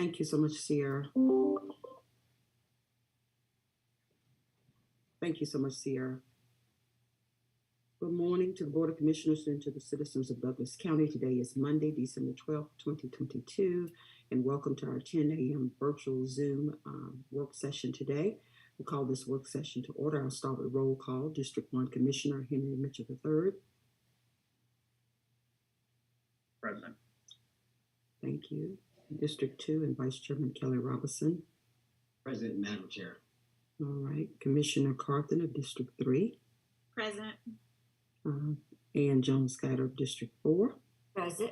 Thank you so much, Sierra. Thank you so much, Sierra. Good morning to the Board of Commissioners and to the citizens of Douglas County. Today is Monday, December 12th, 2022, and welcome to our 10 a.m. virtual Zoom work session today. We call this work session to order. I'll start with roll call. District 1 Commissioner Henry Mitchell III. Present. Thank you. District 2 and Vice Chairman Kelly Robinson. Present, Madam Chair. All right. Commissioner Carthen of District 3. Present. Ann Jones Guider of District 4. Present.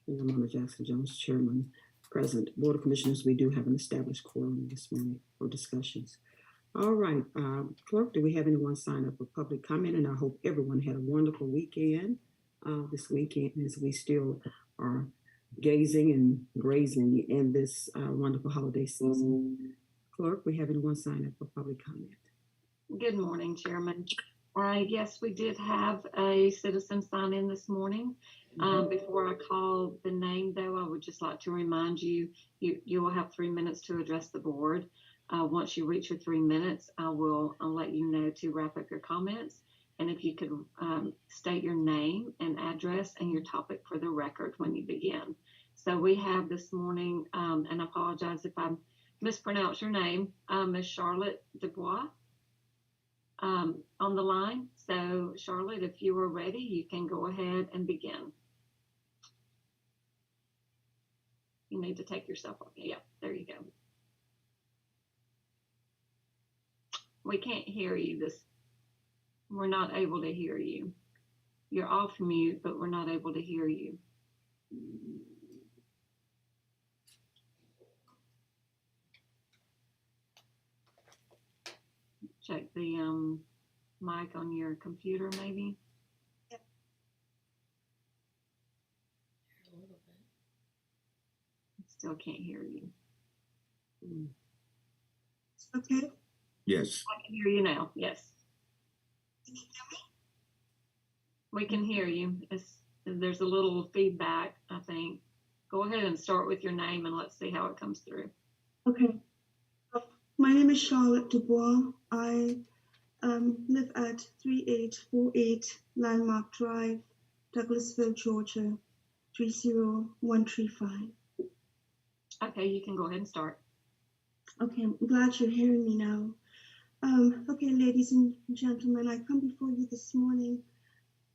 And Ramona Jackson Jones, Chairman. Present. Board of Commissioners, we do have an established quorum this morning for discussions. All right. Clerk, do we have anyone sign up for public comment? And I hope everyone had a wonderful weekend this weekend as we still are gazing and grazing in this wonderful holiday season. Clerk, we have anyone sign up for public comment? Good morning, Chairman. Yes, we did have a citizen sign in this morning. Before I call the name, though, I would just like to remind you, you will have 3 minutes to address the board. Once you reach your 3 minutes, I'll let you know to wrap up your comments. And if you could state your name and address and your topic for the record when you begin. So we have this morning, and I apologize if I mispronounce your name, Ms. Charlotte Dubois. On the line. So Charlotte, if you are ready, you can go ahead and begin. You need to take yourself off. Yeah, there you go. We can't hear you. We're not able to hear you. You're off mute, but we're not able to hear you. Check the mic on your computer, maybe. Yep. A little bit. Still can't hear you. Okay. Yes. I can hear you now. Yes. Can you hear me? We can hear you. There's a little feedback, I think. Go ahead and start with your name and let's see how it comes through. Okay. My name is Charlotte Dubois. I live at 3848 Landmark Drive, Douglasville, Georgia, 30135. Okay, you can go ahead and start. Okay, I'm glad you're hearing me now. Okay, ladies and gentlemen, I come before you this morning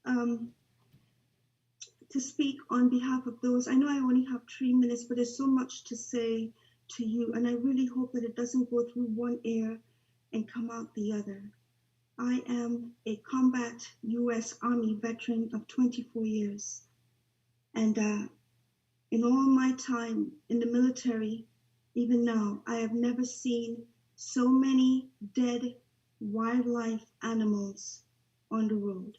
to speak on behalf of those. I know I only have 3 minutes, but there's so much to say to you, and I really hope that it doesn't go through one ear and come out the other. I am a combat U.S. Army veteran of 24 years, and in all my time in the military, even now, I have never seen so many dead wildlife animals on the road.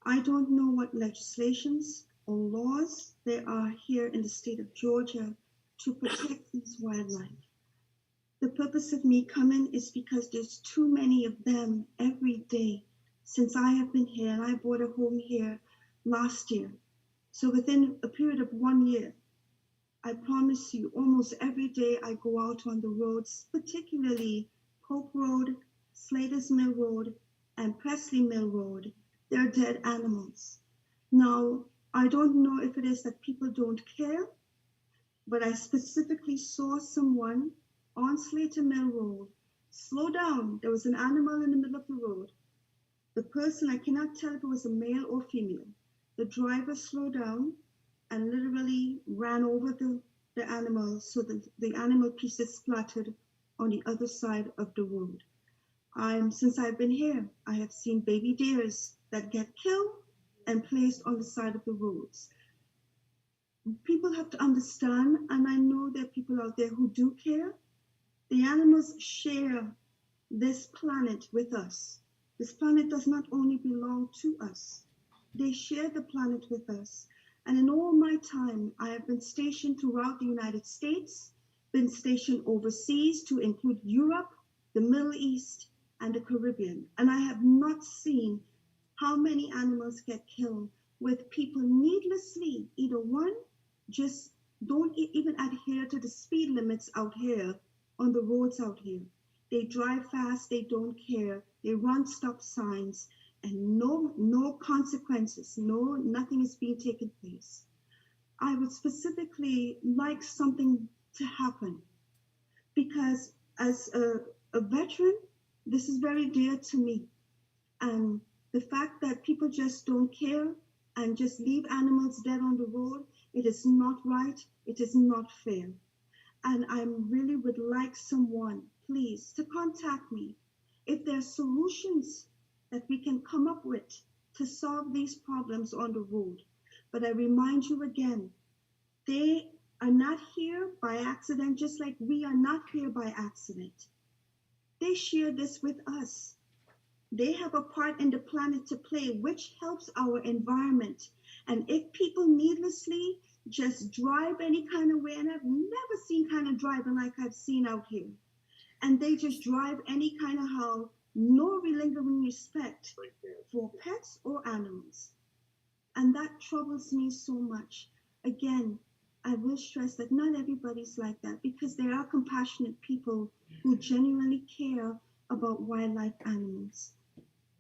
I don't know what legislations or laws there are here in the state of Georgia to protect these wildlife. The purpose of me coming is because there's too many of them every day since I have been here, and I bought a home here last year. So within a period of 1 year, I promise you, almost every day I go out on the roads, particularly Pope Road, Slater's Mill Road, and Presley Mill Road. They're dead animals. Now, I don't know if it is that people don't care, but I specifically saw someone on Slater Mill Road slow down. There was an animal in the middle of the road. The person, I cannot tell if it was a male or female. The driver slowed down and literally ran over the animal so that the animal pieces splattered on the other side of the road. Since I've been here, I have seen baby deers that get killed and placed on the side of the roads. People have to understand, and I know there are people out there who do care. The animals share this planet with us. This planet does not only belong to us. They share the planet with us. And in all my time, I have been stationed throughout the United States, been stationed overseas to include Europe, the Middle East, and the Caribbean. And I have not seen how many animals get killed with people needlessly, either one, just don't even adhere to the speed limits out here on the roads out here. They drive fast, they don't care, they run stop signs, and no consequences, nothing is being taken place. I would specifically like something to happen because as a veteran, this is very dear to me. And the fact that people just don't care and just leave animals dead on the road, it is not right, it is not fair. And I really would like someone, please, to contact me if there are solutions that we can come up with to solve these problems on the road. But I remind you again, they are not here by accident, just like we are not here by accident. They share this with us. They have a part in the planet to play, which helps our environment. And if people needlessly just drive any kind of way, and I've never seen kind of driving like I've seen out here, and they just drive any kind of how, no lingering respect for pets or animals. And that troubles me so much. Again, I will stress that not everybody's like that, because there are compassionate people who genuinely care about wildlife animals.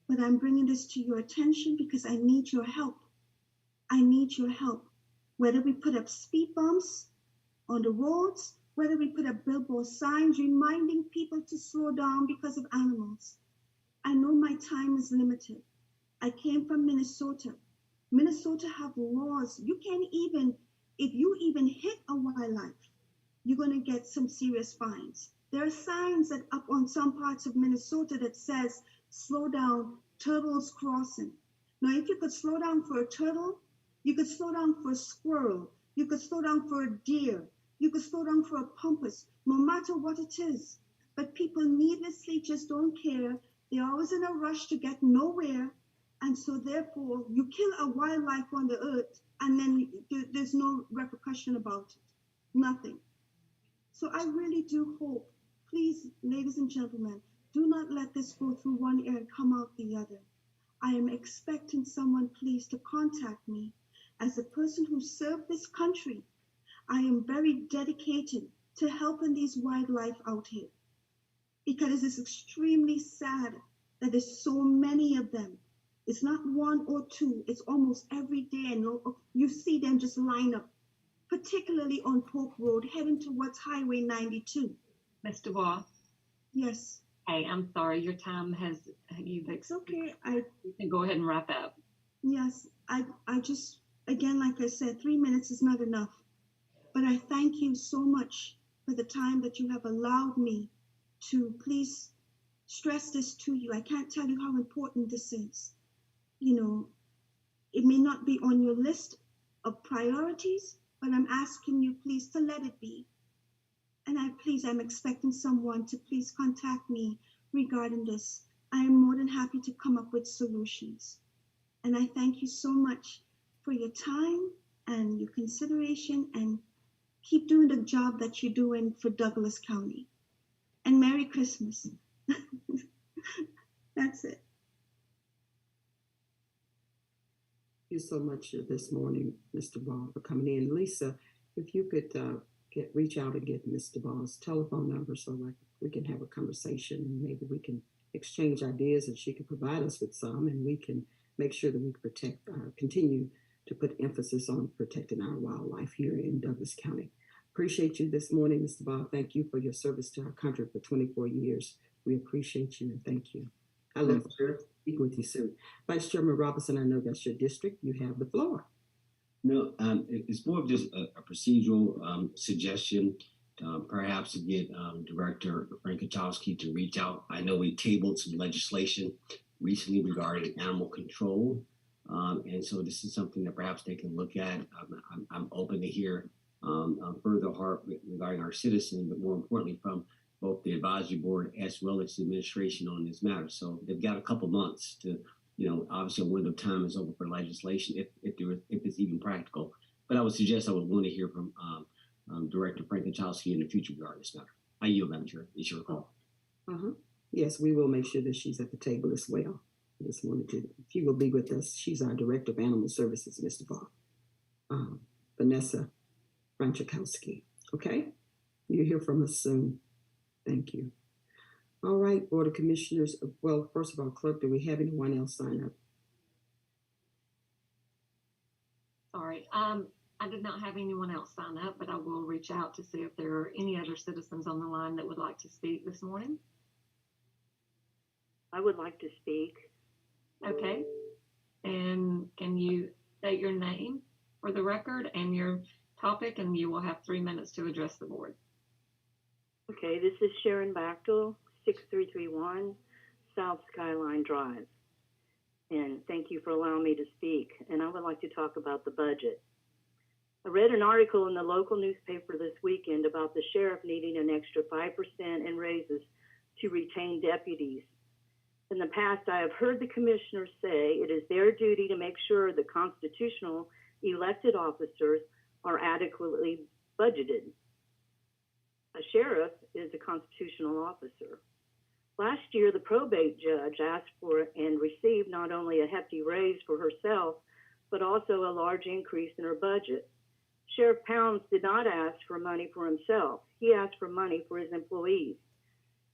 But I'm bringing this to your attention because I need your help. I need your help. Whether we put up speed bumps on the roads, whether we put up billboard signs reminding people to slow down because of animals. I know my time is limited. I came from Minnesota. Minnesota have laws. You can't even, if you even hit a wildlife, you're going to get some serious fines. There are signs that up on some parts of Minnesota that says, slow down, turtles crossing. Now, if you could slow down for a turtle, you could slow down for a squirrel, you could slow down for a deer, you could slow down for a pampas, no matter what it is. But people needlessly just don't care. They're always in a rush to get nowhere. And so therefore, you kill a wildlife on the earth, and then there's no repercussion about it. Nothing. So I really do hope, please, ladies and gentlemen, do not let this go through one ear and come out the other. I am expecting someone, please, to contact me. As a person who served this country, I am very dedicated to helping these wildlife out here, because it is extremely sad that there's so many of them. It's not one or two, it's almost every day, and you see them just line up, particularly on Pope Road, heading towards Highway 92. Ms. Dubois, Yes. hey, I'm sorry, your time has, It's okay. you can go ahead and wrap up. Yes, I just, again, like I said, 3 minutes is not enough. But I thank you so much for the time that you have allowed me to please stress this to you. I can't tell you how important this is. You know, it may not be on your list of priorities, but I'm asking you please to let it be. And I'm expecting someone to please contact me regarding this. I am more than happy to come up with solutions. And I thank you so much for your time and your consideration, and keep doing the job that you're doing for Douglas County. And Merry Christmas. That's it. Thank you so much this morning, Mr. Ball, for coming in. Lisa, if you could reach out and get Mr. Ball's telephone number so like we can have a conversation, and maybe we can exchange ideas, and she can provide us with some, and we can make sure that we protect, continue to put emphasis on protecting our wildlife here in Douglas County. Appreciate you this morning, Mr. Ball. Thank you for your service to our country for 24 years. We appreciate you and thank you. I look forward to speaking with you soon. Vice Chairman Robinson, I know that's your district. You have the floor. No, it's more of just a procedural suggestion, perhaps to get Director Frankatowski to reach out. I know we tabled some legislation recently regarding animal control. And so this is something that perhaps they can look at. I'm open to hear further regarding our citizens, but more importantly from both the advisory board as well as the administration on this matter. So they've got a couple months to, obviously a window of time is open for legislation if it's even practical. But I would suggest I would want to hear from Director Frankatowski in the future regarding this matter. I yield, Madam Chair. It's your call. Yes, we will make sure that she's at the table as well. I just wanted to, if you will be with us, she's our Director of Animal Services, Mr. Ball. Vanessa Franchikowski. Okay? You'll hear from us soon. Thank you. All right, Board of Commissioners. Well, first of all, Clerk, do we have anyone else sign up? Sorry, I did not have anyone else sign up, but I will reach out to see if there are any other citizens on the line that would like to speak this morning. I would like to speak. Okay. And can you state your name for the record and your topic, and you will have 3 minutes to address the board. Okay, this is Sharon Bachtel, 6331 South Skyline Drive. And thank you for allowing me to speak. And I would like to talk about the budget. I read an article in the local newspaper this weekend about the sheriff needing an extra 5% in raises to retain deputies. In the past, I have heard the commissioners say it is their duty to make sure the constitutional elected officers are adequately budgeted. A sheriff is a constitutional officer. Last year, the probate judge asked for and received not only a hefty raise for herself, but also a large increase in her budget. Sheriff Pounds did not ask for money for himself. He asked for money for his employees.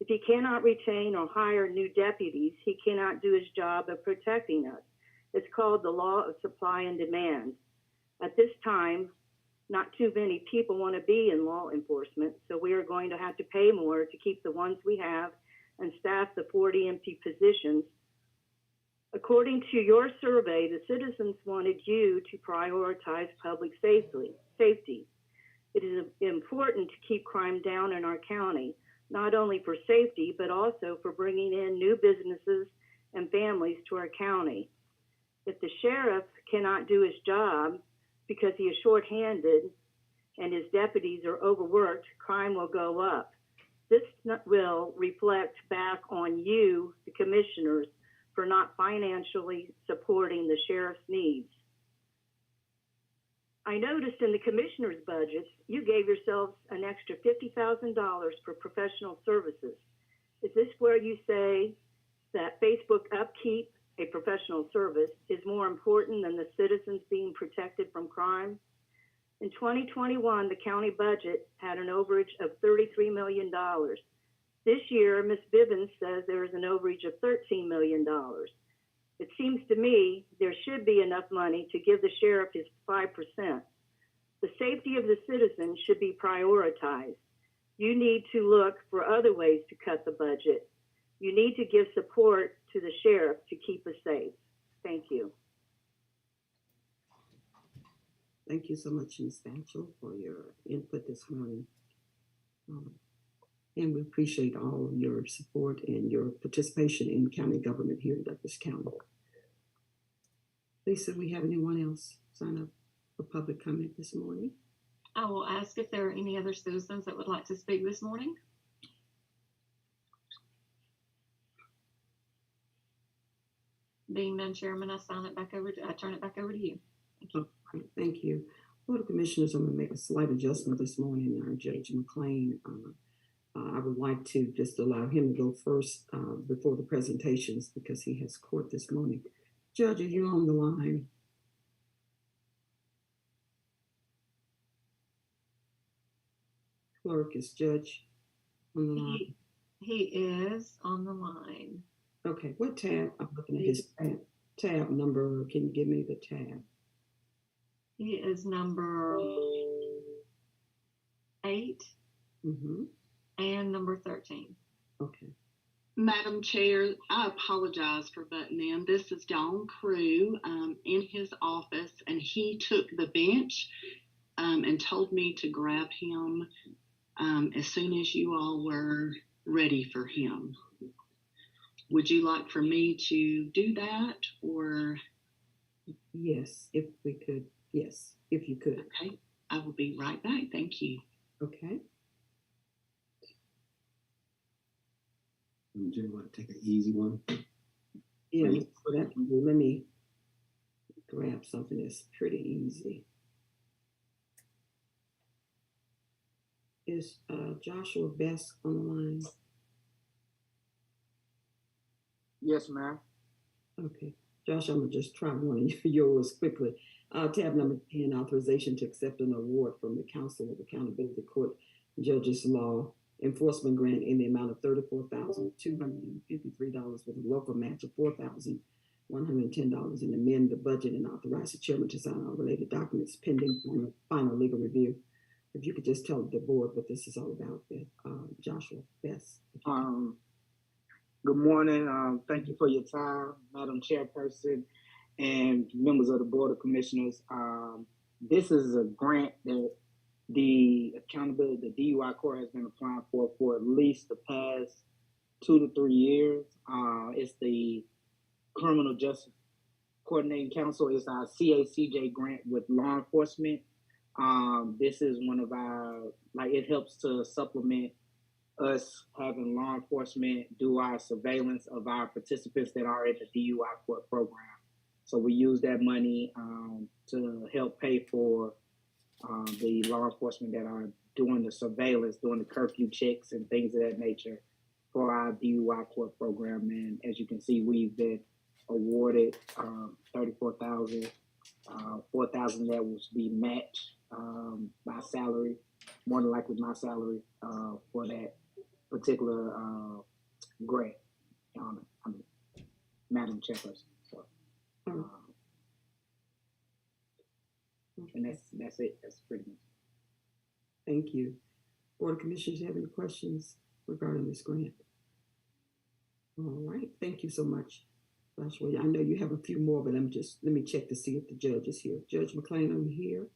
If he cannot retain or hire new deputies, he cannot do his job of protecting us. It's called the law of supply and demand. At this time, not too many people want to be in law enforcement, so we are going to have to pay more to keep the ones we have and staff the 40 empty positions. According to your survey, the citizens wanted you to prioritize public safety. It is important to keep crime down in our county, not only for safety, but also for bringing in new businesses and families to our county. If the sheriff cannot do his job because he is shorthanded and his deputies are overworked, crime will go up. This will reflect back on you, the commissioners, for not financially supporting the sheriff's needs. I noticed in the commissioners' budgets, you gave yourselves an extra $50,000 for professional services. Is this where you say that Facebook upkeep, a professional service, is more important than the citizens being protected from crime? In 2021, the county budget had an overage of $33 million. This year, Ms. Bivins says there is an overage of $13 million. It seems to me there should be enough money to give the sheriff his 5%. The safety of the citizens should be prioritized. You need to look for other ways to cut the budget. You need to give support to the sheriff to keep us safe. Thank you. Thank you so much, Ms. Batchel, for your input this morning. And we appreciate all of your support and your participation in county government here in Douglas County. Lisa, do we have anyone else sign up for public comment this morning? I will ask if there are any other citizens that would like to speak this morning. Being none, Chairman, I turn it back over to you. Thank you. Okay, thank you. Board of Commissioners, I'm going to make a slight adjustment this morning. Judge McLean, I would like to just allow him to go first before the presentations because he has court this morning. Judge, are you on the line? Clerk, is Judge on the line? He is on the line. Okay, what tab? I'm looking at his tab number. Can you give me the tab? He is number 8 and number 13. Okay. Madam Chair, I apologize for butting in. This is Dawn Crew in his office, and he took the bench and told me to grab him as soon as you all were ready for him. Would you like for me to do that, or? Yes, if we could. Yes, if you could. Okay, I will be right back. Thank you. Okay. Do you want to take an easy one? Yeah, for that, let me grab something that's pretty easy. Is Joshua Best on the line? Yes, ma'am. Okay. Josh, I'm going to just try one of yours quickly. Tab number 10, authorization to accept an award from the Council of Accountability Court Judges Law Enforcement Grant in the amount of $34,253 with a local match of $4,110 and amend the budget and authorize the chairman to sign all related documents pending final legal review. If you could just tell the board what this is all about, Joshua Best. Good morning. Thank you for your time, Madam Chairperson and members of the Board of Commissioners. This is a grant that the DUI Court has been applying for at least the past 2 to 3 years. It's the Criminal Justice Coordinating Council. It's our CACJ grant with law enforcement. This is one of our, it helps to supplement us having law enforcement do our surveillance of our participants that are in the DUI court program. So we use that money to help pay for the law enforcement that are doing the surveillance, doing the curfew checks and things of that nature for our DUI court program. And as you can see, we've been awarded $34,000. $4,000 that will be matched by salary, more than likely my salary for that particular grant. Madam Chairperson. So, and that's it. That's pretty much. Thank you. Board of Commissioners, have any questions regarding this grant? All right. Thank you so much, Joshua. I know you have a few more, but let me check to see if the judge is here. Judge McClain, are you here?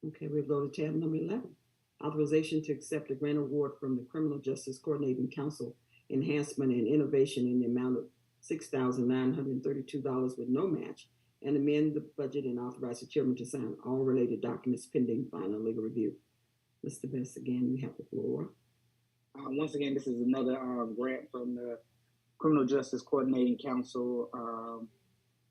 Okay, we'll go to tab number 11. Authorization to accept a grant award from the Criminal Justice Coordinating Council Enhancement and Innovation in the amount of $6,932 with no match, and amend the budget and authorize the chairman to sign all related documents pending final legal review. Mr. Best, again, you have the floor. Once again, this is another grant from the Criminal Justice Coordinating Council.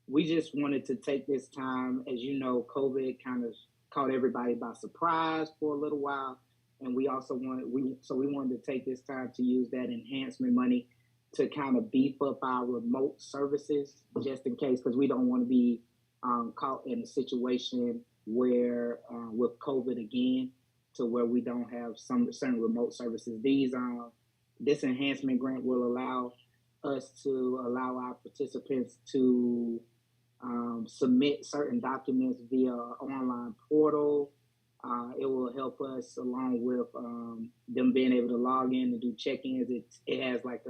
We just wanted to take this time. As you know, COVID kind of caught everybody by surprise for a little while, and we also wanted to take this time to use that enhancement money to kind of beef up our remote services, just in case, because we don't want to be caught in a situation where with COVID again, to where we don't have some certain remote services. This enhancement grant will allow us to allow our participants to submit certain documents via online portal. It will help us along with them being able to log in and do check-ins. It has like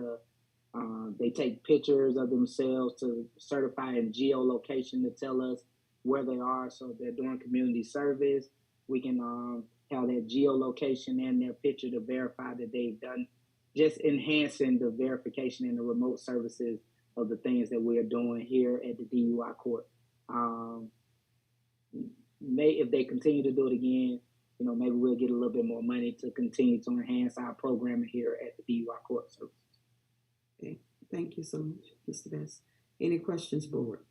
they take pictures of themselves to certify in geolocation to tell us where they are. So if they're doing community service, we can have that geolocation and their picture to verify that they've done, just enhancing the verification and the remote services of the things that we are doing here at the DUI court. If they continue to do it again, maybe we'll get a little bit more money to continue to enhance our programming here at the DUI court service. Okay, thank you so much, Mr. Best. Any questions, board,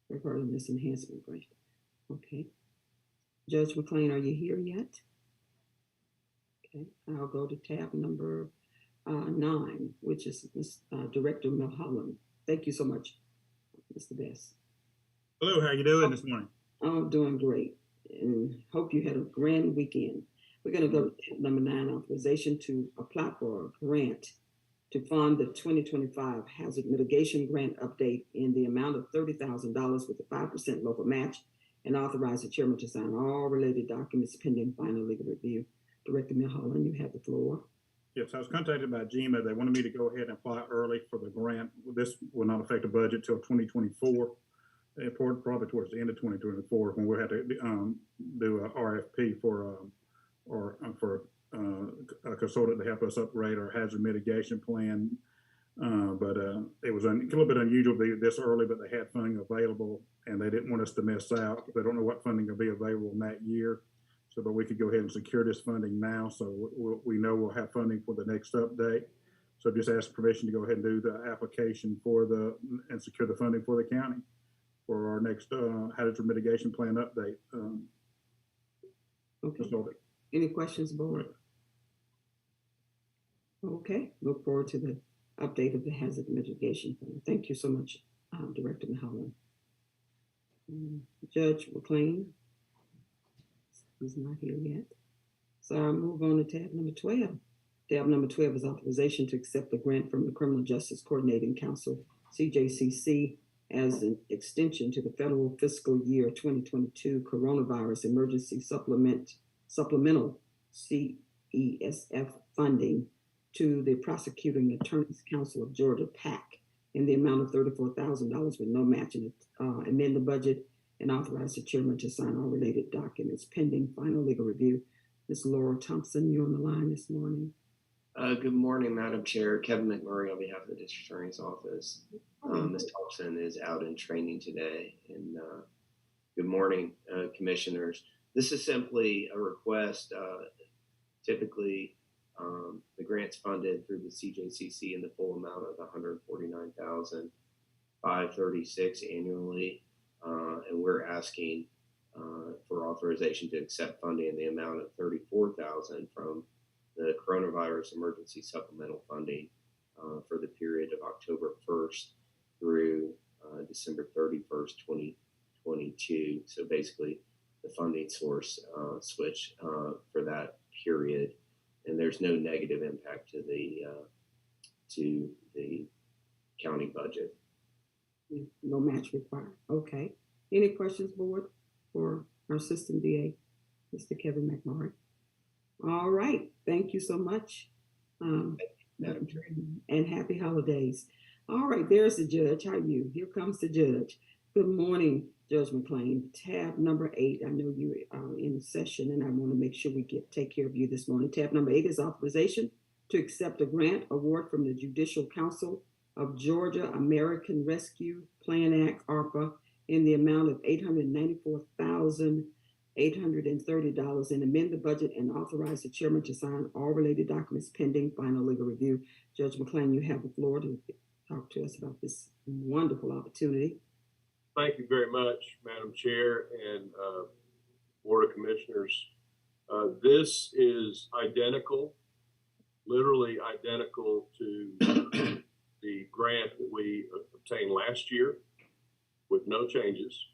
regarding this enhancement grant? Okay. Judge McClain, are you here yet? Okay, I'll go to tab number 9, which is Director Milholland. Thank you so much, Mr. Best. Hello, how you doing this morning? I'm doing great, and hope you had a grand weekend. We're going to go to tab number 9, authorization to apply for a grant to fund the 2025 Hazard Mitigation Grant update in the amount of $30,000 with a 5% local match, and authorize the chairman to sign all related documents pending final legal review. Director Milholland, you have the floor. Yes, I was contacted by GMA. They wanted me to go ahead and apply early for the grant. This will not affect the budget till 2024, probably towards the end of 2024, when we'll have to do a RFP for a consultant to help us upgrade our hazard mitigation plan. But it was a little bit unusual to be this early, but they had funding available, and they didn't want us to miss out. They don't know what funding will be available in that year. So, but we could go ahead and secure this funding now, so we know we'll have funding for the next update. So just ask permission to go ahead and do the application and secure the funding for the county for our next hazard mitigation plan update. Okay. Any questions, board? Okay, look forward to the update of the hazard mitigation plan. Thank you so much, Director Mulholland. Judge McLean, he's not here yet. So I'll move on to tab number 12. Tab number 12 is authorization to accept the grant from the Criminal Justice Coordinating Council, CJCC, as an extension to the federal fiscal year 2022 coronavirus emergency supplemental CESF funding to the Prosecuting Attorneys Council of Georgia, PAC, in the amount of $34,000 with no matching. Amend the budget and authorize the chairman to sign all related documents pending final legal review. Ms. Laura Thompson, you're on the line this morning. Good morning, Madam Chair. Kevin McMurray on behalf of the District Attorney's Office. Ms. Thompson is out in training today. And good morning, Commissioners. This is simply a request. Typically, the grant's funded through the CJCC in the full amount of $149,536 annually, and we're asking for authorization to accept funding in the amount of $34,000 from the coronavirus emergency supplemental funding for the period of October 1st through December 31st, 2022. So basically, the funding source switch for that period, and there's no negative impact to the county budget. No match required. Okay. Any questions, board, for our Assistant DA, Mr. Kevin McMurray? All right. Thank you so much. Madam Chair. And happy holidays. All right. There's the judge. How are you? Here comes the judge. Good morning, Judge McLean. Tab number 8. I know you are in session, and I want to make sure we take care of you this morning. Tab number 8 is authorization to accept a grant award from the Judicial Council of Georgia American Rescue Plan Act, ARPA, in the amount of $894,830, and amend the budget and authorize the chairman to sign all related documents pending final legal review. Judge McLean, you have the floor to talk to us about this wonderful opportunity. Thank you very much, Madam Chair and Board of Commissioners. This is identical, literally identical to the grant that we obtained last year with no changes.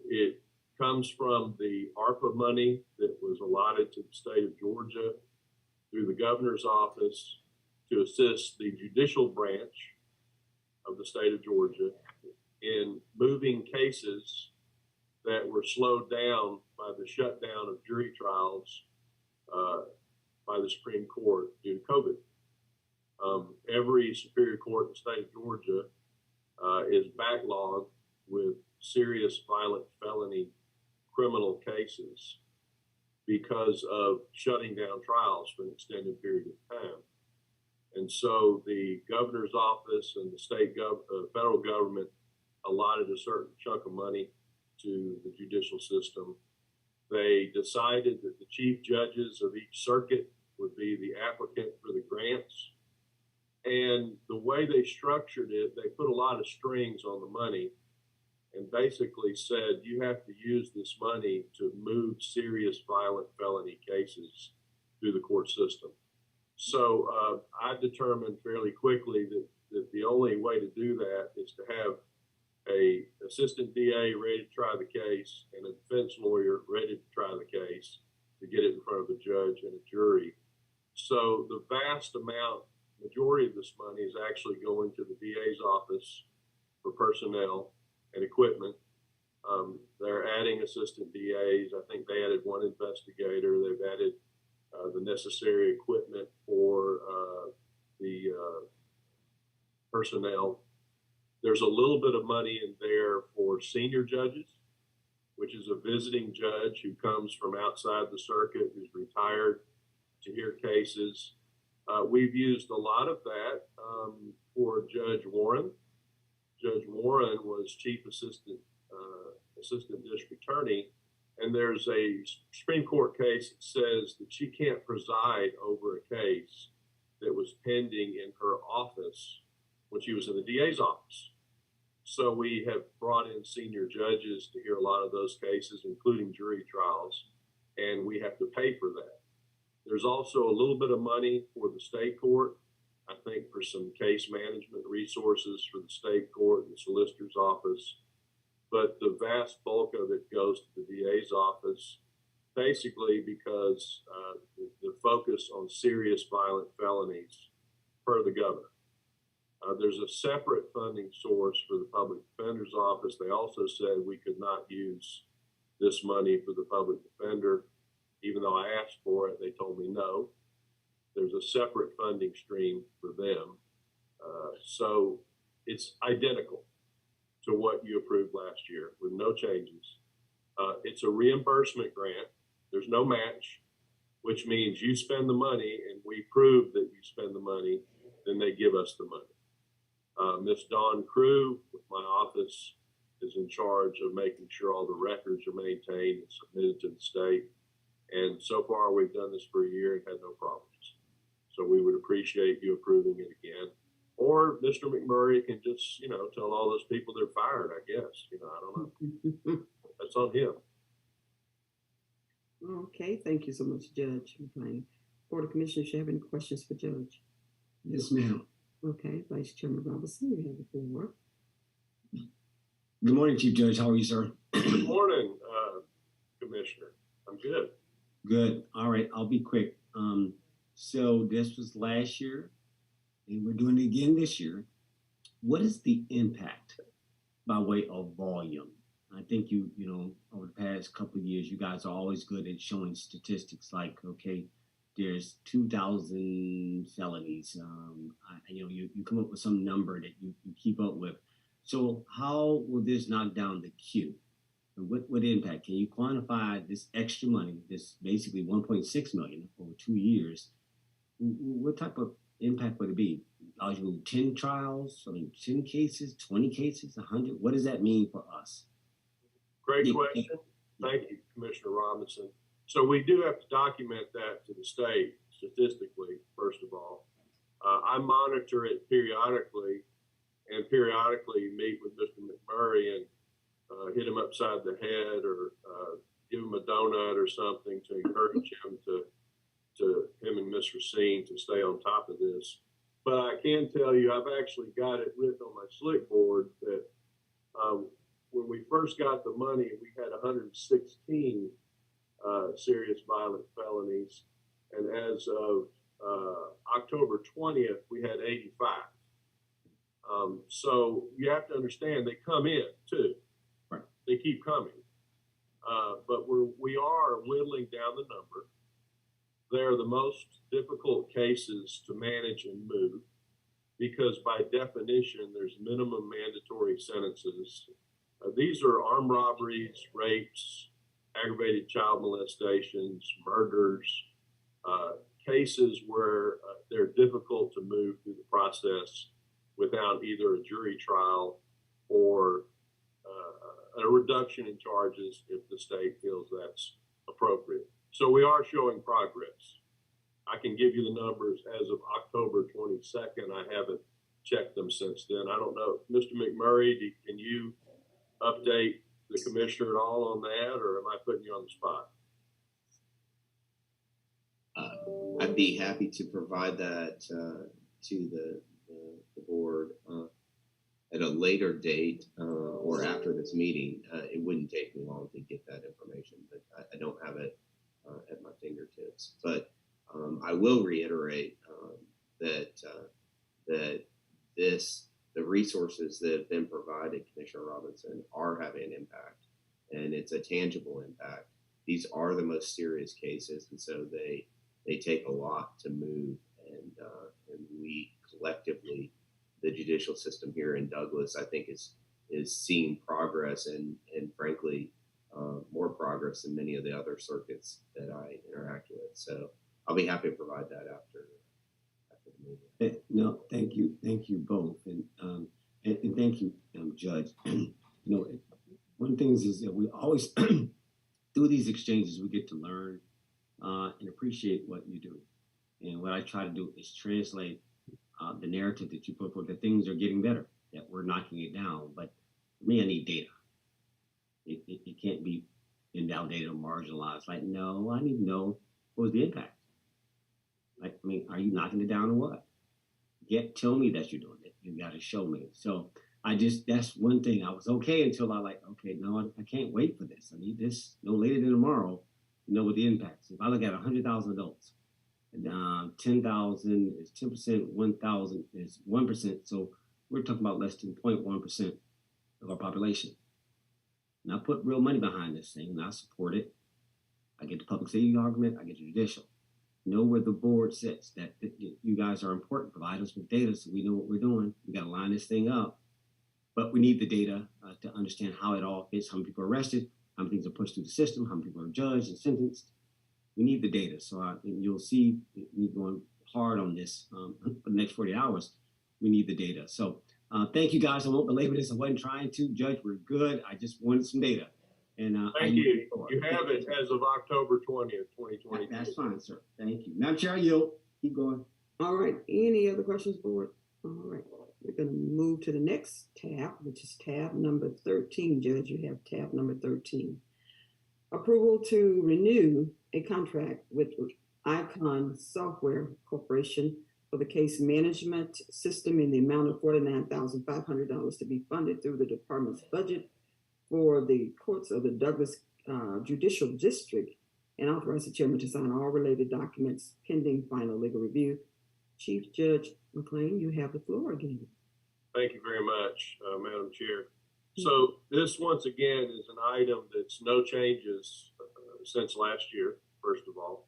It comes from the ARPA money that was allotted to the state of Georgia through the governor's office to assist the judicial branch of the state of Georgia in moving cases that were slowed down by the shutdown of jury trials by the Supreme Court due to COVID. Every Superior Court in the state of Georgia is backlogged with serious violent felony criminal cases because of shutting down trials for an extended period of time. And so the governor's office and the federal government allotted a certain chunk of money to the judicial system. They decided that the chief judges of each circuit would be the applicant for the grants. And the way they structured it, they put a lot of strings on the money and basically said, you have to use this money to move serious violent felony cases through the court system. So I determined fairly quickly that the only way to do that is to have a assistant DA ready to try the case and a defense lawyer ready to try the case to get it in front of the judge and a jury. So the vast majority of this money is actually going to the DA's office for personnel and equipment. They're adding assistant DAs. I think they added one investigator. They've added the necessary equipment for the personnel. There's a little bit of money in there for senior judges, which is a visiting judge who comes from outside the circuit, who's retired to hear cases. We've used a lot of that for Judge Warren. Judge Warren was Chief Assistant District Attorney, and there's a Supreme Court case that says that she can't preside over a case that was pending in her office when she was in the DA's office. So we have brought in senior judges to hear a lot of those cases, including jury trials, and we have to pay for that. There's also a little bit of money for the state court I think for some case management resources for the state court and the solicitor's office, but the vast bulk of it goes to the DA's office, basically because the focus on serious violent felonies per the governor. There's a separate funding source for the public defender's office. They also said we could not use this money for the public defender. Even though I asked for it, they told me no. There's a separate funding stream for them. So it's identical to what you approved last year with no changes. It's a reimbursement grant. There's no match, which means you spend the money and we prove that you spend the money, then they give us the money. Ms. Dawn Crew with my office is in charge of making sure all the records are maintained and submitted to the state. And so far we've done this for a year and had no problems. So we would appreciate you approving it again. Or Mr. McMurray can just, tell all those people they're fired, I guess. I don't know. That's on him. Okay, thank you so much, Judge McLean. Board of Commissioners, you have any questions for Judge? Yes, ma'am. Okay, Vice Chairman Robinson, you have the floor. Good morning, Chief Judge. How are you, sir? Good morning, Commissioner. I'm good. Good. All right, I'll be quick. So this was last year, and we're doing it again this year. What is the impact by way of volume? I think over the past couple of years, you guys are always good at showing statistics like, okay, there's 2,000 felonies. You come up with some number that you keep up with. So how will this knock down the queue? And what impact? Can you quantify this extra money, this basically $1.6 million over 2 years? What type of impact would it be? Eligible 10 trials, 10 cases, 20 cases, 100? What does that mean for us? Great question. Thank you, Commissioner Robinson. So we do have to document that to the state statistically, first of all. I monitor it periodically and periodically meet with Mr. McMurray and hit him upside the head or give him a donut or something to encourage him to him and Ms. Racine to stay on top of this. But I can tell you, I've actually got it written on my slick board that when we first got the money, we had 116 serious violent felonies. And as of October 20th, we had 85. So you have to understand they come in too. Right. They keep coming. But we are whittling down the number. They're the most difficult cases to manage and move because by definition, there's minimum mandatory sentences. These are armed robberies, rapes, aggravated child molestations, murders, cases where they're difficult to move through the process without either a jury trial or a reduction in charges if the state feels that's appropriate. So we are showing progress. I can give you the numbers as of October 22nd. I haven't checked them since then. I don't know. Mr. McMurray, can you update the commissioner at all on that, or am I putting you on the spot? I'd be happy to provide that to the board at a later date or after this meeting. It wouldn't take me long to get that information, but I don't have it at my fingertips. But I will reiterate that the resources that have been provided, Commissioner Robinson, are having an impact, and it's a tangible impact. These are the most serious cases, and so they take a lot to move, and we collectively, the judicial system here in Douglas, I think is seeing progress and frankly more progress than many of the other circuits that I interact with. So I'll be happy to provide that after the meeting. No, thank you both, and thank you, Judge. One of the things is that we always through these exchanges we get to learn and appreciate what you do, and what I try to do is translate the narrative that you put forward, that things are getting better, that we're knocking it down. But for me, I need data. It can't be invalidated or marginalized. Like, no, I need to know what was the impact. Like, are you knocking it down or what? tell me that you're doing it. You got to show me. So that's one thing. I was okay until okay, no, I can't wait for this. I need this no later than tomorrow. What the impacts. If I look at 100,000 adults, 10,000 is 10%, 1,000 is 1%. So we're talking about less than 0.1% of our population. And I put real money behind this thing, and I support it. I get the public safety argument. I get the judicial. Know where the board sits, that you guys are important. Provide us with data so we know what we're doing. We got to line this thing up. But we need the data to understand how it all fits, how many people are arrested, how many things are pushed through the system, how many people are judged and sentenced. We need the data. So you'll see me going hard on this for the next 40 hours. We need the data. So thank you, guys. I won't belabor this. I wasn't trying to. Judge, we're good. I just wanted some data. And thank you. You have it as of October 20th, 2022. That's fine, sir. Thank you. Madam Chair, you'll keep going. All right. Any other questions, board? All right. We're going to move to the next tab, which is tab number 13. Judge, you have tab number 13. Approval to renew a contract with Icon Software Corporation for the case management system in the amount of $49,500 to be funded through the department's budget for the courts of the Douglas Judicial District, and authorize the chairman to sign all related documents pending final legal review. Chief Judge McLean, you have the floor again. Thank you very much, Madam Chair. So this, once again, is an item that's no changes since last year, first of all.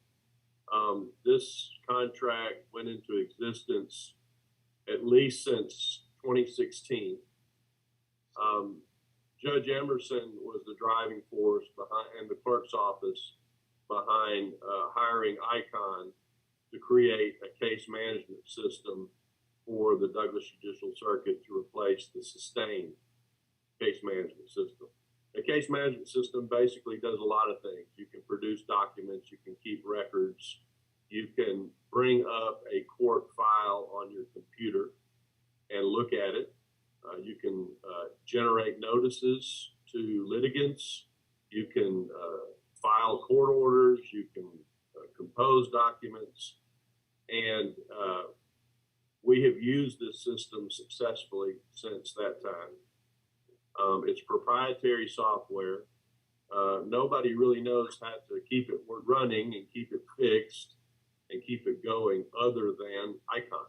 This contract went into existence at least since 2016. Judge Emerson was the driving force behind, and the clerk's office behind hiring Icon to create a case management system for the Douglas Judicial Circuit to replace the sustained case management system. The case management system basically does a lot of things. You can produce documents, you can keep records, you can bring up a court file on your computer and look at it. You can generate notices to litigants. You can file court orders. You can compose documents. And we have used this system successfully since that time. It's proprietary software. Nobody really knows how to keep it running and keep it fixed and keep it going other than Icon.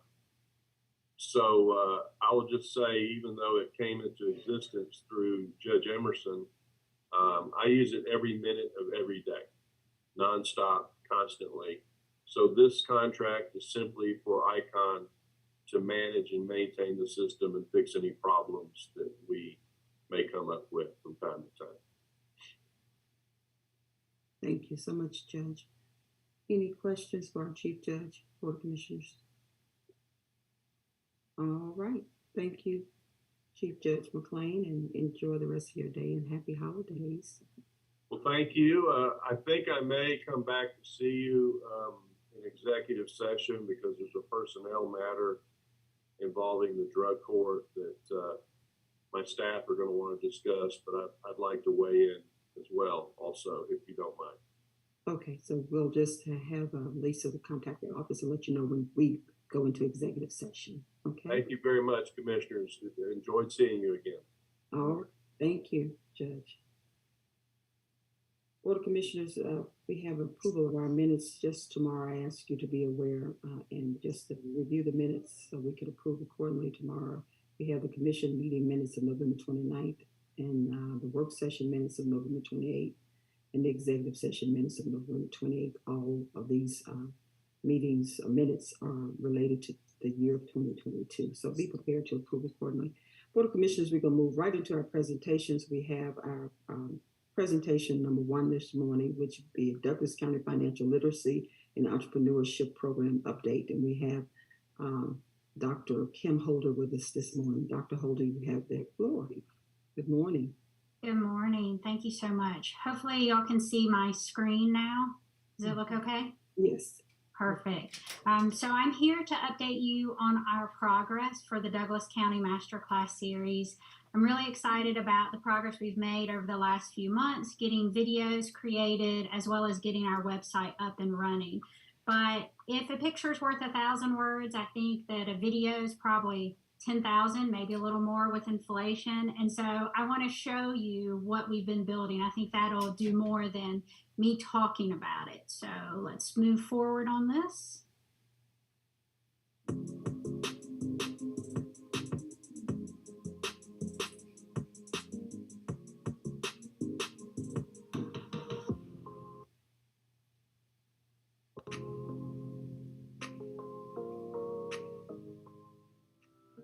So I will just say, even though it came into existence through Judge Emerson, I use it every minute of every day, nonstop, constantly. So this contract is simply for Icon to manage and maintain the system and fix any problems that we may come up with from time to time. Thank you so much, Judge. Any questions for our Chief Judge, Board of Commissioners? All right. Thank you, Chief Judge McLean, and enjoy the rest of your day and happy holidays. Well, thank you. I think I may come back to see you in executive session because there's a personnel matter involving the drug court that my staff are going to want to discuss, but I'd like to weigh in as well also, if you don't mind. Okay, so we'll just have Lisa contact the office and let you know when we go into executive session. Okay. Thank you very much, Commissioners. Enjoyed seeing you again. All right. Thank you, Judge. Board of Commissioners, we have approval of our minutes. Just tomorrow, I ask you to be aware and just to review the minutes so we can approve accordingly tomorrow. We have the commission meeting minutes of November 29th and the work session minutes of November 28th and the executive session minutes of November 28th. All of these meetings minutes are related to the year of 2022. So be prepared to approve accordingly. Board of Commissioners, we're going to move right into our presentations. We have our presentation number 1 this morning, which would be Douglas County Financial Literacy and Entrepreneurship Program Update. And we have Dr. Kim Holder with us this morning. Dr. Holder, you have the floor. Good morning. Good morning. Thank you so much. Hopefully y'all can see my screen now. Does it look okay? Yes. Perfect. So I'm here to update you on our progress for the Douglas County Masterclass Series. I'm really excited about the progress we've made over the last few months, getting videos created, as well as getting our website up and running. But if a picture is worth 1,000 words, I think that a video is probably 10,000, maybe a little more with inflation. And so I want to show you what we've been building. I think that'll do more than me talking about it. So let's move forward on this.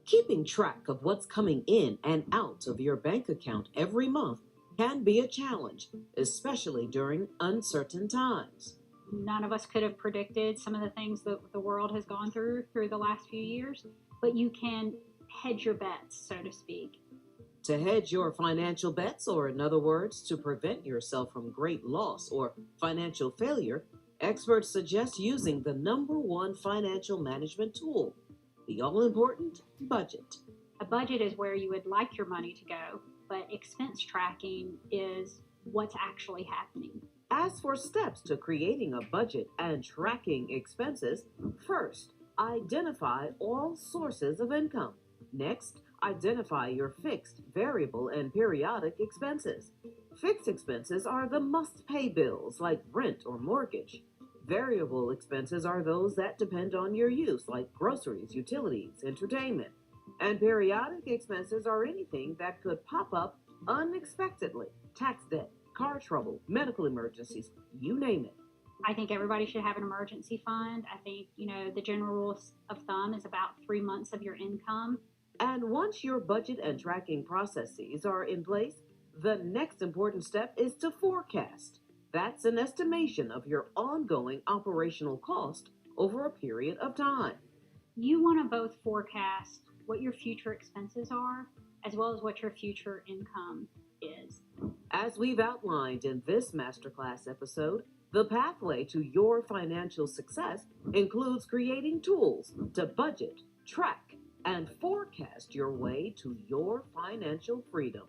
Keeping track of what's coming in and out of your bank account every month can be a challenge, especially during uncertain times. None of us could have predicted some of the things that the world has gone through the last few years, but you can hedge your bets, so to speak. To hedge your financial bets, or in other words, to prevent yourself from great loss or financial failure, experts suggest using the #1 financial management tool, the all-important budget. A budget is where you would like your money to go, but expense tracking is what's actually happening. As for steps to creating a budget and tracking expenses, first, identify all sources of income. Next, identify your fixed, variable, and periodic expenses. Fixed expenses are the must-pay bills like rent or mortgage. Variable expenses are those that depend on your use, like groceries, utilities, entertainment. And periodic expenses are anything that could pop up unexpectedly. Tax debt, car trouble, medical emergencies, you name it. I think everybody should have an emergency fund. I think, the general rule of thumb is about 3 months of your income. And once your budget and tracking processes are in place, the next important step is to forecast. That's an estimation of your ongoing operational cost over a period of time. You want to both forecast what your future expenses are, as well as what your future income is. As we've outlined in this masterclass episode, the pathway to your financial success includes creating tools to budget, track, and forecast your way to your financial freedom.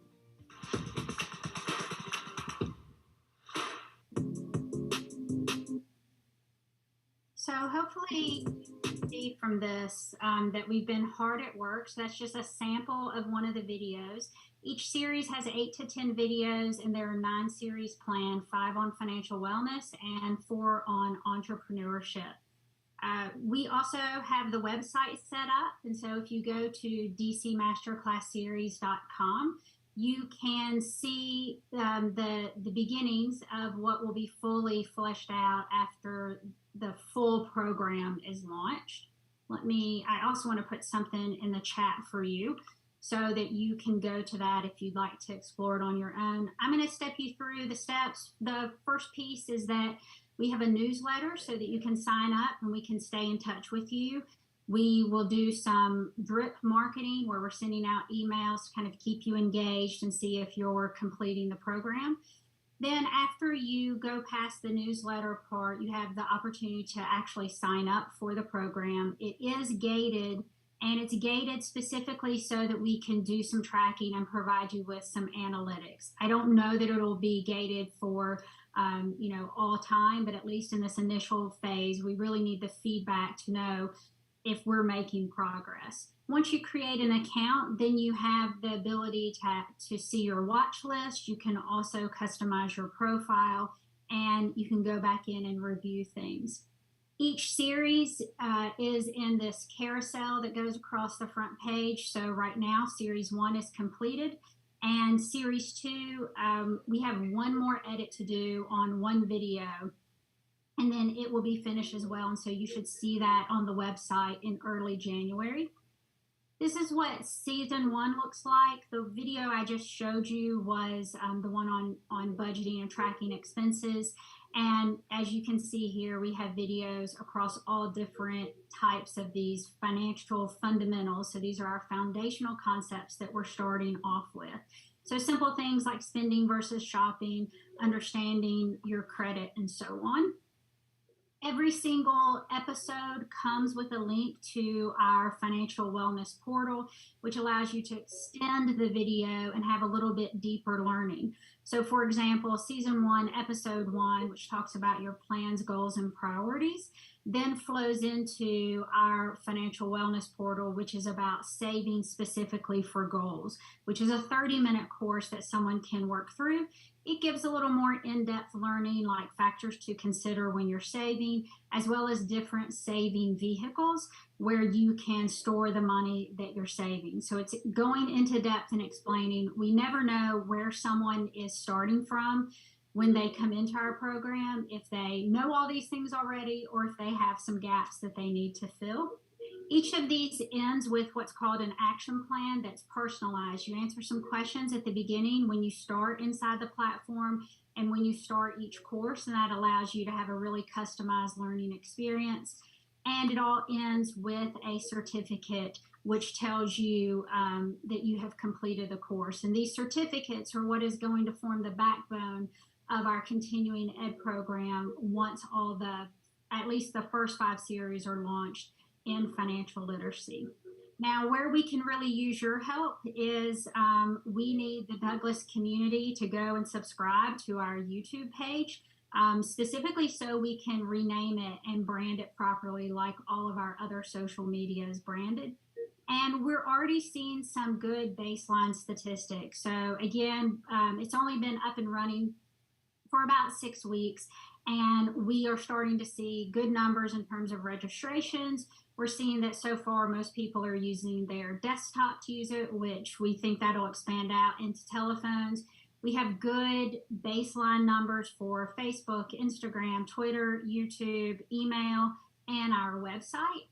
So hopefully you see from this that we've been hard at work. So that's just a sample of one of the videos. Each series has 8 to 10 videos, and there are 9 series planned, 5 on financial wellness and 4 on entrepreneurship. We also have the website set up, and so if you go to dcmasterclassseries.com, you can see the beginnings of what will be fully fleshed out after the full program is launched. I also want to put something in the chat for you so that you can go to that if you'd like to explore it on your own. I'm going to step you through the steps. The first piece is that we have a newsletter so that you can sign up and we can stay in touch with you. We will do some drip marketing where we're sending out emails to kind of keep you engaged and see if you're completing the program. Then after you go past the newsletter part, you have the opportunity to actually sign up for the program. It is gated, and it's gated specifically so that we can do some tracking and provide you with some analytics. I don't know that it'll be gated for all time, but at least in this initial phase, we really need the feedback to know if we're making progress. Once you create an account, then you have the ability to see your watch list. You can also customize your profile, and you can go back in and review things. Each series is in this carousel that goes across the front page. So right now, series 1 is completed. And series 2, we have one more edit to do on one video, and then it will be finished as well. And so you should see that on the website in early January. This is what season 1 looks like. The video I just showed you was the one on budgeting and tracking expenses. And as you can see here, we have videos across all different types of these financial fundamentals. So these are our foundational concepts that we're starting off with. So simple things like spending versus shopping, understanding your credit, and so on. Every single episode comes with a link to our financial wellness portal, which allows you to extend the video and have a little bit deeper learning. So for example, season 1, episode 1, which talks about your plans, goals, and priorities. then flows into our financial wellness portal, which is about saving specifically for goals, which is a 30-minute course that someone can work through. It gives a little more in-depth learning, like factors to consider when you're saving, as well as different saving vehicles where you can store the money that you're saving. So it's going into depth and explaining. We never know where someone is starting from when they come into our program, if they know all these things already or if they have some gaps that they need to fill. Each of these ends with what's called an action plan that's personalized. You answer some questions at the beginning when you start inside the platform and when you start each course, and that allows you to have a really customized learning experience. And it all ends with a certificate which tells you that you have completed the course. And these certificates are what is going to form the backbone of our continuing ed program once at least the first 5 series are launched in financial literacy. Now, where we can really use your help is we need the Douglas community to go and subscribe to our YouTube page, specifically so we can rename it and brand it properly like all of our other social media is branded. And we're already seeing some good baseline statistics. So again, it's only been up and running for about 6 weeks, and we are starting to see good numbers in terms of registrations. We're seeing that so far most people are using their desktop to use it, which we think that'll expand out into telephones. We have good baseline numbers for Facebook, Instagram, Twitter, YouTube, email, and our website.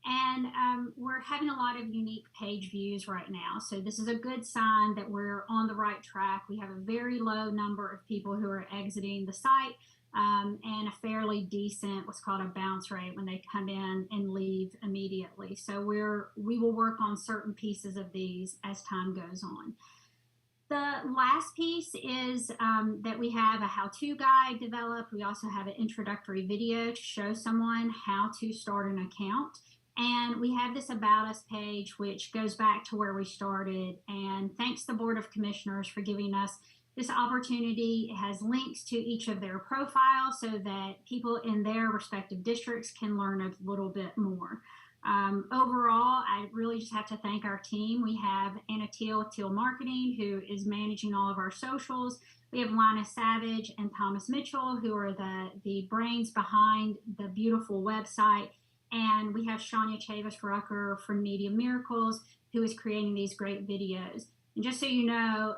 And we're having a lot of unique page views right now. So this is a good sign that we're on the right track. We have a very low number of people who are exiting the site and a fairly decent, what's called a bounce rate when they come in and leave immediately. So we will work on certain pieces of these as time goes on. The last piece is that we have a how-to guide developed. We also have an introductory video to show someone how to start an account. And we have this About Us page, which goes back to where we started. And thanks to the Board of Commissioners for giving us this opportunity. It has links to each of their profiles so that people in their respective districts can learn a little bit more. Overall, I really just have to thank our team. We have Anna Teal with Teal Marketing, who is managing all of our socials. We have Lina Savage and Thomas Mitchell, who are the brains behind the beautiful website. And we have Shania Chavis-Rucker from Media Miracles, who is creating these great videos. And just so you know,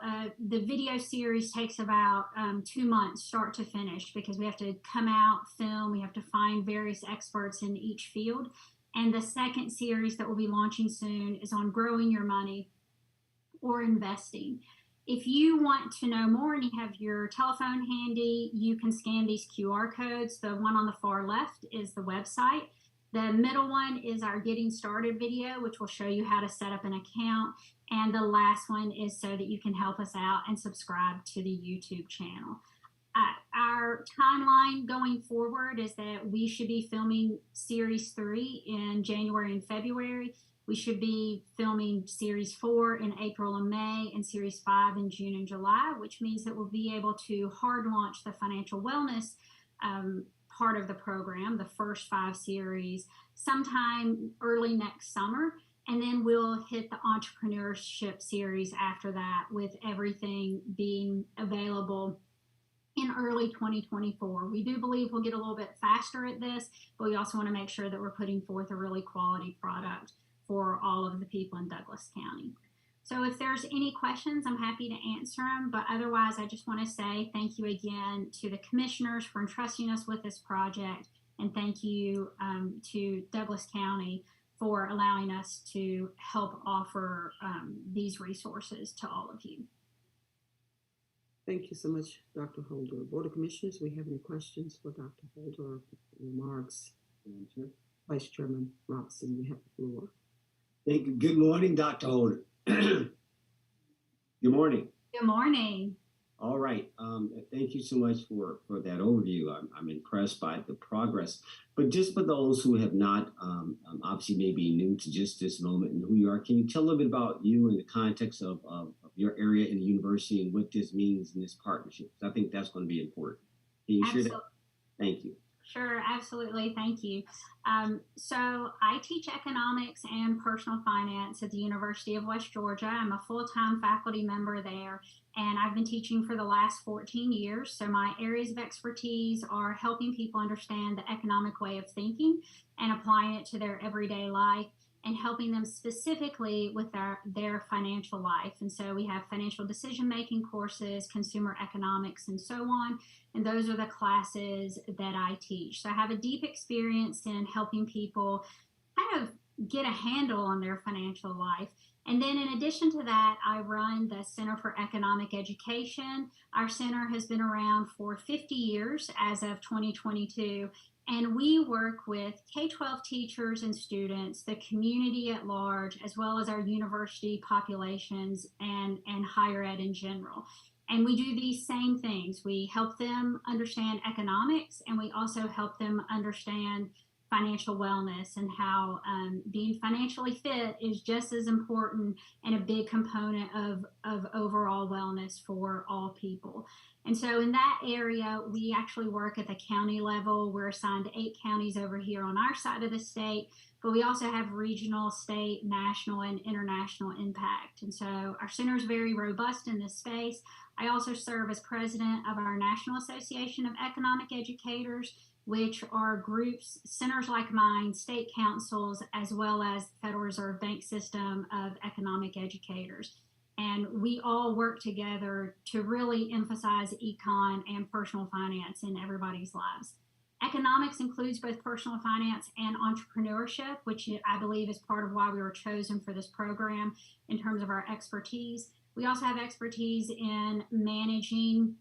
the video series takes about 2 months start to finish because we have to come out, film, we have to find various experts in each field. And the second series that we'll be launching soon is on growing your money or investing. If you want to know more and you have your telephone handy, you can scan these QR codes. The one on the far left is the website. The middle one is our getting started video, which will show you how to set up an account. And the last one is so that you can help us out and subscribe to the YouTube channel. Our timeline going forward is that we should be filming Series 3 in January and February. We should be filming Series 4 in April and May and Series 5 in June and July, which means that we'll be able to hard launch the financial wellness part of the program, the first 5 series, sometime early next summer. And then we'll hit the entrepreneurship series after that, with everything being available in early 2024. We do believe we'll get a little bit faster at this, but we also want to make sure that we're putting forth a really quality product for all of the people in Douglas County. So if there's any questions, I'm happy to answer them. But otherwise, I just want to say thank you again to the commissioners for entrusting us with this project. And thank you to Douglas County for allowing us to help offer these resources to all of you. Thank you so much, Dr. Holder. Board of Commissioners, we have any questions for Dr. Holder? Remarks? Vice Chairman Robson, you have the floor. Thank you. Good morning, Dr. Holder. Good morning. Good morning. All right. Thank you so much for that overview. I'm impressed by the progress. But just for those who have not, obviously maybe new to just this moment and who you are, can you tell a little bit about you in the context of your area in the university and what this means in this partnership? Because I think that's going to be important. Can you share that? Thank you. Sure, absolutely. Thank you. So I teach economics and personal finance at the University of West Georgia. I'm a full-time faculty member there, and I've been teaching for the last 14 years. So my areas of expertise are helping people understand the economic way of thinking and applying it to their everyday life, and helping them specifically with their financial life. And so we have financial decision-making courses, consumer economics, and so on. And those are the classes that I teach. So I have a deep experience in helping people kind of get a handle on their financial life. And then in addition to that, I run the Center for Economic Education. Our center has been around for 50 years as of 2022. And we work with K-12 teachers and students, the community at large, as well as our university populations and higher ed in general. And we do these same things. We help them understand economics, and we also help them understand financial wellness and how being financially fit is just as important and a big component of overall wellness for all people. And so in that area, we actually work at the county level. We're assigned to 8 counties over here on our side of the state, but we also have regional, state, national, and international impact. And so our center is very robust in this space. I also serve as president of our National Association of Economic Educators, which are groups, centers like mine, state councils, as well as the Federal Reserve Bank system of economic educators. And we all work together to really emphasize econ and personal finance in everybody's lives. Economics includes both personal finance and entrepreneurship, which I believe is part of why we were chosen for this program in terms of our expertise. We also have expertise in managing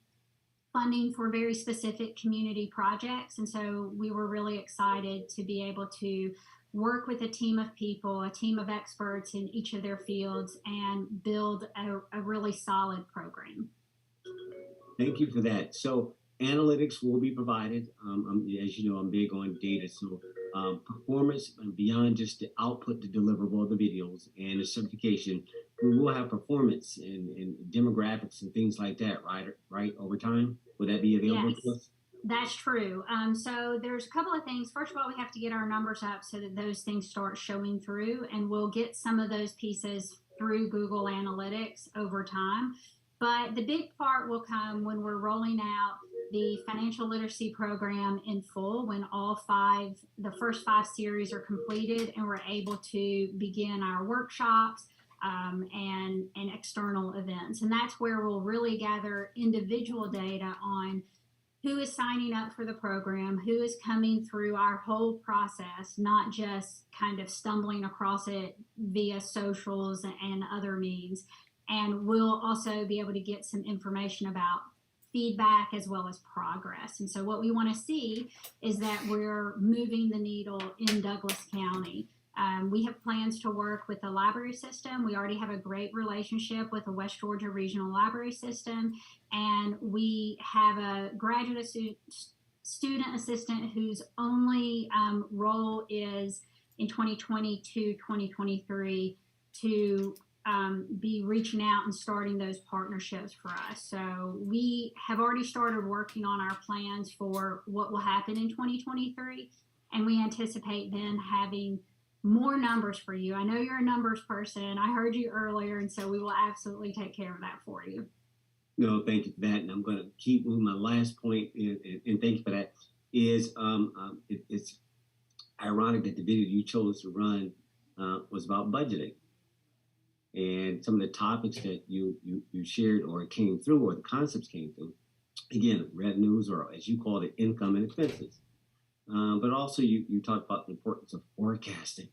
funding for very specific community projects. And so we were really excited to be able to work with a team of people, a team of experts in each of their fields, and build a really solid program. Thank you for that. So analytics will be provided. As you know, I'm big on data. So performance beyond just the output, the deliverable of the videos and the certification, we will have performance and demographics and things like that, right, over time? Would that be available to us? That's true. So there's a couple of things. First of all, we have to get our numbers up so that those things start showing through, and we'll get some of those pieces through Google Analytics over time. But the big part will come when we're rolling out the financial literacy program in full, when the first 5 series are completed and we're able to begin our workshops and external events. And that's where we'll really gather individual data on who is signing up for the program, who is coming through our whole process, not just kind of stumbling across it via socials and other means. And we'll also be able to get some information about feedback as well as progress. And so what we want to see is that we're moving the needle in Douglas County. We have plans to work with the library system. We already have a great relationship with the West Georgia Regional Library System, and we have a graduate student assistant whose only role is in 2022-2023 to be reaching out and starting those partnerships for us. So we have already started working on our plans for what will happen in 2023, and we anticipate then having more numbers for you. I know you're a numbers person. I heard you earlier, and so we will absolutely take care of that for you. No, thank you for that. And I'm going to keep with my last point, and thank you for that, is it's ironic that the video you chose to run was about budgeting. And some of the topics that you shared or came through, or the concepts came through, again, revenues, or as you called it, income and expenses. But also you talked about the importance of forecasting.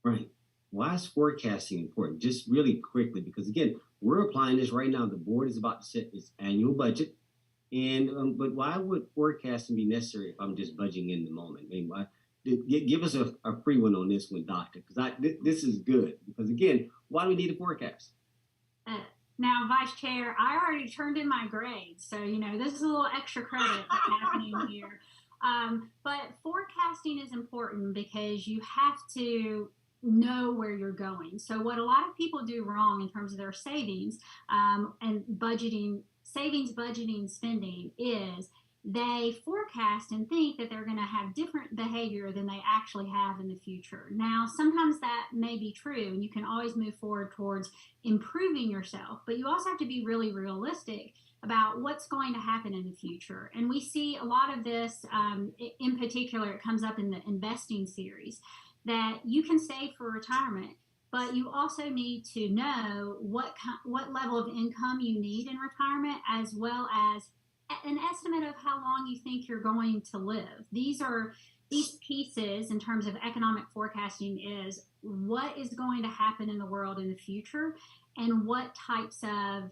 Right. Why is forecasting important? Just really quickly, because again, we're applying this right now. The board is about to set its annual budget. And but why would forecasting be necessary if I'm just budgeting in the moment? I mean, give us a free one on this one, Doctor, because this is good. Because again, why do we need a forecast? Now, Vice Chair, I already turned in my grades, so this is a little extra credit that's happening here. But forecasting is important because you have to know where you're going. So what a lot of people do wrong in terms of their savings and budgeting, spending is they forecast and think that they're going to have different behavior than they actually have in the future. Now, sometimes that may be true, and you can always move forward towards improving yourself, but you also have to be really realistic about what's going to happen in the future. And we see a lot of this, in particular, it comes up in the investing series, that you can save for retirement, but you also need to know what level of income you need in retirement, as well as an estimate of how long you think you're going to live. These pieces in terms of economic forecasting is what is going to happen in the world in the future, and what types of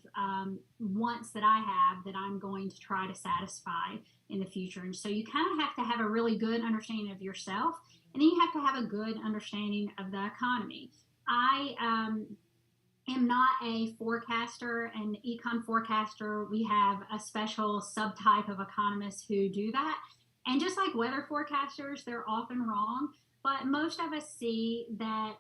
wants that I have that I'm going to try to satisfy in the future. And so you kind of have to have a really good understanding of yourself, and then you have to have a good understanding of the economy. I am not a forecaster, an econ forecaster. We have a special subtype of economists who do that. And just like weather forecasters, they're often wrong. But most of us see that,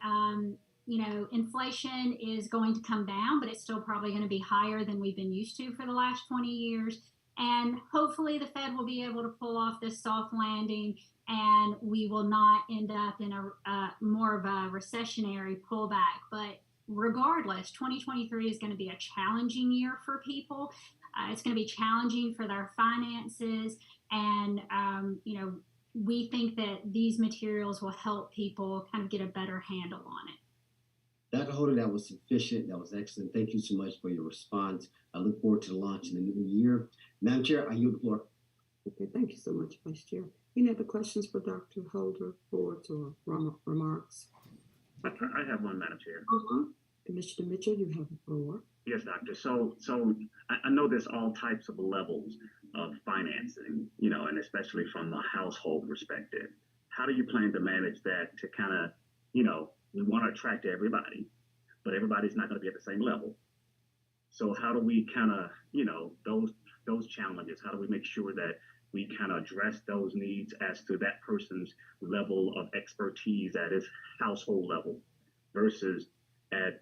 inflation is going to come down, but it's still probably going to be higher than we've been used to for the last 20 years. And hopefully the Fed will be able to pull off this soft landing, and we will not end up in a more of a recessionary pullback. But regardless, 2023 is going to be a challenging year for people. It's going to be challenging for their finances. And, we think that these materials will help people kind of get a better handle on it. Dr. Holder, that was sufficient. That was excellent. Thank you so much for your response. I look forward to the launch in the new year. Madam Chair, I yield the floor. Okay, thank you so much, Vice Chair. Any other questions for Dr. Holder, boards, or remarks? I have one, Madam Chair. Commissioner Mitchell, you have the floor. Yes, Doctor. So I know there's all types of levels of financing, and especially from the household perspective. How do you plan to manage that to kind of, we want to attract everybody, but everybody's not going to be at the same level. So how do we kind of, those challenges, how do we make sure that we kind of address those needs as to that person's level of expertise at his household level versus at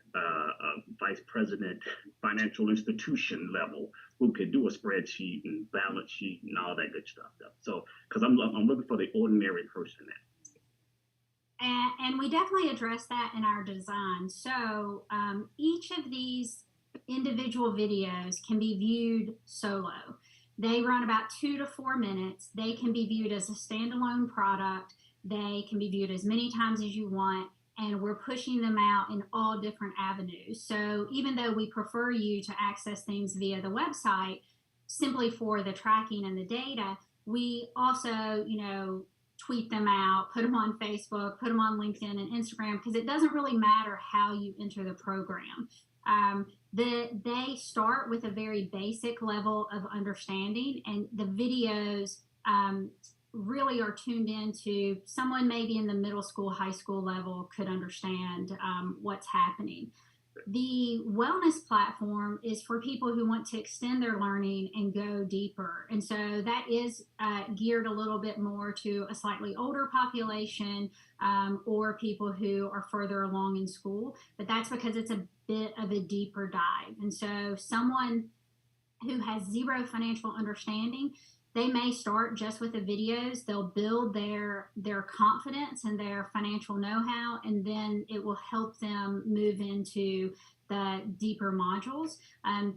vice president financial institution level who can do a spreadsheet and balance sheet and all that good stuff. So, because I'm looking for the ordinary person now. And we definitely address that in our design. So each of these individual videos can be viewed solo. They run about 2 to 4 minutes. They can be viewed as a standalone product. They can be viewed as many times as you want. And we're pushing them out in all different avenues. So even though we prefer you to access things via the website, simply for the tracking and the data, we also, tweet them out, put them on Facebook, put them on LinkedIn and Instagram, because it doesn't really matter how you enter the program. They start with a very basic level of understanding, and the videos really are tuned into someone maybe in the middle school, high school level could understand what's happening. The wellness platform is for people who want to extend their learning and go deeper. And so that is geared a little bit more to a slightly older population or people who are further along in school. But that's because it's a bit of a deeper dive. And so someone who has zero financial understanding, they may start just with the videos. They'll build their confidence and their financial know-how, and then it will help them move into the deeper modules.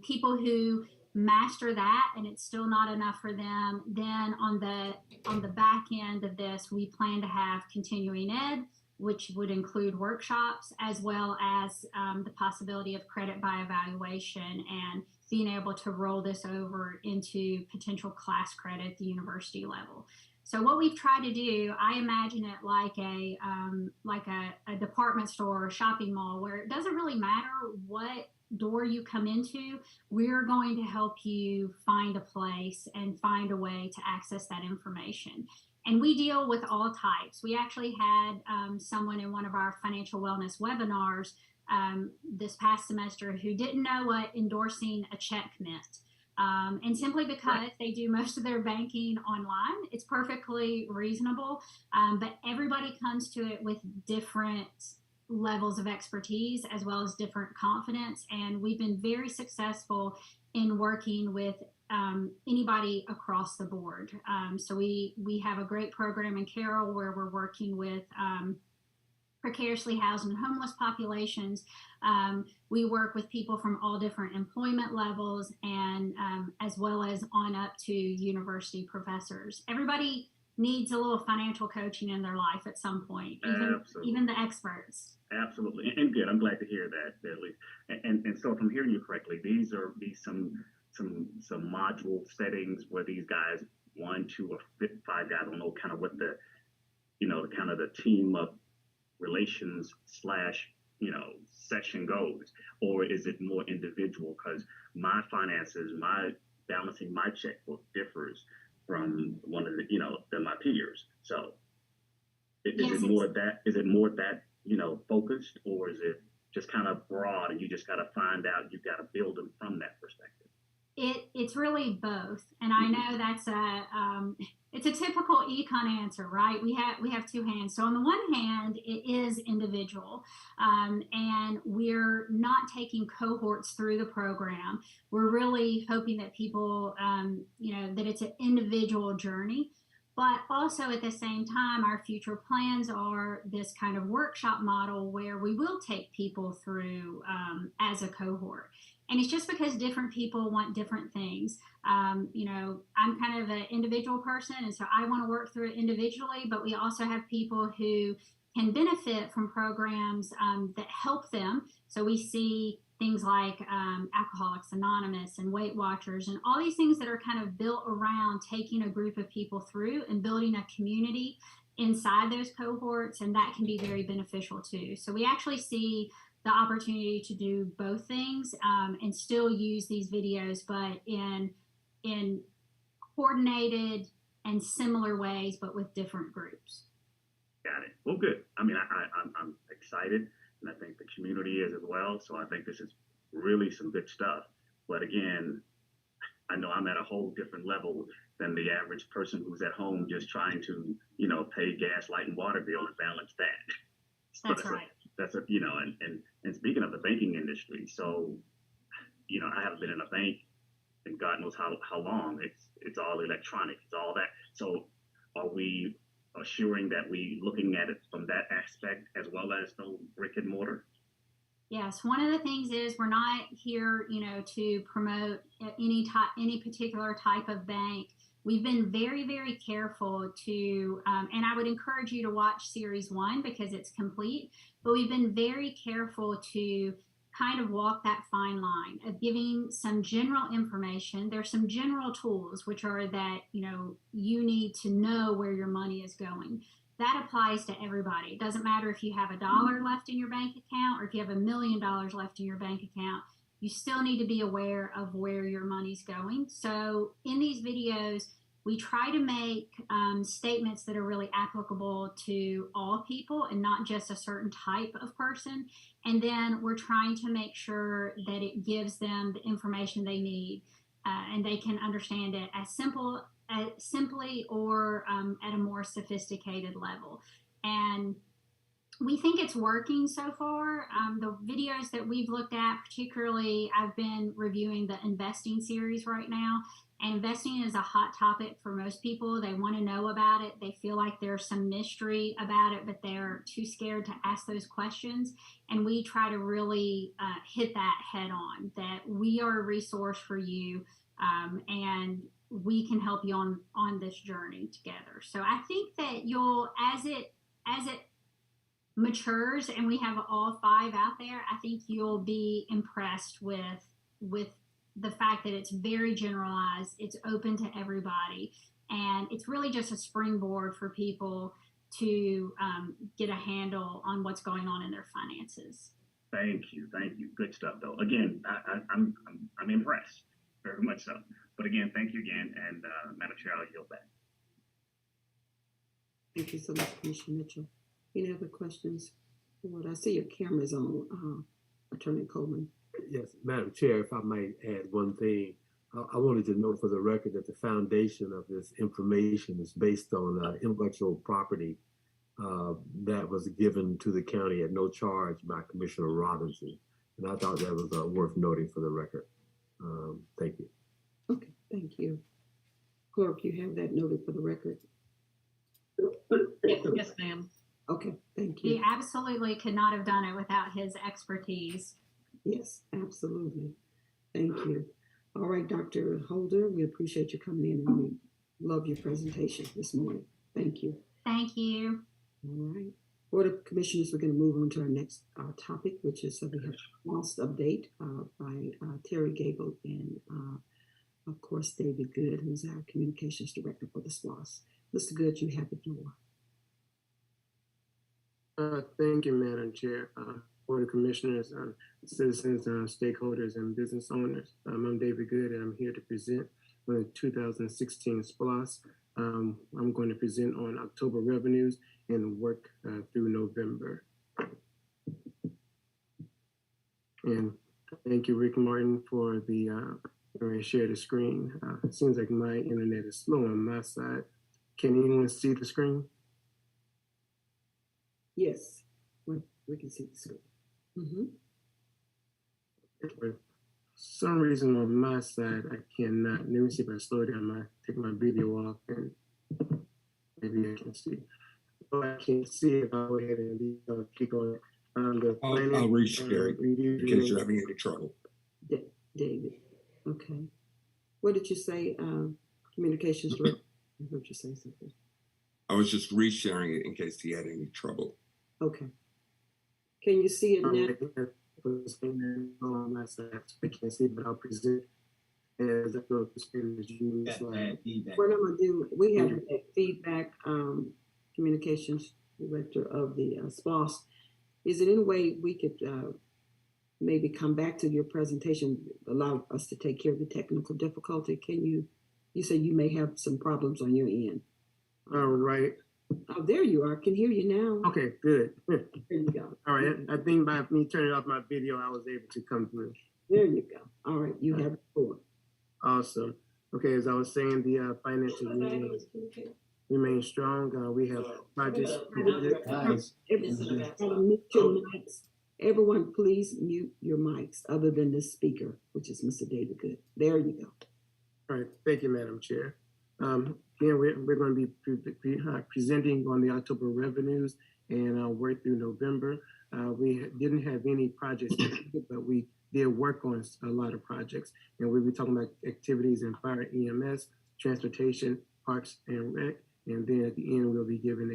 People who master that and it's still not enough for them, then on the back end of this, we plan to have continuing ed, which would include workshops, as well as the possibility of credit by evaluation and being able to roll this over into potential class credit at the university level. So what we've tried to do, I imagine it like a department store or shopping mall, where it doesn't really matter what door you come into, we're going to help you find a place and find a way to access that information. And we deal with all types. We actually had someone in one of our financial wellness webinars this past semester who didn't know what endorsing a check meant. And simply because they do most of their banking online, it's perfectly reasonable. But everybody comes to it with different levels of expertise as well as different confidence. And we've been very successful in working with anybody across the board. So we have a great program in Carroll where we're working with precariously housed and homeless populations. We work with people from all different employment levels and as well as on up to university professors. Everybody needs a little financial coaching in their life at some point, even the experts. Absolutely, and good. I'm glad to hear that, Billy. And so, if I'm hearing you correctly, these some module settings where these guys, 1, 2, or 5 guys, I don't know kind of what the kind of the team up relations / session goes, or is it more individual? Because my finances, my balancing my checkbook differs from one of the than my peers. So is it more that focused, or is it just kind of broad and you just got to find out, you got to build them from that perspective? It's really both, and I know that's it's a typical econ answer, right? We have two hands. So on the one hand, it is individual, and we're not taking cohorts through the program. We're really hoping that people, that it's an individual journey. But also at the same time, our future plans are this kind of workshop model where we will take people through as a cohort. And it's just because different people want different things. I'm kind of an individual person, and so I want to work through it individually, but we also have people who can benefit from programs that help them. So we see things like Alcoholics Anonymous and Weight Watchers and all these things that are kind of built around taking a group of people through and building a community inside those cohorts, and that can be very beneficial too. So we actually see the opportunity to do both things and still use these videos, but in coordinated and similar ways, but with different groups. Got it. Well, good. I mean, I'm excited, and I think the community is as well. So I think this is really some good stuff. But again, I know I'm at a whole different level than the average person who's at home just trying to, pay gas, light, and water bill and balance that. That's right. That's and speaking of the banking industry, so, I haven't been in a bank in God knows how long. It's all electronic. It's all that. So are we assuring that we looking at it from that aspect as well as the brick and mortar? Yes, one of the things is we're not here, to promote any particular type of bank. We've been very, very careful to, and I would encourage you to watch Series 1 because it's complete, but we've been very careful to kind of walk that fine line of giving some general information. There's some general tools, which are that, you need to know where your money is going. That applies to everybody. It doesn't matter if you have $1 left in your bank account or if you have $1 million left in your bank account. You still need to be aware of where your money's going. So in these videos, we try to make statements that are really applicable to all people and not just a certain type of person. And then we're trying to make sure that it gives them the information they need and they can understand it as simply or at a more sophisticated level. And we think it's working so far. The videos that we've looked at, particularly, I've been reviewing the investing series right now. And investing is a hot topic for most people. They want to know about it. They feel like there's some mystery about it, but they're too scared to ask those questions. And we try to really hit that head on, that we are a resource for you and we can help you on this journey together. So I think that you'll, as it matures and we have all 5 out there, I think you'll be impressed with the fact that it's very generalized, it's open to everybody, and it's really just a springboard for people to get a handle on what's going on in their finances. Thank you. Good stuff, though. Again, I'm impressed, very much so. But again, thank you again, and Madam Chair, I'll yield back. Thank you so much, Commissioner Mitchell. Any other questions? Well, I see your camera's on, Attorney Coleman. Yes, Madam Chair, if I might add one thing, I wanted to note for the record that the foundation of this information is based on intellectual property that was given to the county at no charge by Commissioner Robinson. And I thought that was worth noting for the record. Thank you. Okay, Thank you. Clerk, you have that noted for the record? Yes, ma'am. Okay, thank He you. absolutely could not have done it without his expertise. Yes, absolutely. Thank you. All right, Dr. Holder, we appreciate you coming in and we love your presentation this morning. Thank you. Thank you. All right. Board of Commissioners, we're going to move on to our next topic, which is we have lost update by Terry Gable and, of course, David Good, who's our communications director for the SPLOS. Mr. Good, you have the floor. Thank you, Madam Chair, Board of Commissioners, citizens, stakeholders, and business owners. I'm David Good, and I'm here to present on the 2016 SPLOS. I'm going to present on October revenues and work through November. And thank you, Rick Martin, for the share the screen. It seems like my internet is slow on my side. Can anyone see the screen? Yes, we can see the screen. Mm-hmm. For some reason on my side, I cannot. Let me see if I slow down take my video off and maybe I can see. Oh, I can't see it. I'll go ahead and click on it. I'll reshare it in case you're having any trouble. David, okay. What did you say, communications director? I heard you say something. I was just resharing it in case he had any trouble. Okay. Can you see it now? On my side, I can't see, but I'll present as I go to screen as you slide. What I'm gonna do, we have a feedback communications director of the SPLOS. Is it any way we could maybe come back to your presentation, allow us to take care of the technical difficulty? Can you say you may have some problems on your end? All right. Oh, there you are. I can hear you now. Okay, good. There you go. All right. I think by me turning off my video, I was able to come through. There you go. All right. You have the floor. Awesome. Okay, as I was saying, the financial remain strong. We have projects. Everyone, please mute your mics other than this speaker, which is Mr. David Good. There you go. All right. Thank you, Madam Chair. Again, we're going to be presenting on the October revenues and work through November. We didn't have any projects, but we did work on a lot of projects. And we'll be talking about activities in fire, EMS, transportation, parks, and rec. And then at the end, we'll be giving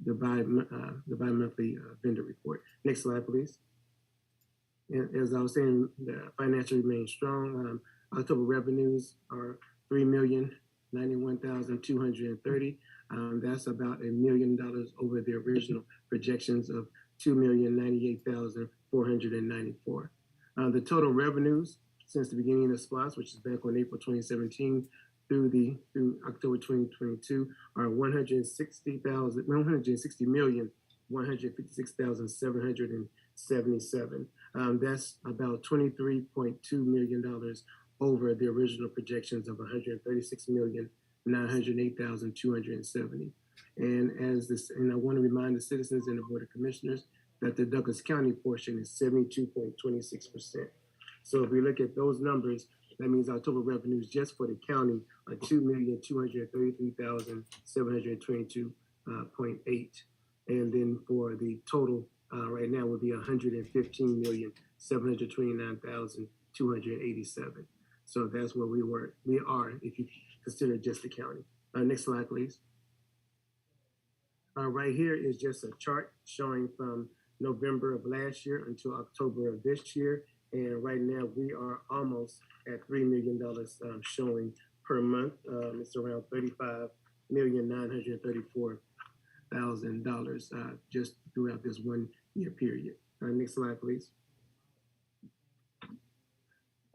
the bi-monthly vendor report. Next slide, please. And as I was saying, the financial remains strong. October revenues are $3,091,230. That's about $1 million over the original projections of $2,098,494. The total revenues since the beginning of SPLOS, which is back on April 2017 through October 2022, are $160,156,777. That's about $23.2 million over the original projections of $136,908,270. And I want to remind the citizens and the Board of Commissioners that the Douglas County portion is 72.26%. So if we look at those numbers, that means our total revenues just for the county are $2,233,722.8. And then for the total right now would be $115,729,287. So that's where we are if you consider just the county. Next slide, please. Right here is just a chart showing from November of last year until October of this year. And right now we are almost at $3 million showing per month. It's around $35,934,000 just throughout this 1 year period. Next slide, please.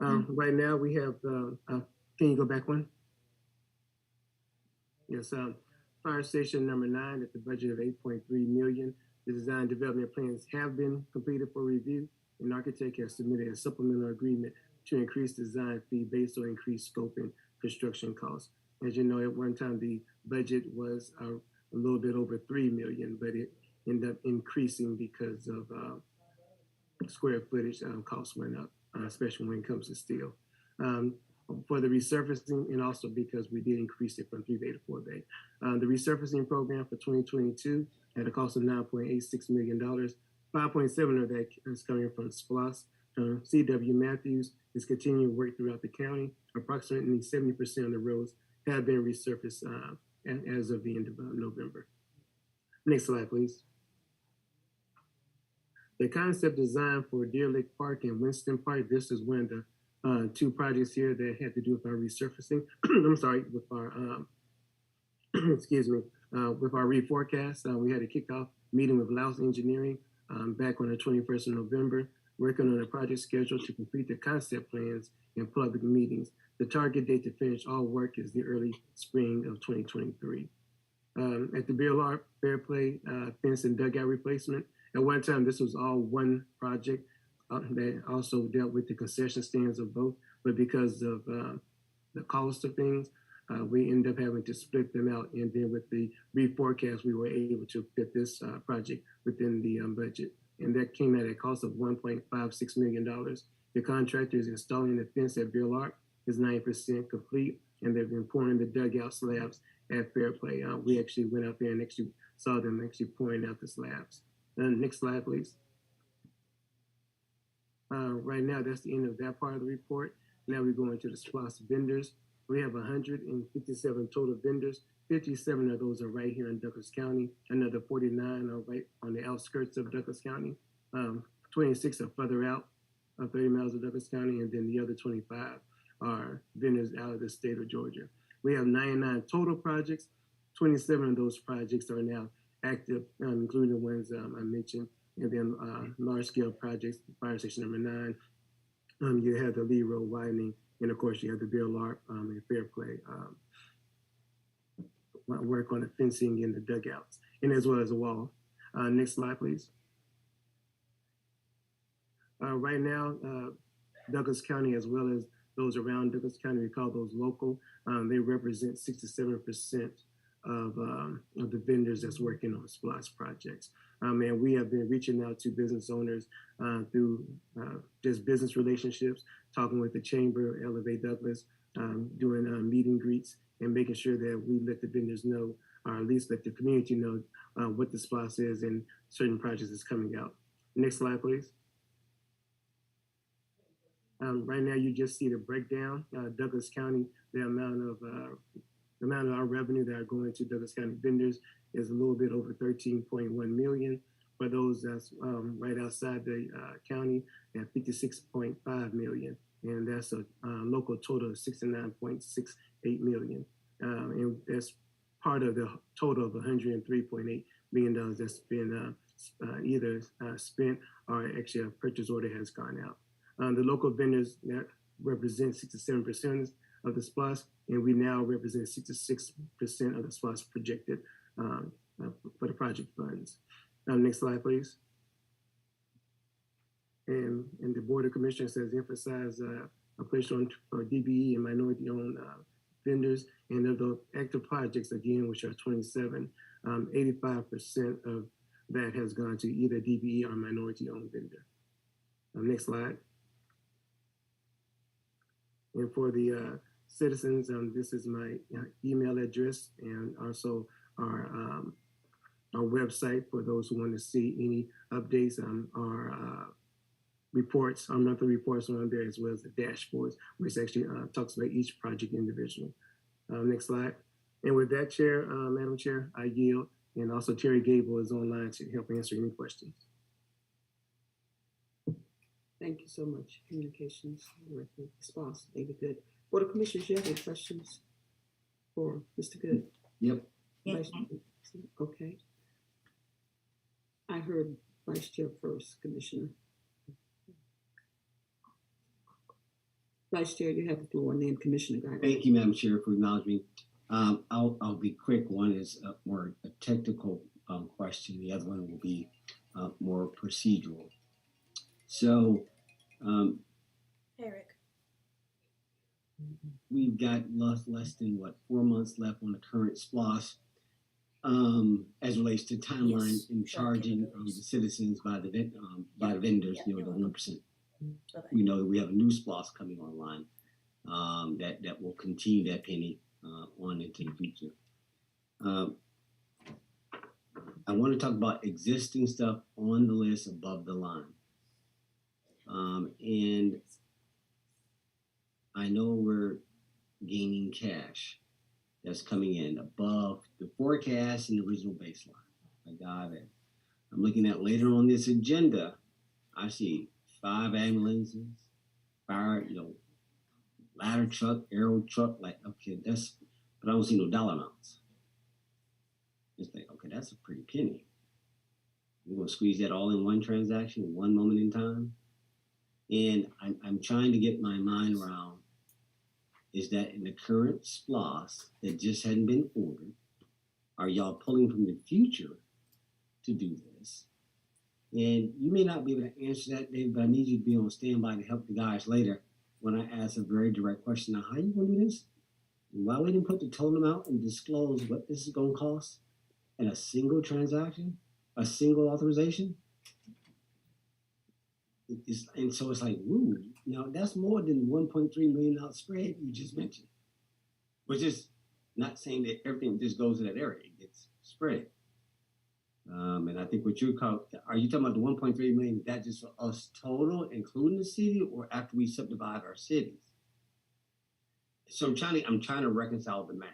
Right now we have, can you go back one? Yes, fire station number 9 at the budget of $8.3 million. The design development plans have been completed for review. An architect has submitted a supplemental agreement to increase design fee based on increased scope and construction costs. As you know, at one time the budget was a little bit over $3 million, but it ended up increasing because of square footage costs went up, especially when it comes to steel. for the resurfacing, and also because we did increase it from 3 bay to 4 bay. The resurfacing program for 2022 at a cost of $9.86 million. 5.7 of that is coming from SPLOS. C.W. Matthews is continuing work throughout the county. Approximately 70% of the roads have been resurfaced as of the end of November. Next slide, please. The concept design for Deer Lake Park and Winston Park, this is one of the 2 projects here that had to do with our resurfacing. I'm sorry, with our, excuse me, with our reforecast. We had a kickoff meeting with Laos Engineering back on the 21st of November, working on a project schedule to complete the concept plans and public meetings. The target date to finish all work is the early spring of 2023. At the BLR Fair Play fence and dugout replacement, at one time this was all one project that also dealt with the concession stands of both, but because of the cost of things, we ended up having to split them out. And then with the reforecast, we were able to fit this project within the budget. And that came at a cost of $1.56 million. The contractor is installing the fence at Bill Art, is 90% complete, and they've been pouring the dugout slabs at Fair Play. We actually went out there and actually saw them actually pouring out the slabs. Next slide, please. Right now, that's the end of that part of the report. Now we go into the SPLOS vendors. We have 157 total vendors. 57 of those are right here in Douglas County. Another 49 are right on the outskirts of Douglas County. 26 are further out, 30 miles of Douglas County, and then the other 25 are vendors out of the state of Georgia. We have 99 total projects. 27 of those projects are now active, including the ones I mentioned, and then large-scale projects, fire station number 9. You have the Lee Road widening, and of course you have the Bill Larp and Fair Play work on the fencing and the dugouts, and as well as the wall. Next slide, please. Right now, Douglas County, as well as those around Douglas County, we call those local. They represent 67% of the vendors that's working on SPLOS projects. And we have been reaching out to business owners through just business relationships, talking with the chamber, Elevate Douglas, doing meet and greets, and making sure that we let the vendors know, or at least let the community know what the SPLOS is and certain projects is coming out. Next slide, please. Right now, you just see the breakdown. Douglas County, the amount of our revenue that are going to Douglas County vendors is a little bit over 13.1 million. For those that's right outside the county, at 56.5 million, and that's a local total of 69.68 million. And that's part of the total of $103.8 million that's been either spent or actually a purchase order has gone out. The local vendors that represent 67% of the SPLOS, and we now represent 66% of the SPLOS projected for the project funds. Next slide, please. And the Board of Commissioners has emphasized a push on for DBE and minority-owned vendors, and of the active projects, again, which are 27, 85% of that has gone to either DBE or minority-owned vendor. Next slide. And for the citizens, this is my email address and also our website for those who want to see any updates on our reports, our monthly reports on there, as well as the dashboards, which actually talks about each project individually. Next slide. And with that, Chair, Madam Chair, I yield. And also Terry Gable is online to help answer any questions. Thank you so much. Communications Director, SPLOS, David Good. Board of Commissioners, you have any questions for Mr. Good? Yep. Okay. I heard Vice Chair first, Commissioner. Vice Chair, you have the floor, and then Commissioner Guy. Thank you, Madam Chair, for acknowledging me. I'll be quick. One is more a technical question. The other one will be more procedural. So, Eric, we've got less than 4 months left on the current SPLOS as relates to timeline Yes, and charging of the citizens by the vendors, the 1%. Okay. We know that we have a new SPLOS coming online. that will continue that penny on into the future. I want to talk about existing stuff on the list above the line. And I know we're gaining cash that's coming in above the forecast and the original baseline. I got it. I'm looking at later on this agenda, I see 5 ambulances, fire, ladder truck, aero truck, like, okay, but I don't see no dollar amounts. It's like, okay, that's a pretty penny. We're gonna squeeze that all in one transaction, one moment in time. And I'm trying to get my mind around, is that in the current SPLOS that just hadn't been ordered, are y'all pulling from the future to do this? And you may not be able to answer that, Dave, but I need you to be on standby to help the guys later when I ask a very direct question. Now, how are you going to do this? Why we didn't put the total amount and disclose what this is going to cost in a single transaction, a single authorization? And so it's like, woo, that's more than $1.3 million spread you just mentioned, which is not saying that everything just goes to that area. It gets spread. And I think what are you talking about the 1.3 million, is that just for us total, including the city, or after we subdivide our cities? So I'm trying to reconcile the math.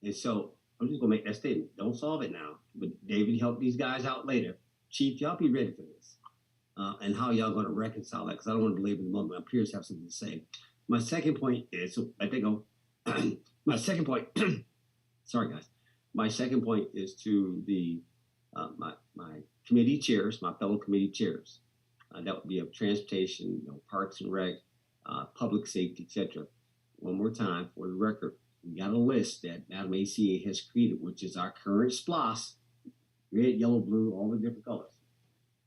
And so I'm just gonna make that statement. Don't solve it now, but David, help these guys out later. Chief, y'all be ready for this. And how y'all gonna reconcile that? Because I don't want to belabor the moment. My peers have something to say. My second point is, my second point, sorry guys. My second point is to the my committee chairs, my fellow committee chairs. That would be of transportation, parks and rec, public safety, etc. One more time for the record, we got a list that Madam ACA has created, which is our current SPLOS, red, yellow, blue, all the different colors.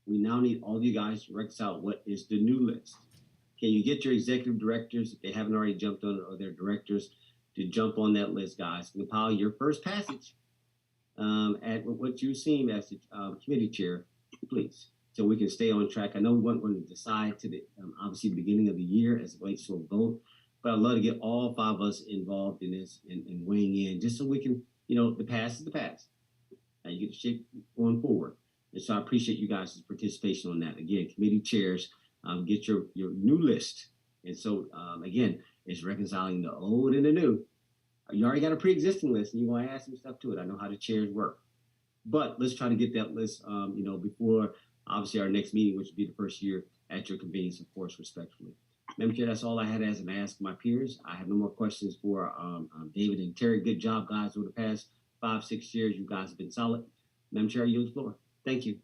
We now need all of you guys to reconcile what is the new list. Can you get your executive directors, if they haven't already jumped on it, or their directors, to jump on that list, guys? Compile your first passage at what you seem as the committee chair, please, so we can stay on track. I know we weren't going to decide to the obviously the beginning of the year as it relates to a vote, but I'd love to get all 5 of us involved in this and weighing in, just so we can, the past is the past. And you get the shit going forward. And so I appreciate you guys' participation on that. Again, committee chairs, get your new list. And so, again, it's reconciling the old and the new. You already got a pre-existing list, and you want to add some stuff to it. I know how the chairs work. But let's try to get that list, before, obviously, our next meeting, which will be the first year at your convenience, of course, respectfully. Madam Chair, that's all I had as an ask my peers. I have no more questions for David and Terry. Good job, guys, over the past 5-6 years. You guys have been solid. Madam Chair, you have the floor. Thank you.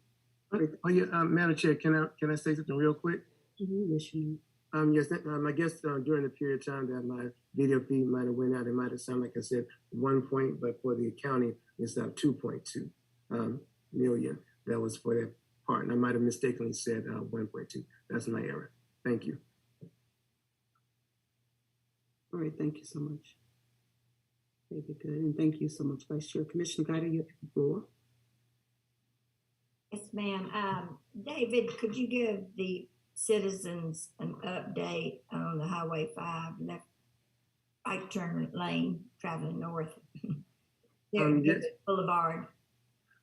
Oh, yeah, Madam Chair, can I say something real quick? Yes, you. Yes, I guess during the period of time that my video feed might have went out, it might have sounded like I said 1 point, but for the accounting, it's 2.2 million. That was for that part, and I might have mistakenly said 1.2. That's my error. Thank you. All right, thank you so much. Very good, and thank you so much, Vice Chair. Commissioner Guida, you have the floor. Yes, ma'am. David, could you give the citizens an update on the Highway 5 left right turn lane traveling north? Yes. Boulevard.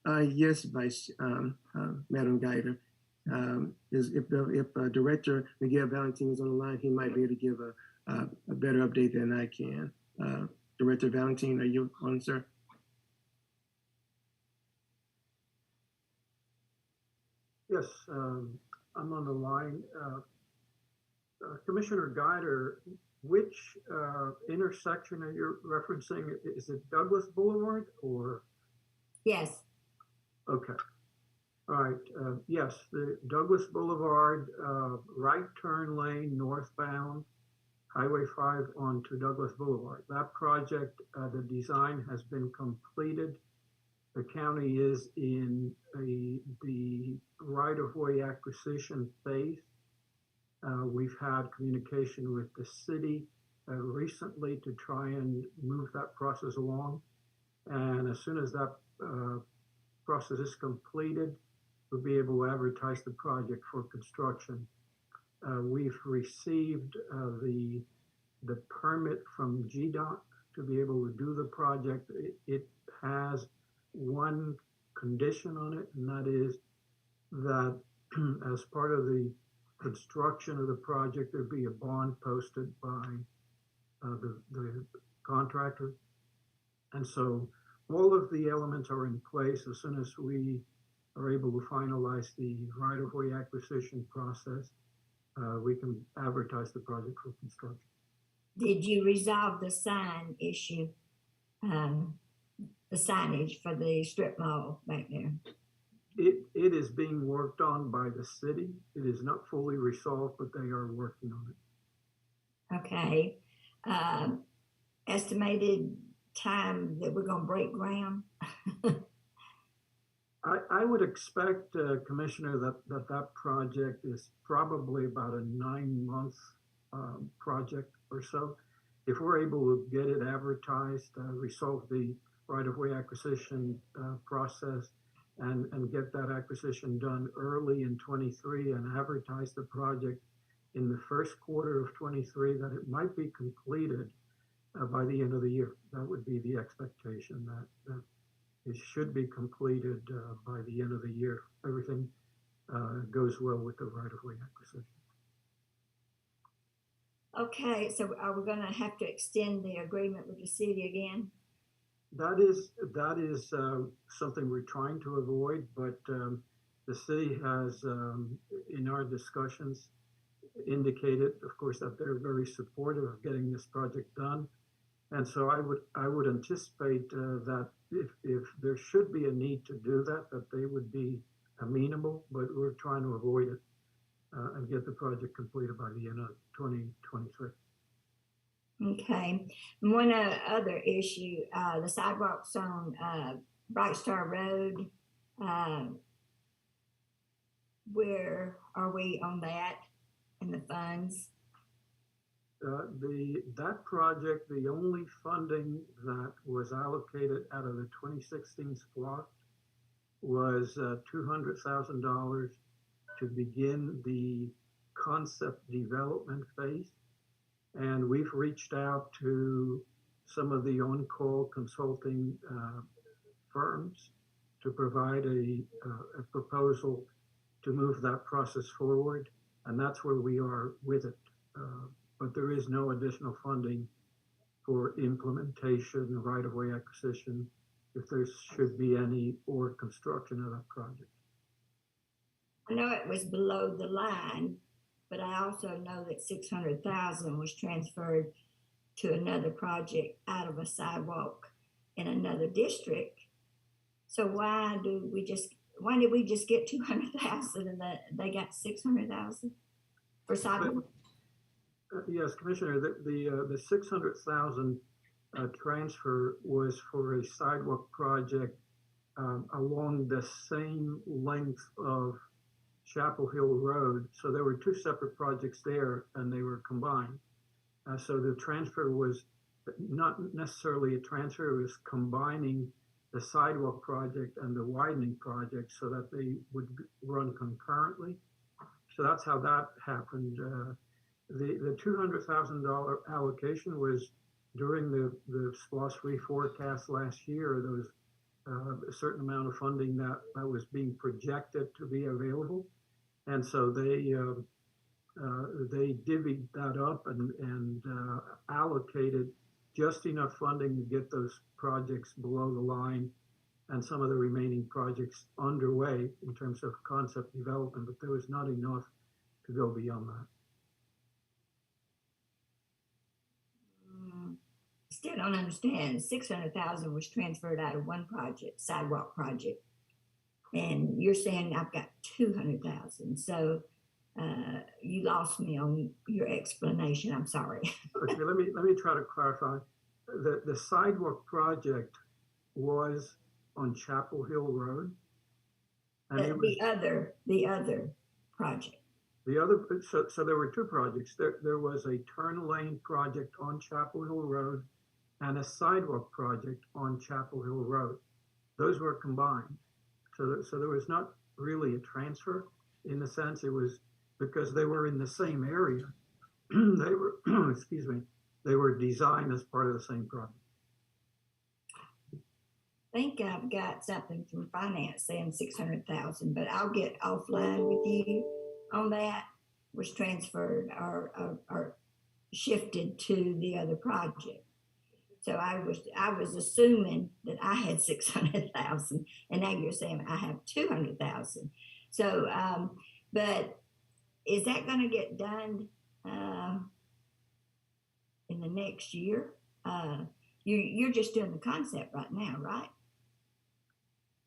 Yes, Vice Madam Guida. If Director Miguel Valentin is on the line, he might be able to give a better update than I can. Director Valentin, are you on, sir? Yes, I'm on the line. Commissioner Guider, which intersection are you referencing? Is it Douglas Boulevard or? Yes. Okay. All right. Yes, the Douglas Boulevard right turn lane northbound, Highway 5 onto Douglas Boulevard. That project, the design has been completed. The county is in the right-of-way acquisition phase. We've had communication with the city recently to try and move that process along. And as soon as that process is completed, we'll be able to advertise the project for construction. We've received the the permit from GDOT to be able to do the project. It has one condition on it, and that is that as part of the construction of the project, there'd be a bond posted by the contractor. And so all of the elements are in place. As soon as we are able to finalize the right-of-way acquisition process, we can advertise the project for construction. Did you resolve the sign issue, the signage for the strip mall back there? It is being worked on by the city. It is not fully resolved, but they are working on it. Okay. Estimated time that we're going to break ground? I would expect, Commissioner, that project is probably about a 9-month project or so. If we're able to get it advertised, resolve the right-of-way acquisition process, and get that acquisition done early in 23 and advertise the project in the first quarter of 23, that it might be completed by the end of the year. That would be the expectation, that it should be completed by the end of the year. Everything goes well with the right-of-way acquisition. Okay, so are we going to have to extend the agreement with the city again? That is something we're trying to avoid, but the city has, in our discussions, indicated, of course, that they're very supportive of getting this project done. And so I would anticipate that if there should be a need to do that they would be amenable, but we're trying to avoid it and get the project completed by the end of 2023. Okay. One other issue, the sidewalks on Bright Star Road. Where are we on that and the funds? That project, the only funding that was allocated out of the 2016 SPLOST was $200,000 to begin the concept development phase. And we've reached out to some of the on-call consulting firms to provide a proposal to move that process forward. And that's where we are with it. But there is no additional funding for implementation, right-of-way acquisition, if there should be any, or construction of that project. I know it was below the line, but I also know that $600,000 was transferred to another project out of a sidewalk in another district. So why did we just get $200,000 and they got $600,000 for sidewalk? Yes, Commissioner, the $600,000 transfer was for a sidewalk project along the same length of Chapel Hill Road. So there were two separate projects there and they were combined. So the transfer was not necessarily a transfer, it was combining the sidewalk project and the widening project so that they would run concurrently. So that's how that happened. The $200,000 allocation was during the SPLOST reforecast last year. There was a certain amount of funding that was being projected to be available. And so they divvied that up and allocated just enough funding to get those projects below the line and some of the remaining projects underway in terms of concept development, but there was not enough to go beyond that. Still don't understand. $600,000 was transferred out of one project, sidewalk project, and you're saying I've got $200,000. So you lost me on your explanation. I'm sorry. Okay, let me try to clarify. The sidewalk project was on Chapel Hill Road. And the other project. So there were two projects. There was a turn lane project on Chapel Hill Road and a sidewalk project on Chapel Hill Road. Those were combined. So there was not really a transfer in the sense it was because they were in the same area. They were, excuse me, they were designed as part of the same project. I think I've got something from finance saying 600,000, but I'll get offline with you on that. Was transferred or shifted to the other project. So I was assuming that I had 600,000, and now you're saying I have 200,000. So, but is that going to get done in the next year? You're just doing the concept right now, right?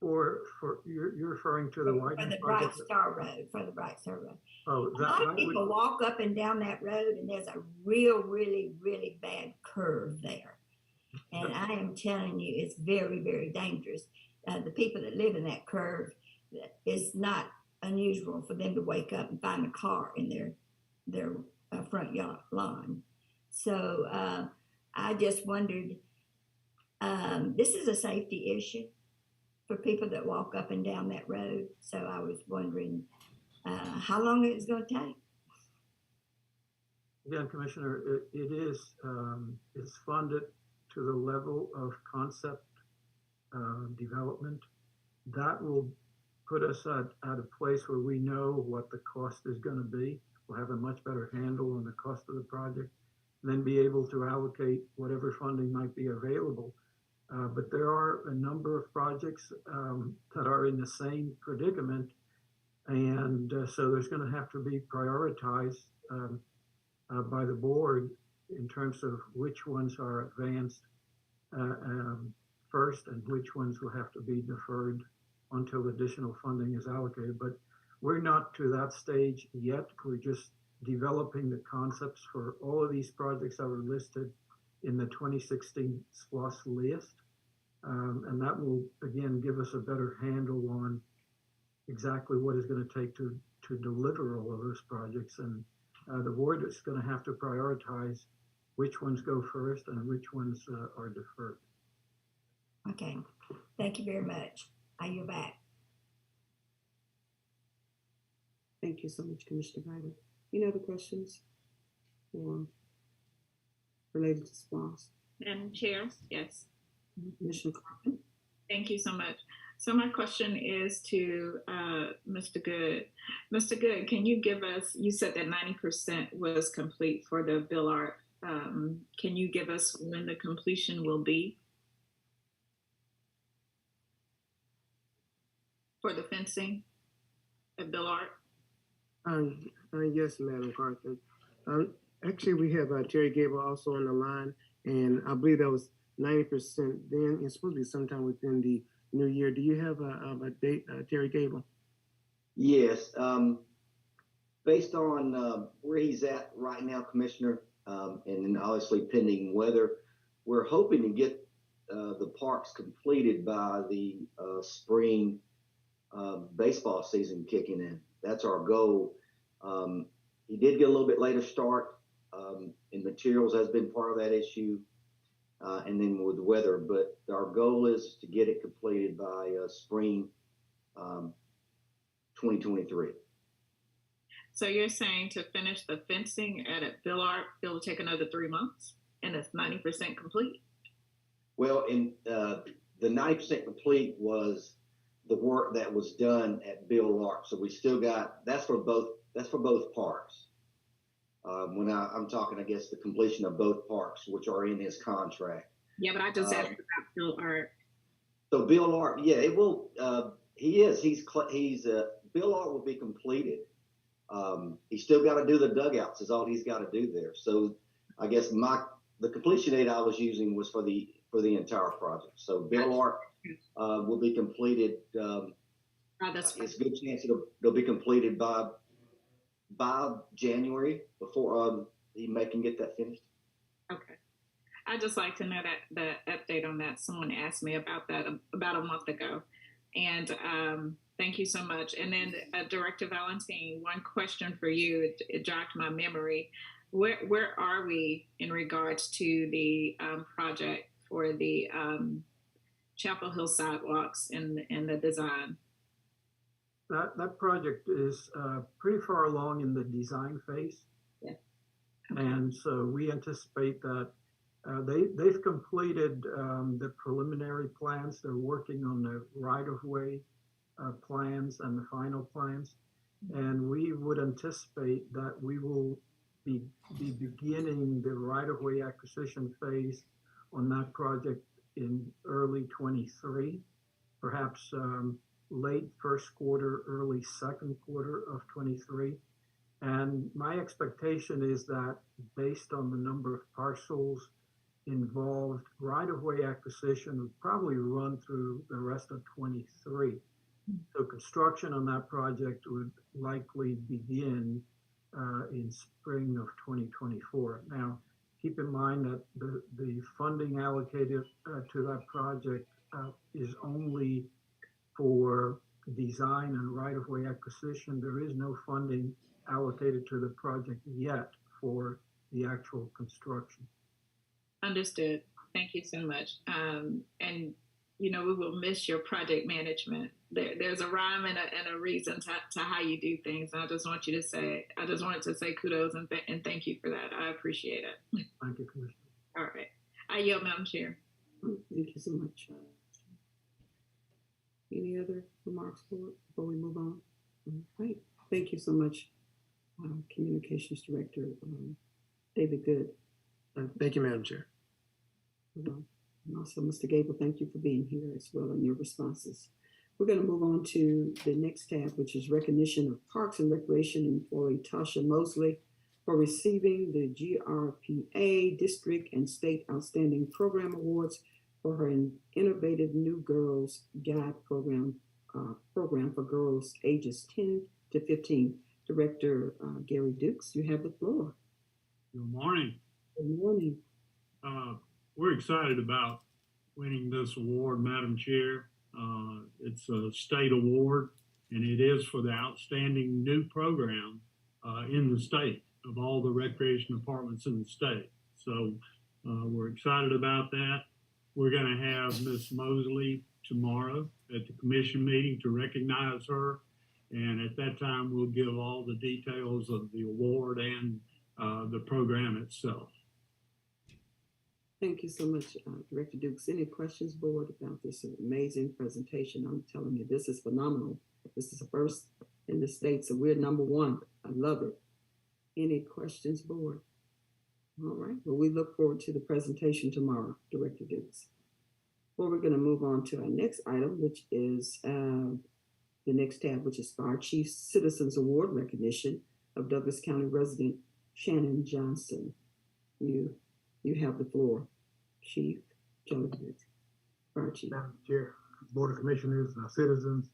For you're referring to the for the Bright Star Road, for the Bright Star Road. Oh, a lot of people walk up and down that road, and there's a really bad curve there. And I am telling you, it's very, very dangerous. The people that live in that curve, it's not unusual for them to wake up and find a car in their front yard lawn. So I just wondered, this is a safety issue for people that walk up and down that road. So I was wondering how long it's going to take. Again, Commissioner, it is it's funded to the level of concept development. That will put us at a place where we know what the cost is going to be. We'll have a much better handle on the cost of the project, and then be able to allocate whatever funding might be available. But there are a number of projects that are in the same predicament, and so there's going to have to be prioritized by the board in terms of which ones are advanced first and which ones will have to be deferred until additional funding is allocated. But we're not to that stage yet. We're just developing the concepts for all of these projects that were listed in the 2016 SPLOST list. And that will, again, give us a better handle on exactly what is going to take to deliver all of those projects. And the board is going to have to prioritize which ones go first and which ones are deferred. Okay, thank you very much. I yield back. Thank you so much, Commissioner Ryder. Any other questions or related to SPLOST? Madam Chair, yes. Commissioner Carpenter. Thank you so much. So my question is to Mr. Good. Mr. Good, can you give us, you said that 90% was complete for the Bill Art. Can you give us when the completion will be for the fencing at Bill Art? Yes, Madam Carter. Actually, we have Terry Gable also on the line, and I believe that was 90% then. It's supposed to be sometime within the new year. Do you have a date, Terry Gable? Yes. Based on where he's at right now, Commissioner, and then obviously pending weather, we're hoping to get the parks completed by the spring baseball season kicking in. That's our goal. He did get a little bit later start, and materials has been part of that issue, and then with the weather. But our goal is to get it completed by spring 2023. So you're saying to finish the fencing at Bill Art, it'll take another 3 months, and it's 90% complete? Well, in the 90% complete was the work that was done at Bill Art. So we still got, that's for both parks. When I'm talking, I guess, the completion of both parks, which are in his contract. Yeah, but I just asked about Bill Art. So Bill Art, yeah, it will. He's Bill Art will be completed. He's still got to do the dugouts. Is all he's got to do there. So I guess the completion date I was using was for the entire project. So Bill Art will be completed. It's a good chance they'll be completed by January before he can get that finished. Okay. I'd just like to know that the update on that. Someone asked me about that about a month ago. And thank you so much. And then Director Valentine, one question for you. It jogged my memory. Where are we in regards to the project for the Chapel Hill sidewalks and the design? That project is pretty far along in the design phase. Yeah. And so we anticipate that they've completed the preliminary plans. They're working on the right-of-way plans and the final plans. And we would anticipate that we will be beginning the right-of-way acquisition phase on that project in early 23, perhaps late first quarter, early second quarter of 23. And my expectation is that based on the number of parcels involved, right-of-way acquisition would probably run through the rest of 23. So construction on that project would likely begin in spring of 2024. Now, keep in mind that the funding allocated to that project is only for design and right-of-way acquisition. There is no funding allocated to the project yet for the actual construction. Understood. Thank you so much. And we will miss your project management. There's a rhyme and a reason to how you do things. And I just wanted to say kudos and thank you for that. I appreciate it. Thank you, Commissioner. All right. I yield, Madam Chair. Thank you so much. Any other remarks before we move on? All right. Thank you so much, Communications Director David Good. Thank you, Madam Chair. And also, Mr. Gable, thank you for being here as well and your responses. We're going to move on to the next tab, which is recognition of Parks and Recreation employee Tasha Mosley for receiving the GRPA District and State Outstanding Program Awards for her innovative New Girls Guide program for girls ages 10 to 15. Director Gary Dukes, you have the floor. Good morning. Good morning. We're excited about winning this award, Madam Chair. It's a state award, and it is for the outstanding new program in the state of all the recreation departments in the state. So we're excited about that. We're going to have Ms. Mosley tomorrow at the commission meeting to recognize her. And at that time, we'll give all the details of the award and the program itself. Thank you so much, Director Dukes. Any questions, board, about this amazing presentation? I'm telling you, this is phenomenal. This is the first in the state, so we're number one. I love it. Any questions, board? All right. Well, we look forward to the presentation tomorrow, Director Dukes. Well, we're going to move on to our next item, which is the next tab, which is Fire Chief Citizens Award recognition of Douglas County resident Shannon Johnson. You have the floor, Chief Johnson, Fire Chief. Madam Chair, Board of Commissioners, citizens,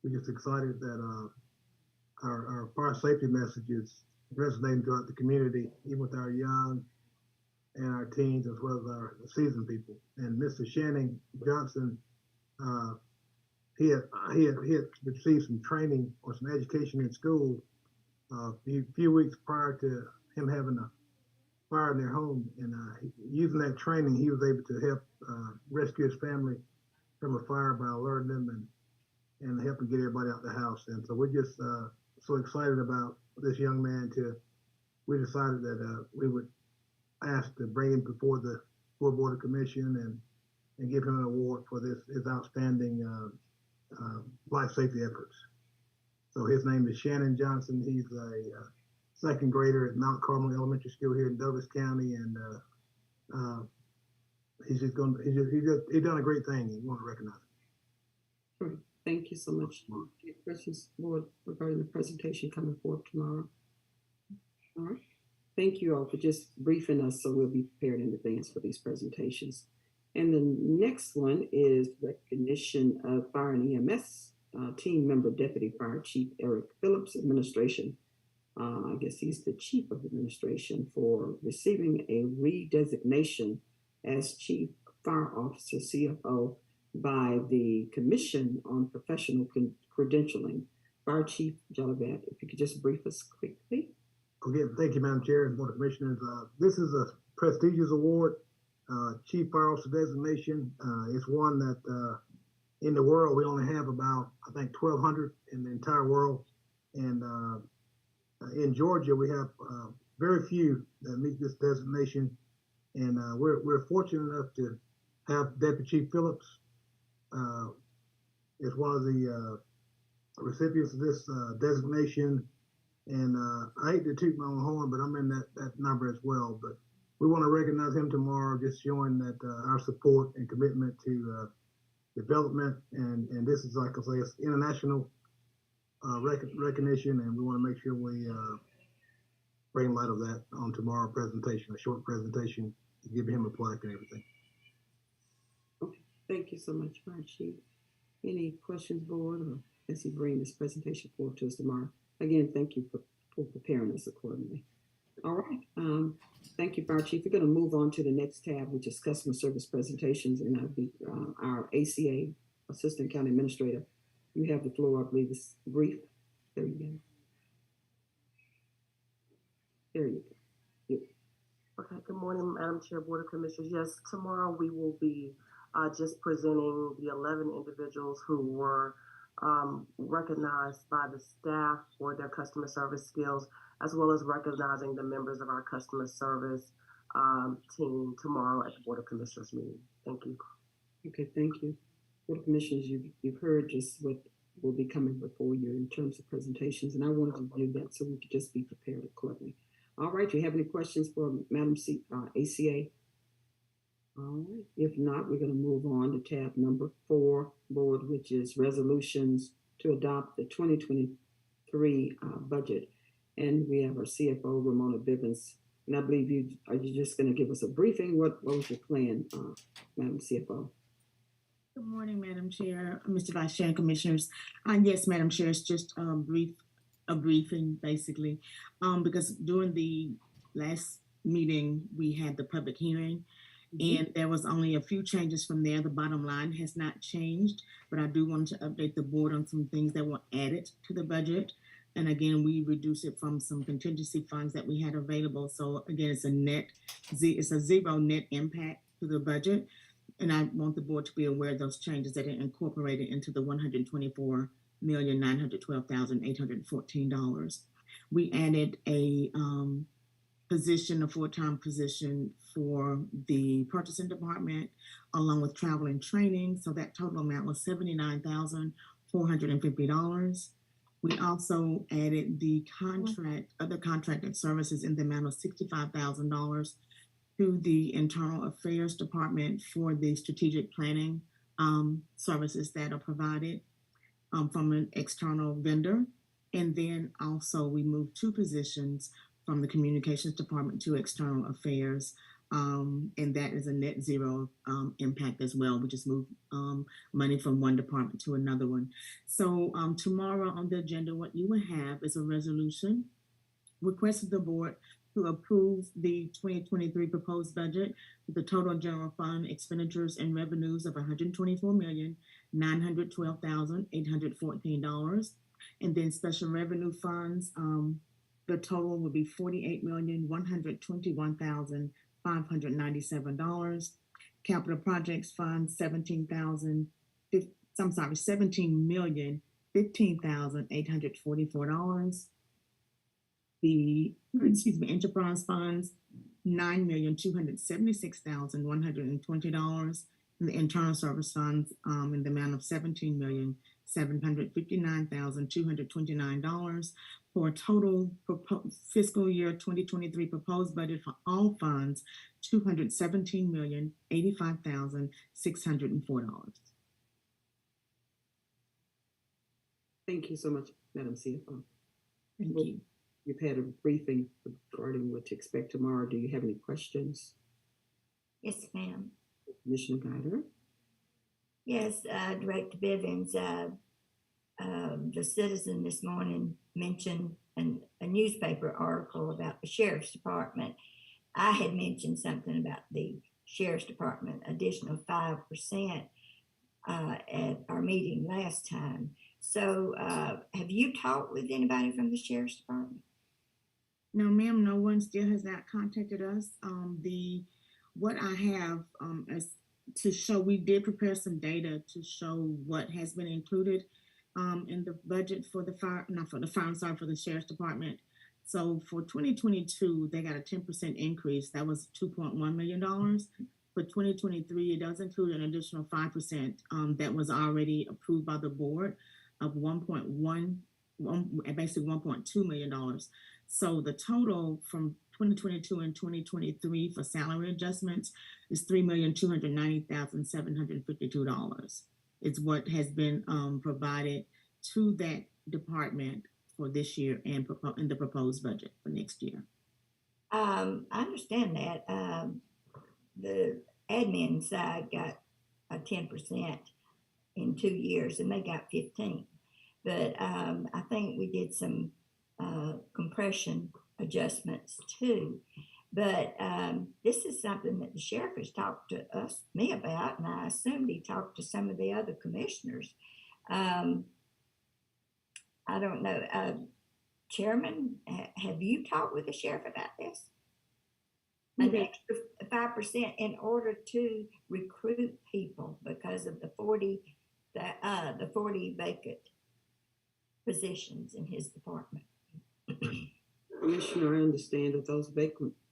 we're just excited that our fire safety message is resonating throughout the community, even with our young and our teens, as well as our seasoned people. And Mr. Shannon Johnson, he had received some training or some education in school a few weeks prior to him having a fire in their home, and using that training, he was able to help rescue his family from a fire by alerting them and helping get everybody out the house. And so we're just so excited about this young man. We decided that we would ask to bring him before the Board of Commission and give him an award for his outstanding life safety efforts. So his name is Shannon Johnson. He's a second grader at Mount Carmel Elementary School here in Douglas County, and he's done a great thing, and we want to recognize him. Great. Thank you so much. Any questions, board, regarding the presentation coming forth tomorrow? All right. Thank you all for just briefing us so we'll be prepared in advance for these presentations. And the next one is recognition of Fire and EMS team member Deputy Fire Chief Eric Phillips, administration. I guess he's the Chief of Administration, for receiving a redesignation as Chief Fire Officer, CFO, by the Commission on Professional Credentialing. Fire Chief Jolivet, if you could just brief us quickly. Okay, thank you, Madam Chair and Board of Commissioners. This is a prestigious award, Chief Fire Officer designation. It's one that in the world we only have about, I think, 1,200 in the entire world, and in Georgia we have very few that meet this designation, and we're fortunate enough to have Deputy Chief Phillips as one of the recipients of this designation. And I hate to toot my own horn, but I'm in that number as well. But we want to recognize him tomorrow, just showing that our support and commitment to development. And this is, like I say, it's international recognition, and we want to make sure we bring light of that on tomorrow's presentation, a short presentation, to give him a plaque and everything. Okay, thank you so much, Fire Chief. Any questions, board, or as he bring this presentation forward to us tomorrow? Again, thank you for preparing us accordingly. All right, thank you, Fire Chief. We're going to move on to the next tab, which is customer service presentations, and I'll be our ACA, Assistant County Administrator. You have the floor. I believe it's brief. There you go. There you go. Okay, good morning, Madam Chair, Board of Commissioners. Yes, tomorrow we will be just presenting the 11 individuals who were recognized by the staff for their customer service skills, as well as recognizing the members of our customer service team tomorrow at the Board of Commissioners meeting. Thank you. Okay, thank you. Board of Commissioners, you've heard just what will be coming before you in terms of presentations, and I wanted to do that so we could just be prepared accordingly. All right, do you have any questions for Madam ACA? All right, if not, we're going to move on to tab number 4, board, which is resolutions to adopt the 2023 budget. And we have our CFO, Ramona Bivins. And I believe you just going to give us a briefing. What was your plan, Madam CFO? Good morning, Madam Chair, Mr. Vice Chair, and Commissioners. Yes, Madam Chair, it's just a briefing, basically, because during the last meeting, we had the public hearing, and there was only a few changes from there. The bottom line has not changed, but I do want to update the board on some things that were added to the budget. And again, we reduced it from some contingency funds that we had available. So again, it's a zero net impact to the budget. And I want the board to be aware of those changes that are incorporated into the $124,912,814. We added a position, a full-time position for the purchasing department, along with travel and training. So that total amount was $79,450. We also added the other contracted services in the amount of $65,000 to the Internal Affairs Department for the strategic planning services that are provided from an external vendor. And then also we moved 2 positions from the Communications Department to External Affairs. And that is a net zero impact as well. We just moved money from one department to another one. So tomorrow on the agenda, what you will have is a resolution requesting the board to approve the 2023 proposed budget with the total general fund expenditures and revenues of $124,912,814. And then special revenue funds, the total will be $48,121,597. Capital projects fund $17,015,844. The enterprise funds, $9,276,120, and the internal service funds in the amount of $17,759,229 for a total fiscal year 2023 proposed budget for all funds, $217,085,604. Thank you so much, Madam CFO. Thank you. You've had a briefing regarding what to expect tomorrow. Do you have any questions? Yes, ma'am. Commissioner Guider? Yes, Director Bivins, the Citizen this morning mentioned a newspaper article about the Sheriff's Department. I had mentioned something about the Sheriff's Department, additional 5% at our meeting last time. So have you talked with anybody from the Sheriff's Department? No, ma'am, no one still has not contacted us. What I have is to show, we did prepare some data to show what has been included in the budget for the for the Sheriff's Department So for 2022, they got a 10% increase. That was $2.1 million. For 2023, it does include an additional 5% that was already approved by the board of basically $1.2 million. So the total from 2022 and 2023 for salary adjustments is $3,290,752. It's what has been provided to that department for this year and in the proposed budget for next year. I understand that. The admin side got a 10% in 2 years, and they got 15. But I think we did some compression adjustments too. But this is something that the sheriff has talked to me about, and I assumed he talked to some of the other commissioners. I don't know. Chairman, have you talked with the sheriff about this? An extra 5% in order to recruit people because of the 40 vacant positions in his department. Commissioner, I understand that those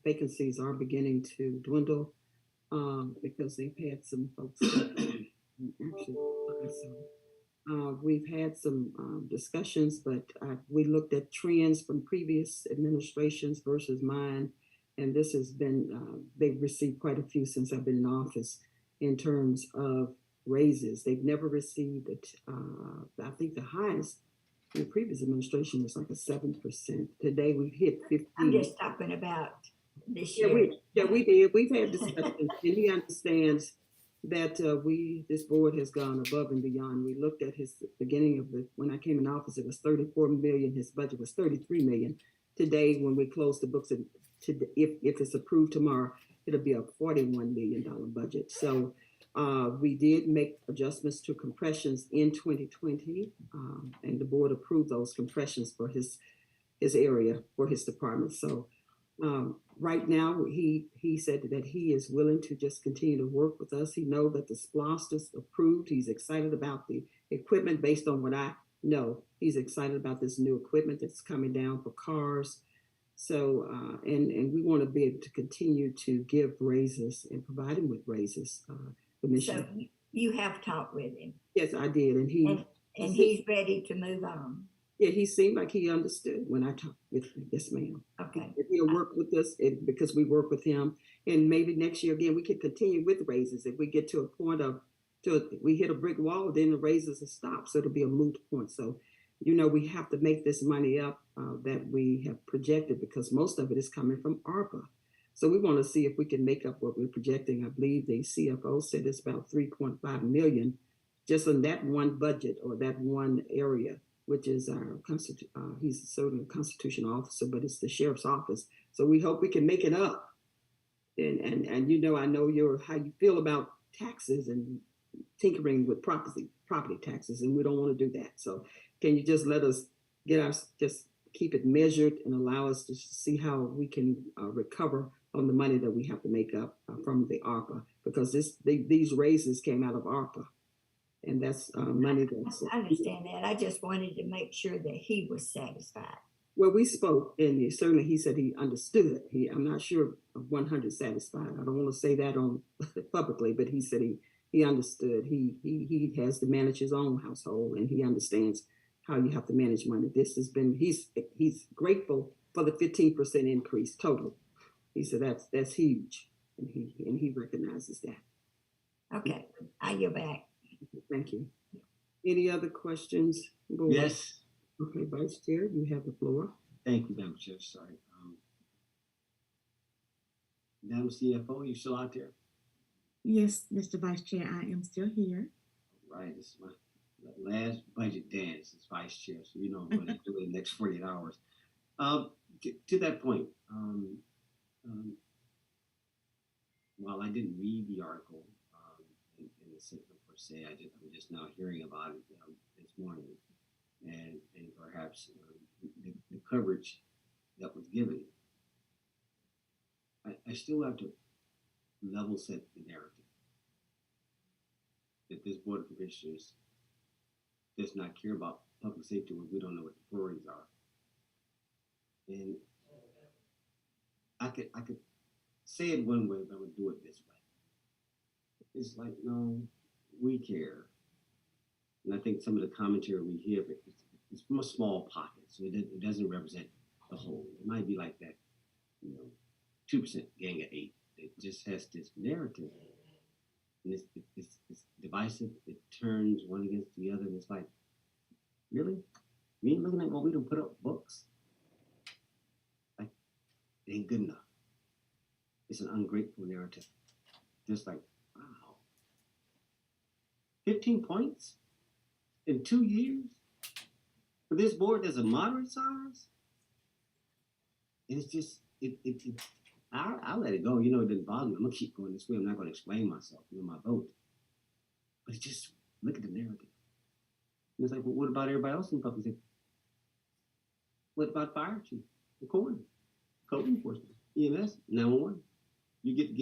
vacancies are beginning to dwindle because they've had some folks actually. We've had some discussions, but we looked at trends from previous administrations versus mine, and this has been, they've received quite a few since I've been in office in terms of raises. They've never received it. I think the highest in the previous administration was like a 7%. Today we've hit 15. I'm just talking about this year. We did. We've had discussions, and he understands that this board has gone above and beyond. We looked at his beginning of when I came in office, it was 34 million. His budget was 33 million. Today, when we close the books, if it's approved tomorrow, it'll be a $41 million budget. So we did make adjustments to compressions in 2020, and the board approved those compressions for his area, for his department. So right now, he said that he is willing to just continue to work with us. He knows that the SPLOST is approved. He's excited about the equipment based on what I know. He's excited about this new equipment that's coming down for cars. So, and we want to be able to continue to give raises and provide him with raises. So you have talked with him? Yes, I did. And he's ready to move on? Yeah, he seemed like he understood when I talked with him. Yes, ma'am. Okay. If he'll work with us, because we work with him, and maybe next year again we can continue with raises. If we get to a point we hit a brick wall, then the raises will stop. So it'll be a moot point. So, we have to make this money up that we have projected, because most of it is coming from ARPA. So we want to see if we can make up what we're projecting. I believe the CFO said it's about 3.5 million just on that one budget or that one area, which is our he's certainly a constitutional officer, but it's the sheriff's office. So we hope we can make it up. And I know how you feel about taxes and tinkering with property taxes, and we don't want to do that. So can you just let us just keep it measured and allow us to see how we can recover on the money that we have to make up from the ARPA, because these raises came out of ARPA. And that's money that's... I understand that. I just wanted to make sure that he was satisfied. Well, we spoke, and he said he understood. I'm not sure of 100 satisfied. I don't want to say that on publicly, but he said he understood. He has to manage his own household, and he understands how you have to manage money. This has been, he's grateful for the 15% increase total. He said that's huge, and he recognizes that. Okay, I go back. Thank you. Any other questions? Board? Yes. Okay, Vice Chair, you have the floor. Thank you, Madam Chair. Sorry. Madam CFO, you still out there? Yes, Mr. Vice Chair, I am still here. All right, this is my last budget dance as Vice Chair, so I'm going to do it in the next 48 hours. To that point, while I didn't read the article in the sense per se, I'm just now hearing about it this morning, and perhaps the coverage that was given. I still have to level set the narrative that this Board of Commissioners does not care about public safety when we don't know what the priorities are. And could say it one way, but I would do it this way. It's like, no, we care. And I think some of the commentary we hear, it's from a small pocket, so it doesn't represent the whole. It might be like that, 2% gang of 8. It just has this narrative. And it's divisive. It turns one against the other, and it's like, really? You ain't looking at what we done put up books? Like, it ain't good enough. It's an ungrateful narrative. Just like, wow. 15 points in 2 years? For this board that's a moderate size? And it's just, I'll let it go. It doesn't bother me. I'm going to keep going this way. I'm not going to explain myself, my vote. But it's just, look at the narrative. And it's like, well, what about everybody else in the public sector? What about fire chief, the coroner, code enforcement, EMS, 911? You get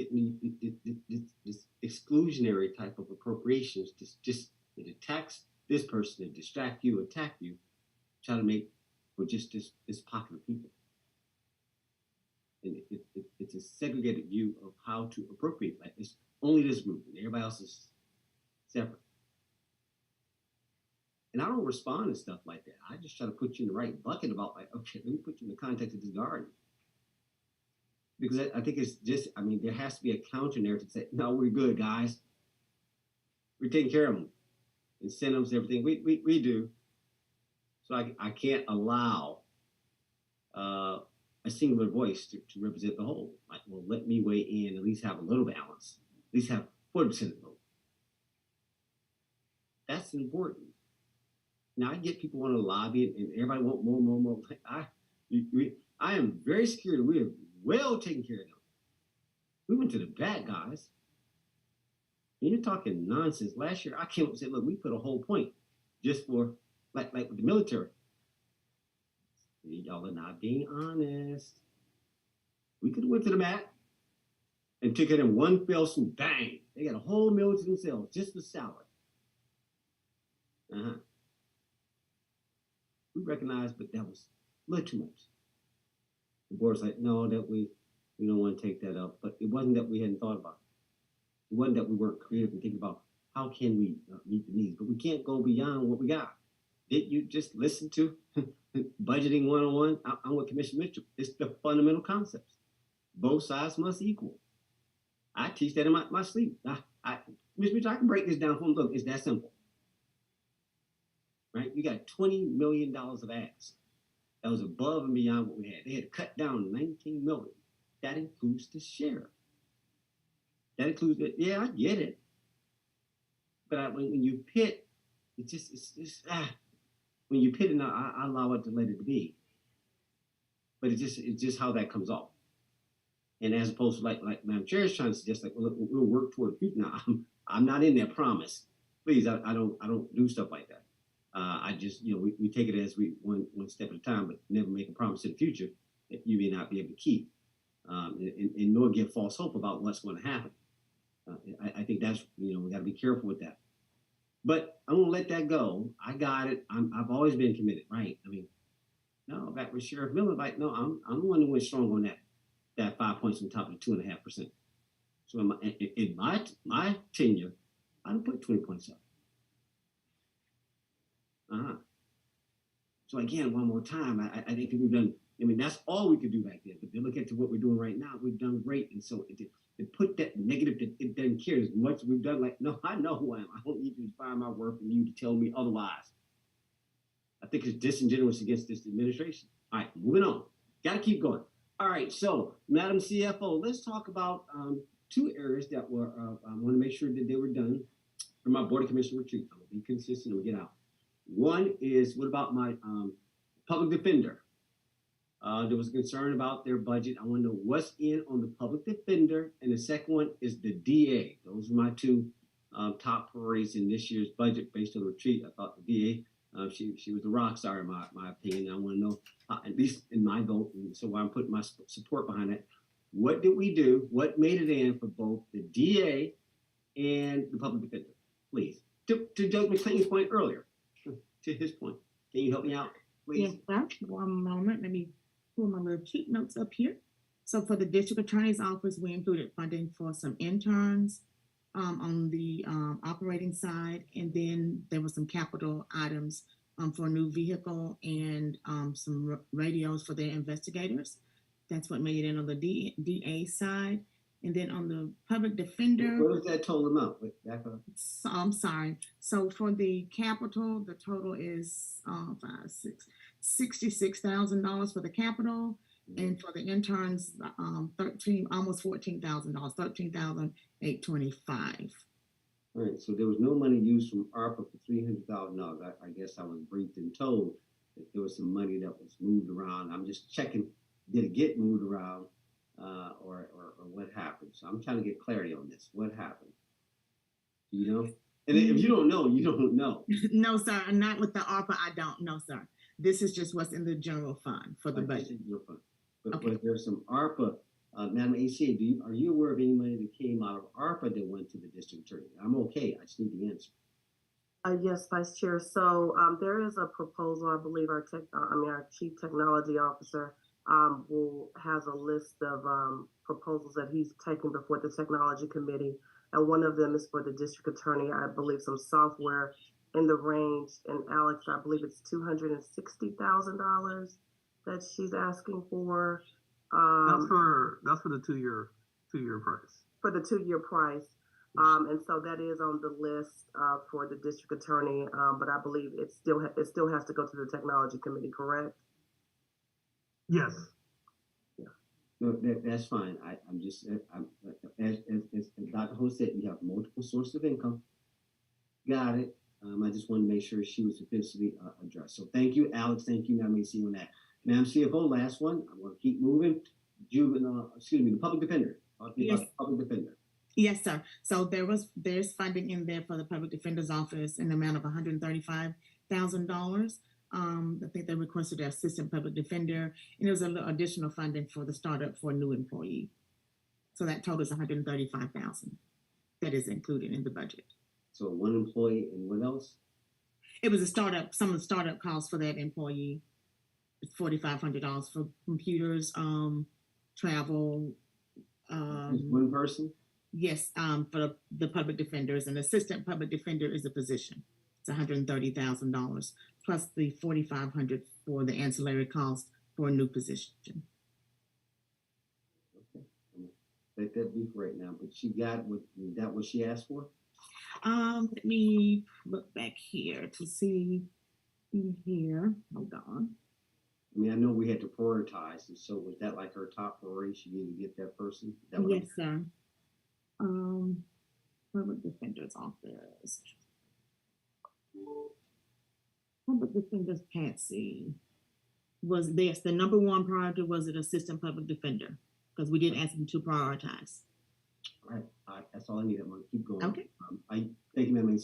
this exclusionary type of appropriations, just it attacks this person, to distract you, attack you, try to make for just this pocket of people. And it's a segregated view of how to appropriate. Like, it's only this group, and everybody else is separate. And I don't respond to stuff like that. I just try to put you in the right bucket about, like, okay, let me put you in the context of this garden. Because I think it's just, there has to be a counter narrative to say, no, we're good, guys. We're taking care of them. Incentives, everything. We do. So I can't allow a singular voice to represent the whole. Like, well, let me weigh in, at least have a little balance, at least have 40% of the vote. That's important. Now, I get people want to lobby and everybody want more. I am very secure that we have well taken care of them. We went to the bad guys. And you're talking nonsense. Last year, I came up and said, look, we put a whole point just for, like with the military. Y'all are not being honest. We could have went to the mat and took it in one fell swoop. Bang! They got a whole meal to themselves just for salary. We recognized, but that was a little too much. The board's like, no, that we don't want to take that up. But it wasn't that we hadn't thought about it. It wasn't that we weren't creative and thinking about how can we meet the needs. But we can't go beyond what we got. Did you just listen to budgeting 101? I'm with Commissioner Mitchell. It's the fundamental concepts. Both sides must equal. I teach that in my sleep. Mr. Mitchell, I can break this down for them. Look, it's that simple. Right? You got $20 million of ads. That was above and beyond what we had. They had to cut down $19 million. That includes the sheriff. That includes it. Yeah, I get it. But when you pit, it's just when you pit it, I allow it to let it be. But it's just how that comes off. And as opposed to like Madam Chair is trying to suggest, like, well, we'll work toward the future. Now, I'm not in that promise. Please, I don't do stuff like that. I just, we take it as we one step at a time, but never make a promise in the future that you may not be able to keep, and nor give false hope about what's going to happen. I think that's, we got to be careful with that. But I'm going to let that go. I got it. I've always been committed, right? No, back with Sheriff Miller, like, no, I'm the one who went strong on that 5 points on top of the 2.5%. So in my tenure, I put 20 points up. So again, one more time, I think we've done, that's all we could do back then. But then look at what we're doing right now. We've done great. And so it put that negative, it doesn't care as much as we've done. Like, no, I know who I am. I don't need you to find my worth and you to tell me otherwise. I think it's disingenuous against this administration. All right, moving on. Got to keep going. All right, so Madam CFO, let's talk about two areas that were, I want to make sure that they were done for my Board of Commissioner retreat. I'm going to be consistent and we'll get out. One is, what about my public defender? There was concern about their budget. I want to know what's in on the public defender. And the second one is the DA. Those are my two top priorities in this year's budget based on the retreat. I thought the DA, she was a rock star in my opinion. I want to know, at least in my vote, and so I'm putting my support behind that. What did we do? What made it in for both the DA and the public defender? Please. To Judge McClain's point earlier. To his point. Can you help me out, please? Yes, sir. One moment. Let me pull my little cheat notes up here. So for the district attorney's office, we included funding for some interns on the operating side, and then there were some capital items for a new vehicle and some radios for their investigators. That's what made it in on the DA side. And then on the public defender. What was that total amount? Wait, back up. So, I'm sorry. So for the capital, the total is $66,000 for the capital. And for the interns, almost $14,000, $13,825. All right, so there was no money used from ARPA for $300,000. I guess I was briefed and told that there was some money that was moved around. I'm just checking, did it get moved around or what happened? So I'm trying to get clarity on this. What happened? Do you know? And if you don't know, you don't know. No, sir. Not with the ARPA, I don't know, sir. This is just what's in the general fund for the budget. But Okay. was there some ARPA? Madam ACA, are you aware of any money that came out of ARPA that went to the district attorney? I'm okay. I just need the answer. Yes, Vice Chair. So there is a proposal. I believe our Chief Technology Officer has a list of proposals that he's taken before the Technology Committee, and one of them is for the district attorney. I believe some software in the range, and Alex, I believe it's $260,000 that she's asking for. That's for the two-year price. For the 2-year price. And so that is on the list for the district attorney, but I believe it still has to go to the technology committee, correct? Yes. Yeah. No, that's fine. I'm just, as Dr. Ho said, you have multiple sources of income. Got it. I just wanted to make sure she was sufficiently addressed. So thank you, Alex. Thank you, Madam AC, on that. Madam CFO, last one. I want to keep moving. The public defender. Yes. Public defender. Yes, sir. So there's funding in there for the public defender's office in the amount of $135,000. I think they requested an assistant public defender, and there was a little additional funding for the startup for a new employee. So that total is $135,000 that is included in the budget. So one employee, and what else? It was a startup. Some of the startup costs for that employee. It's $4,500 for computers, travel. Just one person? Yes, for the public defenders. An assistant public defender is a position. It's $130,000 plus the $4,500 for the ancillary cost for a new position. Okay, let that be for right now. But she got what she asked for. Let me look back here to see in here. Hold on. I mean, I know we had to prioritize, and so was that like her top priority? She needed to get that person? Yes, sir. Public defender's office. Public defender's Patsy was this. The number one priority was an assistant public defender because we did ask them to prioritize. All right, that's all I need. I'm going to keep going. Okay. Thank you, Madam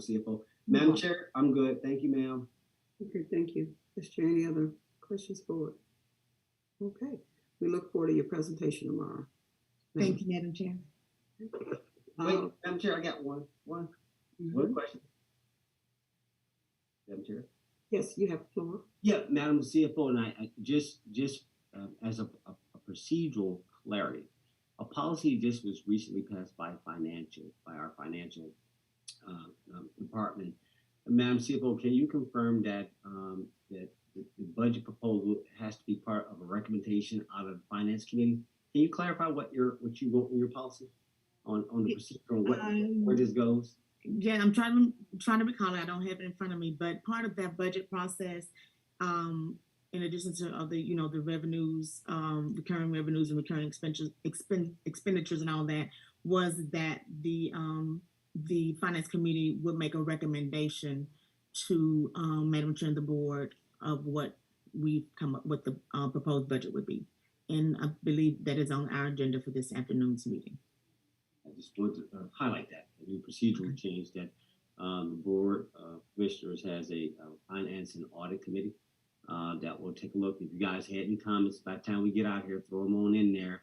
CFO. Madam Chair, I'm good. Thank you, ma'am. Okay, thank you. Mr. Chair, any other questions for it? Okay, we look forward to your presentation tomorrow. Thank you, Madam Chair. Wait, Madam Chair, I got one question. Madam Chair? Yes, you have the floor. Yeah, Madam CFO, and I just as a procedural clarity, a policy just was recently passed by our financial department. Madam CFO, can you confirm that that the budget proposal has to be part of a recommendation out of the Finance Committee? Can you clarify what you wrote in your policy on the procedure on where this goes? Yeah, I'm trying to recall it. I don't have it in front of me, but part of that budget process, in addition to the revenues, recurring revenues and recurring expenditures and all that, was that the Finance Committee would make a recommendation to Madam Chair and the board of what we've come up with the proposed budget would be. And I believe that is on our agenda for this afternoon's meeting. I just want to highlight that, a new procedural change that the Board of Commissioners has a Finance and Audit Committee that will take a look. If you guys had any comments, by the time we get out here, throw them on in there.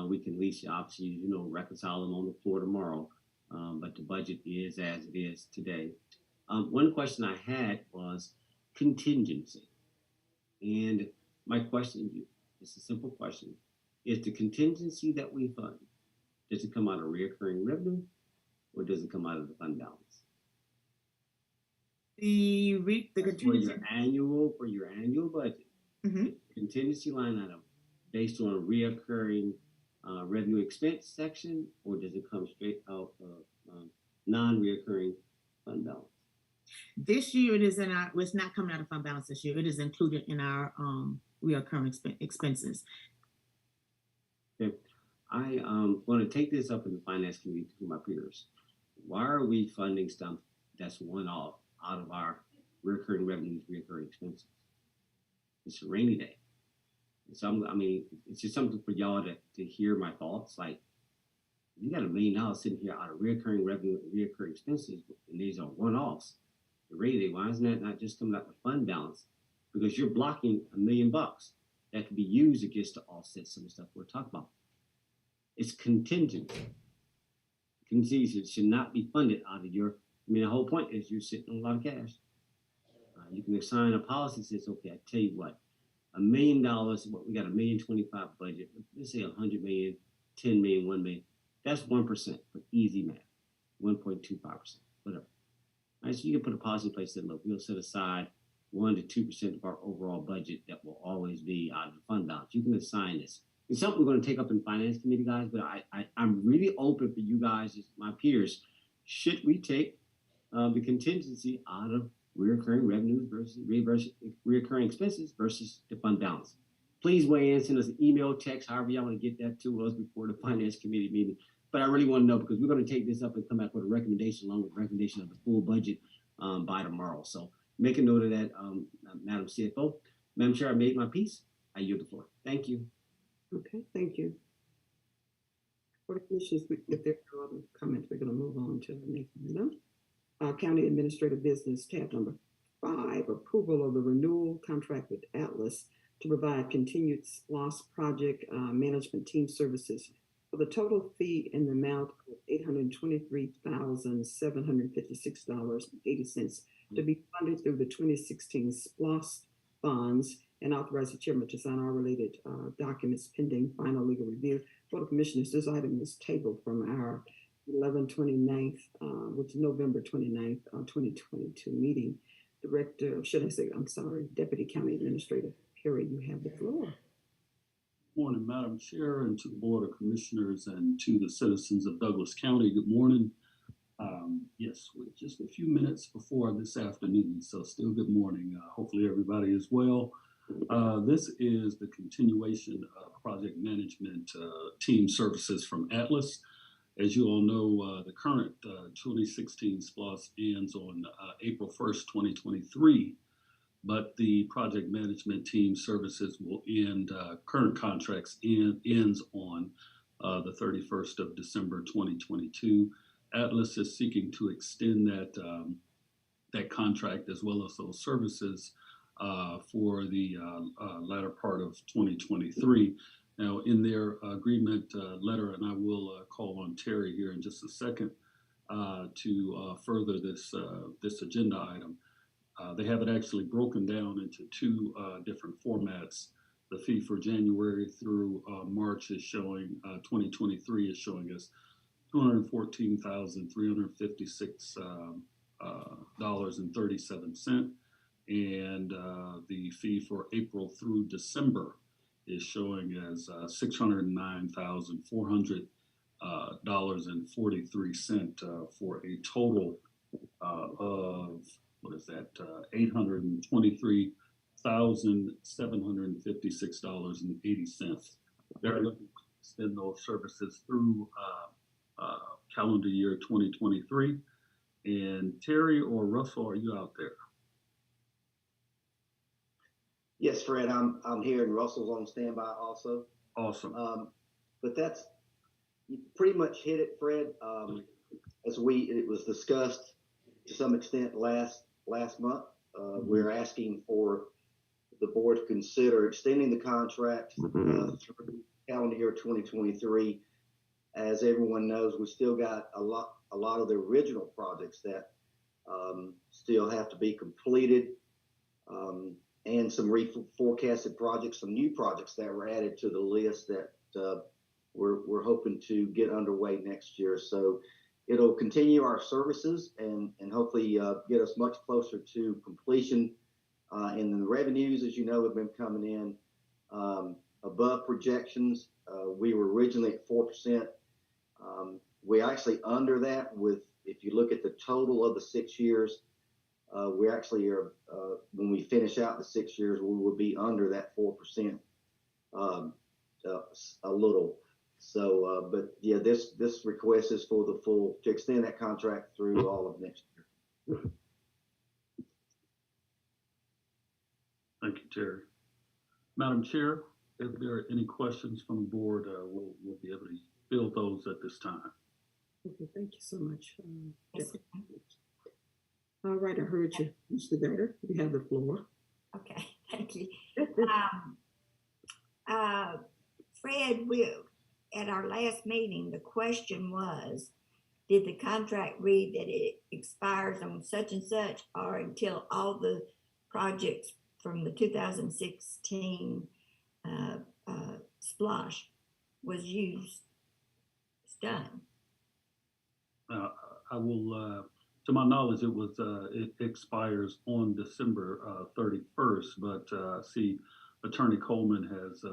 We can at least, obviously, reconcile them on the floor tomorrow. But the budget is as it is today. One question I had was contingency. And my question, it's a simple question. is the contingency that we fund, does it come out of recurring revenue or does it come out of the fund balance? The That's contingency. for your annual budget, contingency line item based on a reoccurring revenue expense section, or does it come straight out of non-reoccurring fund balance? This year it is in our, well, it's not coming out of fund balance this year. It is included in our reoccurring expenses. Okay. I want to take this up in the finance committee to my peers. Why are we funding stuff that's one-off out of our recurring revenues, recurring expenses? It's a rainy day. I mean, it's just something for y'all to hear my thoughts. Like, you got $1 million sitting here out of recurring revenue and recurring expenses, and these are one-offs. The rainy day, why isn't that not just coming out of the fund balance? Because you're blocking $1 million that could be used against to offset some of the stuff we're talking about. It's contingent. Contingency should not be funded out of your. I mean, the whole point is you're sitting on a lot of cash. You can assign a policy that says, okay, I tell you what, $1 million. What we got $1,025,000 budget. Let's say 100 million, 10 million, 1 million. That's 1% for easy math. 1.25%, whatever. All right, so you can put a policy in place that look, we'll set aside 1 to 2% of our overall budget that will always be out of the fund balance. You can assign this. It's something we're going to take up in finance committee, guys, but I'm really open for you guys, as my peers. Should we take the contingency out of recurring revenues versus recurring expenses versus the fund balance? Please weigh in, send us an email, text, however y'all want to get that to us before the finance committee meeting. But I really want to know, because we're going to take this up and come back with a recommendation along with the recommendation of the full budget by tomorrow. So make a note of that, Madam CFO. Madam Chair, I made my piece. I yield the floor. Thank you. Okay, thank you. Board of Commissioners, if there are no other comments, we're going to move on to the next item. County Administrative Business, tab number 5, approval of the renewal contract with Atlas to provide continued SPLOS project management team services for the total fee in the amount of $823,756.80 to be funded through the 2016 SPLOS funds, and authorize the chairman to sign all related documents pending final legal review. Board of Commissioners, this item is tabled from our 11/29th, which is November 29th, 2022 meeting. Deputy County Administrator Perry, you have the floor. Morning, Madam Chair, and to the Board of Commissioners and to the citizens of Douglas County. Good morning. Yes, we're just a few minutes before this afternoon, so still good morning. Hopefully everybody is well. This is the continuation of project management team services from Atlas. As you all know, the current 2016 SPLOS ends on April 1st, 2023, but the project management team services will end, current contracts ends on the 31st of December, 2022. Atlas is seeking to extend that contract as well as those services for the latter part of 2023. Now, in their agreement letter, and I will call on Terry here in just a second to further this agenda item, they have it actually broken down into 2 different formats. The fee for January through March is showing, 2023 is showing us $214,356.37, and the fee for April through December is showing as $609,400.43 for a total of $823,756.80. They're looking to extend those services through calendar year 2023. And Terry or Russell, are you out there? Yes, Fred, I'm here, and Russell's on standby also. Awesome. But you pretty much hit it, Fred. It was discussed to some extent last month. We're asking for the board to consider extending the contract through calendar year 2023. As everyone knows, we still got a lot of the original projects that still have to be completed. And some reforecasted projects, some new projects that were added to the list that we're hoping to get underway next year. So it'll continue our services and hopefully get us much closer to completion. And then the revenues, as you know, have been coming in above projections. We were originally at 4%. We actually under that with, if you look at the total of the 6 years, we actually are, when we finish out the 6 years, we will be under that 4% a little. So, but yeah, this request is for the full, to extend that contract through all of next year. Thank you, Terry. Madam Chair, if there are any questions from the board, we'll be able to field those at this time. Okay, thank you so much. All right, I heard you, Mr. Vedder. You have the floor. Okay, thank you. Fred, at our last meeting, the question was, did the contract read that it expires on such and such, or until all the projects from the 2016 splosh was used, it's done? I will, to my knowledge, it expires on December 31st, but see, Attorney Coleman has,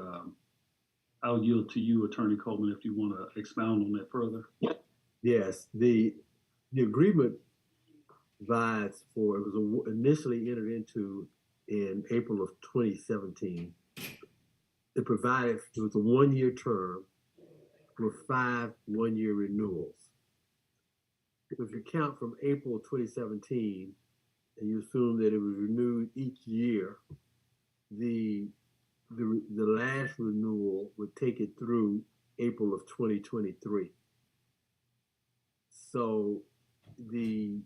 I'll yield to you, Attorney Coleman, if you want to expound on that further. Yes, the agreement provides for, it was initially entered into in April of 2017. It provided, it was a 1-year term with 5 1-year renewals. If you count from April 2017 and you assume that it was renewed each year, the last renewal would take it through April of 2023. So in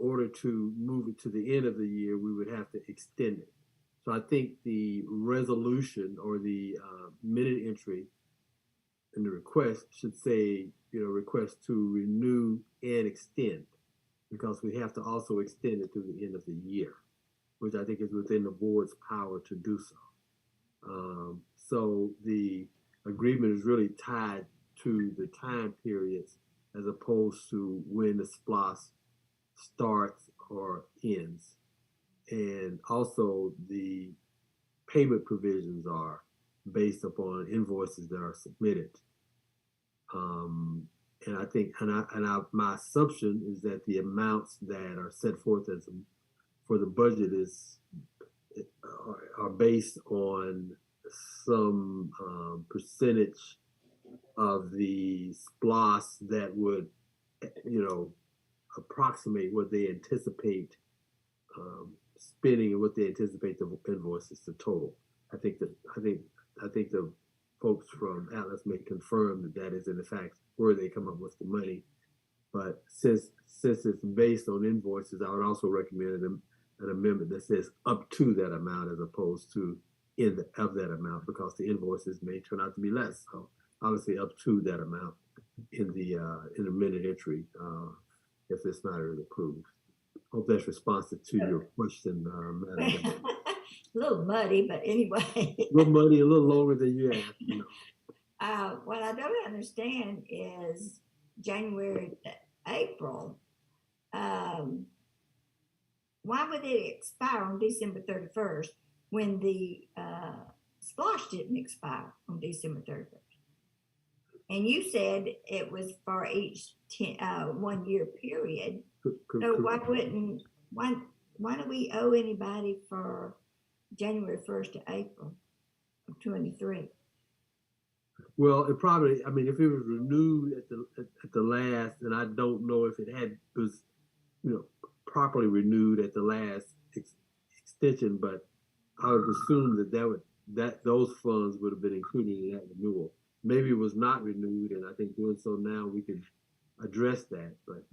order to move it to the end of the year, we would have to extend it. So I think the resolution or the minute entry in the request should say, request to renew and extend, because we have to also extend it through the end of the year, which I think is within the board's power to do so. So the agreement is really tied to the time periods as opposed to when the SPLOS starts or ends. And also the payment provisions are based upon invoices that are submitted. And I think, my assumption is that the amounts that are set forth for the budget are based on some percentage of the SPLOS that would, approximate what they anticipate spending and what they anticipate the invoices to total. I think the folks from Atlas may confirm that is in fact where they come up with the money. But since it's based on invoices, I would also recommend an amendment that says up to that amount as opposed to of that amount, because the invoices may turn out to be less. So obviously up to that amount in the minute entry, if this matter is approved. Hope that's responsive to your question, Madam. A little muddy, but anyway. A little muddy, a little longer than you have. What I don't understand is January to April. Why would it expire on December 31st when the SPLOSH didn't expire on December 31st? And you said it was for each 1 year period. So why do we owe anybody for January 1st to April of 23? Well, it probably, if it was renewed at the last, and I don't know if it was, properly renewed at the last extension, but I would assume that those funds would have been included in that renewal. Maybe it was not renewed, and I think doing so now we can address that, but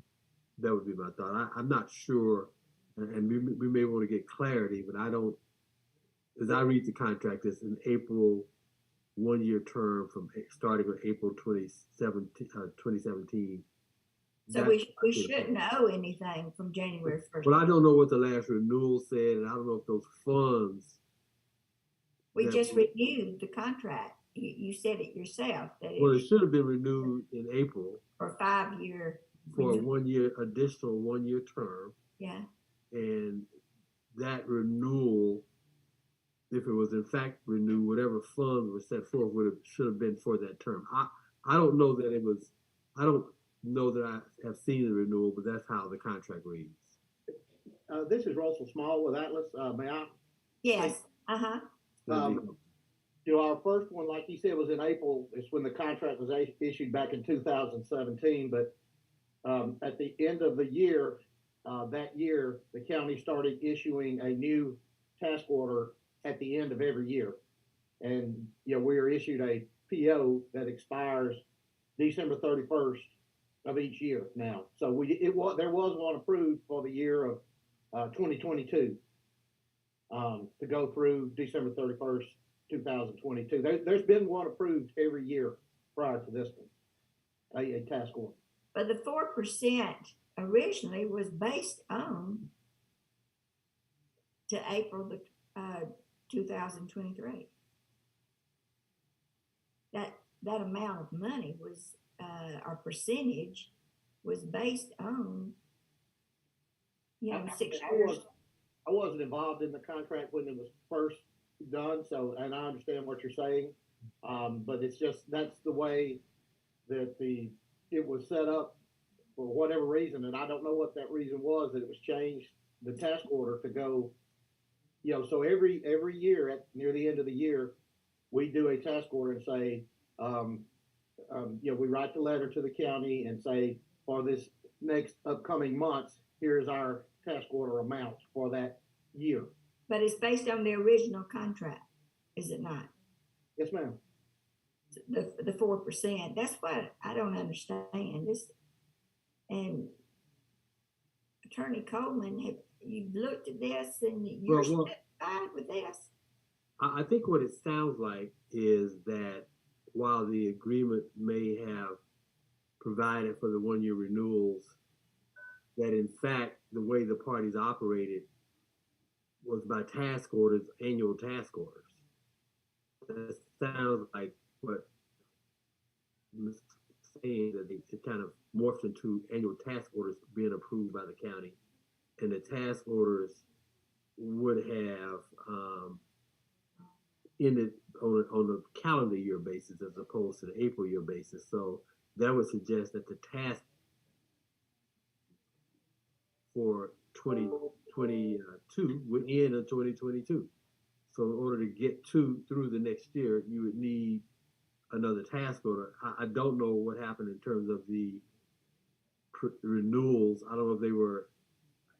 that would be my thought. I'm not sure, and we may want to get clarity, but I don't, as I read the contract, it's an April 1 year term from starting with April 2017. So we shouldn't owe anything from January 1st. Well, I don't know what the last renewal said, and I don't know if those funds. We just renewed the contract. You said it yourself that Well, it it's should have been renewed in April for 5-year. for a additional 1 year term. Yeah. And that renewal, if it was in fact renewed, whatever fund was set forth should have been for that term. I don't know that it was, I don't know that I have seen the renewal, but that's how the contract reads. This is Russell Small with Atlas. May I? Yes. Uh-huh. Our first one, like you said, was in April. It's when the contract was issued back in 2017. But at the end of the year, that year, the county started issuing a new task order at the end of every year. And, we were issued a PO that expires December 31st of each year now. So there was one approved for the year of 2022 to go through December 31st, 2022. There's been one approved every year prior to this one, a task order. But the 4% originally was based on to April 2023. That amount of money was our percentage was based on 6 years. I wasn't involved in the contract when it was first done, so, and I understand what you're saying, but it's just that's the way that it was set up for whatever reason, and I don't know what that reason was, that it was changed, the task order to go, so every year near the end of the year, we do a task order and say, we write the letter to the county and say, for this next upcoming months, here's our task order amount for that year. But it's based on the original contract, is it not? Yes, ma'am. The 4%. That's what I don't understand. This, and Attorney Coleman, you've looked at this and you're satisfied with this? I think what it sounds like is that while the agreement may have provided for the 1 year renewals, that in fact the way the parties operated was by task orders, annual task orders. That sounds like what Ms. saying, that it kind of morphed into annual task orders being approved by the county, and the task orders would have ended on a calendar year basis as opposed to the April year basis. So that would suggest that the task for 2022 would end in 2022. So in order to get through the next year, you would need another task order. I don't know what happened in terms of the renewals. I don't know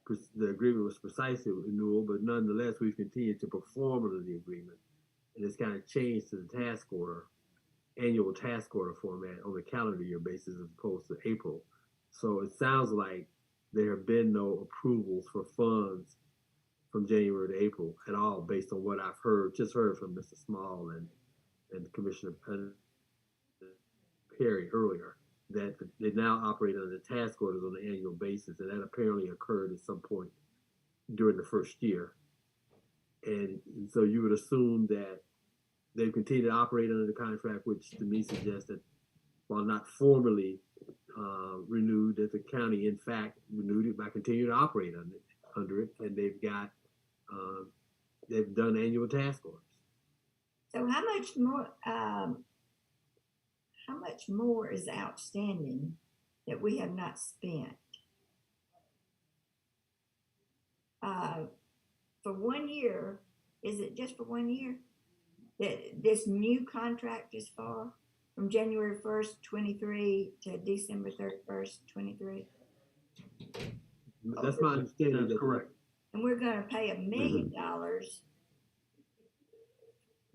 if the agreement was precisely a renewal, but nonetheless, we've continued to perform under the agreement. And it's kind of changed to the task order, annual task order format on a calendar year basis as opposed to April. So it sounds like there have been no approvals for funds from January to April at all, based on what I've just heard from Mr. Small and Commissioner Perry earlier, that they now operate under task orders on an annual basis, and that apparently occurred at some point during the first year. And so you would assume that they've continued to operate under the contract, which to me suggests that while not formally renewed, that the county in fact renewed it by continuing to operate under it, and they've done annual task orders. So how much more is outstanding that we have not spent? For 1 year, is it just for 1 year that this new contract is for, from January 1st, 23 to December 31st, 23? That's my understanding. That's correct. And we're going to pay $1 million,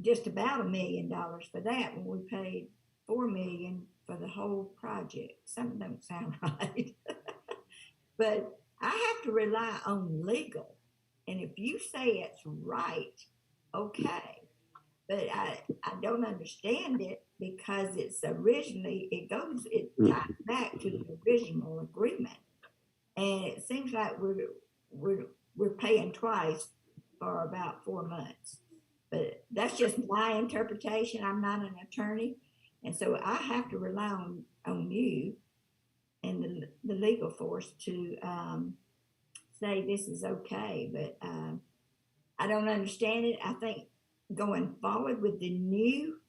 just about $1 million for that, when we paid $4 million for the whole project. Something don't sound right. But I have to rely on legal. And if you say it's right, okay. But I don't understand it, because it ties back to the original agreement. And it seems like we're paying twice for about 4 months. But that's just my interpretation. I'm not an attorney. And so I have to rely on you and the legal force to say this is okay. But I don't understand it. I think going forward with the new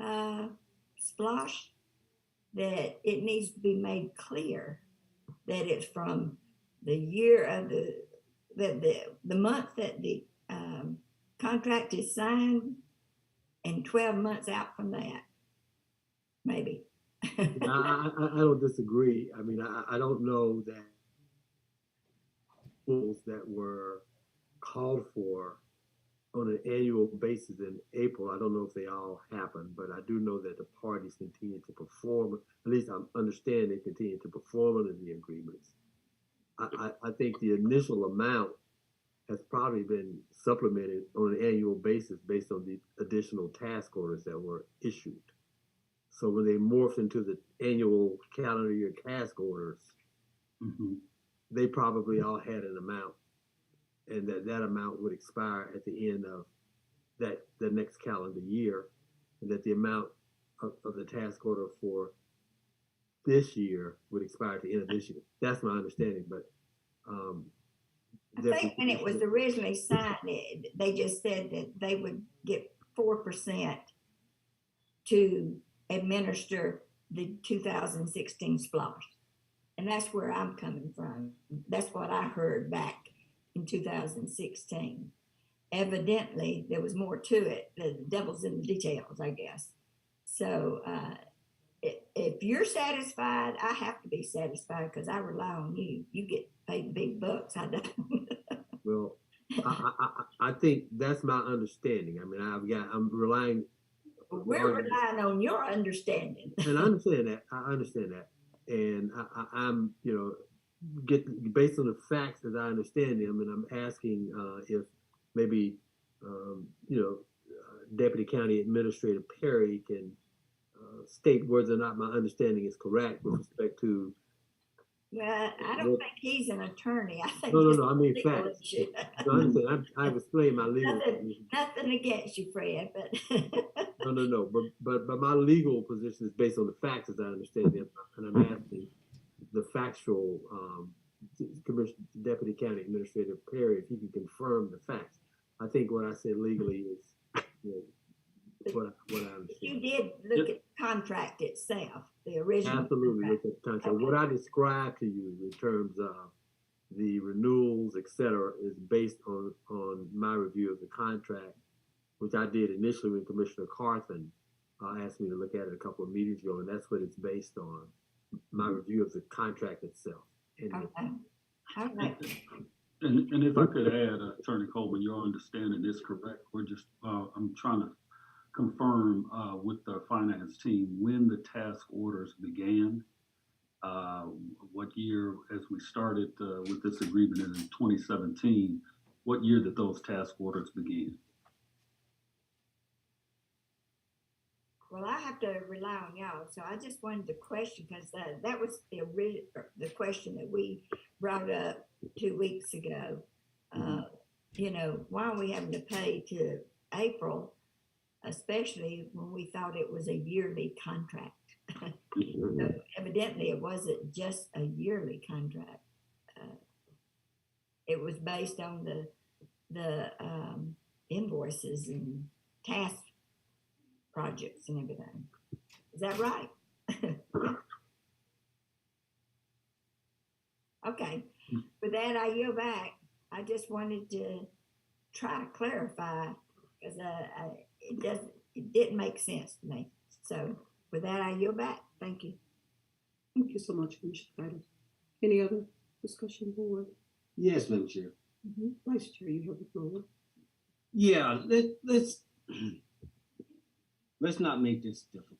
splosh, that it needs to be made clear that it's from the year of the month that the contract is signed and 12 months out from that, maybe. I don't disagree. I mean, I don't know that rules that were called for on an annual basis in April, I don't know if they all happened, but I do know that the parties continue to perform, at least I understand they continue to perform under the agreements. I think the initial amount has probably been supplemented on an annual basis based on the additional task orders that were issued. So when they morphed into the annual calendar year task orders, they probably all had an amount, and that amount would expire at the end of the next calendar year, and that the amount of the task order for this year would expire at the end of this year. That's my understanding, but I think when it was originally signed, they just said that they would get 4% to administer the 2016 splosh. And that's where I'm coming from. That's what I heard back in 2016. Evidently, there was more to it. The devil's in the details, I guess. So if you're satisfied, I have to be satisfied because I rely on you. You get paid big bucks. I don't. Well, I think that's my understanding. I mean, I'm relying. We're relying on your understanding. And I understand that. And I'm, based on the facts as I understand them, and I'm asking if maybe, Deputy County Administrator Perry can state whether or not my understanding is correct with respect to. Well, I don't think he's an attorney. I think No. I mean facts. No, I've explained my legal. Nothing against you, Fred, but. No. But my legal position is based on the facts as I understand them, and I'm asking the factual Deputy County Administrator Perry if he can confirm the facts. I think what I said legally is what I understand. You did look at the contract itself, the original. Absolutely, look at the contract. Okay. What I described to you in terms of the renewals, et cetera, is based on my review of the contract, which I did initially when Commissioner Carthen asked me to look at it a couple of meetings ago, and that's what it's based on, my review of the contract itself. And if I could add, Attorney Coleman, your understanding is correct. We're just, I'm trying to confirm with the finance team when the task orders began, what year, as we started with this agreement in 2017, what year did those task orders begin? Well, I have to rely on y'all, so I just wanted to question because that was the question that we brought up 2 weeks ago. Why are we having to pay to April, especially when we thought it was a yearly contract? So evidently, it wasn't just a yearly contract. It was based on the invoices and task projects and everything. Is that right? Okay. For that, I yield back. I just wanted to try to clarify because it didn't make sense to me. So for that, I yield back. Thank you. Thank you so much, Commissioner Titus. Any other discussion, board? Yes, Madam Chair. Vice Chair, you have the floor. Yeah, let's not make this difficult.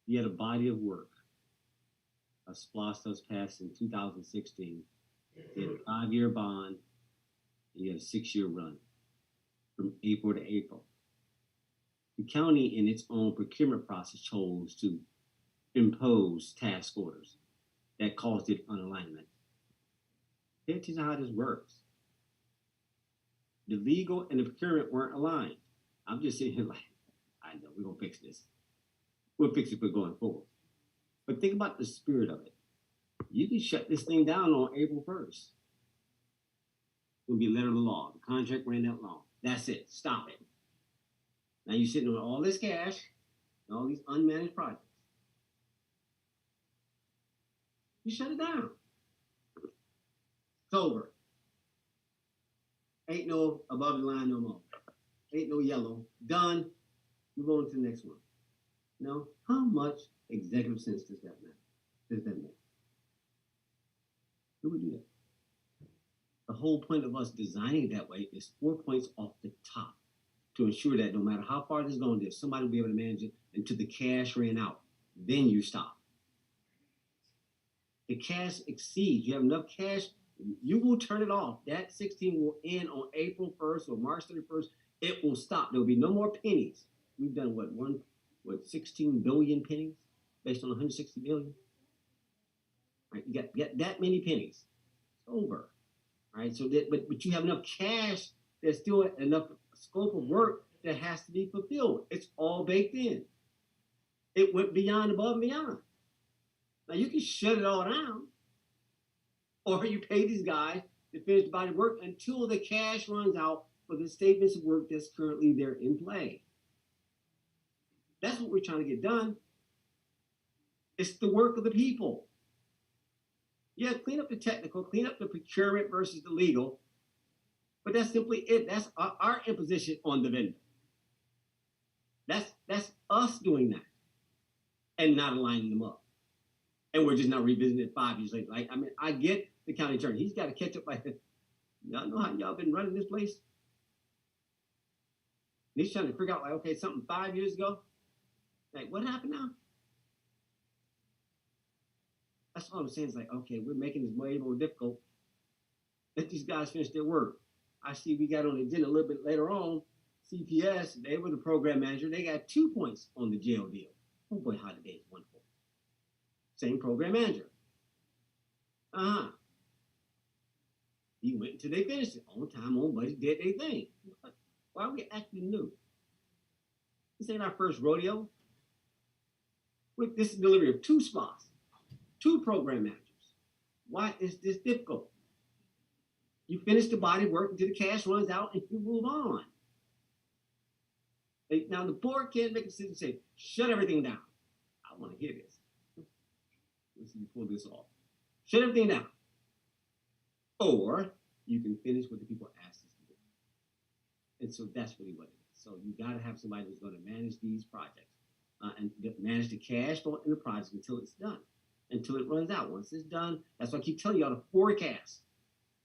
You had a body of work. A SPLOST that was passed in 2016. You had a 5-year bond. And you had a 6-year run from April to April. The county, in its own procurement process, chose to impose task orders that caused it unalignment. Pay attention to how this works. The legal and the procurement weren't aligned. I'm just sitting here like, I know we're gonna fix this. We'll fix it for going forward. But think about the spirit of it. You can shut this thing down on April 1st. It'll be a letter of the law. The contract ran that long. That's it. Stop it. Now you're sitting on all this cash and all these unmanaged projects. You shut it down. It's over. Ain't no above the line no more. Ain't no yellow. Done. Move on to the next one. Now, how much executive sense does that make? Who would do that? The whole point of us designing it that way is 4 points off the top to ensure that no matter how far this is going, there's somebody will be able to manage it until the cash ran out. Then you stop. The cash exceeds. You have enough cash, you will turn it off. That 16 will end on April 1st or March 31st. It will stop. There will be no more pennies. We've done 16 billion pennies based on 160 billion. Right? You got that many pennies. It's over. Right? So that, but you have enough cash. There's still enough scope of work that has to be fulfilled. It's all baked in. It went beyond, above, and beyond. Now you can shut it all down, or you pay these guys to finish the body of work until the cash runs out for the statements of work that's currently there in play. That's what we're trying to get done. It's the work of the people. Yeah, clean up the technical, clean up the procurement versus the legal, but that's simply it. That's our imposition on the vendor. That's us doing that and not aligning them up. And we're just not revisiting it 5 years later. Like, I mean, I get the county attorney. He's got to catch up. Like, y'all know how y'all been running this place? And he's trying to figure out, like, okay, something 5 years ago. Like, what happened now? That's all I'm saying is like, okay, we're making this way more difficult. Let these guys finish their work. I see we got on the agenda a little bit later on, CPS, they were the program manager. They got 2 points on the jail deal. Oh boy, how today is wonderful. Same program manager. He went until they finished it. On time, on budget, did their thing. Why are we acting new? This ain't our first rodeo. This is delivery of 2 spots, 2 program managers. Why is this difficult? You finish the body work until the cash runs out and you move on. Now the board can't make a decision and say, shut everything down. I want to hear this. Let's see you pull this off. Shut everything down. Or you can finish what the people asked us to do. And so that's really what it is. So you got to have somebody who's going to manage these projects and manage the cash flow in the project until it's done, until it runs out. Once it's done, that's why I keep telling y'all to forecast.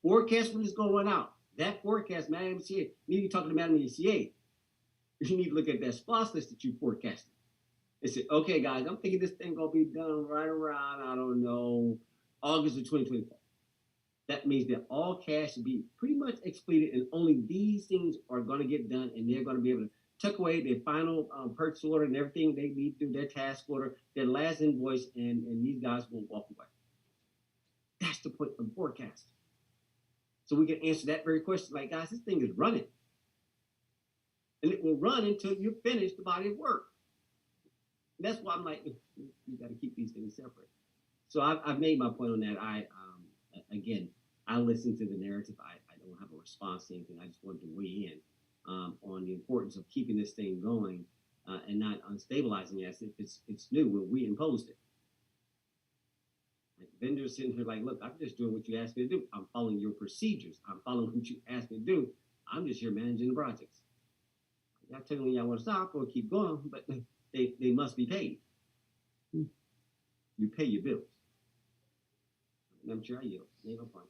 Forecast when it's going to run out. That forecast, Madam MCA, you need to talk to the Madam MCA. You need to look at that SPOS list that you forecasted. And say, okay, guys, I'm thinking this thing going to be done right around, I don't know, August of 2024. That means that all cash should be pretty much expleted and only these things are going to get done and they're going to be able to tuck away their final purchase order and everything they need to do, their task order, their last invoice, and these guys will walk away. That's the point of the forecast. So we can answer that very question, like, guys, this thing is running. And it will run until you finish the body of work. And that's why I'm like, you got to keep these things separate. So I've made my point on that. Again, I listen to the narrative. I don't have a response to anything. I just wanted to weigh in on the importance of keeping this thing going and not unstabilizing it as if it's new when we imposed it. Like vendors sitting here like, look, I'm just doing what you asked me to do. I'm following your procedures. I'm following what you asked me to do. I'm just here managing the projects. I'm not telling you y'all want to stop or keep going, but they must be paid. You pay your bills. I'm sure I yield. No point.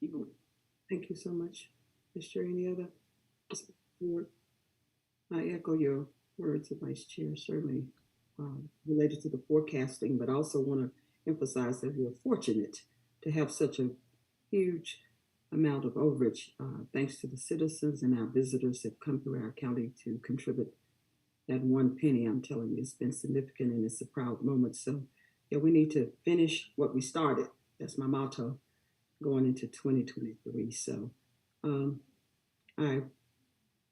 Keep moving. Thank you so much. Is there any other board? I echo your words, Vice Chair, certainly related to the forecasting, but also want to emphasize that we're fortunate to have such a huge amount of overage, thanks to the citizens and our visitors that come through our county to contribute that 1 penny. I'm telling you, it's been significant and it's a proud moment. So yeah, we need to finish what we started. That's my motto going into 2023. So I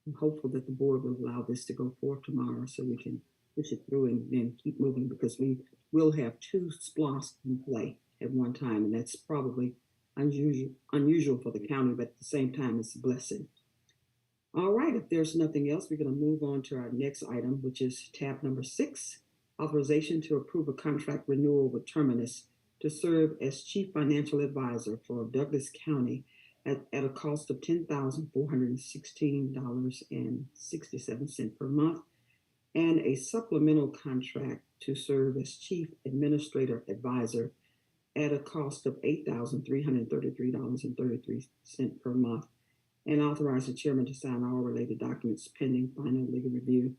I'm hopeful that the board will allow this to go forth tomorrow so we can push it through and then keep moving, because we will have 2 SPLOST in play at one time, and that's probably unusual for the county, but at the same time, it's a blessing. All right, if there's nothing else, we're going to move on to our next item, which is tab number 6, authorization to approve a contract renewal with Terminus to serve as Chief Financial Advisor for Douglas County at a cost of $10,416.67 per month, and a supplemental contract to serve as Chief Administrative Advisor at a cost of $8,333.33 per month, and authorize the chairman to sign all related documents pending final legal review.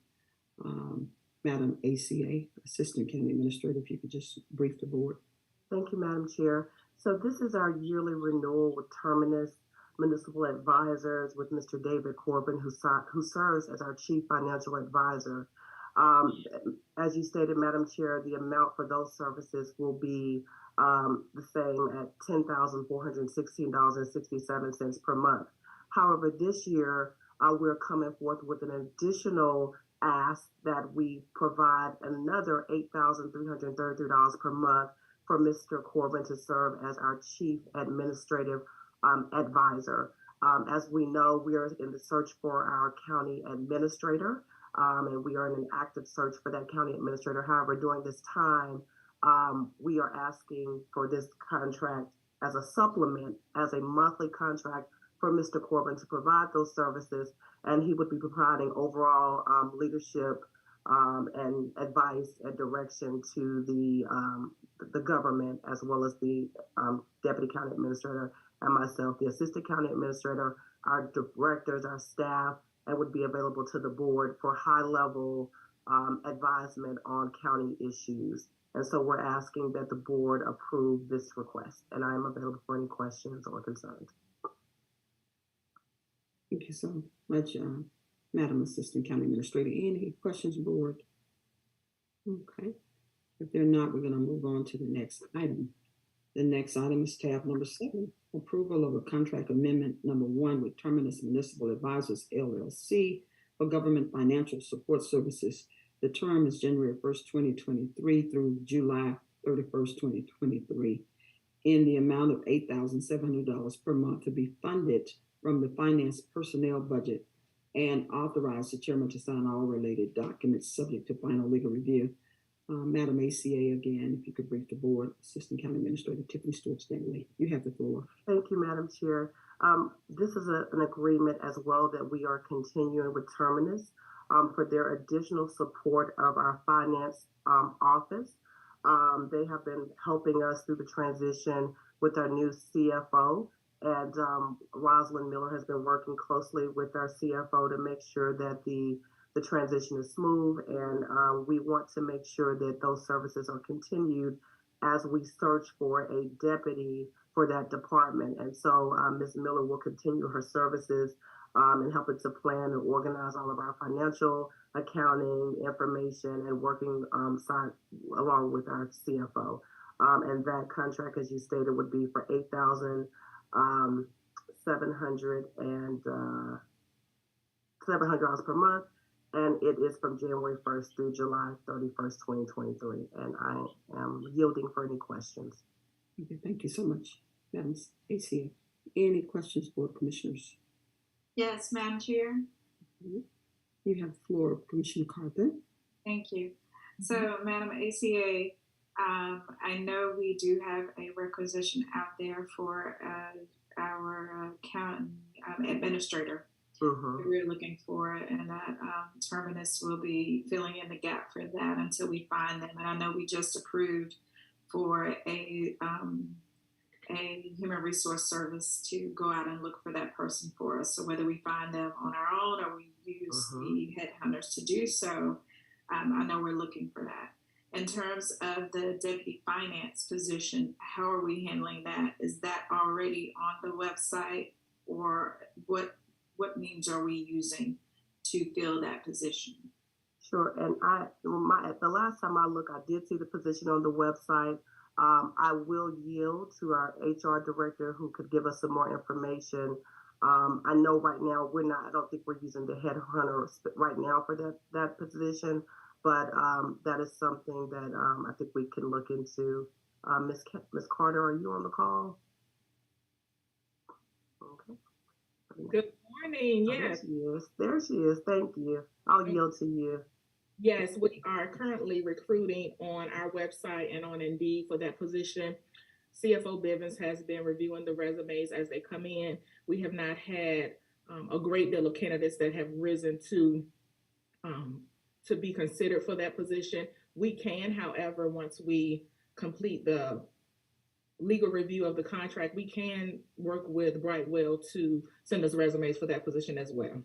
Madam ACA, Assistant County Administrator, if you could just brief the board. Thank you, Madam Chair. So this is our yearly renewal with Terminus Municipal Advisors with Mr. David Corbin, who serves as our Chief Financial Advisor. As you stated, Madam Chair, the amount for those services will be the same at $10,416.67 per month. However, this year, we're coming forth with an additional ask that we provide another $8,333 per month for Mr. Corbin to serve as our Chief Administrative Advisor. As we know, we are in the search for our county administrator, and we are in an active search for that county administrator. However, during this time, we are asking for this contract as a supplement, as a monthly contract for Mr. Corbin to provide those services, and he would be providing overall leadership and advice and direction to the government, as well as the Deputy County Administrator and myself, the Assistant County Administrator, our directors, our staff, and would be available to the board for high-level advisement on county issues. And so we're asking that the board approve this request, and I am available for any questions or concerns. Thank you so much, Madam Assistant County Administrator. Any questions, board? Okay. If they're not, we're going to move on to the next item. The next item is tab number 7, approval of a contract amendment number 1 with Terminus Municipal Advisors, LLC, for government financial support services. The term is January 1st, 2023 through July 31st, 2023, in the amount of $8,700 per month to be funded from the finance personnel budget, and authorize the chairman to sign all related documents subject to final legal review. Madam ACA, again, if you could brief the board. Assistant County Administrator Tiffany Stewart-Stanley, you have the floor. Thank you, Madam Chair. This is an agreement as well that we are continuing with Terminus for their additional support of our finance office. They have been helping us through the transition with our new CFO. And Rosalind Miller has been working closely with our CFO to make sure that the transition is smooth, and we want to make sure that those services are continued as we search for a deputy for that department. And so Ms. Miller will continue her services in helping to plan and organize all of our financial accounting information and working along with our CFO. And that contract, as you stated, would be for $8,700 per month, and it is from January 1st through July 31st, 2023. And I am yielding for any questions. Okay, thank you so much, Madam ACA. Any questions, board commissioners? Yes, Madam Chair. You have the floor, Commissioner Carter. Thank you. So, Madam ACA, I know we do have a requisition out there for our county administrator. We're looking for, and that Terminus will be filling in the gap for that until we find them. And I know we just approved for a human resource service to go out and look for that person for us. So whether we find them on our own or we use the headhunters to do so, I know we're looking for that. In terms of the deputy finance position, how are we handling that? Is that already on the website, or what means are we using to fill that position? Sure, and the last time I looked, I did see the position on the website. I will yield to our HR director, who could give us some more information I know right now I don't think we're using the headhunter right now for that position, but that is something that I think we can look into. Miss Carter, are you on the call? Okay. Good morning. Yes. There she is. Thank you. I'll yield to you. Yes, we are currently recruiting on our website and on Indeed for that position. CFO Bivins has been reviewing the resumes as they come in. We have not had a great deal of candidates that have risen to be considered for that position. We can, however, once we complete the legal review of the contract, we can work with Brightwell to send us resumes for that position as well.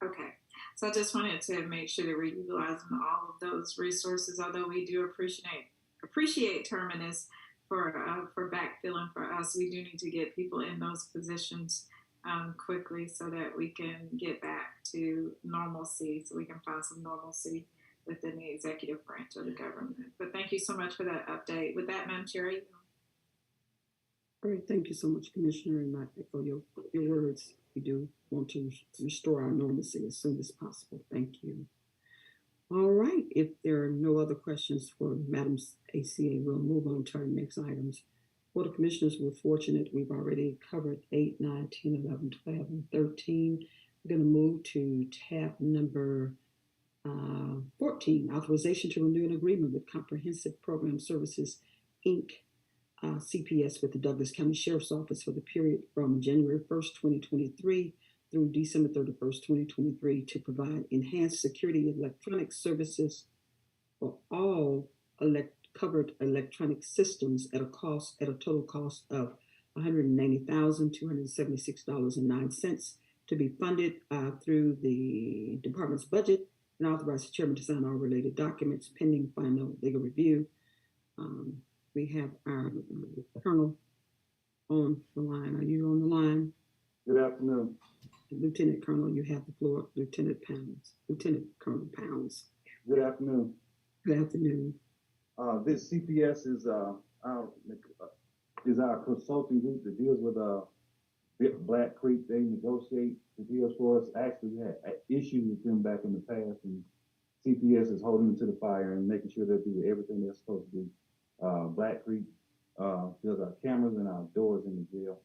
Okay. So I just wanted to make sure that we're utilizing all of those resources, although we do appreciate Terminus for backfilling for us. We do need to get people in those positions quickly so that we can get back to normalcy, so we can find some normalcy within the executive branch of the government. But thank you so much for that update. With that, Madam Chair. All right, thank you so much, Commissioner, and I echo your words. We do want to restore our normalcy as soon as possible. Thank you. All right, if there are no other questions for Madam's ACA, we'll move on to our next items. Board of Commissioners, we're fortunate we've already covered 8, 9, 10, 11, 12, and 13. We're going to move to tab number 14, authorization to renew an agreement with Comprehensive Program Services, Inc., CPS, with the Douglas County Sheriff's Office for the period from January 1st, 2023 through December 31st, 2023 to provide enhanced security electronic services for all covered electronic systems at a total cost of $190,276.09 to be funded through the department's budget, and authorize the chairman to sign all related documents pending final legal review. We have our Colonel on the line. Are you on the line? Good afternoon. Lieutenant Colonel, you have the floor. Lieutenant Colonel Pounds. Good afternoon. Good afternoon. This CPS is our consulting group that deals with Black Creek. They negotiate the deals for us. Actually, we had issues with them back in the past, and CPS is holding them to the fire and making sure they do everything they're supposed to do. Black Creek does our cameras and our doors in the jail.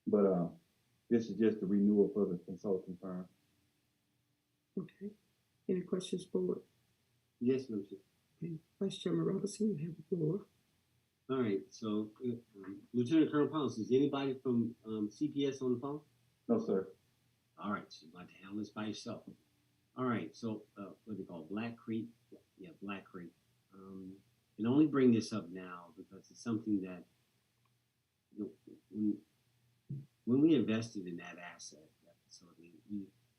But this is just a renewal for the consulting firm. Okay. Any questions, board? Yes, Mr. Okay. Vice Chairman Robinson, you have the floor. All right. So, Lieutenant Colonel Pounds, is anybody from CPS on the phone? No, sir. All right. So you'd like to handle this by yourself. All right. So, what do they call Black Creek? Yeah, Black Creek. And I only bring this up now because it's something that, you know, when we invested in that asset, that facility,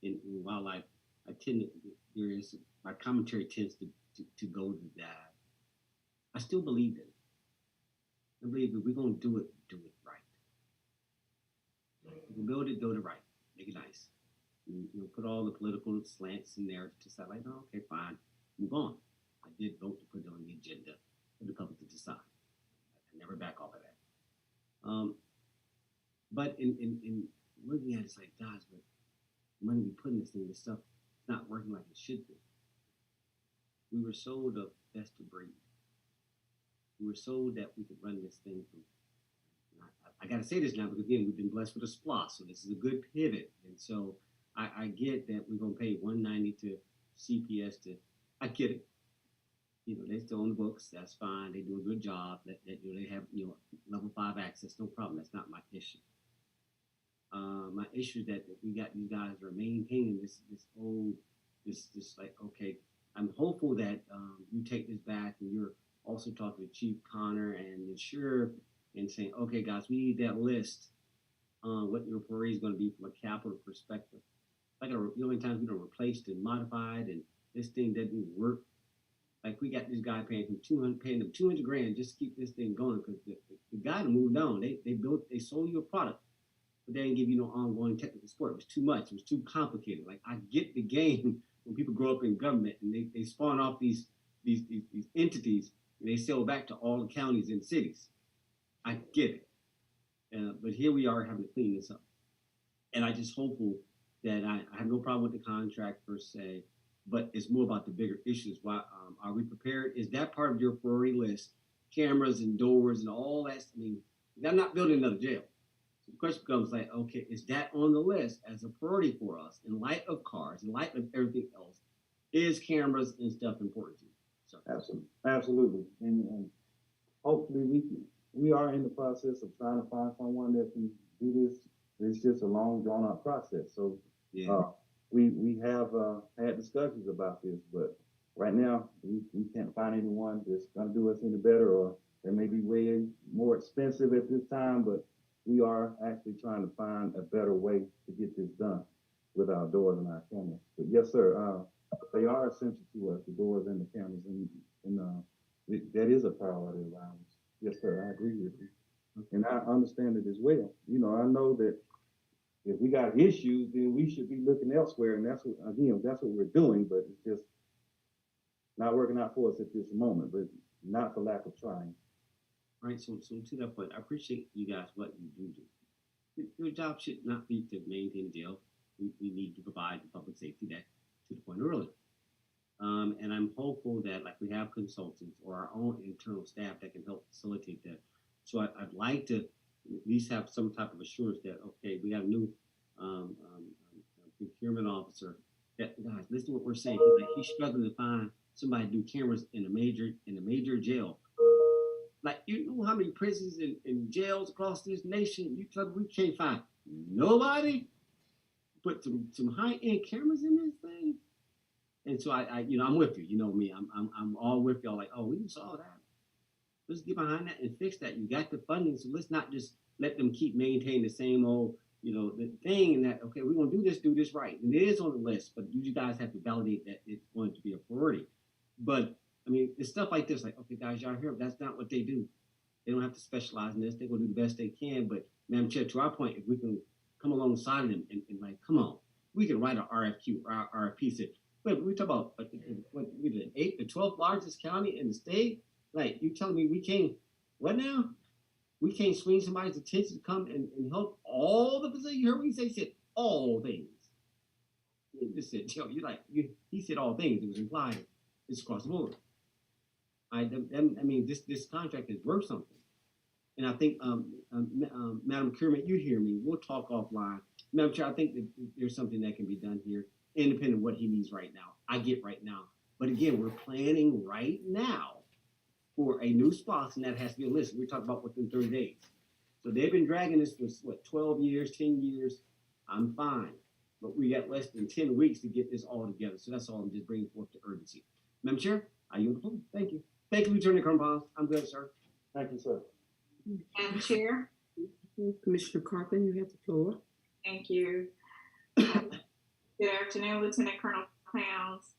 in wildlife, my commentary tends to go to that. I still believe in it. I believe that we're going to do it right. We can build it right, make it nice. Put all the political slants in there to decide, like, oh, okay, fine, move on. I did vote to put it on the agenda for the public to decide. I never back off of that. But in looking at it, it's like, gosh, but the money we put in this thing, this stuff, it's not working like it should be. We were sold a best of breed. We were sold that we could run this thing from. I got to say this now because, again, we've been blessed with a SPLOS, so this is a good pivot. And so I get that we're going to pay $190 to CPS to. I get it. They still on the books. That's fine. They do a good job. They have level 5 access. No problem. That's not my issue. My issue is that we got these guys that are maintaining this like, okay. I'm hopeful that you take this back and you're also talking to Chief Connor and the sheriff and saying, okay, guys, we need that list on what your parade is going to be from a capital perspective. Like, many times we don't replaced and modified, and this thing doesn't work. Like, we got this guy paying them $200,000 just to keep this thing going because the guy moved on. They sold you a product, but they didn't give you no ongoing technical support. It was too much. It was too complicated. Like, I get the game when people grow up in government and they spawn off these entities and they sell back to all the counties and cities. I get it. But here we are having to clean this up. And I just hopeful that I have no problem with the contract per se, but it's more about the bigger issues. Why are we prepared? Is that part of your priority list? Cameras and doors and all that. I mean, I'm not building another jail. So the question becomes like, okay, is that on the list as a priority for us in light of cars, in light of everything else? Is cameras and stuff important to you? So Absolutely. And hopefully we are in the process of trying to find someone that can do this. It's just a long, drawn out process. So we have had discussions about this, but right now we can't find anyone that's going to do us any better, or they may be way more expensive at this time, but we are actually trying to find a better way to get this done with our doors and our cameras. But yes, sir, they are essential to us, the doors and the cameras, and that is a priority of ours. Yes, sir, I agree with you. And I understand it as well. You know, I know that if we got issues, then we should be looking elsewhere, and that's what we're doing, but it's just not working out for us at this moment, but not for lack of trying. Right, so to that point, I appreciate you guys what you do. Your job should not be to maintain jail. We need to provide the public safety that, to the point earlier. And I'm hopeful that like we have consultants or our own internal staff that can help facilitate that. So I'd like to at least have some type of assurance that, okay, we have a new procurement officer. That, guys, listen to what we're saying. He's struggling to find somebody to do cameras in a major jail. Like, you know how many prisons and jails across this nation? You tell me we can't find nobody put some high-end cameras in this thing. And so I'm with you. You know me. I'm all with y'all. Like, oh, we saw that. Let's get behind that and fix that. You got the funding, so let's not just let them keep maintaining the same old, the thing. And that, okay, we're gonna do this right, and it is on the list. But you guys have to validate that it's going to be a priority. But I mean, it's stuff like this. Like, okay, guys, y'all hear? That's not what they do. They don't have to specialize in this. They're gonna do the best they can. But Madam Chair, to our point, if we can come alongside of them and like, come on, we can write an RFQ or RFP. Say, wait, we talk about what we the 8th, the 12th largest county in the state. Like, you telling me we can't, what now? We can't swing somebody's attention to come and help all the positions? You heard what he said? He said all things. He just said, he said all things. It was implied. It's across the board. I mean, this contract is worth something. And I think, Madam Chairman, you hear me. We'll talk offline. Madam Chair, I think that there's something that can be done here, independent of what he needs right now. I get right now. But again, we're planning right now for a new sponsor, and that has to be a list. We're talking about within 30 days. So they've been dragging this for, 12 years, 10 years. I'm fine. But we got less than 10 weeks to get this all together. So that's all I'm just bringing forth the urgency. Madam Chair, I yield the floor. Thank you. Thank you, Lieutenant Colonel Pons. I'm good, sir. Thank you, sir. Madam Chair. Commissioner Carpenter, you have the floor. Thank you. Good afternoon, Lieutenant Colonel Pounds.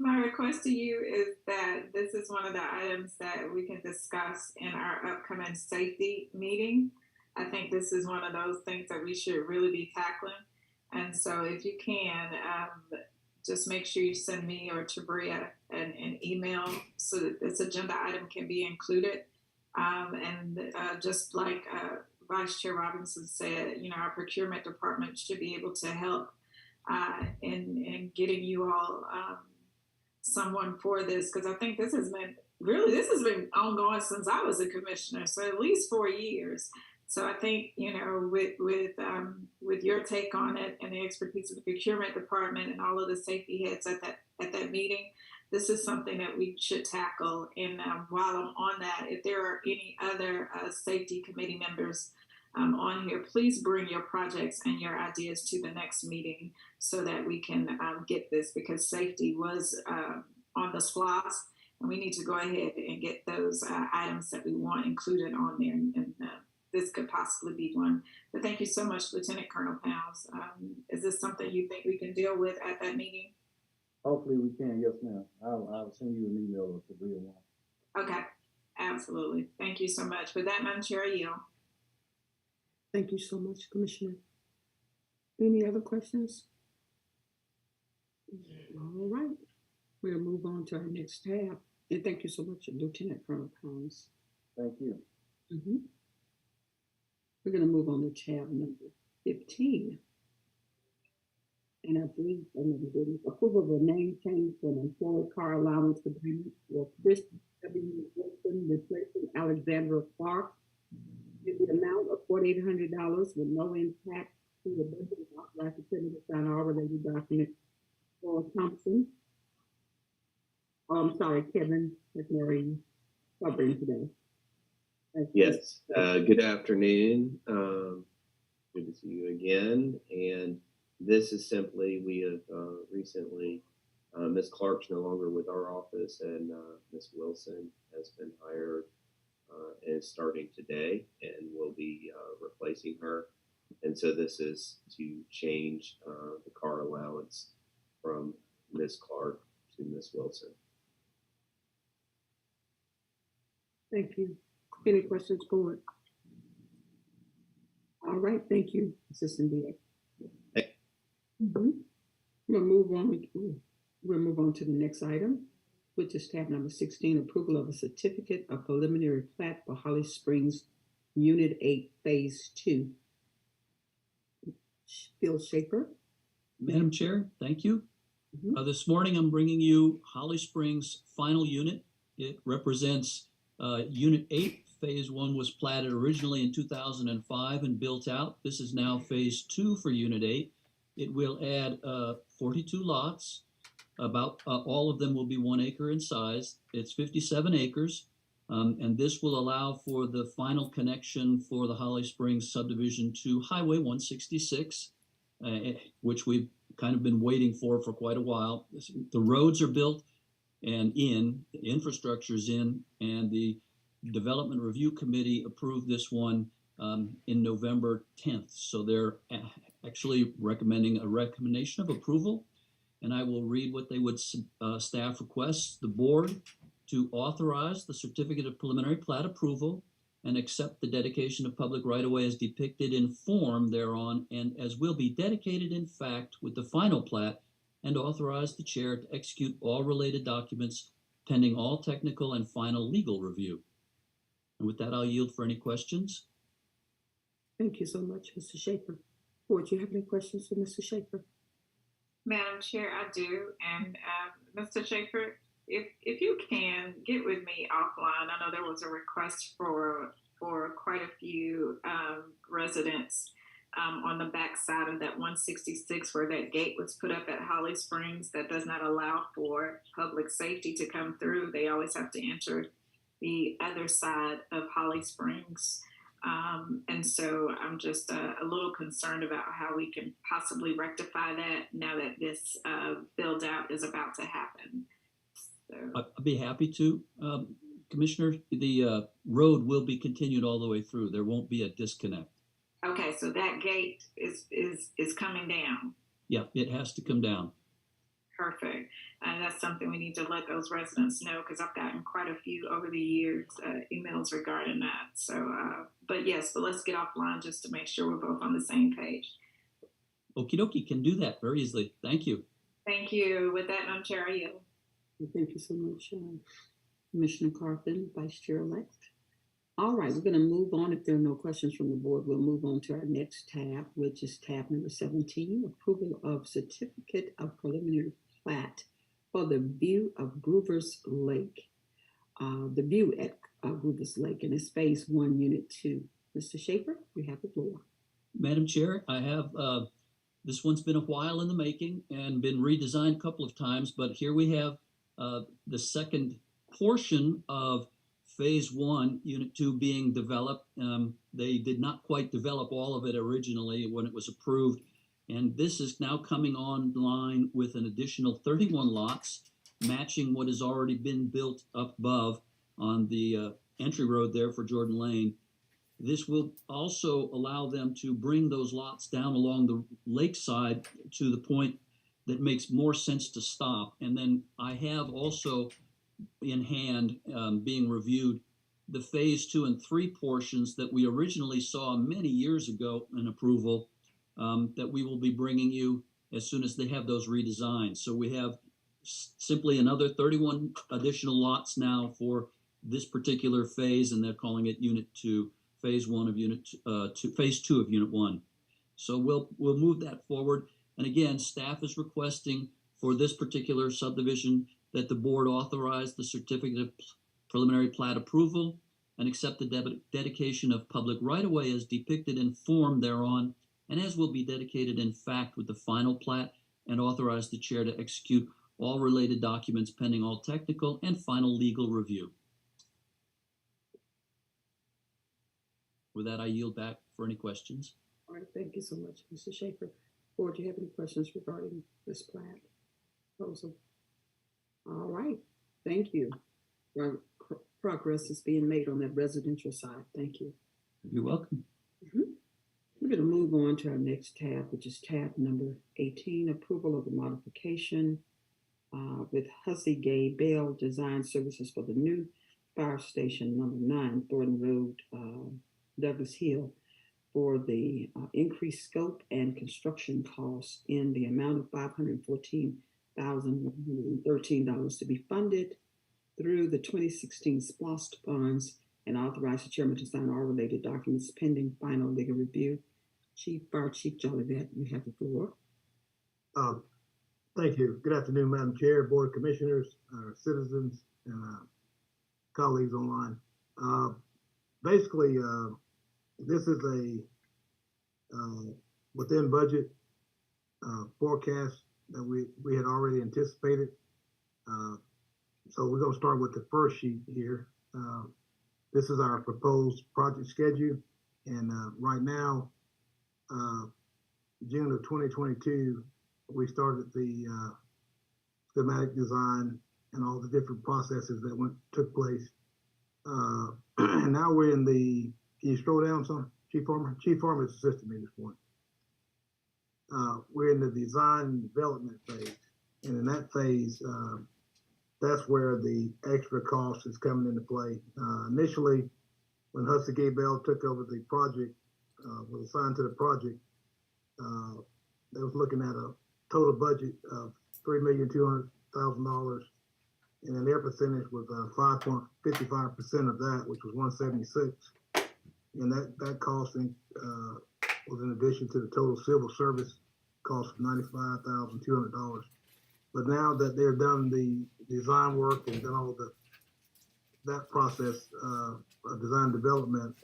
My request to you is that this is one of the items that we can discuss in our upcoming safety meeting. I think this is one of those things that we should really be tackling. And so if you can, just make sure you send me or to Bria an email so that this agenda item can be included. Just like Vice Chair Robinson said, our procurement department should be able to help in getting you all someone for this, because I think this has been ongoing since I was a commissioner, so at least 4 years. So I think with your take on it and the expertise of the procurement department and all of the safety heads at that meeting, this is something that we should tackle. And while I'm on that, if there are any other safety committee members on here, please bring your projects and your ideas to the next meeting so that we can get this, because safety was on the SPLOS, and we need to go ahead and get those items that we want included on there, and this could possibly be one. But thank you so much, Lieutenant Colonel Pounds. Is this something you think we can deal with at that meeting? Hopefully we can, yes ma'am. I'll send you an email or to Bria one. Okay, absolutely. Thank you so much. For that, Madam Chair, I yield. Thank you so much, Commissioner. Any other questions? All right, we'll move on to our next tab. And thank you so much, Lieutenant Colonel Pounds. Thank you. We're going to move on to tab number 15. And I believe approval of a name change for an employee car allowance agreement for Chris W. Wilson replacing Alexandra Clark in the amount of $4,800 with no impact to the budget. Authorized the president to sign all related documents for Thompson. I'm sorry, Kevin McMurray covering today. Yes, good afternoon. Good to see you again. And this is simply, we have recently, Ms. Clark's no longer with our office, and Ms. Wilson has been hired and is starting today and will be replacing her. And so this is to change the car allowance from Ms. Clark to Ms. Wilson. Thank you. Any questions, board? All right, thank you, Assistant DA. We'll move on to the next item, which is tab number 16, approval of a certificate of preliminary plat for Holly Springs Unit 8, Phase 2. Bill Shaper. Madam Chair, thank you. This morning I'm bringing you Holly Springs final unit. It represents Unit 8. Phase 1 was platted originally in 2005 and built out. This is now Phase 2 for Unit 8. It will add 42 lots. About all of them will be 1 acre in size. It's 57 acres. And this will allow for the final connection for the Holly Springs subdivision to Highway 166, which we've kind of been waiting for quite a while. The roads are built and the infrastructure's in, and the Development Review Committee approved this one in November 10th. So they're actually recommending a recommendation of approval. And I will read what they would staff requests the board to authorize the certificate of preliminary plat approval and accept the dedication of public right-of-way as depicted in form thereon and as will be dedicated in fact with the final plat, and authorize the chair to execute all related documents pending all technical and final legal review. And with that, I'll yield for any questions. Thank you so much, Mr. Shaper. Board, do you have any questions for Mr. Shaper? Madam Chair, I do. And Mr. Shaper, if you can get with me offline, I know there was a request for quite a few residents on the back side of that 166 where that gate was put up at Holly Springs that does not allow for public safety to come through. They always have to enter the other side of Holly Springs. And so I'm just a little concerned about how we can possibly rectify that now that this build out is about to happen. So. I'd be happy to. Commissioner, the road will be continued all the way through. There won't be a disconnect. Okay, so that gate is coming down. Yeah, it has to come down. Perfect. And that's something we need to let those residents know, because I've gotten quite a few over the years emails regarding that. So, but let's get offline just to make sure we're both on the same page. Okie dokie, can do that very easily. Thank you. Thank you. With that, Madam Chair, I yield. Thank you so much, Commissioner Carpenter, Vice Chair-elect. All right, we're going to move on. If there are no questions from the board, we'll move on to our next tab, which is tab number 17, approval of certificate of preliminary plat for the view of Grover's Lake. The view at Grover's Lake, and it's Phase 1, Unit 2. Mr. Shaper, you have the floor. Madam Chair, I have, this one's been a while in the making and been redesigned a couple of times, but here we have the second portion of Phase 1, Unit 2 being developed. They did not quite develop all of it originally when it was approved. And this is now coming online with an additional 31 lots, matching what has already been built up above on the entry road there for Jordan Lane. This will also allow them to bring those lots down along the lakeside to the point that makes more sense to stop. And then I have also in hand being reviewed the Phase 2 and 3 portions that we originally saw many years ago in approval that we will be bringing you as soon as they have those redesigned. So we have simply another 31 additional lots now for this particular phase, and they're calling it Unit 2. phase 1 of phase 2 of unit 1. So we'll move that forward. And again, staff is requesting for this particular subdivision that the board authorize the certificate of preliminary plat approval and accept the dedication of public right-of-way as depicted in form thereon, and as will be dedicated in fact with the final plat, and authorize the chair to execute all related documents pending all technical and final legal review. With that, I yield back for any questions. All right, thank you so much, Mr. Schaefer. Board, do you have any questions regarding this plat proposal? All right, thank you. Progress is being made on that residential side. Thank you. You're welcome. We're going to move on to our next tab, which is tab number 18, approval of the modification with Hussey Gay Bell Design Services for the new fire station number 9, Thornton Road, Douglas Hill, for the increased scope and construction costs in the amount of $514,113 to be funded through the 2016 SPLOST funds, and authorize the chairman to sign all related documents pending final legal review. Fire Chief Jolivet, you have the floor. Thank you. Good afternoon, Madam Chair, Board of Commissioners, citizens, and colleagues online. Basically, this is a within budget forecast that we had already anticipated. So we're going to start with the first sheet here. This is our proposed project schedule, and right now, June of 2022, we started the schematic design and all the different processes that took place. And now we're in the, can you scroll down some, Chief Farmer? Chief Farmer is assisting me this morning. We're in the design and development phase. And in that phase, that's where the extra cost is coming into play. Initially, when Hussey Gay Bell took over the project, was assigned to the project, they was looking at a total budget of $3,200,000, and then their percentage was 5.55% of that, which was $176, and that costing was in addition to the total civil service cost of $95,200. But now that they're done the design work and done all that process of design development,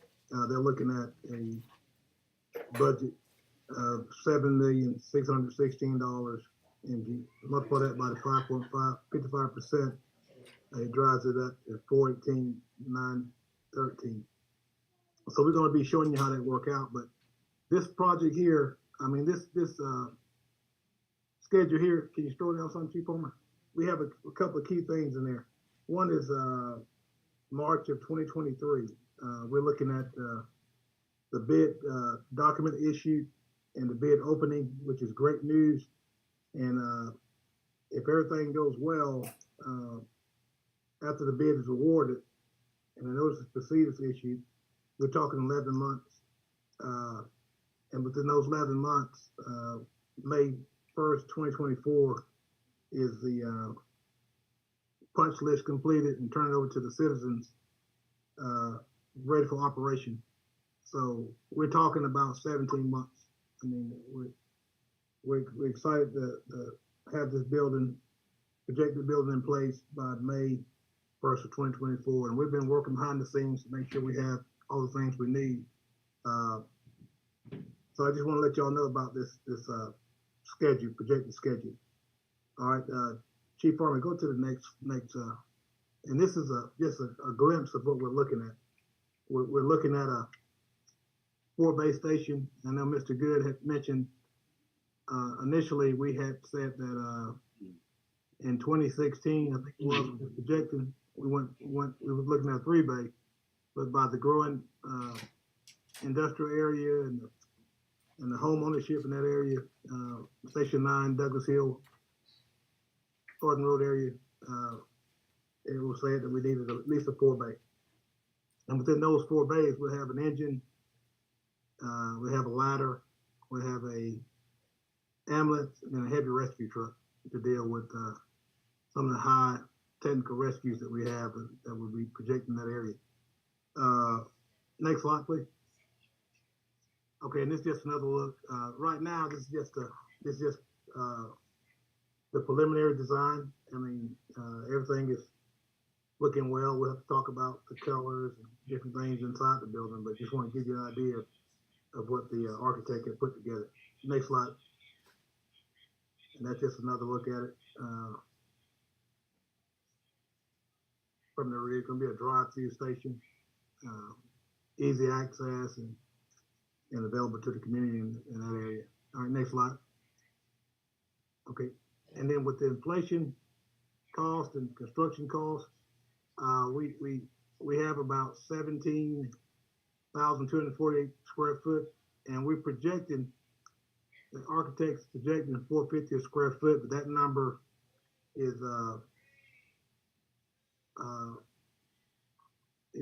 they're looking at a budget of $7,616, and if you multiply that by the 5.55%, it drives it up to $418,913. So we're going to be showing you how that work out. But this project here, I mean, this schedule here, can you scroll down some, Chief Homer? We have a couple of key things in there. One is March of 2023. We're looking at the bid document issued and the bid opening, which is great news. And if everything goes well, after the bid is awarded and the notice of proceed is issued, we're talking 11 months. And within those 11 months, May 1st, 2024 is the punch list completed and turned over to the citizens, ready for operation. So we're talking about 17 months. I mean, we're excited to have this building, projected building in place by May 1st of 2024. And we've been working behind the scenes to make sure we have all the things we need. So I just want to let y'all know about this schedule, projected schedule. All right, Chief Farmer, go to the next, and this is just a glimpse of what we're looking at. We're looking at a 4-bay station. I know Mr. Good had mentioned initially we had said that in 2016, I think it was projecting, we were looking at 3-bay, but by the growing industrial area and the home ownership in that area, Station 9, Douglas Hill, Thornton Road area, it was said that we needed at least a 4-bay. And within those 4 bays, we'll have an engine, we have a ladder, we have a ambulance, and a heavy rescue truck to deal with some of the high technical rescues that we have that will be projecting that area. Next slide, please. Okay, and this is just another look. Right now, this is just the preliminary design. I mean, everything is looking well. We'll have to talk about the colors and different things inside the building, but just want to give you an idea of what the architect had put together. Next slide. And that's just another look at it. From the rear, it's going to be a drive-through station, easy access and available to the community in that area. All right, next slide. Okay, and then with the inflation cost and construction costs, we have about 17,248 square foot, and we're projecting, the architect's projecting 450 a square foot, but that number is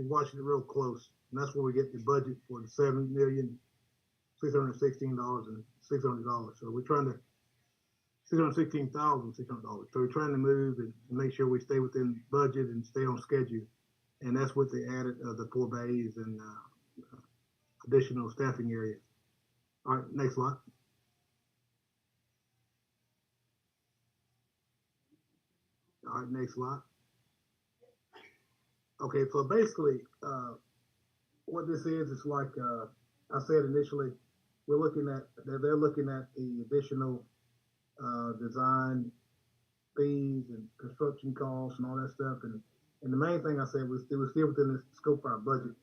watching it real close, and that's where we get the budget for the $7,616,600. So we're trying to $616,600. So we're trying to move and make sure we stay within budget and stay on schedule, and that's with the added of the 4 bays and additional staffing areas. All right, next slide. All right, next slide. Okay, so basically, what this is like I said initially, they're looking at the additional design fees and construction costs and all that stuff, and the main thing I said was it was still within the scope of our budget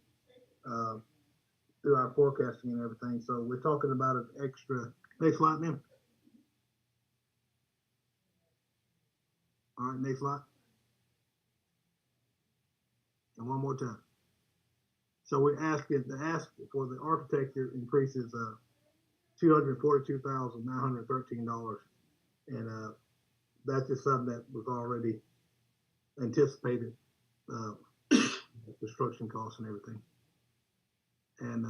through our forecasting and everything. So we're talking about an extra. Next slide, ma'am. All right, next slide. And one more time. So we're asking, the ask for the architecture increases $242,913. And that's just something that was already anticipated, construction costs and everything. And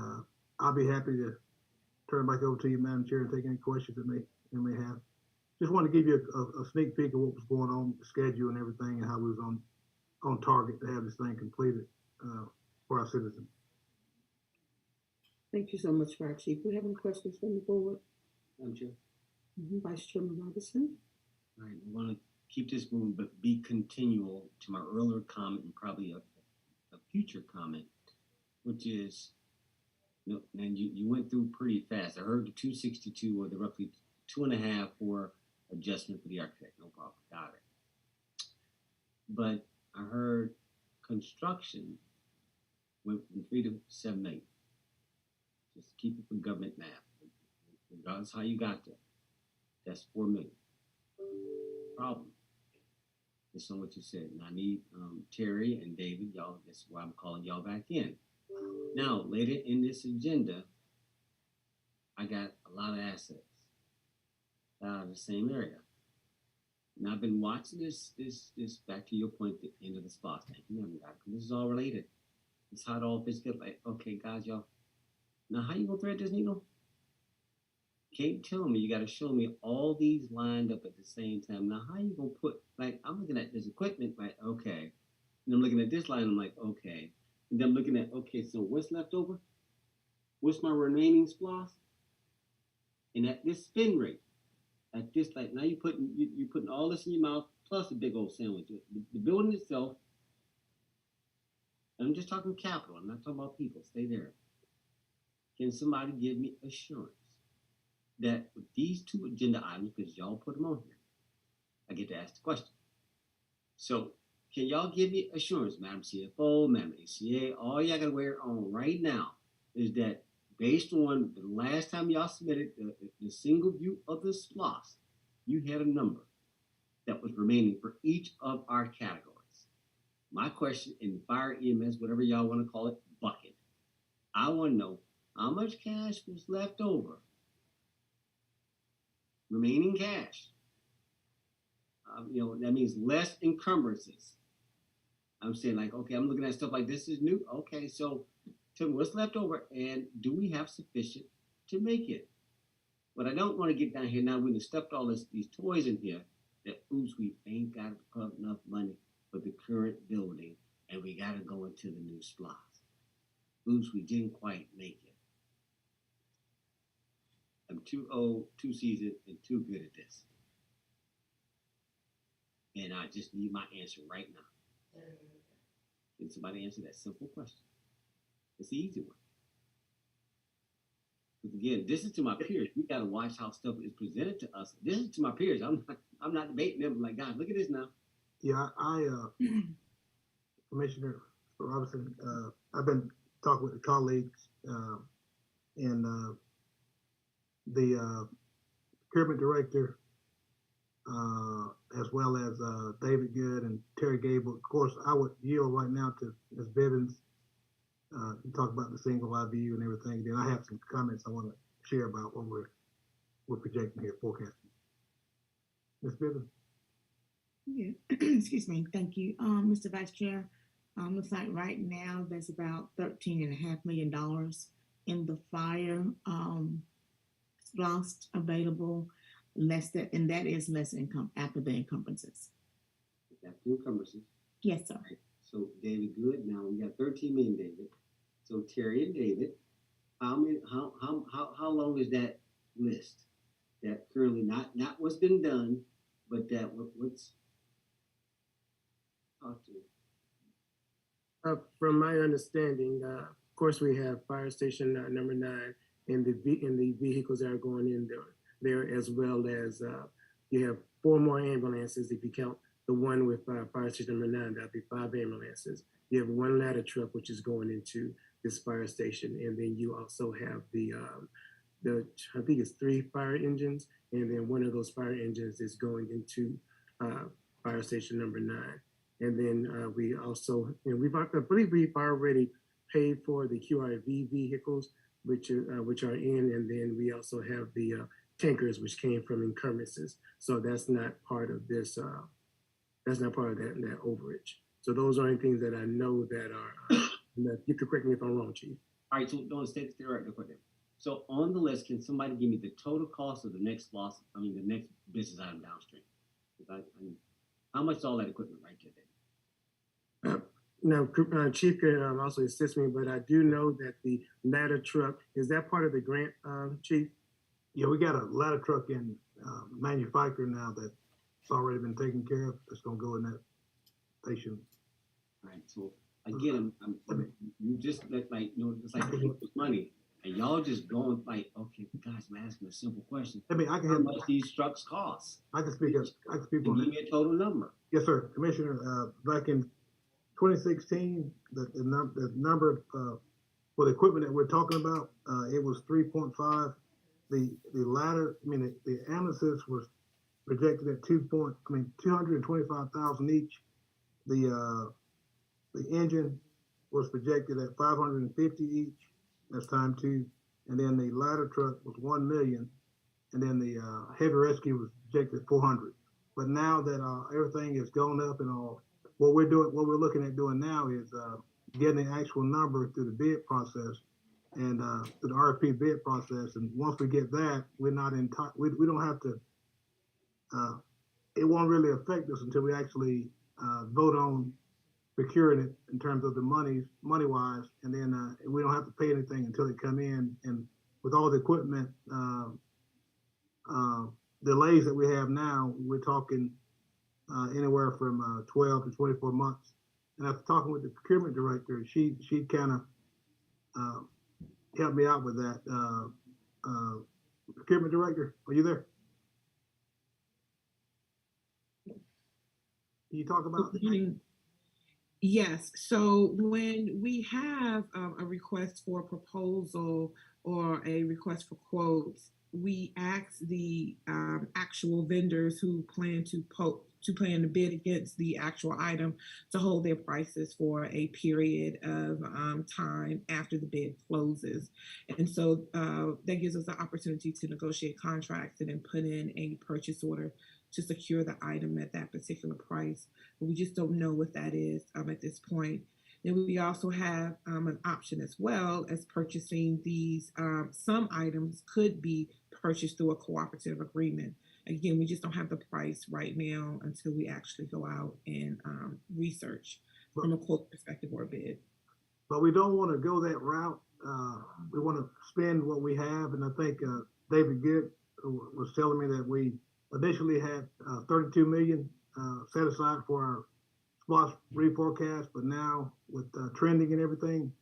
I'll be happy to turn it back over to you, Madam Chair, and take any questions that you may have. Just want to give you a sneak peek of what was going on, the schedule and everything, and how we was on target to have this thing completed for our citizens. Thank you so much, Fire Chief. Do we have any questions from the board? Madam Chair. Vice Chairman Robinson. All right, we want to keep this moving, but be continual to my earlier comment and probably a future comment, which is, and you went through pretty fast. I heard the 262 or the roughly 2.5 for adjustment for the architect. No problem, got it. But I heard construction went from 3 to 7 million. Just keep it for government math. Regardless how you got there, that's 4 million. Problem. Based on what you said. And I need Terry and David, y'all, that's why I'm calling y'all back in. Now, later in this agenda, I got a lot of assets out of the same area. And I've been watching this back to your point, the end of the spot. Thank you, this is all related. It's how it all fits together. Like, okay, guys, y'all. Now, how you gonna thread this needle? Can't tell me. You got to show me all these lined up at the same time. Now, how you gonna put, like, I'm looking at this equipment, like, okay. And I'm looking at this line, I'm like, okay. And then I'm looking at, okay, so what's left over? What's my remaining splosh? And at this spin rate, at this, like, now you're putting all this in your mouth, plus a big old sandwich. The building itself, and I'm just talking capital, I'm not talking about people, stay there. Can somebody give me assurance that with these 2 agenda items, because y'all put them on here, I get to ask the question. So, can y'all give me assurance, Madam CFO, Madam ACA, all y'all got to wear on right now is that based on the last time y'all submitted the single view of the SPLOS, you had a number that was remaining for each of our categories. My question in the fire EMS, whatever y'all want to call it, bucket, I want to know how much cash was left over, remaining cash. That means less encumbrances. I'm saying, like, okay, I'm looking at stuff like this is new. Okay, so tell me what's left over, and do we have sufficient to make it? But I don't want to get down here now. We stuffed all these toys in here. That oops, we ain't got enough money for the current building, and we got to go into the new SPLOS. boots we didn't quite make it. I'm too old, too seasoned, and too good at this. And I just need my answer right now. Can somebody answer that simple question? It's the easy one. But again, this is to my peers. We gotta watch how stuff is presented to us. This is to my peers. I'm not debating them. Like, guys, look at this now. Yeah, Commissioner Robinson, I've been talking with the colleagues and the procurement director, as well as David Good and Terry Gable. Of course, I would yield right now to Ms. Bivins to talk about the single IBU and everything. Then I have some comments I want to share about what we're projecting here, forecasting. Ms. Bivins. Yeah. Excuse me. Thank you, Mr. Vice Chair. Looks like right now there's about $13.5 million in the fire lost available, and that is less income after the encumbrances. After the encumbrances. Yes, sir. Right. So David Good. Now we got 13 million, David. So Terry and David, how long is that list? That currently not what's been done, but that what's talk to me. From my understanding, of course, we have fire station number 9 and the vehicles that are going in there as well as you have 4 more ambulances if you count the one with fire station number 9. That'll be 5 ambulances. You have 1 ladder truck which is going into this fire station, and then you also have the I think it's 3 fire engines, and then one of those fire engines is going into fire station number 9. And then we also, I believe we've already paid for the QRV vehicles, which are in, and then we also have the tankers, which came from encumbrances. So that's not part of this. That's not part of that overage. So those are things that I know that are. You can correct me if I'm wrong, Chief. All right, so don't stay right there. So on the list, can somebody give me the total cost of the next the next business item downstream? How much is all that equipment right there? Now, Chief can also assist me, but I do know that the ladder truck, is that part of the grant, Chief? Yeah, we got a ladder truck in manufacture now that's already been taken care of. It's going to go in that station. All right, so again, you just it's like money, and y'all just going like, okay, guys, I'm asking a simple question. I can how much these trucks cost? I can speak on give me a total number. Yes, sir, Commissioner. Back in 2016, the number for the equipment that we're talking about, it was 3.5. The ladder, the ambulances was projected at 225,000 each. The engine was projected at 550 each. That's time 2. And then the ladder truck was 1 million. And then the heavy rescue was projected at 400. But now that everything has gone up and all, what we're looking at doing now is getting the actual number through the bid process and through the RFP bid process. And once we get that, we're not in touch. We don't have to. It won't really affect us until we actually vote on procuring it in terms of the money wise, and then we don't have to pay anything until it come in. And with all the equipment delays that we have now, we're talking anywhere from 12 to 24 months. And after talking with the procurement director, she kind of helped me out with that. Procurement director, are you there? Can you talk about Yes. So when we have a request for a proposal or a request for quotes, we ask the actual vendors who plan to bid against the actual item to hold their prices for a period of time after the bid closes. And so that gives us the opportunity to negotiate contracts and then put in a purchase order to secure the item at that particular price. But we just don't know what that is at this point. Then we also have an option as well as purchasing these. Some items could be purchased through a cooperative agreement. Again, we just don't have the price right now until we actually go out and research from a quote perspective or a bid. but we don't want to go that route. We want to spend what we have, and I think David Good was telling me that we initially had 32 million set aside for our SPOS reforecast, but now with trending and everything,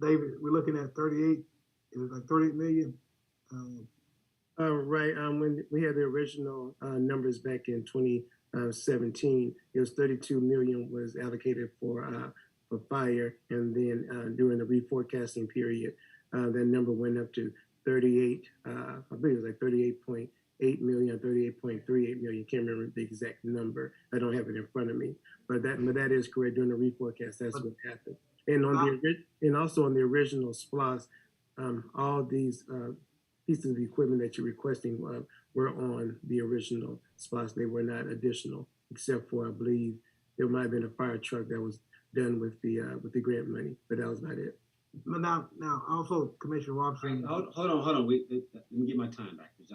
David, we're looking at 38. It was like 38 million. Right. When we had the original numbers back in 2017, it was 32 million was allocated for fire, and then during the reforecasting period, that number went up to 38. I believe it was like 38.8 million, 38.38 million. Can't remember the exact number. I don't have it in front of me, but that is correct. During the reforecast, that's what happened. And also on the original SPLOS, all these pieces of equipment that you're requesting were on the original SPLOS. They were not additional, except for, I believe there might have been a fire truck that was done with the grant money, but that was not it. But now also, Commissioner Robinson. Hold on. Wait, let me get my time back because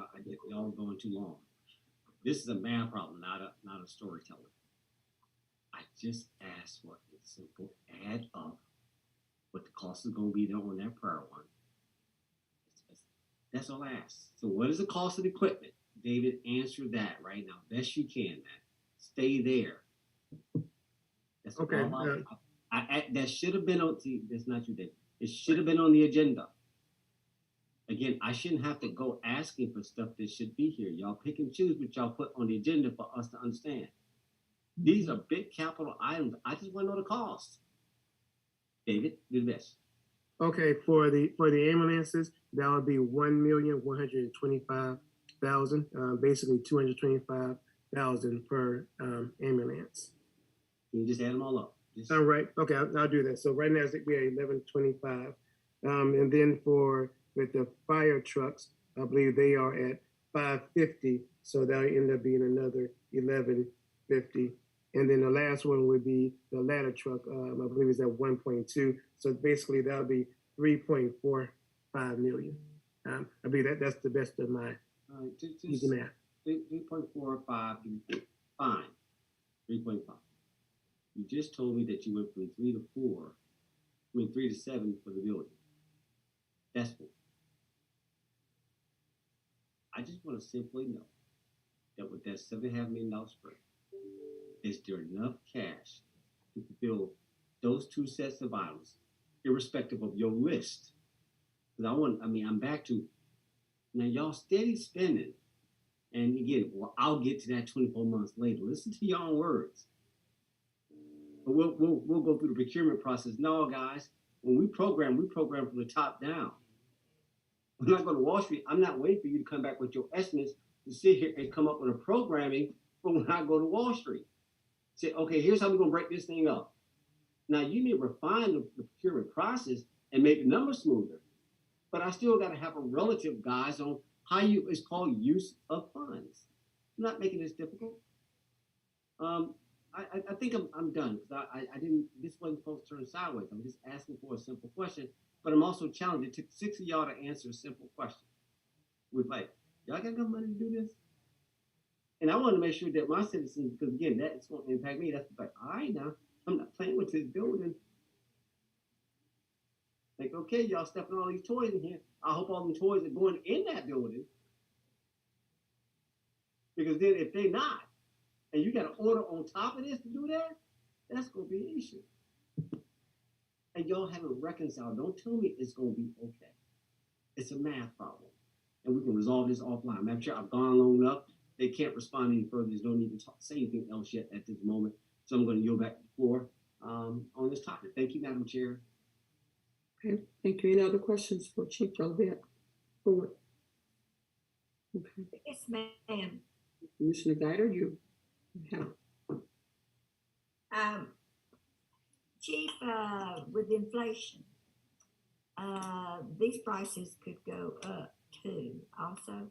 y'all going too long. This is a math problem, not a storyteller. I just asked for a simple add up what the cost is going to be on that prior one. That's all I asked. So what is the cost of the equipment? David, answer that right now. Best you can, man. Stay there. That's okay. That should have been on, that's not you, David. It should have been on the agenda. Again, I shouldn't have to go asking for stuff that should be here. Y'all pick and choose what y'all put on the agenda for us to understand. These are big capital items. I just want to know the cost. David, do this. Okay, for the ambulances, that would be $1,125,000, basically $225,000 per ambulance. Can you just add them all up? All right. Okay, I'll do that. So right now we are 1125, and then with the fire trucks, I believe they are at 550. So that'll end up being another 1150. And then the last one would be the ladder truck. I believe it's at 1.2. So basically that'll be 3.45 million. I believe that's the best of my easy math. 3.45, fine. 3.5. You just told me that you went from 3 to 3 to 7 for the building. That's cool. I just want to simply know that with that $7.5 million spread, is there enough cash to fulfill those two sets of items, irrespective of your list? Because I'm back to, now y'all steady spending. And again, well, I'll get to that 24 months later. Listen to your own words. But we'll go through the procurement process. No, guys, when we program from the top down. When I go to Wall Street, I'm not waiting for you to come back with your estimates to sit here and come up with a programming for when I go to Wall Street. Say, okay, here's how we're going to break this thing up. Now, you may refine the procurement process and make the numbers smoother, but I still got to have a relative, guys, on how it's called use of funds. I'm not making this difficult. I think I'm done because I didn't. This wasn't supposed to turn sideways. I'm just asking for a simple question, but I'm also challenged. It took 6 of y'all to answer a simple question. With like, y'all got enough money to do this? And I want to make sure that my citizens, because again, that's going to impact me. That's like, all right, now I'm not playing with this building. Like, okay, y'all stepping all these toys in here. I hope all the toys are going in that building. Because then if they're not, and you got to order on top of this to do that, that's going to be an issue. And y'all haven't reconciled. Don't tell me it's going to be okay. It's a math problem. And we can resolve this offline. I'm sure I've gone long enough. They can't respond any further. There's no need to say anything else yet at this moment. So I'm going to yield back the floor on this topic. Thank you, Madam Chair. Okay, thank you. Any other questions for Chief Jolivet? Forward. Okay. Yes, ma'am. Commissioner Guider, you have. Chief, with inflation, these prices could go up too also.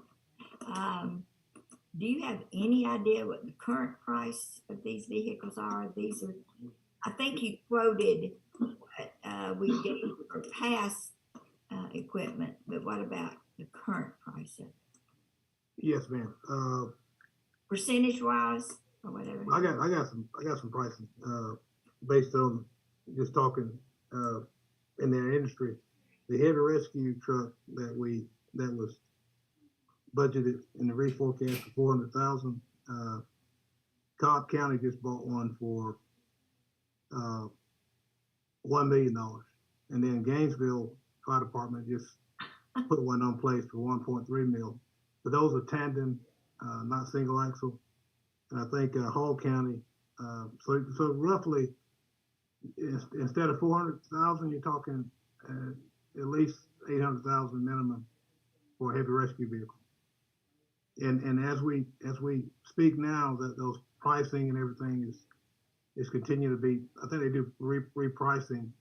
Do you have any idea what the current price of these vehicles are? These are, I think you quoted what we get for past equipment, but what about the current price of it? Yes, ma'am. Percentage wise or whatever. I got some prices based on just talking in their industry. The heavy rescue truck that was budgeted in the reforecast for 400,000. Cobb County just bought one for $1 million, and then Gainesville Fire Department just put one on place for 1.3 mil. But those are tandem, not single axle. And I think Hall County. So roughly, instead of 400,000, you're talking at least 800,000 minimum for a heavy rescue vehicle. And as we speak now, that those pricing and everything is continuing to be. I think they do repricing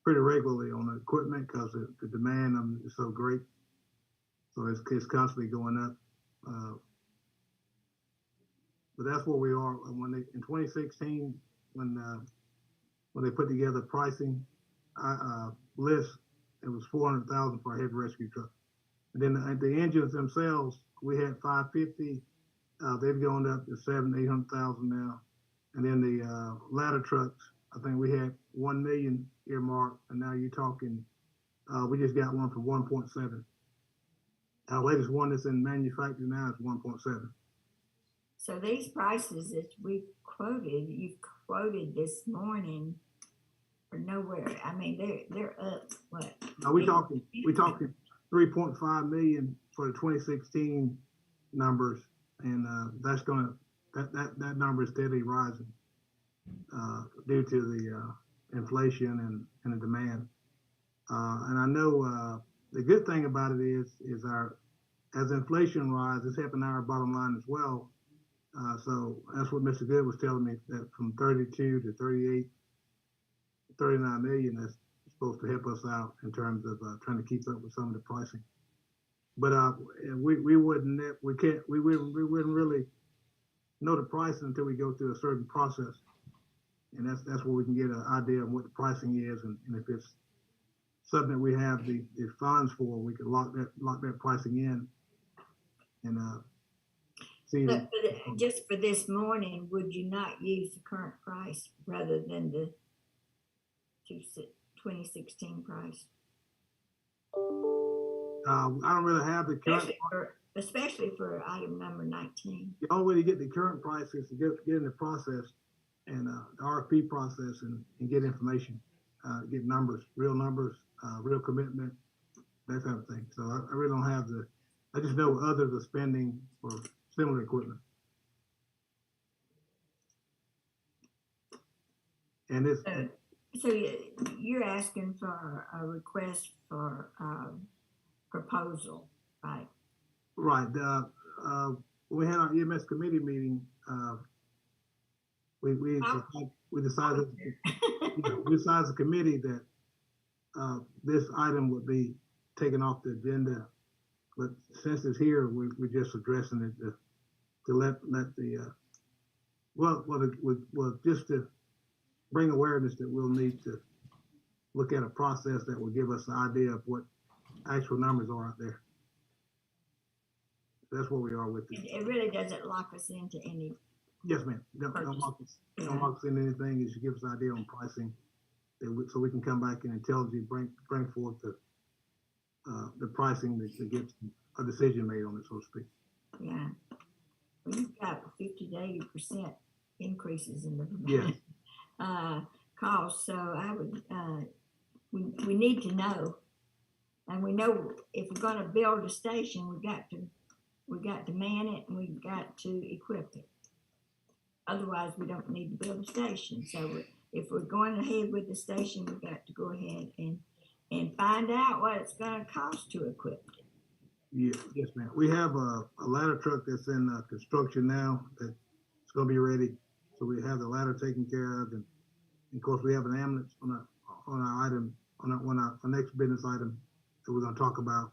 pretty regularly on the equipment because the demand is so great. So it's constantly going up. But that's where we are. When in 2016, when they put together pricing list, it was 400,000 for a heavy rescue truck. And then the engines themselves, we had 550. They've gone up to 800,000 now. And then the ladder trucks, I think we had 1 million earmarked, and now you're talking. We just got one for 1.7. Our latest one that's in manufacture now is 1.7. So these prices that you've quoted this morning are nowhere. I mean, they're up. What? Now we talking 3.5 million for the 2016 numbers, and that number is steadily rising due to the inflation and the demand. And I know the good thing about it is as inflation rises, it's helping our bottom line as well. So that's what Mr. Good was telling me, that from 32 to 38, 39 million, that's supposed to help us out in terms of trying to keep up with some of the pricing. But we wouldn't really know the pricing until we go through a certain process, and that's where we can get an idea of what the pricing is, and if it's something that we have the funds for, we can lock that pricing in, and see. But just for this morning, would you not use the current price rather than the 2016 price? I don't really have the current, especially for item number 19. The only way to get the current price is to get in the process and the RFP process and get information, get numbers, real commitment, that kind of thing. So I really don't have I just know others are spending for similar equipment. And this. So you're asking for a request for proposal, right? Right. We had our EMS committee meeting. We decided we decided as a committee that this item would be taken off the agenda. But since it's here, we're just addressing it to let the just to bring awareness that we'll need to look at a process that will give us an idea of what actual numbers are out there. That's where we are with it. It really doesn't lock us into any. Yes, ma'am. Don't lock us into anything. It should give us an idea on pricing, so we can come back and intelligently bring forth the pricing that gets a decision made on it, so to speak. Yeah. Well, you've got 50 to 80% increases in the cost. So I would, we need to know, and we know if we're going to build a station, we got to man it, and we've got to equip it. Otherwise, we don't need to build a station. So if we're going ahead with the station, we've got to go ahead and find out what it's going to cost to equip it. Yes, ma'am. We have a ladder truck that's in construction now that's going to be ready. So we have the ladder taken care of, and of course we have an ambulance on our item on our next business item that we're going to talk about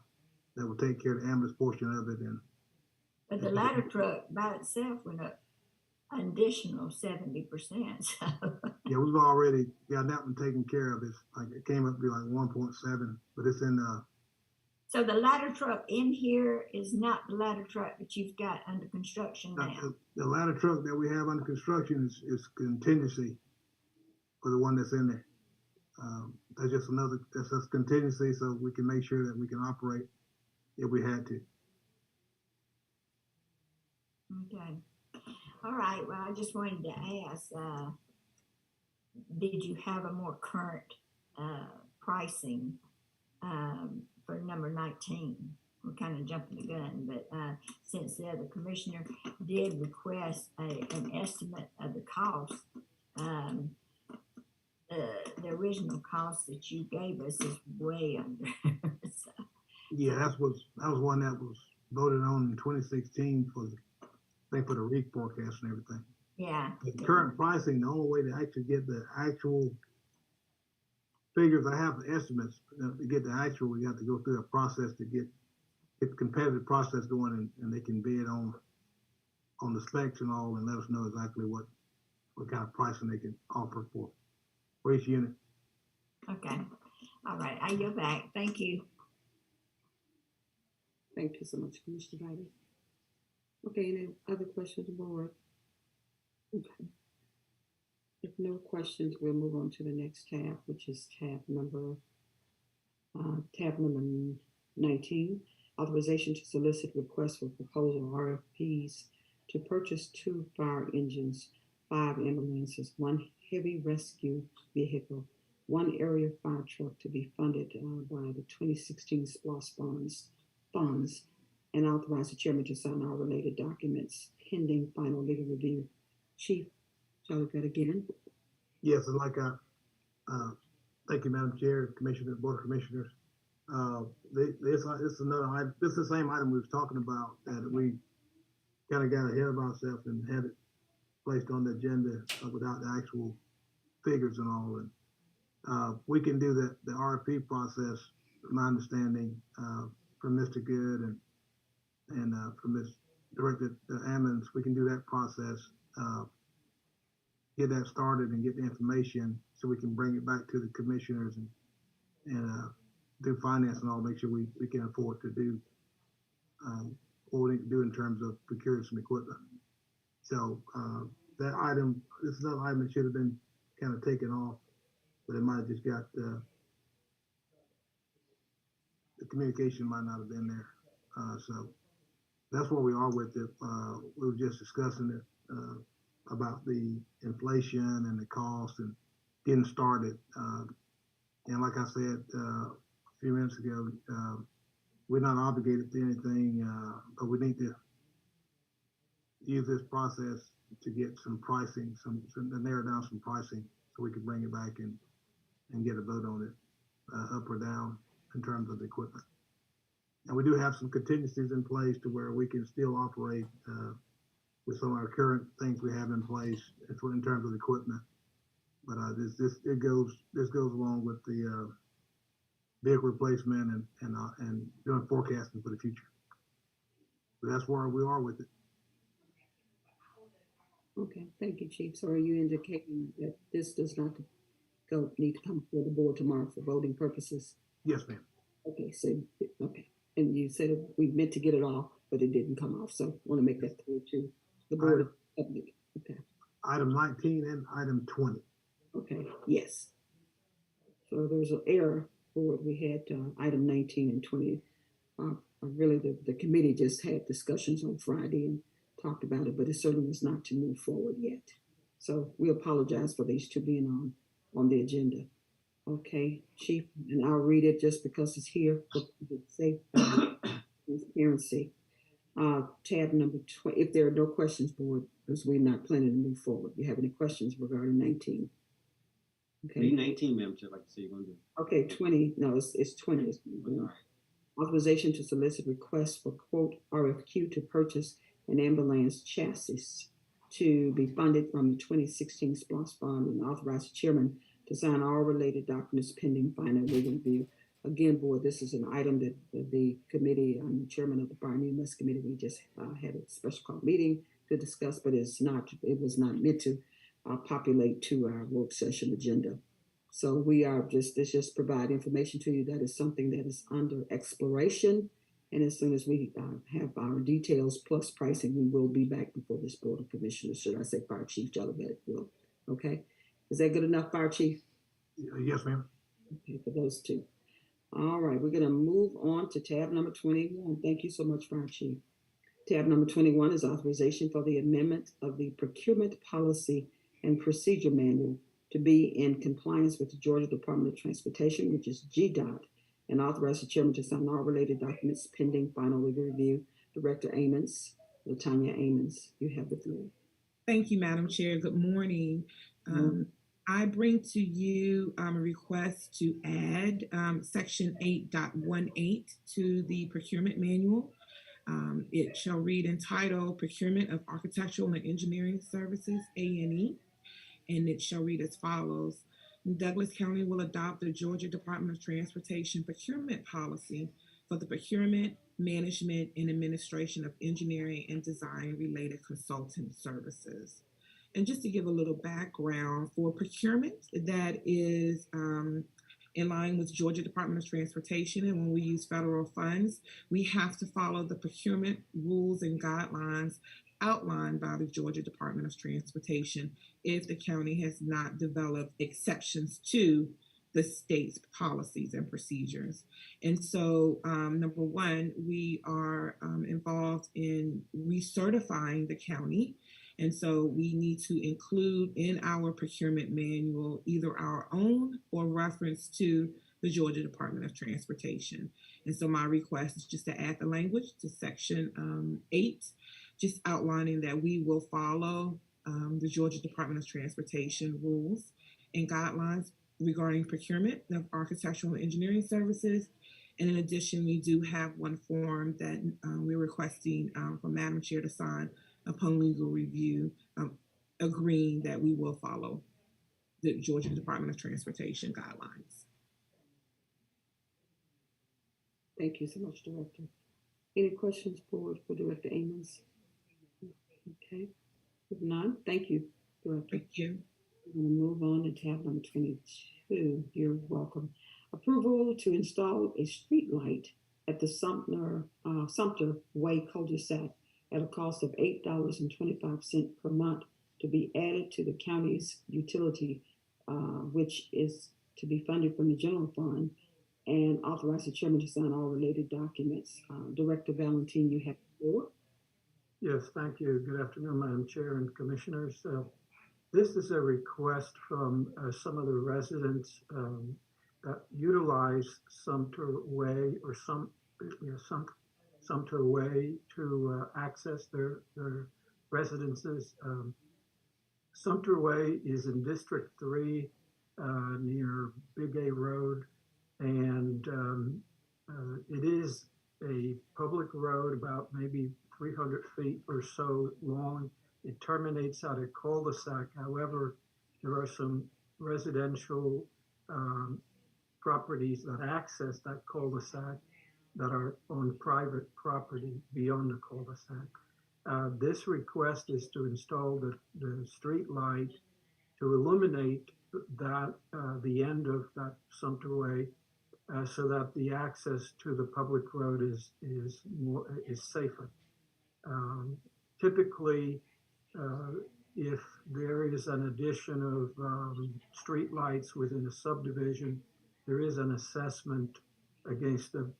that will take care of the ambulance portion of it. But the ladder truck by itself went up an additional 70%. So. Yeah, we've already got that one taken care of. It's like it came up to be like 1.7, but it's in. So the ladder truck in here is not the ladder truck that you've got under construction now. The ladder truck that we have under construction is contingency for the one that's in there. That's just contingency so we can make sure that we can operate if we had to. Okay. All right. Well, I just wanted to ask, did you have a more current pricing for number 19? We're kind of jumping the gun, but since the other commissioner did request an estimate of the cost, the original cost that you gave us is way under. So, Yeah, that was one that was voted on in 2016 for the REAP forecast and everything. yeah. The current pricing, the only way to actually get the actual figures, I have the estimates. To get the actual, we have to go through a process to get the competitive process going, and they can bid on the specs and all, and let us know exactly what kind of pricing they can offer for each unit. Okay. All right. I yield back. Thank you. Thank you so much, Commissioner Bivins. Okay, any other questions, board? Okay. If no questions, we'll move on to the next tab, which is tab number 19, authorization to solicit requests for proposal RFPs to purchase 2 fire engines, 5 ambulances, 1 heavy rescue vehicle, 1 area fire truck to be funded by the 2016 SPLOST funds, and authorize the chairman to sign all related documents pending final legal review. Chief, shall I look at again? Yes, and thank you, Madam Chair, Commissioner, Board of Commissioners. This is another item. This is the same item we was talking about that we kind of got ahead of ourselves and had it placed on the agenda without the actual figures and all. And we can do the RFP process, my understanding, from Mr. Good and from Ms. Director Ammons, we can do that process, get that started and get the information so we can bring it back to the commissioners and do finance and all, make sure we can afford to do what we need to do in terms of procuring some equipment. So that item, this is another item that should have been kind of taken off, but it might have just got, the communication might not have been there. So that's where we are with it. We were just discussing it about the inflation and the cost and getting started. And like I said a few minutes ago, we're not obligated to anything, but we need to use this process to get some pricing, to narrow down some pricing so we can bring it back and get a vote on it, up or down in terms of the equipment. And we do have some contingencies in place to where we can still operate with some of our current things we have in place in terms of equipment. But this goes along with the vehicle replacement and doing forecasting for the future. So that's where we are with it. Okay, thank you, Chief. So are you indicating that this does not need to come before the board tomorrow for voting purposes? Yes, ma'am. Okay, so, okay. And you said we meant to get it off, but it didn't come off. So I want to make that clear to the board. Okay. Item 19 and item 20. Okay, yes. So there's an error for it. We had item 19 and 20. Really, the committee just had discussions on Friday and talked about it, but it certainly was not to move forward yet. So we apologize for these two being on the agenda. Okay, Chief, and I'll read it just because it's here for safe transparency. Tab number 20. If there are no questions, board, because we're not planning to move forward. Do you have any questions regarding 19? Okay. 19, Madam Chair, like to say you're going to do. Okay, 20. No, it's 20. It's all right. Authorization to solicit requests for quote RFQ to purchase an ambulance chassis to be funded from the 2016 SPLOST fund, and authorize the chairman to sign all related documents pending final legal review. Again, board, this is an item that the committee, I'm the chairman of the Fire and EMS committee, we just had a special call meeting to discuss, but it was not meant to populate to our work session agenda. So we are this just provide information to you that is something that is under exploration. And as soon as we have our details plus pricing, we will be back before this board of commissioners. Should I say Fire Chief Jolivet will? Okay. Is that good enough, Fire Chief? Yes, ma'am. Okay, for those two. All right, we're going to move on to tab number 21. Thank you so much, Fire Chief. Tab number 21 is authorization for the amendment of the Procurement Policy and Procedure Manual to be in compliance with the Georgia Department of Transportation, which is GDOT, and authorize the chairman to sign all related documents pending final review. Director Amons, Latanya Amons, you have the floor. Thank you, Madam Chair. Good morning. I bring to you a request to add Section 8.18 to the procurement manual. It shall read entitled Procurement of Architectural and Engineering Services, A&E, and it shall read as follows. Douglas County will adopt the Georgia Department of Transportation procurement policy for the procurement, management, and administration of engineering and design related consultant services. And just to give a little background for procurement, that is in line with Georgia Department of Transportation. And when we use federal funds, we have to follow the procurement rules and guidelines outlined by the Georgia Department of Transportation if the county has not developed exceptions to the state's policies and procedures. And so, number one, we are involved in recertifying the county. And so we need to include in our procurement manual either our own or reference to the Georgia Department of Transportation. And so my request is just to add the language to Section 8, just outlining that we will follow the Georgia Department of Transportation rules and guidelines regarding procurement of architectural and engineering services. And in addition, we do have one form that we're requesting from Madam Chair to sign upon legal review, agreeing that we will follow the Georgia Department of Transportation guidelines. Thank you so much, Director. Any questions for Director Amons? Okay, if none, thank you, Director. Thank you. We're going to move on to tab number 22. You're welcome. Approval to install a street light at the Sumter Way cul-de-sac at a cost of $8.25 per month to be added to the county's utility, which is to be funded from the general fund, and authorize the chairman to sign all related documents. Director Valentin, you have the floor. Yes, thank you. Good afternoon, Madam Chair and Commissioners. This is a request from some of the residents that utilize Sumter Way or Sumter Way to access their residences. Sumter Way is in District 3 near Big A Road, and it is a public road about maybe 300 feet or so long. It terminates at a cul-de-sac. However, there are some residential properties that access that cul-de-sac that are on private property beyond the cul-de-sac. This request is to install the street light to illuminate that the end of that Sumter Way, so that the access to the public road is safer. Typically, if there is an addition of street lights within a subdivision, there is an assessment against the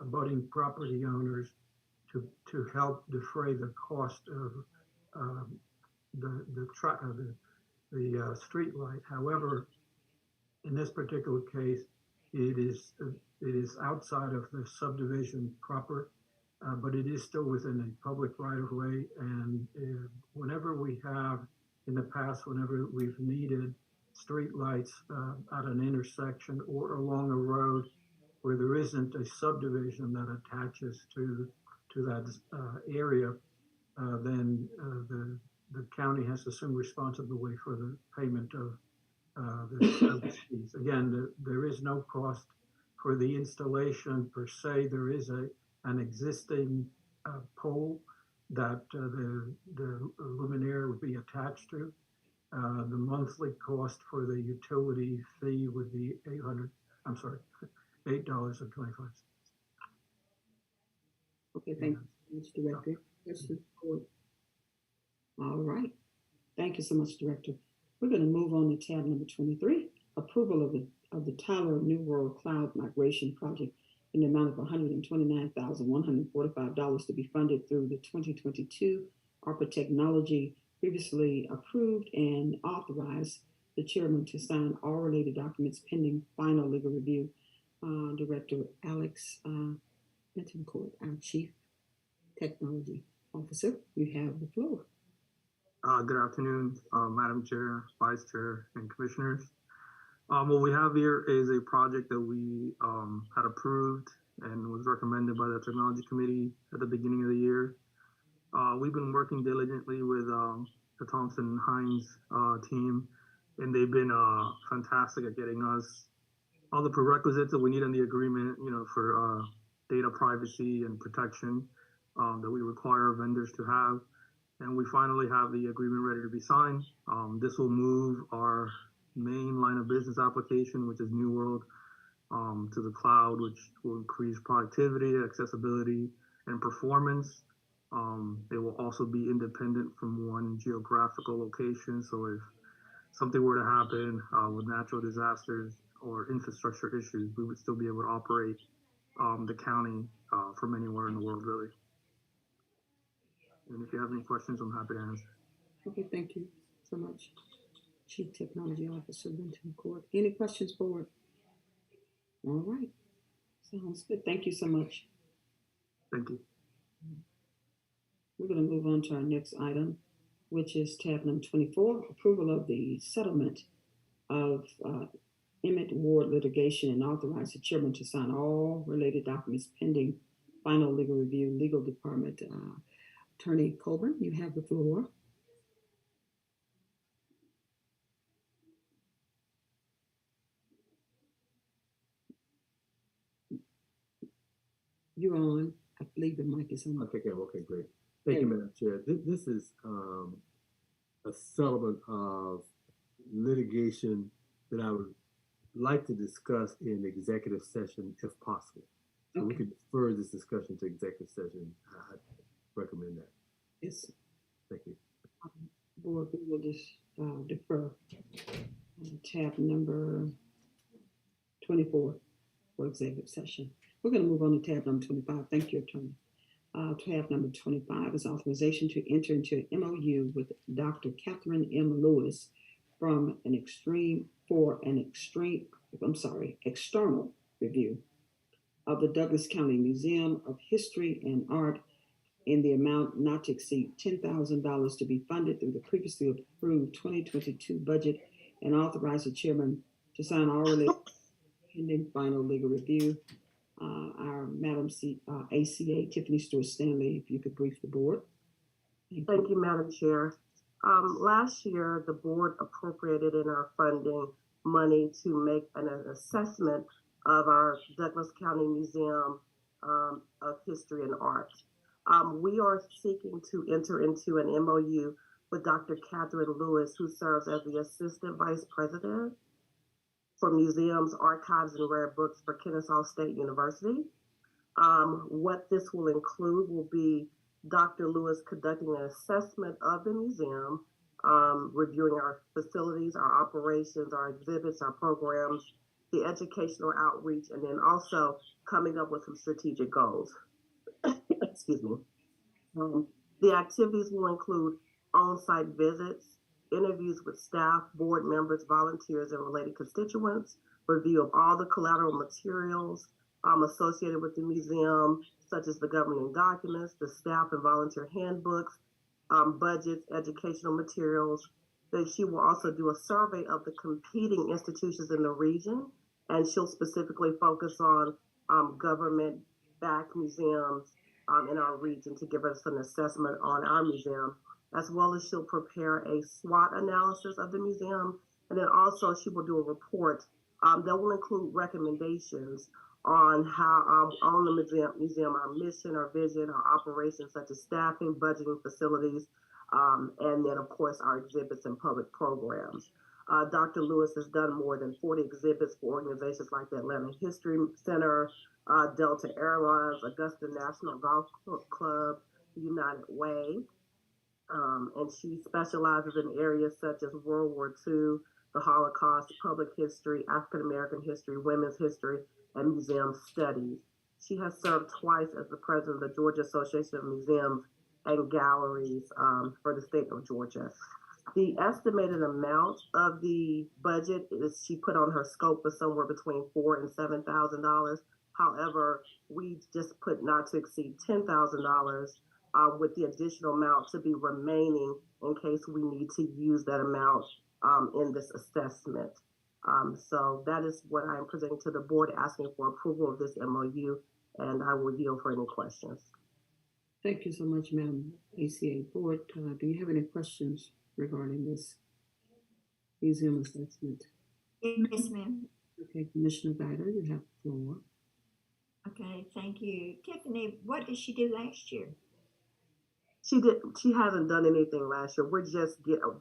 abutting property owners to help defray the cost of the street light. However, in this particular case, it is outside of the subdivision proper, but it is still within a public right of way. And whenever we have, in the past, whenever we've needed street lights at an intersection or along a road where there isn't a subdivision that attaches to that area, then the county has assumed responsibility for the payment of the service fees. Again, there is no cost for the installation per se. There is an existing pole that the luminaire would be attached to. The monthly cost for the utility fee would be $8.25. Okay, thank you, Mr. Director. Questions for? All right. Thank you so much, Director. We're going to move on to tab number 23, approval of the Tyler New World Cloud Migration Project in the amount of $129,145 to be funded through the 2022 ARPA technology, previously approved and authorized the chairman to sign all related documents pending final legal review. Director Alex Bentoncourt, our Chief Technology Officer, you have the floor. Good afternoon, Madam Chair, Vice Chair, and Commissioners. What we have here is a project that we had approved and was recommended by the Technology Committee at the beginning of the year. We've been working diligently with the Thompson Hines team, and they've been fantastic at getting us all the prerequisites that we need in the agreement, for data privacy and protection that we require vendors to have. And we finally have the agreement ready to be signed. This will move our main line of business application, which is New World, to the cloud, which will increase productivity, accessibility, and performance. It will also be independent from one geographical location. So if something were to happen with natural disasters or infrastructure issues, we would still be able to operate the county from anywhere in the world, really. And if you have any questions, I'm happy to answer. Okay, thank you so much, Chief Technology Officer Bentoncourt. Any questions for? All right, sounds good. Thank you so much. Thank you. We're going to move on to our next item, which is tab number 24, approval of the settlement of Emmett Ward litigation, and authorize the chairman to sign all related documents pending final legal review. Legal Department Attorney Colburn, you have the floor. You're on. I believe the mic is on. Okay, great. Thank you, Madam Chair. This is a settlement of litigation that I would like to discuss in executive session if possible. So we could defer this discussion to executive session. I recommend that. Yes. Thank you. Board, we will just defer tab number 24 for executive session. We're going to move on to tab number 25. Thank you, Attorney. Tab number 25 is authorization to enter into an MOU with Dr. Catherine M. Lewis for an external review of the Douglas County Museum of History and Art in the amount not to exceed $10,000 to be funded through the previously approved 2022 budget, and authorize the chairman to sign all related pending final legal review. Our Madam ACA, Tiffany Stewart Stanley, if you could brief the board. Thank you, Madam Chair. Last year, the board appropriated in our funding money to make an assessment of our Douglas County Museum of History and Art. We are seeking to enter into an MOU with Dr. Catherine Lewis, who serves as the Assistant Vice President for Museums, Archives, and Rare Books for Kennesaw State University. What this will include will be Dr. Lewis conducting an assessment of the museum, reviewing our facilities, our operations, our exhibits, our programs, the educational outreach, and then also coming up with some strategic goals. Excuse me. The activities will include on-site visits, interviews with staff, board members, volunteers, and related constituents, review of all the collateral materials associated with the museum, such as the governing documents, the staff and volunteer handbooks, budgets, educational materials. Then she will also do a survey of the competing institutions in the region, and she'll specifically focus on government-backed museums in our region to give us an assessment on our museum, as well as she'll prepare a SWOT analysis of the museum. And then also she will do a report that will include recommendations on how on the museum, our mission, our vision, our operations, such as staffing, budgeting, facilities, and then of course our exhibits and public programs. Dr. Lewis has done more than 40 exhibits for organizations like the Atlanta History Center, Delta Airlines, Augusta National Golf Club, United Way. And she specializes in areas such as World War II, the Holocaust, public history, African American history, women's history, and museum studies. She has served twice as the president of the Georgia Association of Museums and Galleries for the state of Georgia. The estimated amount of the budget is she put on her scope was somewhere between $4,000 and $7,000. However, we just put not to exceed $10,000 with the additional amount to be remaining in case we need to use that amount in this assessment. So that is what I'm presenting to the board, asking for approval of this MOU, and I will yield for any questions. Thank you so much, Madam ACA. Board, do you have any questions regarding this museum assessment? Yes, ma'am. Okay, Commissioner Guider, you have the floor. Okay, thank you. Tiffany, what did she do last year? She hasn't done anything last year.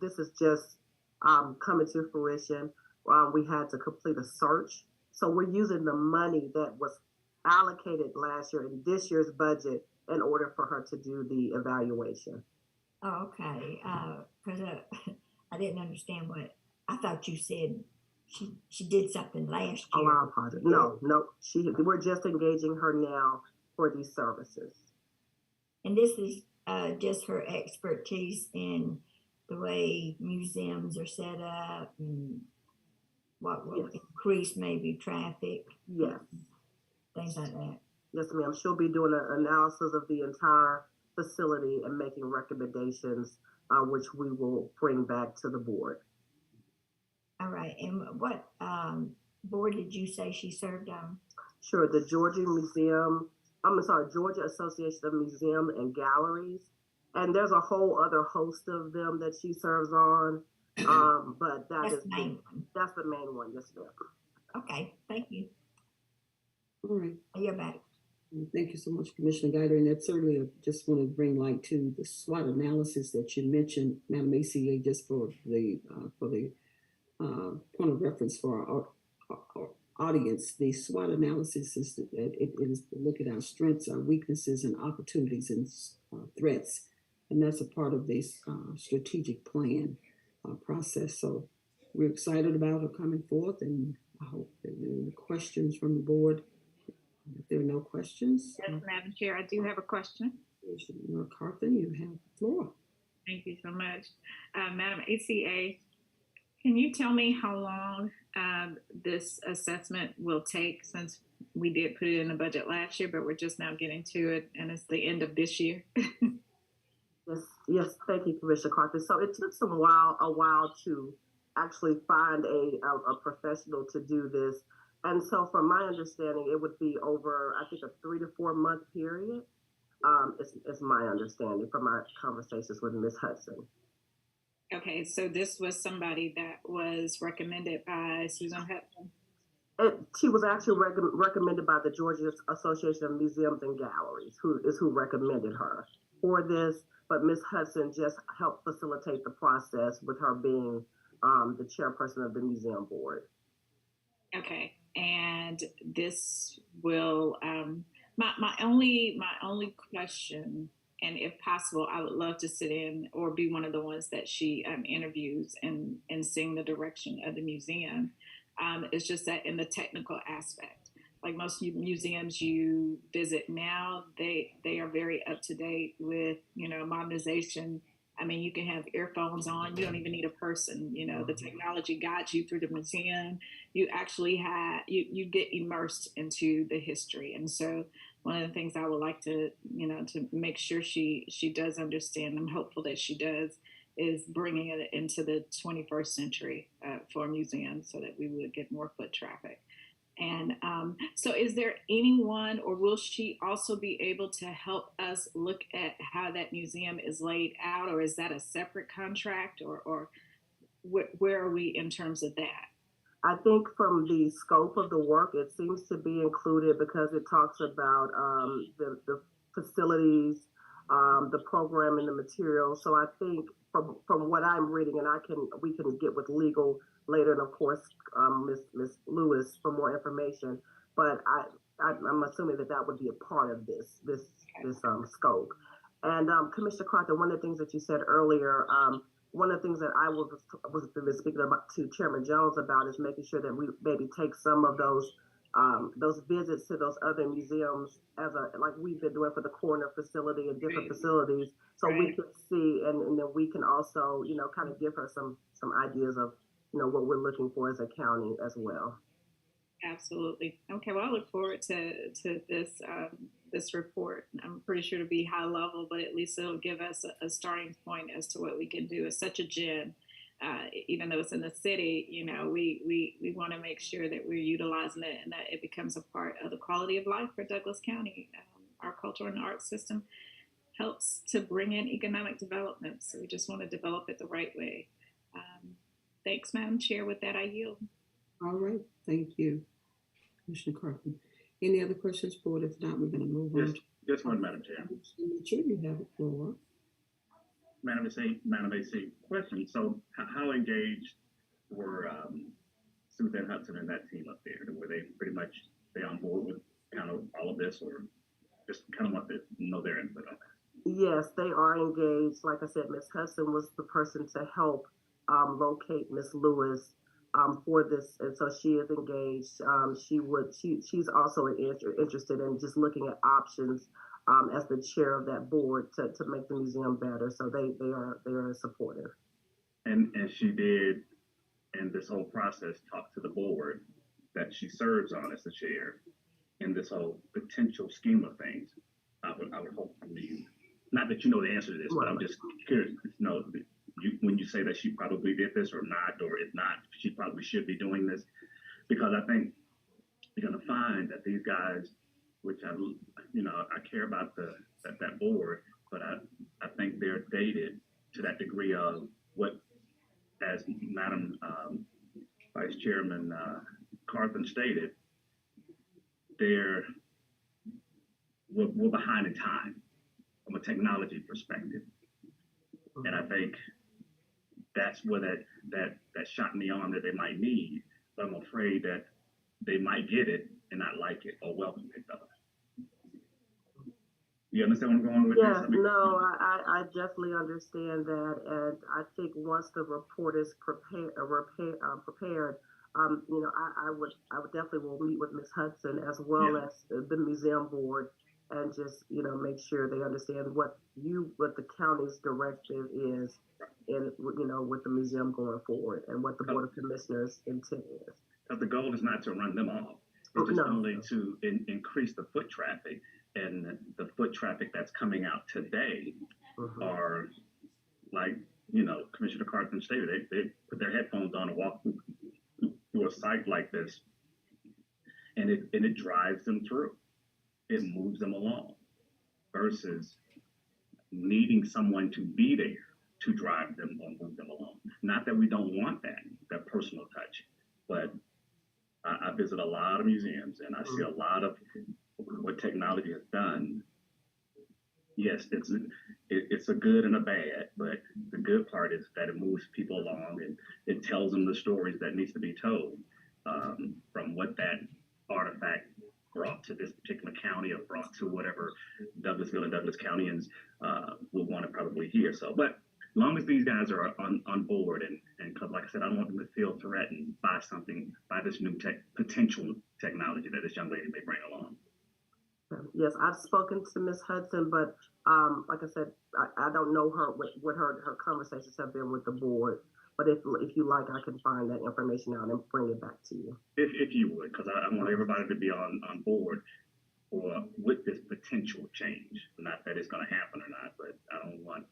This is just coming to fruition. We had to complete a search. So we're using the money that was allocated last year in this year's budget in order for her to do the evaluation. Oh, okay. Because I didn't understand what I thought you said. She did something last year. Oh, I apologize. No. We're just engaging her now for these services. And this is just her expertise in the way museums are set up and what will increase maybe traffic. Yes. Things like that. Yes, ma'am. She'll be doing an analysis of the entire facility and making recommendations, which we will bring back to the board. All right. And what board did you say she served on? Sure. The Georgia Association of Museum and Galleries. And there's a whole other host of them that she serves on. But that's the main one. Yes, ma'am. Okay. Thank you. All right. You're back. Thank you so much, Commissioner Guider. And that certainly just want to bring light to the SWOT analysis that you mentioned, Madam ACA, just for the point of reference for our audience. The SWOT analysis is to look at our strengths, our weaknesses, and opportunities and threats. And that's a part of this strategic plan process. So we're excited about her coming forth, and I hope that there are any questions from the board. If there are no questions. Yes, Madam Chair, I do have a question. Commissioner Carthen, you have the floor. Thank you so much. Madam ACA, can you tell me how long this assessment will take, since we did put it in the budget last year, but we're just now getting to it and it's the end of this year? Yes, thank you, Commissioner Carthen. So it took a while to actually find a professional to do this. And so from my understanding, it would be over, I think, a 3 to 4 month period. It's my understanding from my conversations with Ms. Hudson. Okay, so this was somebody that was recommended by Susan Hudson? She was actually recommended by the Georgia Association of Museums and Galleries, who recommended her for this. But Ms. Hudson just helped facilitate the process with her being the chairperson of the museum board. Okay, and this will my only question, and if possible, I would love to sit in or be one of the ones that she interviews and sing the direction of the museum. It's just that in the technical aspect, like most museums you visit now, they are very up to date with modernization. I mean, you can have earphones on. You don't even need a person. The technology guides you through the museum. You actually you get immersed into the history. And so one of the things I would like to make sure she does understand, I'm hopeful that she does, is bringing it into the 21st century for museums so that we would get more foot traffic. And so is there anyone, or will she also be able to help us look at how that museum is laid out, or is that a separate contract, or where are we in terms of that? I think from the scope of the work, it seems to be included because it talks about the facilities, the program, and the materials. So I think from what I'm reading, and we can get with legal later, and of course, Ms. Lewis for more information. But I'm assuming that would be a part of this scope. And Commissioner Carter, one of the things that you said earlier, one of the things that I was speaking about to Chairman Jones about is making sure that we maybe take some of those visits to those other museums like we've been doing for the coroner facility and different facilities, so we can see and then we can also, kind of give her some ideas of, what we're looking for as a county as well. Absolutely. Okay. Well, I look forward to this this report. I'm pretty sure it'll be high level, but at least it'll give us a starting point as to what we can do. It's such a gem. Even though it's in the city, we want to make sure that we're utilizing it and that it becomes a part of the quality of life for Douglas County. Our cultural and arts system helps to bring in economic development, so we just want to develop it the right way. Thanks, Madam Chair. With that, I yield. All right, thank you, Commissioner Carpenter. Any other questions, Board? If not, we're going to move on. Just one, Madam Chair. Chair, you have the floor. Madam AC, question. So how engaged were Susan Hudson and that team up there? Were they pretty much on board with kind of all of this, or just kind of want to know their input on that? Yes, they are engaged. Like I said, Ms. Hudson was the person to help locate Ms. Lewis for this, and so she is engaged. She's also interested in just looking at options as the chair of that board to make the museum better. So they are supportive. And she did, in this whole process, talk to the board that she serves on as the chair in this whole potential scheme of things. I would hope from you. Not that you know the answer to this, but I'm just curious to know when you say that she probably did this or not, or if not, she probably should be doing this, because I think you're going to find that these guys, which I care about that board, but I think they're dated to that degree of what, as Madam Vice Chairman Carthen stated, we're behind in time from a technology perspective, and I think that's where that shot in the arm that they might need. But I'm afraid that they might get it and not like it or welcome it though. You understand where I'm going with this? No, I definitely understand that, and I think once the report is prepared, I would definitely will meet with Ms. Hudson as well as the museum board, and just make sure they understand what the county's directive is, in with the museum going forward, and what the Board of Commissioners intent is. Because the goal is not to run them off; it's just only to increase the foot traffic. And the foot traffic that's coming out today are like, Commissioner Carthen stated, they put their headphones on and walk through a site like this, and it drives them through. It moves them along versus needing someone to be there to drive them or move them along. Not that we don't want that personal touch, but I visit a lot of museums and I see a lot of what technology has done. Yes, it's a good and a bad, but the good part is that it moves people along and it tells them the stories that needs to be told, from what that artifact brought to this particular county or brought to whatever Douglasville and Douglas Countyans will want to probably hear. So, but as long as these guys are on board, and because like I said, I don't want them to feel threatened by this new potential technology that this young lady may bring along. Yes, I've spoken to Ms. Hudson, but like I said, I don't know what her conversations have been with the board. But if you like, I can find that information out and bring it back to you. If you would, because I want everybody to be on board with this potential change. Not that it's going to happen or not, but I don't want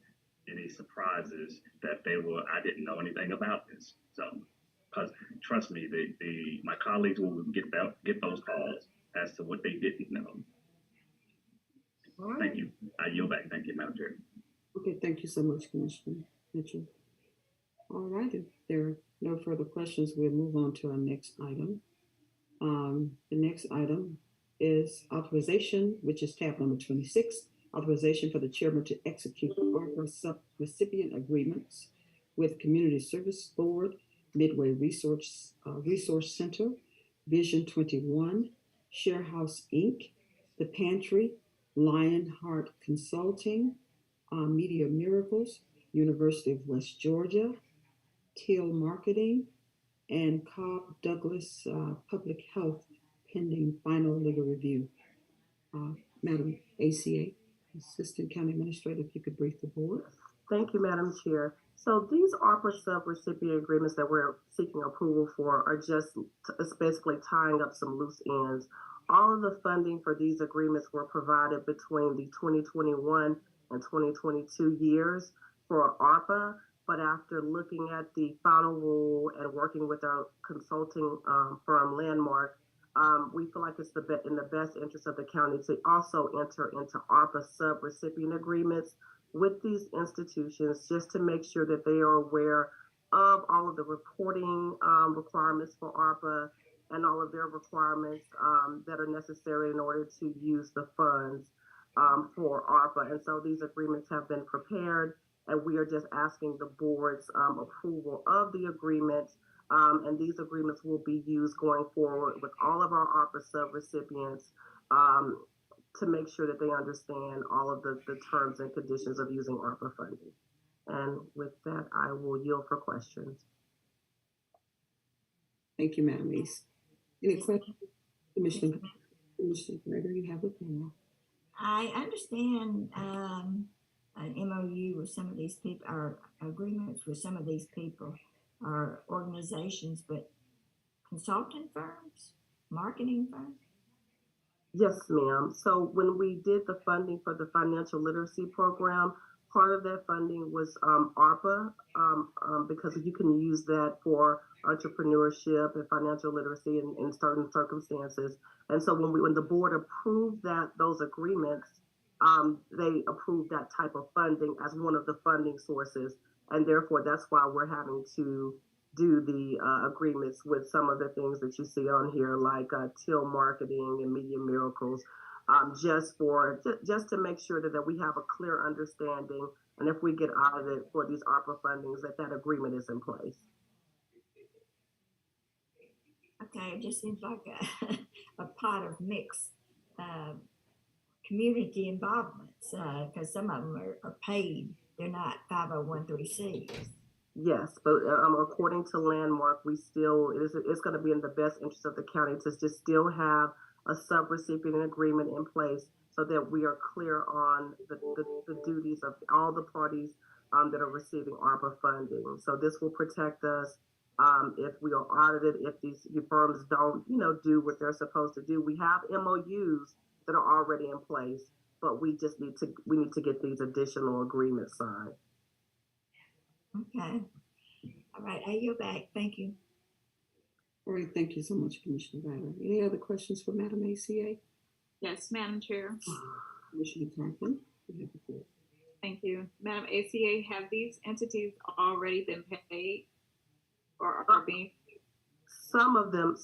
any surprises that I didn't know anything about this. So, because trust me, my colleagues will get those calls as to what they didn't know. Right. Thank you. I yield back. Thank you, Madam Chair. Okay, thank you so much, Commissioner Mitchell. All right, if there are no further questions, we'll move on to our next item. The next item is authorization, which is tab number 26, authorization for the chairman to execute ARPA sub-recipient agreements with Community Service Board, Midway Resource Center, Vision 21, Share House Inc., The Pantry, Lionheart Consulting, Media Miracles, University of West Georgia, Teal Marketing, and Cobb Douglas Public Health pending final legal review. Madam ACA, Assistant County Administrator, if you could brief the board. Thank you, Madam Chair. So these ARPA sub-recipient agreements that we're seeking approval for are just it's basically tying up some loose ends. All of the funding for these agreements were provided between the 2021 and 2022 years for ARPA, but after looking at the final rule and working with our consulting firm Landmark, we feel like it's in the best interest of the county to also enter into ARPA sub-recipient agreements with these institutions, just to make sure that they are aware of all of the reporting requirements for ARPA and all of their requirements that are necessary in order to use the funds for ARPA. And so these agreements have been prepared, and we are just asking the board's approval of the agreement. And these agreements will be used going forward with all of our ARPA sub-recipients to make sure that they understand all of the terms and conditions of using ARPA funding. And with that, I will yield for questions. Thank you, Madam Ace. Any questions? Commissioner Gregory, you have the floor. I understand an MOU with some of these people, or agreements with some of these people, or organizations, but consulting firms, marketing firms? Yes, ma'am. So when we did the funding for the financial literacy program, part of that funding was ARPA, because you can use that for entrepreneurship and financial literacy in certain circumstances. And so when the board approved those agreements, they approved that type of funding as one of the funding sources. And therefore, that's why we're having to do the agreements with some of the things that you see on here, like Teal Marketing and Media Miracles, just to make sure that we have a clear understanding, and if we get audited for these ARPA fundings, that agreement is in place. Okay, it just seems like a pot of mixed community involvements, because some of them are paid. They're not 501(c)(3)s. Yes, but according to Landmark, it's going to be in the best interest of the county to just still have a sub-recipient agreement in place so that we are clear on the duties of all the parties that are receiving ARPA funding. So this will protect us if we are audited, if these firms don't, do what they're supposed to do. We have MOUs that are already in place, but we need to get these additional agreements signed. Okay. All right, I yield back. Thank you. All right, thank you so much, Commissioner Ryder. Any other questions for Madam ACA? Yes, Madam Chair. Commissioner Thompson, you have the floor. Thank you. Madam ACA, have these entities already been paid or are being? Some of them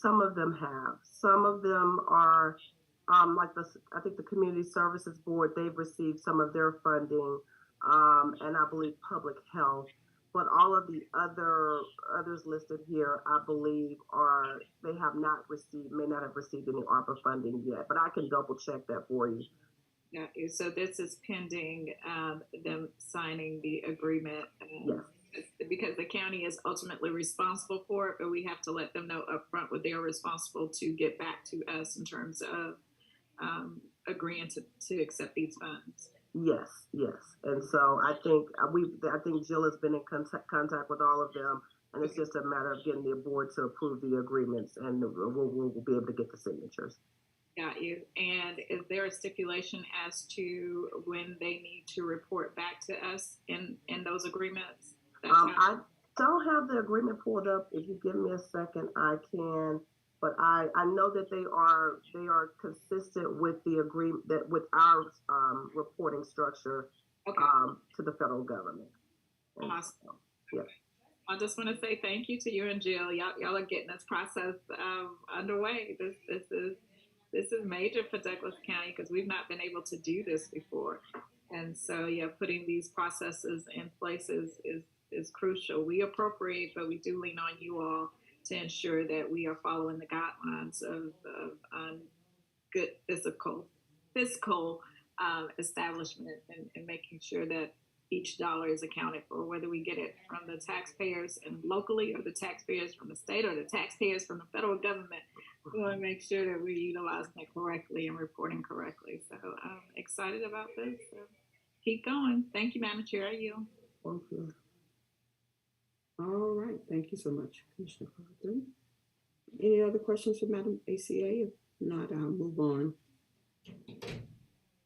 have. Some of them are, I think the Community Services Board, they've received some of their funding, and I believe Public Health. But all of the others listed here, I believe, may not have received any ARPA funding yet. But I can double check that for you. Yeah. So this is pending them signing the agreement. Yes. Because the county is ultimately responsible for it, but we have to let them know upfront what they are responsible to get back to us in terms of agreeing to accept these funds. Yes. And so I think Jill has been in contact with all of them, and it's just a matter of getting the board to approve the agreements, and we'll be able to get the signatures. Got you. And is there a stipulation as to when they need to report back to us in those agreements? I don't have the agreement pulled up. If you give me a second, I can. But I know that they are consistent with the agreement that with our reporting structure to the federal government. Awesome. Yeah. I just want to say thank you to you and Jill. Y'all are getting this process underway. This is major for Douglas County because we've not been able to do this before, and so putting these processes in place is crucial. We appropriate, but we do lean on you all to ensure that we are following the guidelines of good fiscal establishment and making sure that each dollar is accounted for, whether we get it from the taxpayers and locally, or the taxpayers from the state, or the taxpayers from the federal government. We want to make sure that we're utilizing it correctly and reporting correctly. So I'm excited about this. So keep going. Thank you, Madam Chair. I yield. Okay. All right, thank you so much, Commissioner Carter. Any other questions for Madam ACA? If not, I'll move on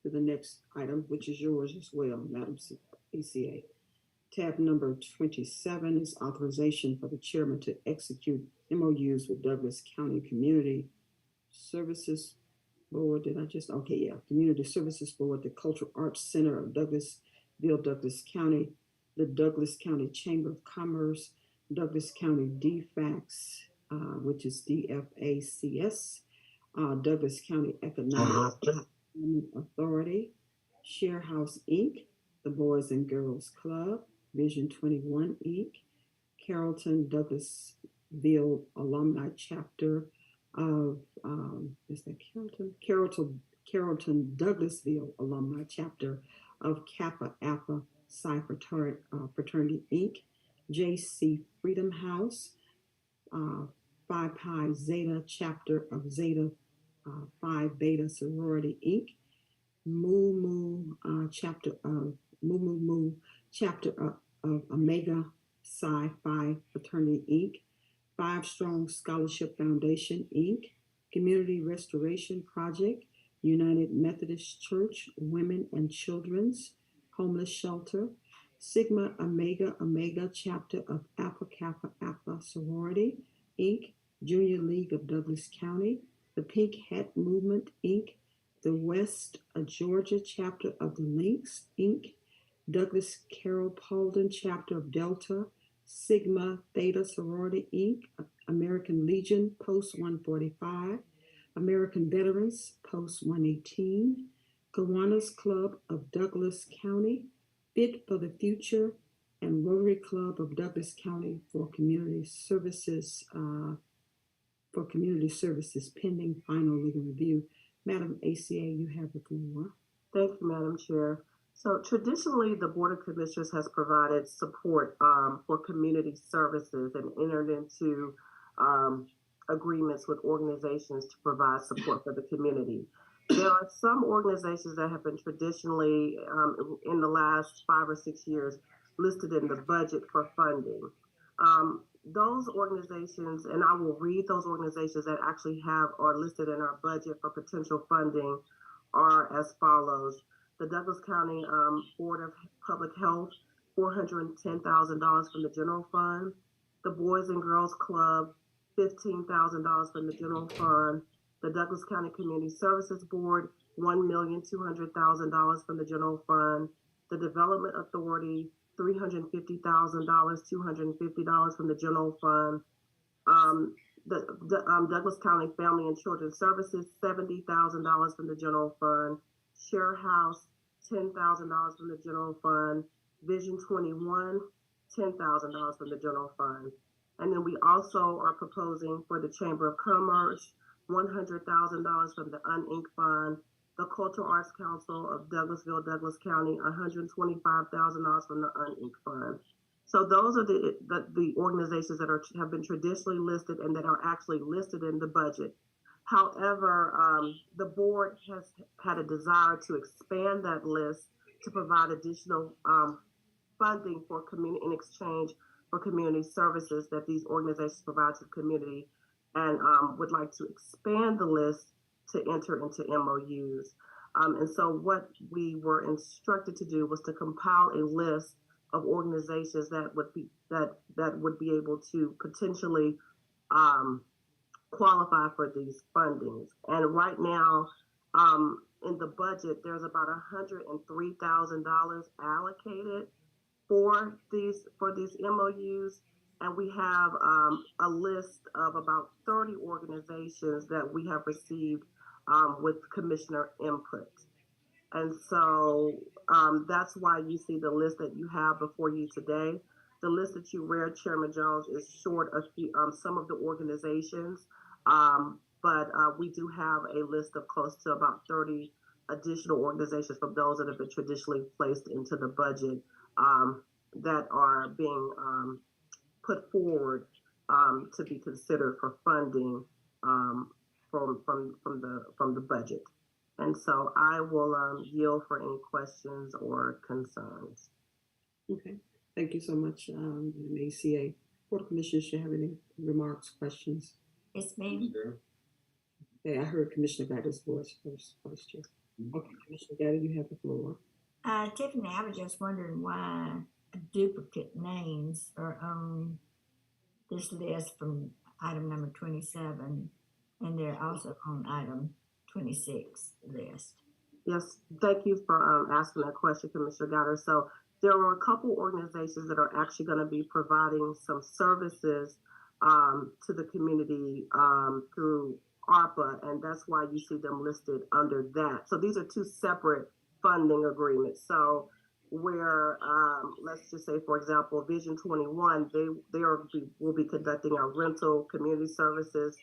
to the next item, which is yours as well, Madam ACA. Tab number 27 is authorization for the chairman to execute MOUs with Douglas County Community Services Board. Community Services Board, the Cultural Arts Center of Douglasville, Douglas County, the Douglas County Chamber of Commerce, Douglas County DFACS, which is DFACS, Douglas County Economic Development Authority, Share House Inc., the Boys and Girls Club, Vision 21 Inc., Carrollton Douglasville Alumni Chapter of, Carrollton Douglasville Alumni Chapter of Kappa Alpha Psi Fraternity Inc., JC Freedom House, Phi Pi Zeta Chapter of Zeta Phi Beta Sorority Inc., Moo Chapter of Omega Psi Phi Fraternity Inc., Five Strong Scholarship Foundation Inc., Community Restoration Project, United Methodist Church Women and Children's Homeless Shelter, Sigma Omega Chapter of Alpha Kappa Alpha Sorority Inc., Junior League of Douglas County, the Pink Hat Movement Inc., the West Georgia Chapter of the Lynx Inc., Douglas Carroll Paulden Chapter of Delta, Sigma Theta Sorority Inc., American Legion Post 145, American Veterans Post 118, Kiwanis Club of Douglas County, Fit for the Future, and Rotary Club of Douglas County for community services pending final legal review. Madam ACA, you have the floor. Thank you, Madam Chair. So traditionally, the Board of Commissioners has provided support for community services and entered into agreements with organizations to provide support for the community. There are some organizations that have been traditionally, in the last 5 or 6 years, listed in the budget for funding. Those organizations, and I will read those organizations that actually are listed in our budget for potential funding, are as follows. The Douglas County Board of Public Health, $410,000 from the general fund. The Boys and Girls Club, $15,000 from the general fund. The Douglas County Community Services Board, $1,200,000 from the general fund. The Development Authority, $350,000, $250 from the general fund. The Douglas County Family and Children's Services, $70,000 from the general fund. Share House, $10,000 from the general fund. Vision 21, $10,000 from the general fund. And then we also are proposing for the Chamber of Commerce, $100,000 from the Uninked Fund. The Cultural Arts Council of Douglasville, Douglas County, $125,000 from the Uninked Fund. So those are the organizations that have been traditionally listed and that are actually listed in the budget. However, the board has had a desire to expand that list to provide additional funding for community in exchange for community services that these organizations provide to the community, and would like to expand the list to enter into MOUs. And so what we were instructed to do was to compile a list of organizations that would be able to potentially qualify for these fundings. And right now, in the budget, there's about $103,000 allocated for these MOUs, and we have a list of about 30 organizations that we have received with commissioner input. And so that's why you see the list that you have before you today. The list that you read, Chairman Jones, is short of some of the organizations, but we do have a list of close to about 30 additional organizations from those that have been traditionally placed into the budget that are being put forward to be considered for funding from the budget. And so I will yield for any questions or concerns. Okay, thank you so much, ACA. Board of Commissioners, do you have any remarks, questions? Yes, ma'am. Okay, I heard Commissioner Gatter's voice first, Vice Chair. Okay, Commissioner Gatter, you have the floor. Tiffany, I was just wondering why duplicate names are on this list from item number 27, and they're also on item 26 list. Yes, thank you for asking that question, Commissioner Gatter. So there are a couple organizations that are actually going to be providing some services to the community through ARPA, and that's why you see them listed under that. So these are two separate funding agreements. So where, let's just say, for example, Vision 21, will be conducting our rental community services,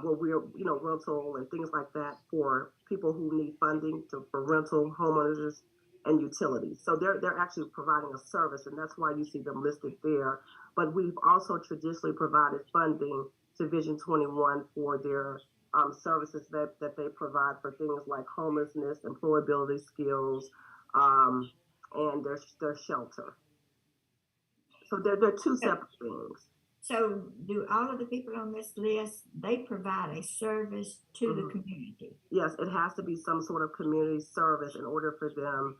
where we're, rental and things like that for people who need funding for rental, homeowners, and utilities. So they're actually providing a service, and that's why you see them listed there. But we've also traditionally provided funding to Vision 21 for their services that they provide for things like homelessness, employability skills, and their shelter. So they're two separate things. So do all of the people on this list, they provide a service to the community? Yes, it has to be some sort of community service in order for them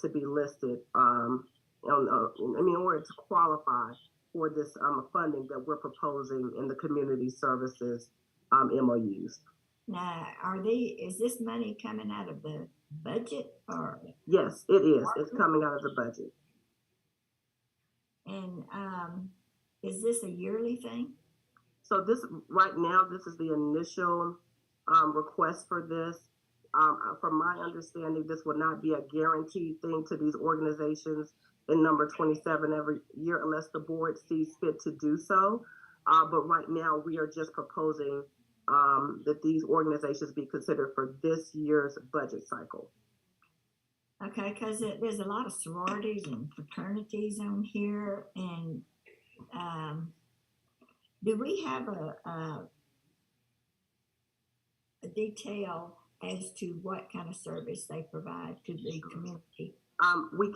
to be listed, in order to qualify for this funding that we're proposing in the community services MOUs. Now, is this money coming out of the budget or? Yes, it is. It's coming out of the budget. And is this a yearly thing? So right now, this is the initial request for this. From my understanding, this will not be a guaranteed thing to these organizations in number 27 every year unless the board sees fit to do so. But right now, we are just proposing that these organizations be considered for this year's budget cycle. Okay, because there's a lot of sororities and fraternities on here, and do we have a detail as to what kind of service they provide to the community? We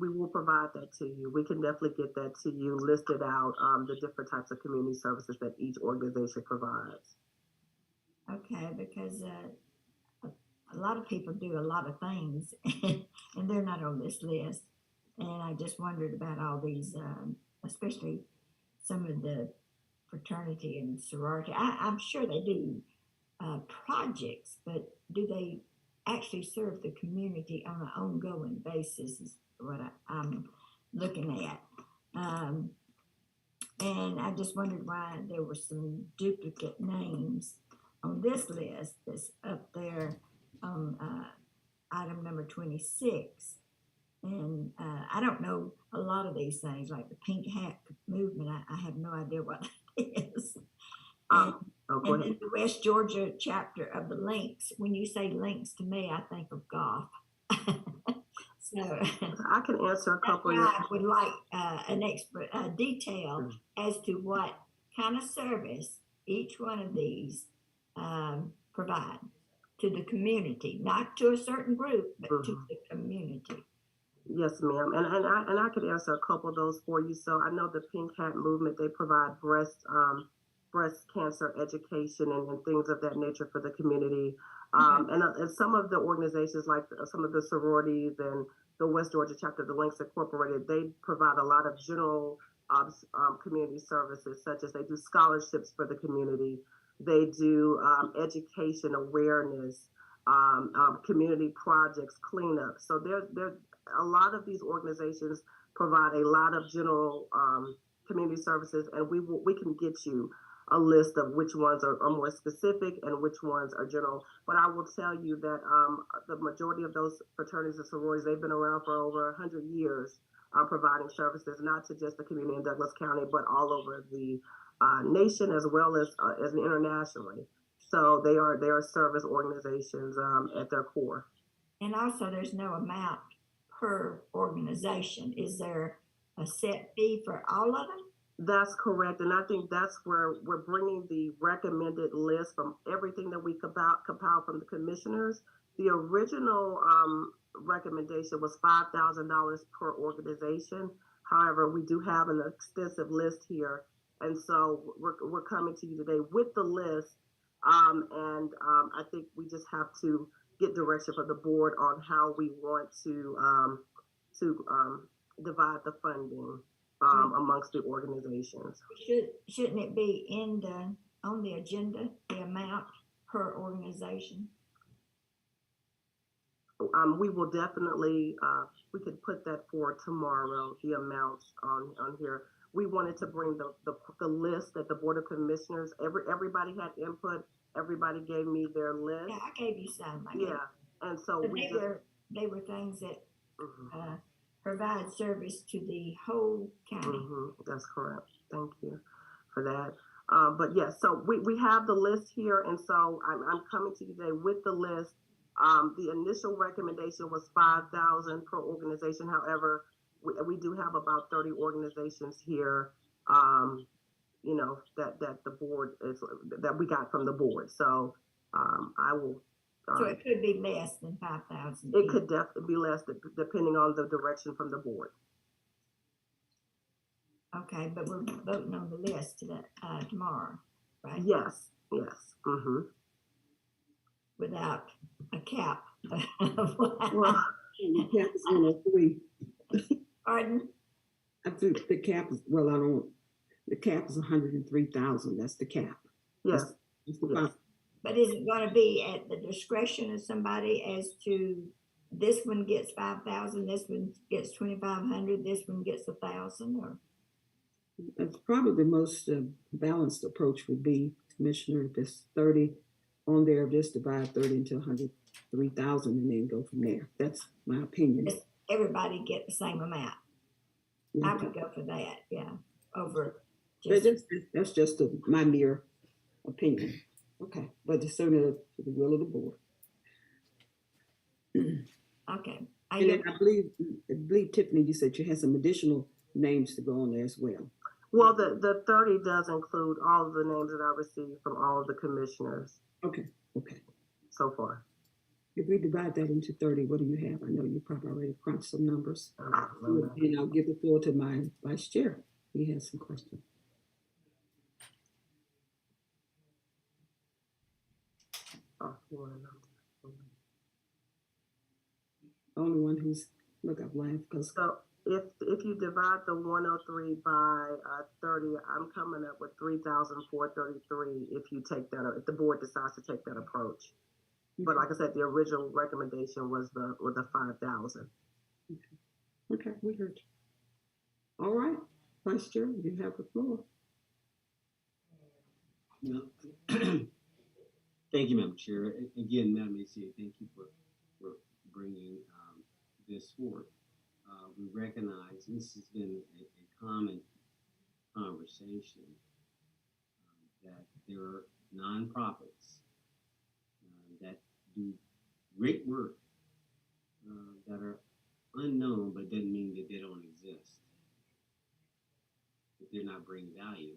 will provide that to you. We can definitely get that to you, listed out, the different types of community services that each organization provides. Okay, because a lot of people do a lot of things and they're not on this list. And I just wondered about all these, especially some of the fraternity and sorority. I'm sure they do projects, but do they actually serve the community on an ongoing basis is what I'm looking at. And I just wondered why there were some duplicate names on this list that's up there on item number 26. And I don't know a lot of these things, like the Pink Hat Movement. I have no idea what that is. And then the West Georgia chapter of the Links. When you say links to me, I think of golf. So I can answer a couple. I would like an expert detail as to what kind of service each one of these provide to the community, not to a certain group, but to the community. Yes, ma'am, and I could answer a couple of those for you. So I know the Pink Hat Movement, they provide breast cancer education and things of that nature for the community. And some of the organizations, like some of the sororities and the West Georgia chapter of the Links Incorporated, they provide a lot of general community services, such as they do scholarships for the community. They do education awareness, community projects, cleanup. So there a lot of these organizations provide a lot of general community services, and we can get you a list of which ones are more specific and which ones are general. But I will tell you that the majority of those fraternities and sororities, they've been around for over 100 years, providing services not to just the community in Douglas County, but all over the nation as well as internationally. So they are service organizations at their core. And also, there's no amount per organization. Is there a set fee for all of them? That's correct, and I think that's where we're bringing the recommended list from everything that we compiled from the commissioners. The original recommendation was $5,000 per organization. However, we do have an extensive list here, and so we're coming to you today with the list. I think we just have to get direction from the board on how we want to divide the funding amongst the organizations. Shouldn't it be on the agenda, the amount per organization? We will definitely, we could put that for tomorrow, the amounts on here. We wanted to bring the list that the Board of Commissioners, everybody had input, everybody gave me their list. Yeah, I gave you some. And so they were things that provide service to the whole county. That's correct. Thank you for that. But yes, so we have the list here, and so I'm coming to you today with the list. The initial recommendation was $5,000 per organization. However, we do have about 30 organizations here, you know, that the board that we got from the board. So I will. So it could be less than 5,000. It could definitely be less, depending on the direction from the board. Okay, but we're voting on the list tomorrow, right? Yes. Yes. Without a cap. Well, the cap is 103. Pardon? I think the cap is, the cap is 103,000. That's the cap. Yes. But is it going to be at the discretion of somebody as to this one gets 5,000, this one gets 2,500, this one gets 1,000, or? That's probably the most balanced approach would be, Commissioner, if there's 30 on there, just divide 30 into 103,000 and then go from there. That's my opinion. Everybody get the same amount. Yeah. I would go for that, yeah. Over. That's just my mere opinion. Okay, but it's certainly to the will of the board. Okay. And then I believe Tiffany, you said you had some additional names to go on there as well. Well, the 30 does include all of the names that I received from all of the commissioners. Okay. So far. If we divide that into 30, what do you have? I know you probably already crunched some numbers. And I'll give the floor to my vice chair. He has some questions. Only one who's, look, I've laughed because. So if you divide the 103 by 30, I'm coming up with 3,433 if you take that, if the board decides to take that approach. But like I said, the original recommendation was the 5,000. Okay, we heard you. All right, Vice Chair, you have the floor. Thank you, Madam Chair. Again, Madam ACA, thank you for bringing this forward. We recognize this has been a common conversation that there are nonprofits that do great work that are unknown, but doesn't mean that they don't exist. That they're not bringing value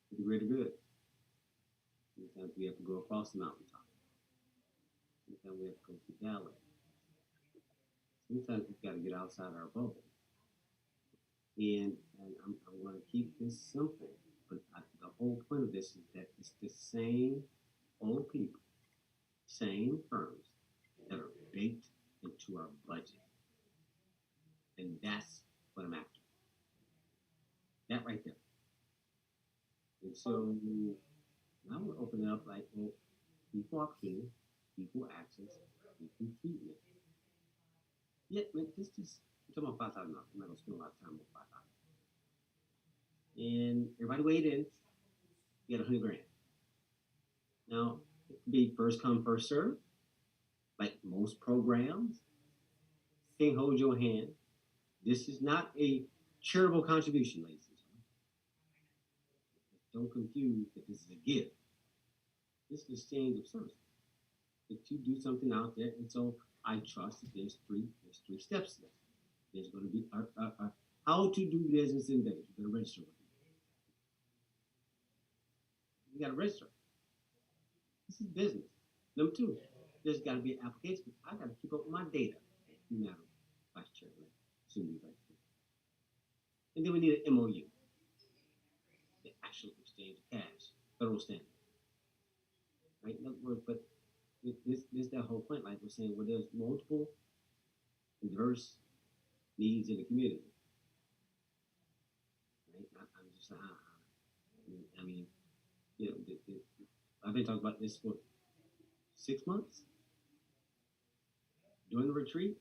to the greater good. Sometimes we have to go across the mountaintop. Sometimes we have to go through the valley. Sometimes we've got to get outside our bubble. And I'm going to keep this simple, but the whole point of this is that it's the same old people, same firms that are baked into our budget. And that's what I'm after. That right there. And so now we're opening up like, well, equal opportunity, equal access, equal treatment. Yeah, this just, I'm talking about $5,000. I'm not going to spend a lot of time on $5,000. And everybody weighed in, you got $100,000. Now, it can be first come, first serve, like most programs. Can't hold your hand. This is not a charitable contribution, ladies and gentlemen. Don't confuse that this is a gift. This is an exchange of services. That you do something out there, and so I trust that there's three steps to this. There's going to be how to do business in Vegas. You got to register with them. You got to register. This is business. Number two, there's got to be an application. I got to keep up with my data, Madam Vice Chairman, soon be Vice Chair. And then we need an MOU, the actual exchange of cash, federal standard. Right? In other words, but this that whole point, like we're saying, where there's multiple and diverse needs in the community. Right? I'm just, I mean, you know, I've been talking about this for 6 months. During the retreat,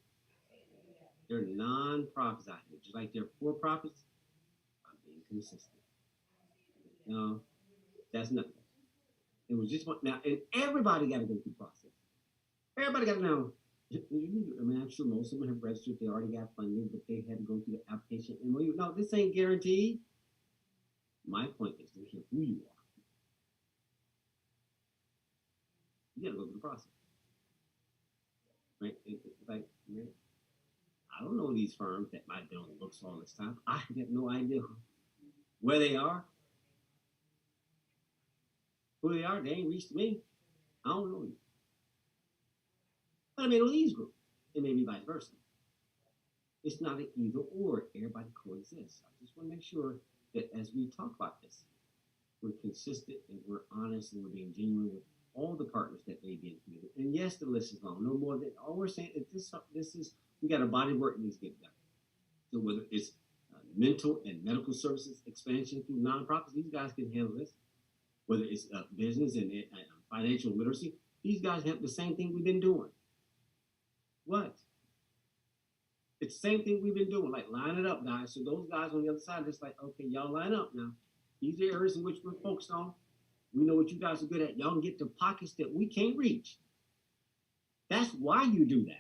there are non-profits out here, just like there are for-profits. I'm being consistent. No, that's nothing. It was just one now, and everybody got to go through the process. Everybody got to know. I mean, I'm sure most of them have registered. They already got funding, but they had to go through the application. And no, this ain't guaranteed. My point is to hear who you are. You got to go through the process. Right? Like, man, I don't know these firms that might have been on the books all this time. I have no idea where they are. Who they are, they ain't reached me. I don't know you. But I may know these groups. It may be vice versa. It's not an either or. Everybody coexists. I just want to make sure that as we talk about this, we're consistent and we're honest and we're being genuine with all the partners that may be in the community. And yes, the list is long. No more than all we're saying is this is we got a body of work that needs to get done. So whether it's mental and medical services expansion through nonprofits, these guys can handle this. Whether it's business and financial literacy, these guys have the same thing we've been doing. What? It's the same thing we've been doing. Like, line it up, guys. So those guys on the other side, just like, okay, y'all line up now. These are areas in which we're focused on. We know what you guys are good at. Y'all can get to pockets that we can't reach. That's why you do that.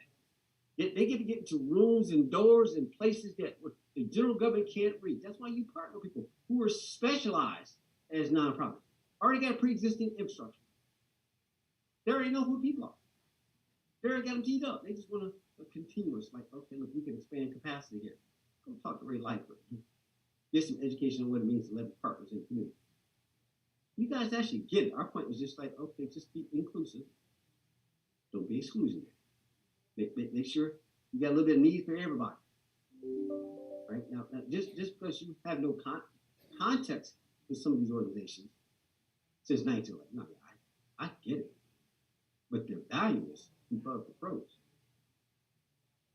They get to get into rooms and doors and places that the general government can't reach. That's why you partner with people who are specialized as nonprofits. Already got a pre-existing infrastructure. They already know who people are. They already got them teed up. They just want a continuous, like, okay, look, we can expand capacity here. Go talk to Ray Lightfoot. Get some education on what it means to leverage partners in the community. You guys actually get it. Our point was just like, okay, just be inclusive. Don't be exclusionary. Make sure you got a little bit of need for everybody. Right? Now just because you have no context with some of these organizations since 1911, no, I get it. But their values above the pros.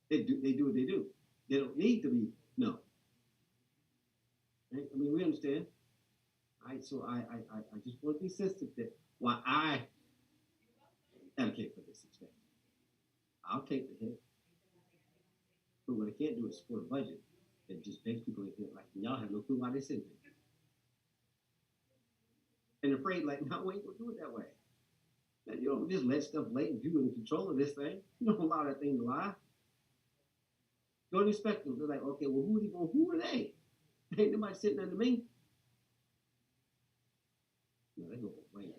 They do what they do. They don't need to be no. Right? I mean, we understand. Right? So I just want to be sensitive that why I advocate for this expansion. I'll take the hit. But what I can't do is support a budget that just makes people feel like y'all have no clue why they sit there. And afraid, like, no, we ain't gonna do it that way. Now, you don't just let stuff lay and you in control of this thing. You don't allow that thing to lie. Don't expect them. They're like, okay, well, who are they? Ain't nobody sitting under me. No, they go both ways.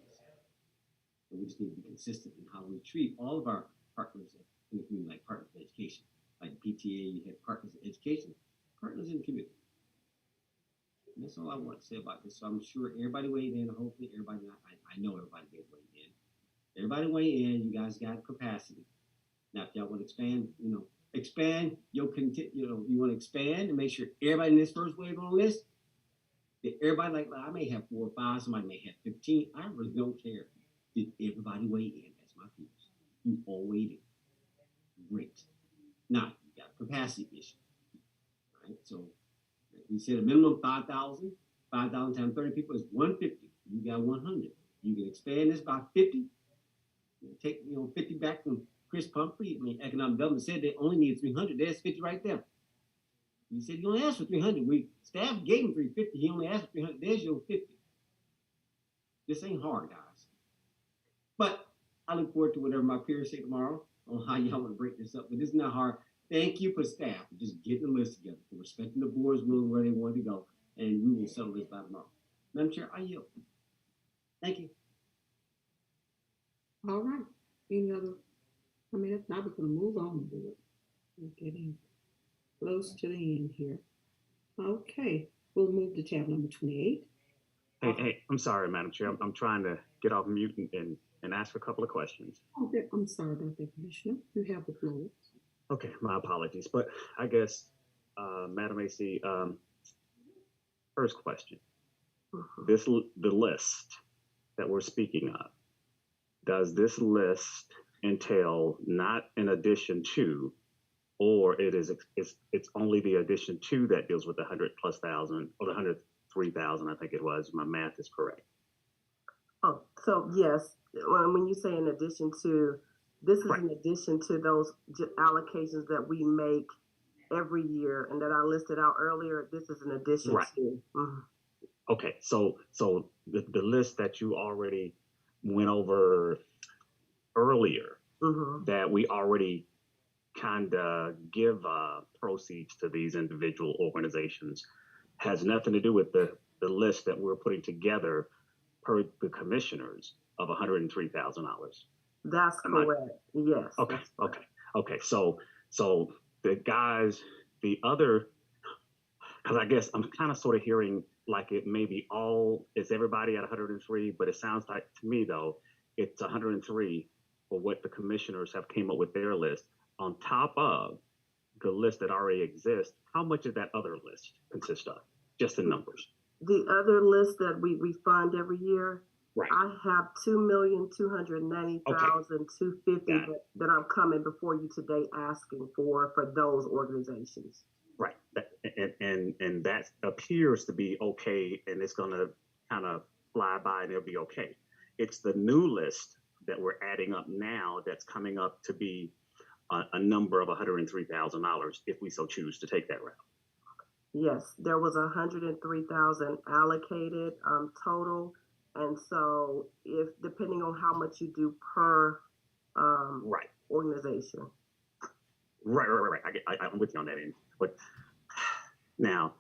And we just need to be consistent in how we treat all of our partners in the community, like partners in education. Like PTA, you have partners in education, partners in the community. And that's all I want to say about this. So I'm sure everybody weighed in. Hopefully everybody, I know everybody did weigh in. Everybody weigh in. You guys got capacity. Now, if y'all want to expand, expand your you want to expand and make sure everybody in this first wave on the list, that everybody, like, I may have 4 or 5, somebody may have 15. I really don't care. Did everybody weigh in as my peers? You all weighed in. Great. Now, you got a capacity issue. Right? So we said a minimum of 5,000. 5,000 times 30 people is 150. You got 100. You can expand this by 50. Take 50 back from Chris Pumphrey. I mean, economic development said they only need 300. There's 50 right there. He said he only asked for 300. Staff gave him 350. He only asked for 300. There's your 50. This ain't hard, guys. But I look forward to whatever my peers say tomorrow on how y'all want to break this up. But this is not hard. Thank you for staff for just getting the list together, for respecting the board's will and where they want to go. And we will settle this by tomorrow. Madam Chair, I yield. Thank you. All right. Any other? I mean, if not, we're going to move on to it. close to the end here. Okay, we'll move to tab number 28. Hey, I'm sorry, Madam Chair. I'm trying to get off mute and ask a couple of questions. Oh, I'm sorry about that, Commissioner. You have the floor. Okay, my apologies. But I guess, Madam AC, first question. The list that we're speaking of, does this list entail not in addition to, or it's only the addition to that deals with the 100,000+ or the 103,000, I think it was. My math is correct. Oh, so yes, when you say in addition to, this is in addition to those allocations that we make every year and that I listed out earlier. This is in addition to. Mm-hmm. Okay, so the list that you already went over earlier, that we already kind of give proceeds to these individual organizations, has nothing to do with the list that we're putting together per the commissioners of $103,000. That's correct. Yes. Okay. So the guys, the other, because I guess I'm kind of sort of hearing like it may be it's everybody at 103, but it sounds like to me though, it's 103 for what the commissioners have came up with their list on top of the list that already exists. How much does that other list consist of? Just the numbers. The other list that we fund every year, I have $2,290,250 that I'm coming before you today asking for those organizations. Right, and that appears to be okay, and it's going to kind of fly by, and it'll be okay. It's the new list that we're adding up now that's coming up to be a number of $103,000 if we so choose to take that route. Yes, there was 103,000 allocated total, and so if depending on how much you do per organization. Right. I'm with you on that end. But now,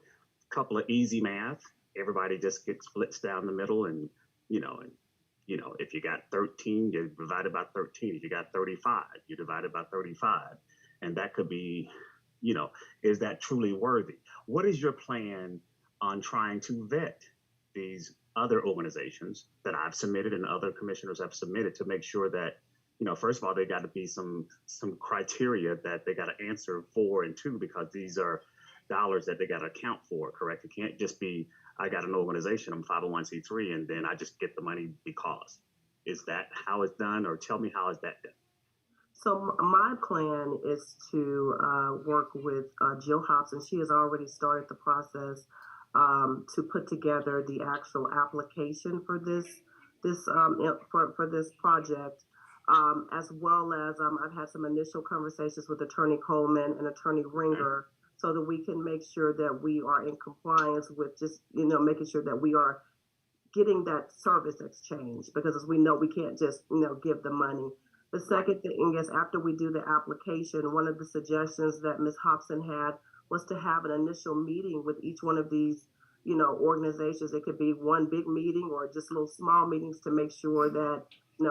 a couple of easy math. Everybody just gets splits down the middle, and if you got 13, you divide it by 13. If you got 35, you divide it by 35, and that could be, is that truly worthy? What is your plan on trying to vet these other organizations that I've submitted and other commissioners have submitted to make sure that, first of all, they got to be some criteria that they got to answer for and to, because these are dollars that they got to account for, correct? It can't just be, I got an organization, I'm 501c3, and then I just get the money because. Is that how it's done, or tell me how is that done? So my plan is to work with Jill Hobson. She has already started the process to put together the actual application for this project, as well as I've had some initial conversations with Attorney Coleman and Attorney Ringer, so that we can make sure that we are in compliance with just making sure that we are getting that service exchange, because as we know, we can't just give the money. The second thing is, after we do the application, one of the suggestions that Ms. Hobson had was to have an initial meeting with each one of these, organizations. It could be one big meeting or just little small meetings to make sure that,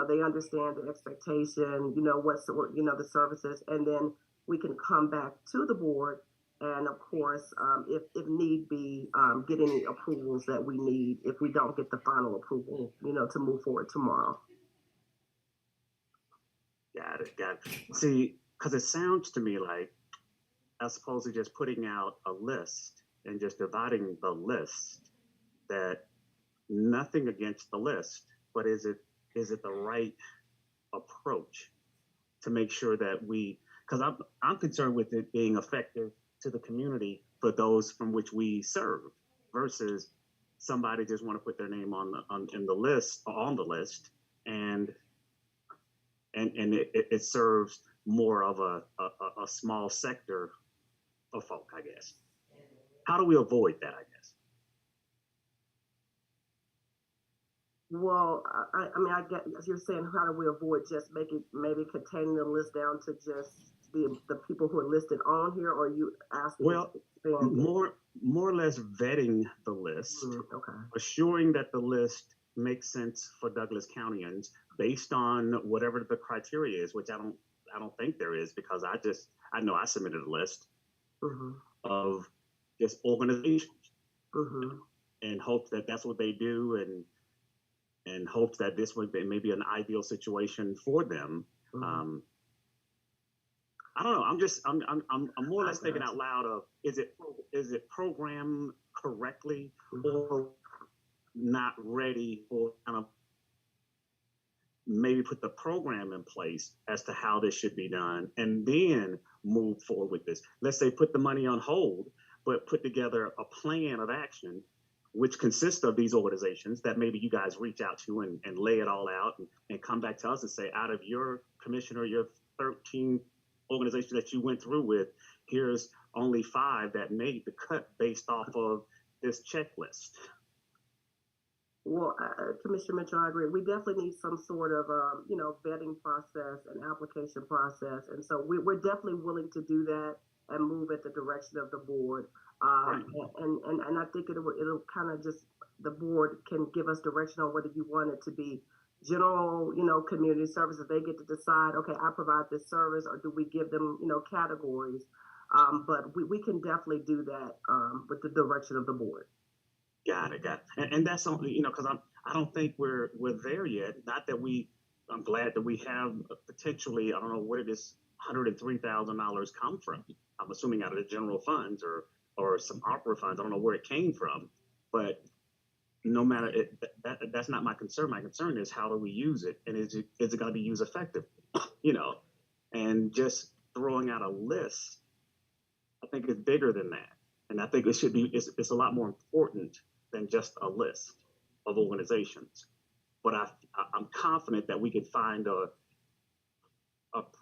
they understand the expectation, what's the services, and then we can come back to the board and, of course, if need be, get any approvals that we need if we don't get the final approval, to move forward tomorrow. Got it. See, because it sounds to me like as opposed to just putting out a list and just dividing the list, that nothing against the list, but is it the right approach to make sure that because I'm concerned with it being effective to the community for those from which we serve, versus somebody just want to put their name on the list, and it serves more of a small sector of folk, I guess. How do we avoid that, I guess? Well, I get, as you're saying, how do we avoid just maybe containing the list down to just the people who are listed on here, or are you asking? Well, more or less vetting the list, assuring that the list makes sense for Douglas Countyans based on whatever the criteria is, which I don't think there is, because I know I submitted a list of just organizations, Mm-hmm. and hope that that's what they do, and hope that this would be maybe an ideal situation for them. I don't know. I'm more or less thinking out loud of, is it programmed correctly, or not ready for kind of maybe put the program in place as to how this should be done, and then move forward with this. Let's say put the money on hold, but put together a plan of action which consists of these organizations that maybe you guys reach out to and lay it all out, and come back to us and say, out of your commissioner, your 13 organizations that you went through with, here's only 5 that made the cut based off of this checklist. Well, Commissioner Mitchell, I agree. We definitely need some sort of, vetting process and application process. And so we're definitely willing to do that and move at the direction of the board. Right. And I think it'll kind of just, the board can give us direction on whether you want it to be general, community services. They get to decide, okay, I provide this service, or do we give them, categories? But we can definitely do that with the direction of the board. Got it. And that's something, because I don't think we're there yet. Not that I'm glad that we have potentially, I don't know where it is, $103,000 come from. I'm assuming out of the general funds or some opera funds. I don't know where it came from, but no matter that's not my concern. My concern is, how do we use it, and is it going to be used effectively? And just throwing out a list, I think it's bigger than that, and I think it should be. It's a lot more important than just a list of organizations. But I'm confident that we could find a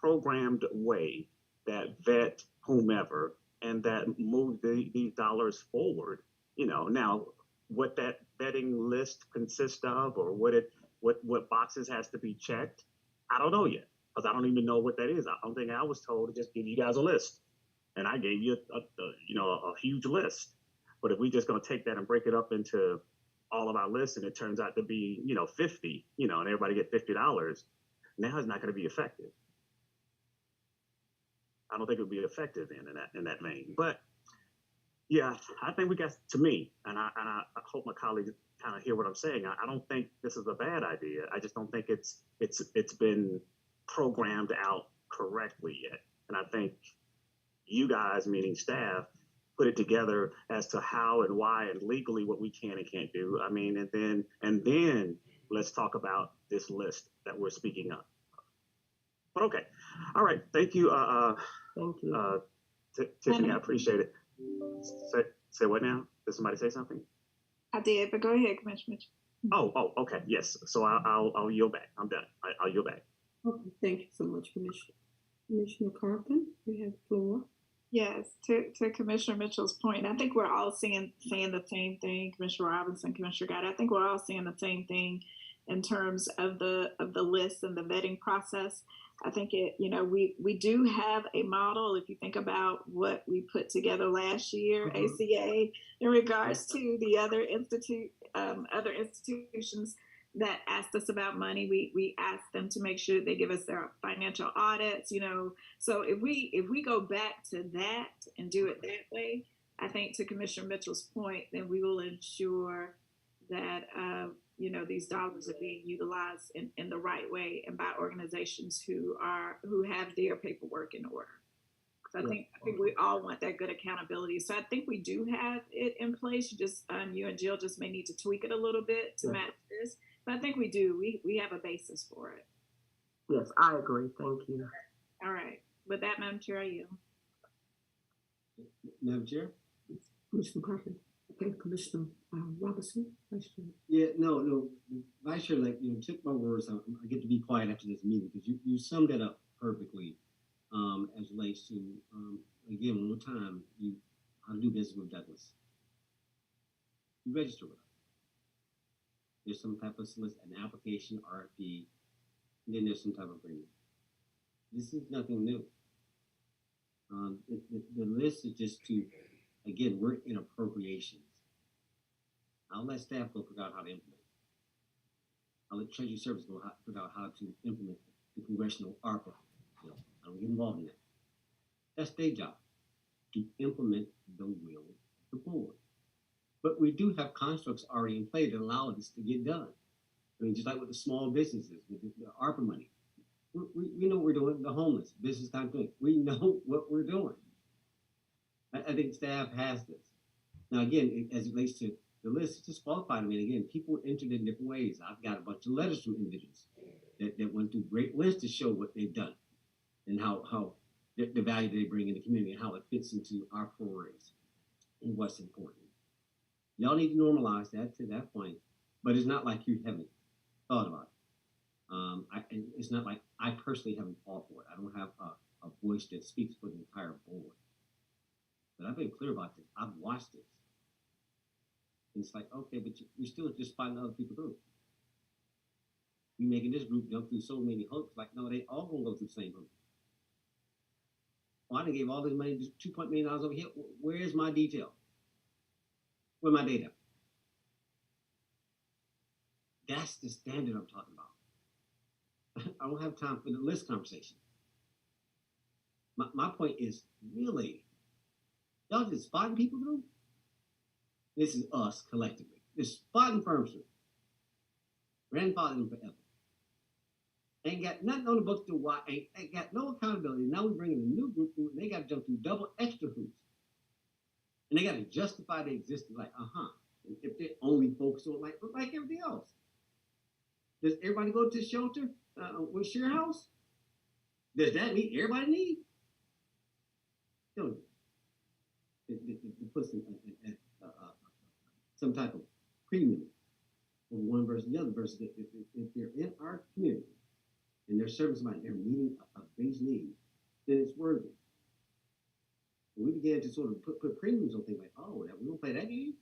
programmed way that vet whomever, and that move these dollars forward. Now what that vetting list consists of, or what boxes has to be checked, I don't know yet, because I don't even know what that is. I don't think I was told to just give you guys a list, and I gave you a huge list. But if we just going to take that and break it up into all of our lists, and it turns out to be 50, and everybody get $50, now it's not going to be effective. I don't think it would be effective in that vein. But yeah, I think we got, to me, and I hope my colleagues kind of hear what I'm saying. I don't think this is a bad idea. I just don't think it's been programmed out correctly yet. And I think you guys, meaning staff, put it together as to how and why and legally what we can and can't do. I mean, and then let's talk about this list that we're speaking of. But okay, all right. Thank you. Thank you, Tiffany. I appreciate it. Say what now? Did somebody say something? I did, but go ahead, Commissioner Mitchell. Oh, okay. Yes. So I'll yield back. I'm done. I'll yield back. Okay, thank you so much, Commissioner. Commissioner Carpenter, you have the floor. Yes, to Commissioner Mitchell's point, I think we're all saying the same thing. Commissioner Robinson, Commissioner Gott, I think we're all saying the same thing in terms of the list and the vetting process. I think we do have a model. If you think about what we put together last year, ACA, in regards to the other institutions that asked us about money, we asked them to make sure they give us their financial audits. So if we go back to that and do it that way, I think, to Commissioner Mitchell's point, then we will ensure that these dollars are being utilized in the right way and by organizations who have their paperwork in order. So I think we all want that good accountability. So I think we do have it in place. You and Jill just may need to tweak it a little bit to match this. But I think we do. We have a basis for it. Yes, I agree. Thank you. All right. With that, Madam Chair, I yield. Madam Chair? Commissioner Carpenter. Okay, Commissioner Robinson, Vice Chair. Yeah, no, Vice Chair, took my words. I get to be quiet after this meeting, because you summed that up perfectly, as relates to, again, one more time, how to do business with Douglas. You register with us. There's some type of an application, RFP, and then there's some type of agreement. This is nothing new. The list is just to, again, we're in appropriations. I'll let staff go figure out how to implement. I'll let Treasury Service go figure out how to implement the congressional ARPA bill. I don't get involved in that. That's their job. to implement the will of the board. But we do have constructs already in play that allow this to get done. I mean, just like with the small businesses, with the ARPA money. We know what we're doing, the homeless, business continuity. We know what we're doing. I think staff has this. Now, again, as it relates to the list, it's disqualified. I mean, again, people were entered in different ways. I've got a bunch of letters from individuals that went through great lengths to show what they've done and how the value they bring in the community and how it fits into our priorities and what's important. Y'all need to normalize that to that point, but it's not like you haven't thought about it. It's not like I personally haven't fought for it. I don't have a voice that speaks for the entire board. But I've been clear about this. I've watched this. And it's like, okay, but you're still just fighting other people through. You're making this group jump through so many hoops. Like, no, they all gonna go through the same hoop. Well, I done gave all this money, just $2 million over here. Where's my detail? Where's my data? That's the standard I'm talking about. I don't have time for the list conversation. My point is, really, y'all just spotting people through? This is us collectively. Just spotting firms through. Grandfathering forever. Ain't got nothing on the books to why, ain't got no accountability. Now we're bringing a new group through, and they got to jump through double extra hoops. And they got to justify their existence, like, if they only focus on like everything else. Does everybody go to shelter with share house? Does that mean everybody need? Don't. It puts some type of premium on one versus the other versus if they're in our community and they're serving somebody, they're meeting a base need, then it's worthy. And we began to sort of put premiums on things like, oh, we don't play that game.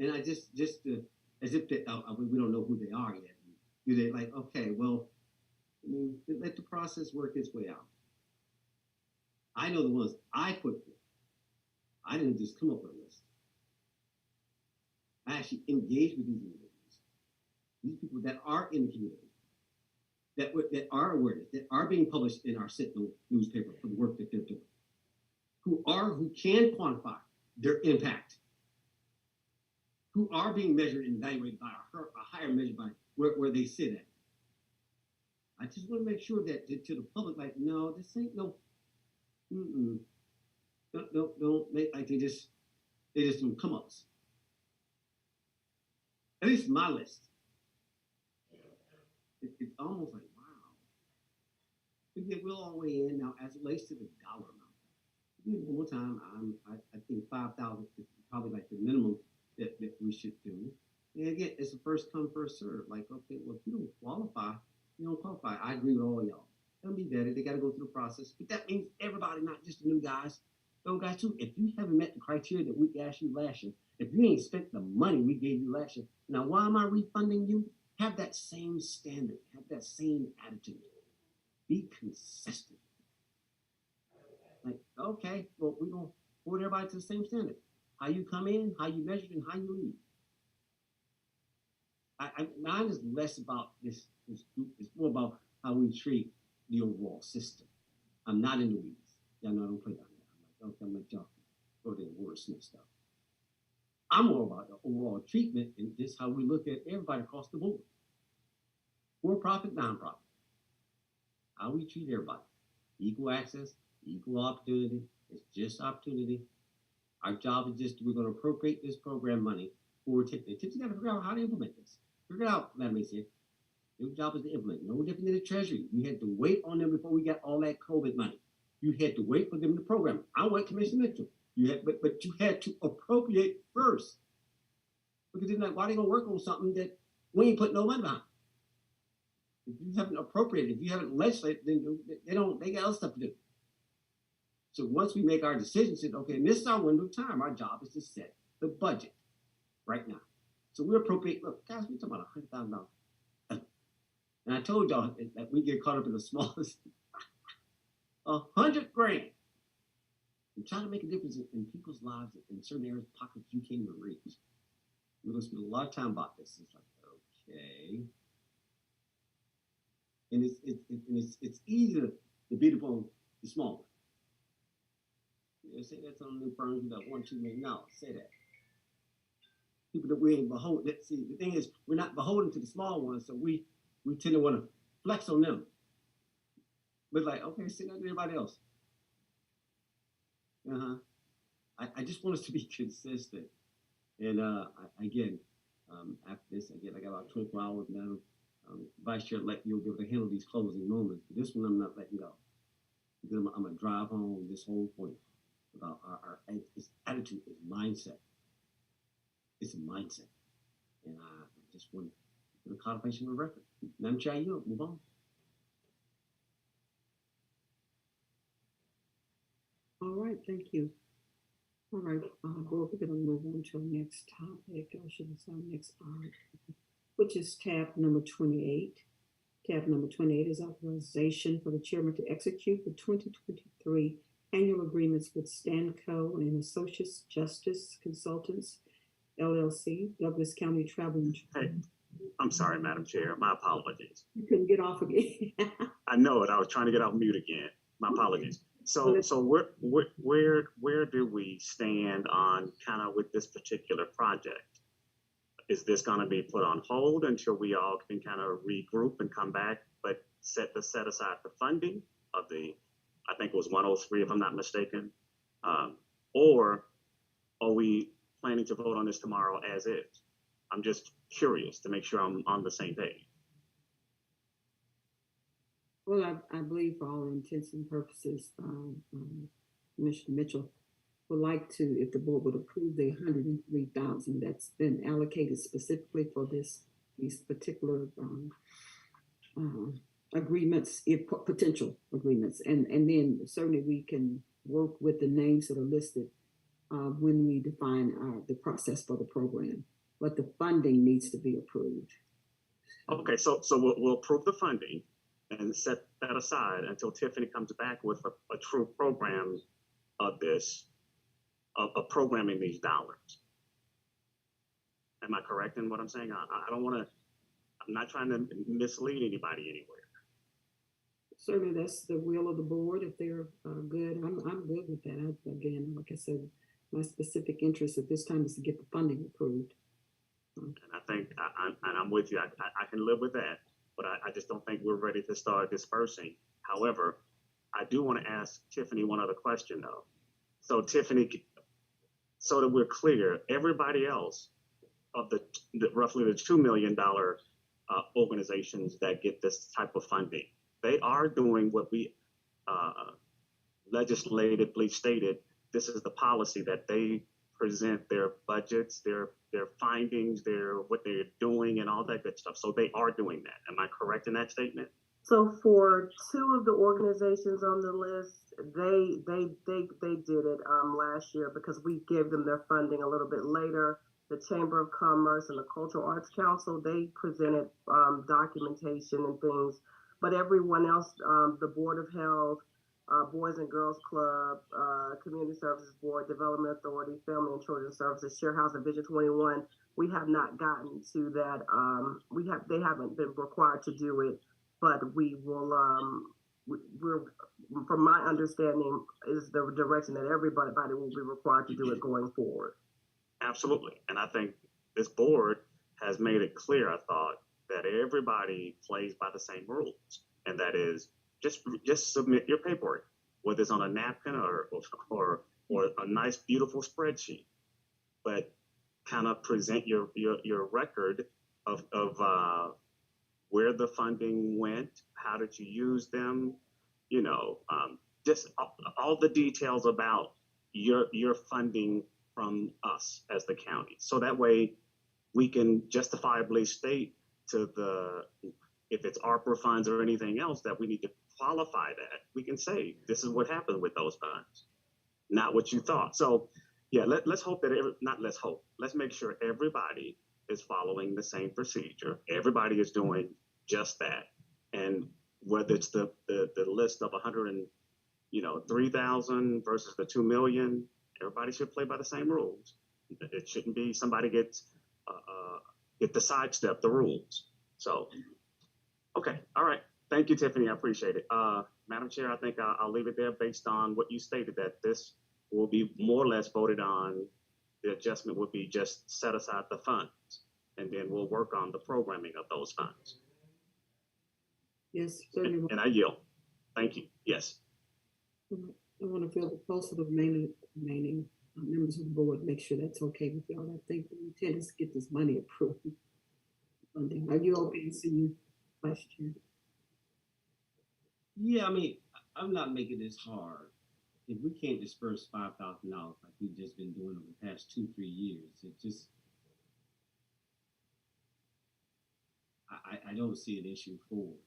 And I just as if we don't know who they are yet. Do they like, okay, well, I mean, let the process work its way out. I know the ones I put through. I didn't just come up with a list. I actually engaged with these individuals, these people that are in the community, that are aware, that are being published in our Sentinel newspaper for the work that they're doing, who can quantify their impact, who are being measured and evaluated by a higher measure by where they sit at. I just want to make sure that to the public, like, no, this ain't no, don't make like they just do come ups. At least my list. It's almost like, wow. But yet we'll all weigh in now as it relates to the dollar amount. One more time, I think 5,000 is probably like the minimum that we should do. And again, it's a first come, first serve. Like, okay, well, if you don't qualify, you don't qualify. I agree with all of y'all. They'll be vetted. They got to go through the process. But that means everybody, not just the new guys. The old guys too. If you haven't met the criteria that we asked you last year, if you ain't spent the money we gave you last year, now why am I refunding you? Have that same standard. Have that same attitude. Be consistent. Like, okay, well, we're going to hold everybody to the same standard. How you come in, how you measure, and how you leave. Mine is less about this group. It's more about how we treat the overall system. I'm not in the weeds. Y'all know I don't play down there. I'm like y'all go there and wordsmith stuff. I'm more about the overall treatment and just how we look at everybody across the board. For-profit, non-profit. How we treat everybody. Equal access, equal opportunity. It's just opportunity. Our job is just, we're going to appropriate this program money for TIPS. TIPS got to figure out how to implement this. Figure it out, Madam ACA. Your job is to implement. No different than the Treasury. You had to wait on them before we got all that COVID money. You had to wait for them to program it. I went Commissioner Mitchell. But you had to appropriate first. Because then, like, why are they going to work on something that we ain't put no money behind? If you haven't appropriated, if you haven't legislated, then they got other stuff to do. So once we make our decisions, said, okay, and this is our window of time. Our job is to set the budget right now. So we appropriate. Look, guys, we're talking about $100,000. And I told y'all that we get caught up in the smallest. $100 grand. I'm trying to make a difference in people's lives in certain areas, pockets you can't even reach. We're going to spend a lot of time about this. It's like, okay. And it's easy to beat up on the small one. Yeah, say that to them new firms with that $1-2 million. Say that. People that we ain't beholden. See, the thing is, we're not beholden to the small ones, so we tend to want to flex on them. But like, okay, say that to everybody else. I just want us to be consistent. And again, after this, again, I got about 24 hours now. Vice Chair, you'll be able to handle these closing moments. But this one, I'm not letting go. Because I'm going to drive home this whole point about our attitude is mindset. It's a mindset. And I just want to put a codification of the record. Madam Chair, you move on. All right, thank you. All right, board, we're going to move on to our next topic. I should have said next part, which is tab number 28. Tab number 28 is authorization for the chairman to execute the 2023 annual agreements with Stanco and Associates Justice Consultants, LLC, Douglas County Travel and Hey, I'm sorry, Madam Chair. My apologies. You couldn't get off again. I know it. I was trying to get off mute again. My apologies. So where do we stand on kind of with this particular project? Is this going to be put on hold until we all can kind of regroup and come back, but set aside the funding of the, I think it was 103, if I'm not mistaken, or are we planning to vote on this tomorrow as is? I'm just curious to make sure I'm on the same page. Well, I believe for all intents and purposes, Commissioner Mitchell would like to, if the board would approve the $103,000 that's been allocated specifically for these particular agreements, if potential agreements, and then certainly we can work with the names that are listed when we define the process for the program. But the funding needs to be approved. Okay, so we'll approve the funding and set that aside until Tiffany comes back with a true program of this, of programming these dollars. Am I correct in what I'm saying? I don't want to, I'm not trying to mislead anybody anywhere. Certainly that's the will of the board. If they're good, I'm good with that. Again, like I said, my specific interest at this time is to get the funding approved. And I think, and I'm with you, I can live with that, but I just don't think we're ready to start dispersing. However, I do want to ask Tiffany one other question though. So Tiffany, so that we're clear, everybody else of the roughly the $2 million organizations that get this type of funding, they are doing what we legislatively stated. This is the policy that they present their budgets, their findings, what they're doing, and all that good stuff. So they are doing that. Am I correct in that statement? So for two of the organizations on the list, they did it last year because we gave them their funding a little bit later. The Chamber of Commerce and the Cultural Arts Council, they presented documentation and things, but everyone else, the Board of Health, Boys and Girls Club, Community Services Board, Development Authority, Family and Children's Services, Share House, and Vision 21, we have not gotten to that. They haven't been required to do it, but we will. We're, from my understanding, is the direction that everybody will be required to do it going forward. Absolutely, and I think this board has made it clear, I thought, that everybody plays by the same rules, and that is just submit your paperwork, whether it's on a napkin or a nice, beautiful spreadsheet, but kind of present your record of where the funding went, how did you use them, just all the details about your funding from us as the county. So that way we can justifiably state to if it's ARPA funds or anything else that we need to qualify that, we can say, this is what happened with those funds, not what you thought. So yeah, let's hope that, let's make sure everybody is following the same procedure. Everybody is doing just that. And whether it's the list of 3,000 versus the 2 million, everybody should play by the same rules. It shouldn't be somebody get to sidestep the rules. So, okay, all right. Thank you, Tiffany. I appreciate it. Madam Chair, I think I'll leave it there based on what you stated, that this will be more or less voted on. The adjustment would be just set aside the funds, and then we'll work on the programming of those funds. Yes, certainly. And I yield. Thank you. Yes. I want to feel the pulse of the remaining members of the board, make sure that's okay with y'all. I think the intent is to get this money approved. Funding. Are you open to you, Vice Chair? Yeah, I mean, I'm not making this hard. If we can't disperse $5,000 like we've just been doing over the past 2-3 years, it just, I don't see an issue forward.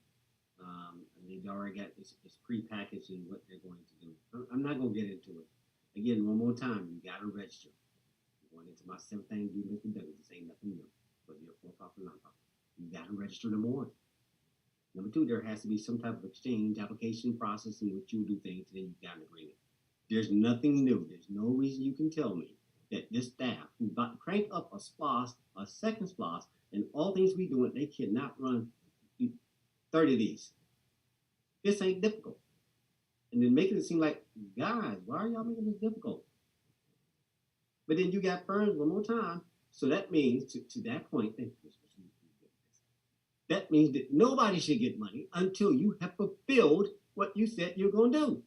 They've already got this prepackaged in what they're going to do. I'm not going to get into it. Again, one more time, you got to register. I'm going into my 7th thing, do Mr. Douglas, this ain't nothing new. Whether you're for-profit or non-profit, you got to register number 1. Number 2, there has to be some type of exchange application process in which you do things, and then you got an agreement. There's nothing new. There's no reason you can tell me that this staff who about to crank up a SPOS, a second SPOS, and all things we doing, they cannot run 30 of these. This ain't difficult. And then making it seem like, guys, why are y'all making this difficult? But then you got firms one more time. So that means, to that point, that means that nobody should get money until you have fulfilled what you said you're going to do,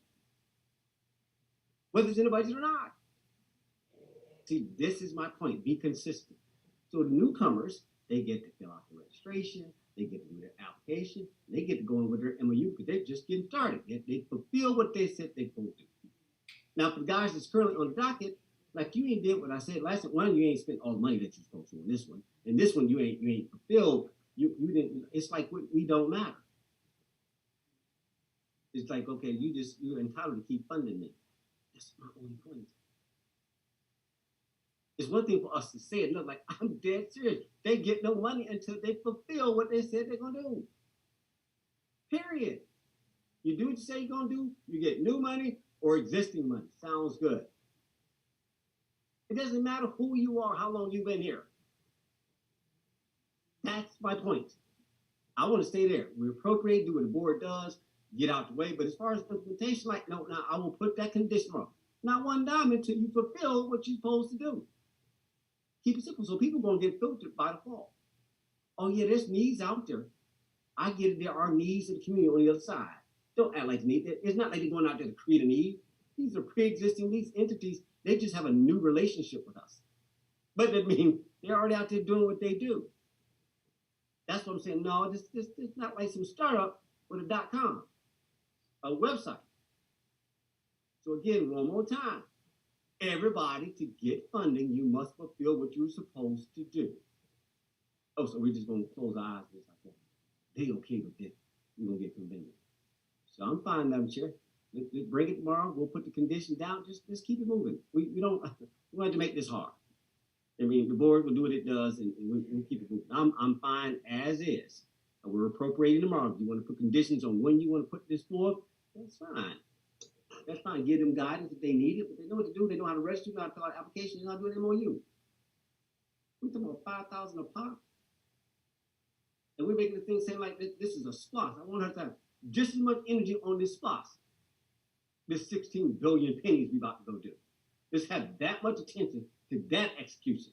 whether it's in the budget or not. See, this is my point. Be consistent. So the newcomers, they get to fill out the registration, they get to do their application, they get to go in with their MOU because they're just getting started. They fulfill what they said they're supposed to do. Now, for the guys that's currently on the docket, like you ain't did what I said last one, you ain't spent all the money that you're supposed to on this one, and this one you ain't fulfilled. You didn't. It's like we don't matter. It's like, okay, you're entitled to keep funding me. That's my only point. It's one thing for us to say it, look like I'm dead serious. They get no money until they fulfill what they said they're gonna do. Period. You do what you say you're gonna do, you get new money or existing money. Sounds good. It doesn't matter who you are, how long you've been here. That's my point. I want to stay there. We appropriate, do what the board does, get out the way. But as far as implementation, like, no, I will put that condition on. Not one dime until you fulfill what you're supposed to do. Keep it simple so people are going to get filtered by the fall. Oh, yeah, there's needs out there. I get it. There are needs in the community on the other side. Don't act like need. It's not like they're going out there to create a need. These are pre-existing these entities. They just have a new relationship with us. But that means they're already out there doing what they do. That's what I'm saying. No, this is not like some startup with a .com, a website. So again, one more time. Everybody, to get funding, you must fulfill what you're supposed to do. Oh, so we're just going to close our eyes and it's like, well, they okay with this. We're going to get convenient. So I'm fine, Madam Chair. Let's bring it tomorrow. We'll put the condition down. Just keep it moving. We don't have to make this hard. I mean, the board will do what it does, and we'll keep it moving. I'm fine as is. And we're appropriating tomorrow. If you want to put conditions on when you want to put this forth, that's fine. That's fine. Give them guidance if they need it, but they know what to do. They know how to register, they know how to fill out an application, they know how to do an MOU. We're talking about $5,000 a pop. And we're making the thing seem like this is a SPOS. I want her to have just as much energy on this SPOS. This 16 billion pennies we about to go do. Let's have that much attention to that execution.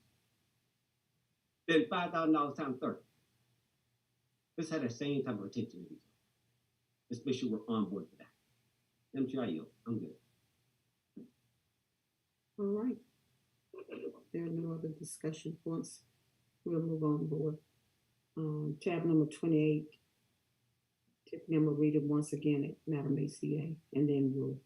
Then $5,000 times 30. Let's have that same type of attention to these. Let's make sure we're on board for that. MTIU, I'm good. All right. There are no other discussion points. We'll move on board. Tab number 28. Tiffany, I'm going to read it once again at Madam ACA, and then we'll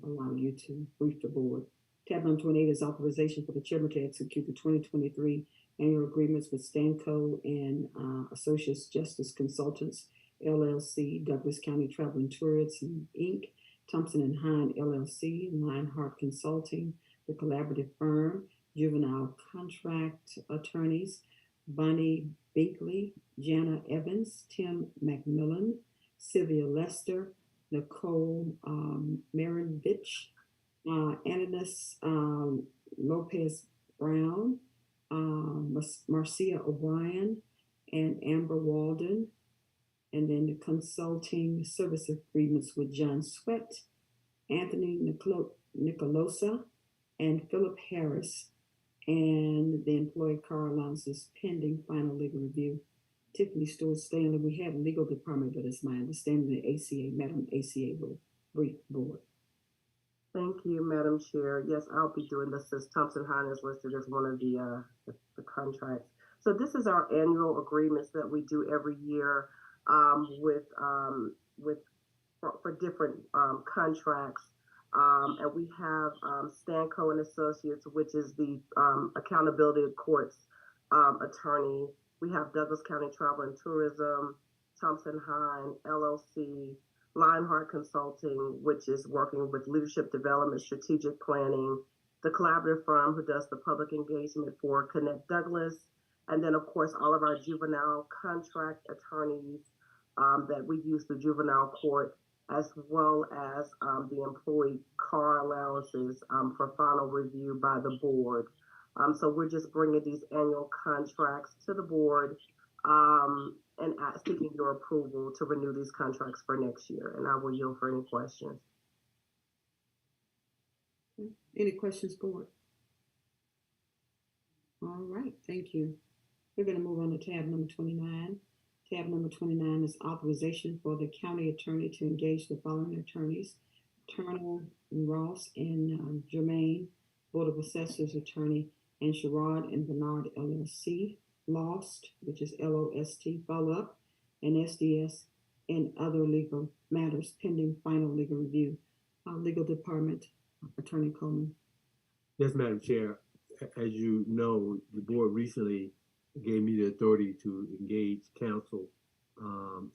allow you to brief the board. Tab number 28 is authorization for the chairman to execute the 2023 annual agreements with Stanco and Associates Justice Consultants, LLC, Douglas County Travel and Tourism, Inc., Thompson and Hine, LLC, Lionheart Consulting, the collaborative firm, juvenile contract attorneys, Bonnie Binkley, Jana Evans, Tim McMillan, Sylvia Lester, Nicole Marinvich, Ananis Lopez Brown, Marcia O'Brien, and Amber Walden. And then the consulting service agreements with John Sweat, Anthony Nicolosa, and Philip Harris, and the employee car allowances pending final legal review. Tiffany Stewart Stanley, we have legal department, but it's my understanding the ACA, Madam ACA will brief board. Thank you, Madam Chair. Yes, I'll be doing this since Thompson Hine is listed as one of the contracts. So this is our annual agreements that we do every year for different contracts. And we have Stanco and Associates, which is the accountability of courts attorney. We have Douglas County Travel and Tourism, Thompson Hine, LLC, Lionheart Consulting, which is working with leadership development, strategic planning, the collaborative firm who does the public engagement for Connect Douglas, and then of course all of our juvenile contract attorneys that we use the juvenile court, as well as the employee car allowances for final review by the board. So we're just bringing these annual contracts to the board and seeking your approval to renew these contracts for next year. And I will yield for any questions. Any questions, board? All right, thank you. We're going to move on to tab number 29. Tab number 29 is authorization for the county attorney to engage the following attorneys: Turner, Ross, and Jermaine, Board of Assessors attorney, and Sherrod and Bernard LLC, Lost, which is LOST, follow-up, and SDS, and other legal matters pending final legal review. Legal Department, Attorney Coleman. Yes, Madam Chair. As you know, the board recently gave me the authority to engage counsel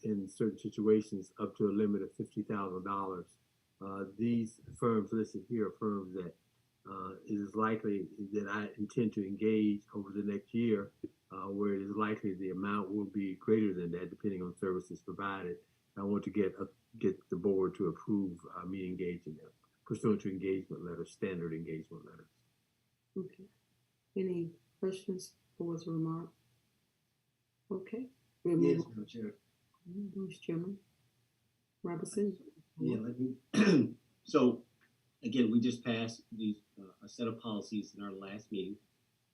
in certain situations up to a limit of $50,000. These firms listed here are firms that it is likely that I intend to engage over the next year, where it is likely the amount will be greater than that, depending on services provided. I want to get the board to approve me engaging them, pursuant to engagement letters, standard engagement letters. Okay. Any questions, board's remark? Okay. We'll Yes, move Madam Chair. on. Vice Chairman Robinson. Yeah, let me. So, again, we just passed these a set of policies in our last meeting,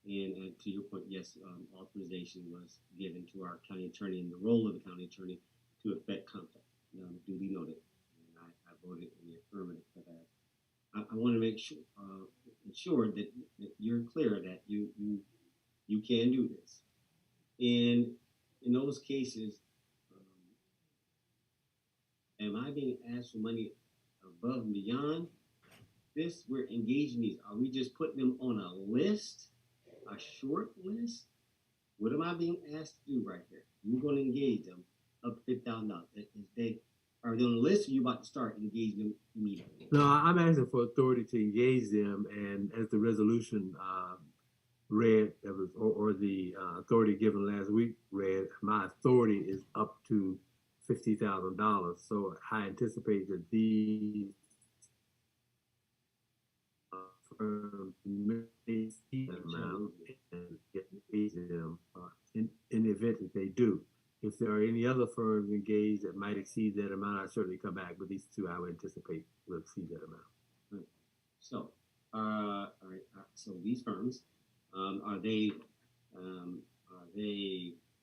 and to your point, yes, authorization was given to our county attorney and the role of the county attorney to effect contact. Duly noted, and I voted in the affirmative for that. I want to make sure ensure that you're clear that you can do this, and in those cases, am I being asked for money above and beyond this? We're engaging these. Are we just putting them on a list, a short list? What am I being asked to do right here? You're going to engage them up to $50,000. Are they on the list, or are you about to start engaging them immediately? No, I'm asking for authority to engage them, and as the resolution read, or the authority given last week read, my authority is up to $50,000. So I anticipate that these firms may see that amount and engage them in the event that they do. If there are any other firms engaged that might exceed that amount, I'll certainly come back. But these two, I would anticipate will exceed that amount. Right. So, all right. So these firms, are they?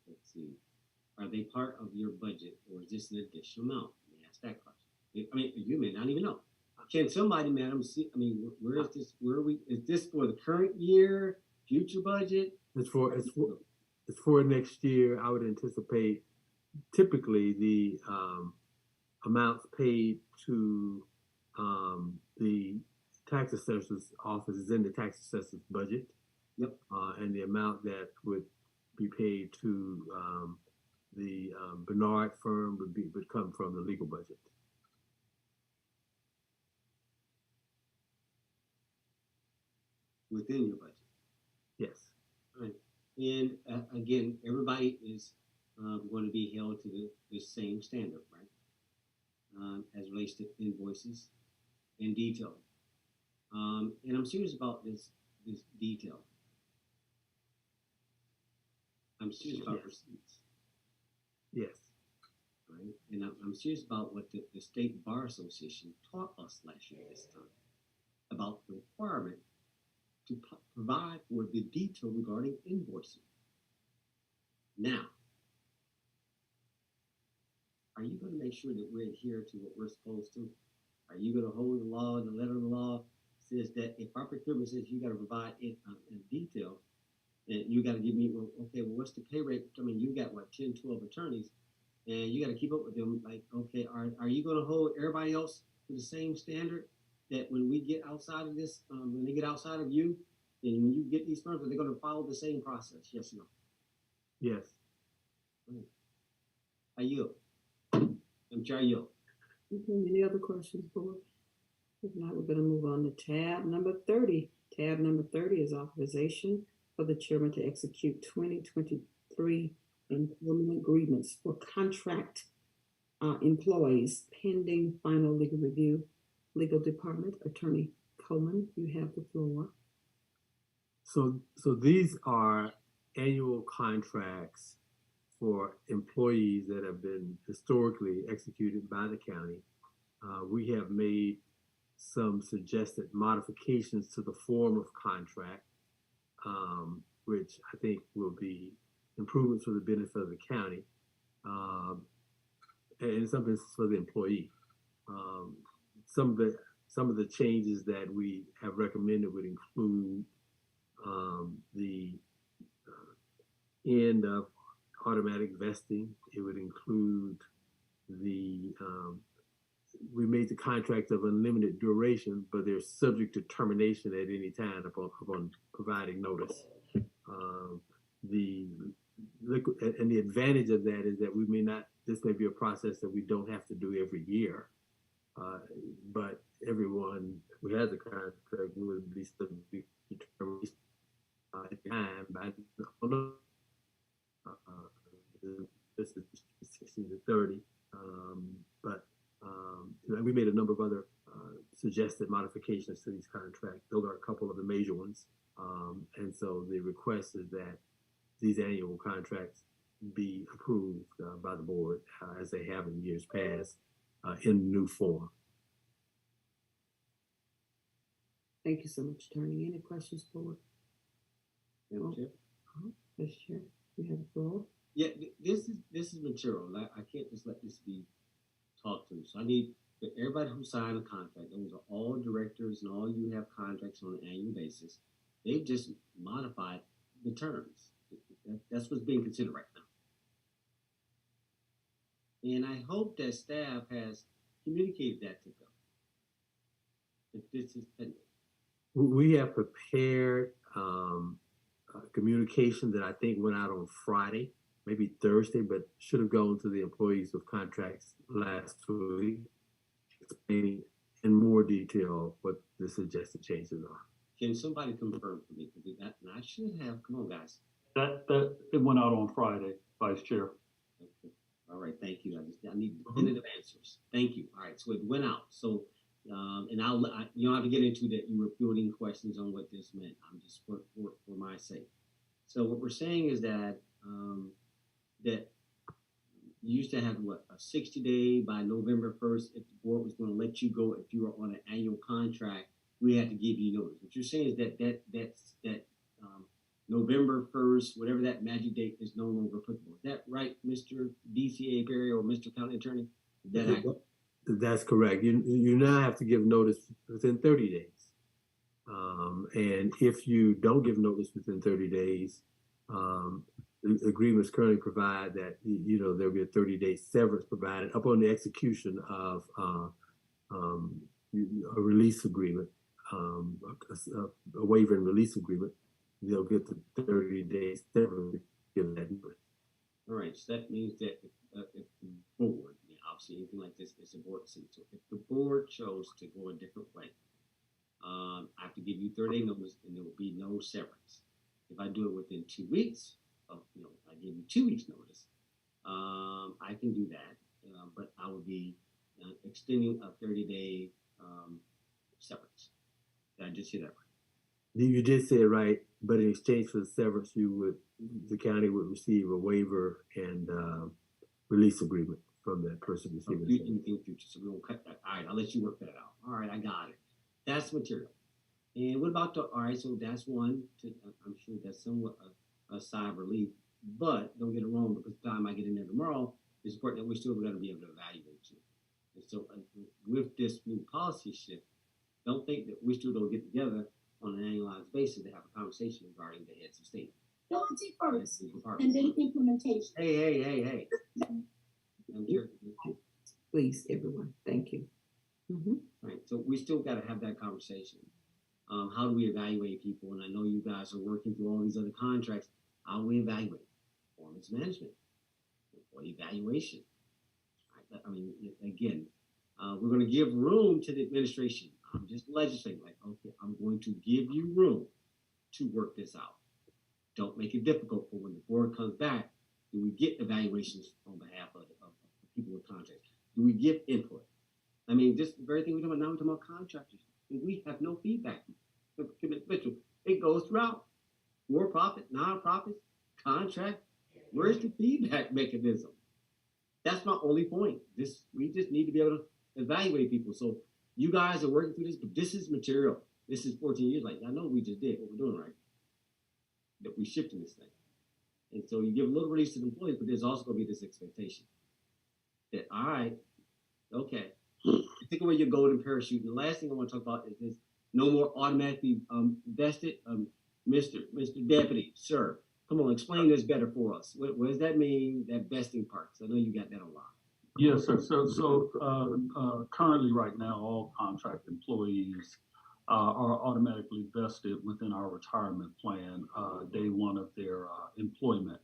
Let's see. Are they part of your budget, or is this an additional amount? Let me ask that question. I mean, you may not even know. Can somebody, madam, see? I mean, where is this? Where are we? Is this for the current year, future budget? It's for next year. I would anticipate typically the amounts paid to the tax assessor's office is in the tax assessor's budget. Yep. And the amount that would be paid to the Bernard firm would come from the legal budget. Within your budget. Yes. Right. And again, everybody is going to be held to the same standard, right? As relates to invoices and detail. And I'm serious about this detail. I'm serious about receipts. Yes. Right. And I'm serious about what the State Bar Association taught us last year this time about the requirement to provide for the detail regarding invoicing. Now, are you going to make sure that we adhere to what we're supposed to? Are you going to hold the law, and the letter of the law says that if our procurement says you got to provide it in detail, and you got to give me, well, okay, well, what's the pay rate? I mean, you got what, 10, 12 attorneys, and you got to keep up with them. Like, okay, are you going to hold everybody else to the same standard that when we get outside of this, when they get outside of you, and when you get these firms, are they going to follow the same process? Yes or no? Yes. I yield. I'm Chair, I yield. Okay, any other questions, board? If not, we're going to move on to tab number 30. Tab number 30 is authorization for the chairman to execute 2023 employment agreements for contract employees pending final legal review. Legal Department, Attorney Coleman, you have the floor. So these are annual contracts for employees that have been historically executed by the county. We have made some suggested modifications to the form of contract, which I think will be improvements for the benefit of the county, and in some instances for the employee. Some of the changes that we have recommended would include the end of automatic vesting. It would include the we made the contract of unlimited duration, but they're subject to termination at any time upon providing notice. The advantage of that is that this may be a process that we don't have to do every year, but everyone who has a contract would be subject to termination at time. This is 16 to 30, but we made a number of other suggested modifications to these contracts. Those are a couple of the major ones, and so the request is that these annual contracts be approved by the board as they have in years past in new form. Thank you so much, Attorney. Any questions, board? Madam Chair? Yes, Chair. You have the floor. Yeah, this is material. I can't just let this be talked through. So I need everybody who signed a contract. Those are all directors and all you have contracts on an annual basis. They've just modified the terms. That's what's being considered right now. And I hope that staff has communicated that to them. If this is pending. We have prepared communication that I think went out on Friday, maybe Thursday, but should have gone to the employees with contracts last week, explaining in more detail what the suggested changes are. Can somebody confirm for me? Because that, and I should have. Come on, guys. That it went out on Friday, Vice Chair. Okay. All right. Thank you. I need definitive answers. Thank you. All right. So it went out. So and you don't have to get into that. You were fielding questions on what this meant. I'm just for my sake. So what we're saying is that that you used to have a 60-day by November 1st. If the board was going to let you go, if you were on an annual contract, we had to give you notice. What you're saying is that November 1st, whatever that magic date, is no longer applicable. Is that right, Mr. DCA Perry or Mr. County Attorney? Is that accurate? That's correct. You now have to give notice within 30 days. And if you don't give notice within 30 days, the agreements currently provide that, there'll be a 30-day severance provided upon the execution of a release agreement, a waiver and release agreement. They'll get the 30 days severance to give that notice. All right. So that means that if the board, obviously anything like this is a board decision. So if the board chose to go a different way, I have to give you 30-day notice, and there will be no severance. If I do it within 2 weeks, I give you 2 weeks notice, I can do that, but I would be extending a 30-day severance. Did I just hear that right? You did say it right, but in exchange for the severance, the county would receive a waiver and release agreement from that person receiving the severance. In future, so we won't cut that. All right, I'll let you work that out. All right, I got it. That's material. And what about the, all right, so that's one, I'm sure that's somewhat a sigh of relief, but don't get it wrong, because the time I get in there tomorrow, it's important that we're still going to be able to evaluate you. And so with this new policy shift, don't think that we still don't get together on an annualized basis to have a conversation regarding the heads of state. Quality first, and then implementation. Hey. Please, everyone, thank you. Right, so we still got to have that conversation. How do we evaluate people? And I know you guys are working through all these other contracts. How do we evaluate? Performance management, employee evaluation. I mean, again, we're going to give room to the administration. I'm just legislating, like, okay, I'm going to give you room to work this out. Don't make it difficult for when the board comes back. Do we get evaluations on behalf of people with contracts? Do we give input? I mean, just the very thing we're talking about now, we're talking about contractors. And we have no feedback. Mitchell, it goes throughout. For-profit, non-profit, contract. Where's the feedback mechanism? That's my only point. We just need to be able to evaluate people. So you guys are working through this, but this is material. This is 14 years. Like, I know we just did what we're doing, right? That we're shifting this thing. And so you give a little release to the employees, but there's also going to be this expectation that, all right, okay, take away your golden parachute. And the last thing I want to talk about is this: no more automatically vested. Mr. Deputy, sir, come on, explain this better for us. What does that mean, that vesting part? 'Cause I know you got that on lock. Yes, sir. So currently, right now, all contract employees are automatically vested within our retirement plan day one of their employment.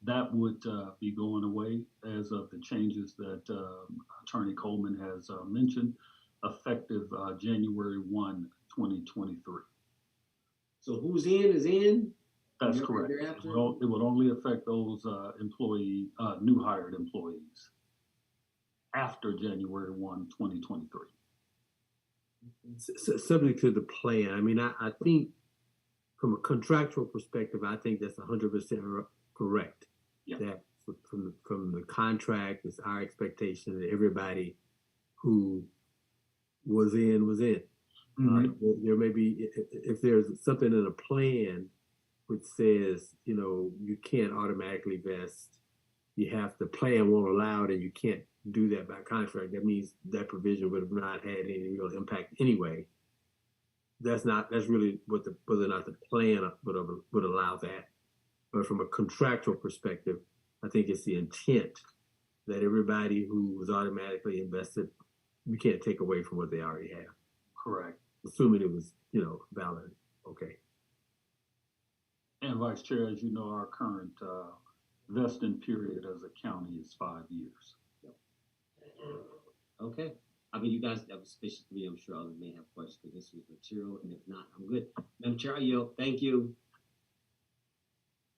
That would be going away as of the changes that Attorney Coleman has mentioned, effective January 1, 2023. So who's in is in? That's correct. It would only affect those new hired employees after January 1, 2023. Subject to the plan. I mean, I think from a contractual perspective, I think that's 100% correct. Yeah. That from the contract, it's our expectation that everybody who was in was in. There may be, if there's something in a plan which says, you can't automatically vest, the plan won't allow it, and you can't do that by contract. That means that provision would have not had any real impact anyway. That's really whether or not the plan would allow that. But from a contractual perspective, I think it's the intent that everybody who was automatically invested, we can't take away from what they already have. Correct. Assuming it was, valid. Okay. And Vice Chair, as you know, our current vesting period as a county is 5 years. Okay. I mean, you guys, that was sufficient for me. I'm sure others may have questions, but this was material, and if not, I'm good. Madam Chair, I yield. Thank you.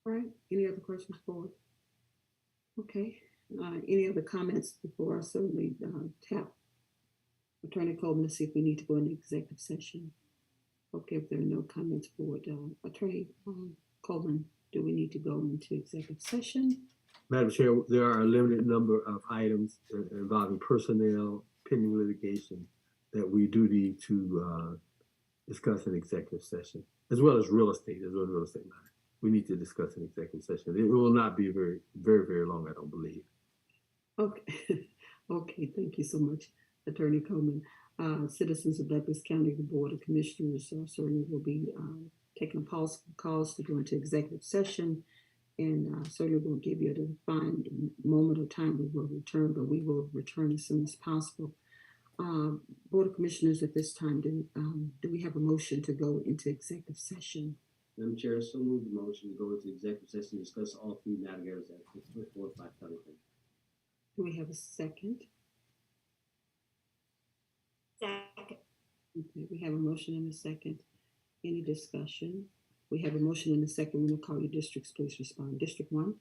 All right. Any other questions, board? Okay. Any other comments before I certainly tap Attorney Coleman to see if we need to go into executive session? Okay, if there are no comments, board. Attorney Coleman, do we need to go into executive session? Madam Chair, there are a limited number of items involving personnel, pending litigation, that we do need to discuss in executive session, as well as real estate, matter. We need to discuss in executive session. It will not be very, very, very long, I don't believe. Okay. Okay, thank you so much, Attorney Coleman. Citizens of Douglas County, the Board of Commissioners certainly will be taking a pause calls to go into executive session, and certainly won't give you a defined moment or time we will return, but we will return as soon as possible. Board of Commissioners, at this time, do we have a motion to go into executive session? Madam Chair, so move the motion to go into executive session to discuss all three matters as put forth by telephone. Do we have a second? Second. Okay, we have a motion and a second. Any discussion? We have a motion and a second. We'll call your districts. Please respond. District 1?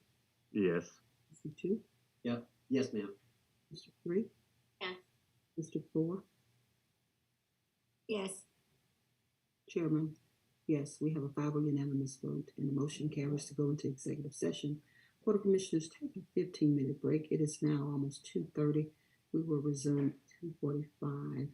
Yes. District 2? Yep. Yes, ma'am. District 3? Yes. District 4? Yes. Chairman? Yes, we have a 5 unanimous vote, and the motion carries to go into executive session. Board of Commissioners, take a 15-minute break. It is now almost 2:30. We will resume 2:45.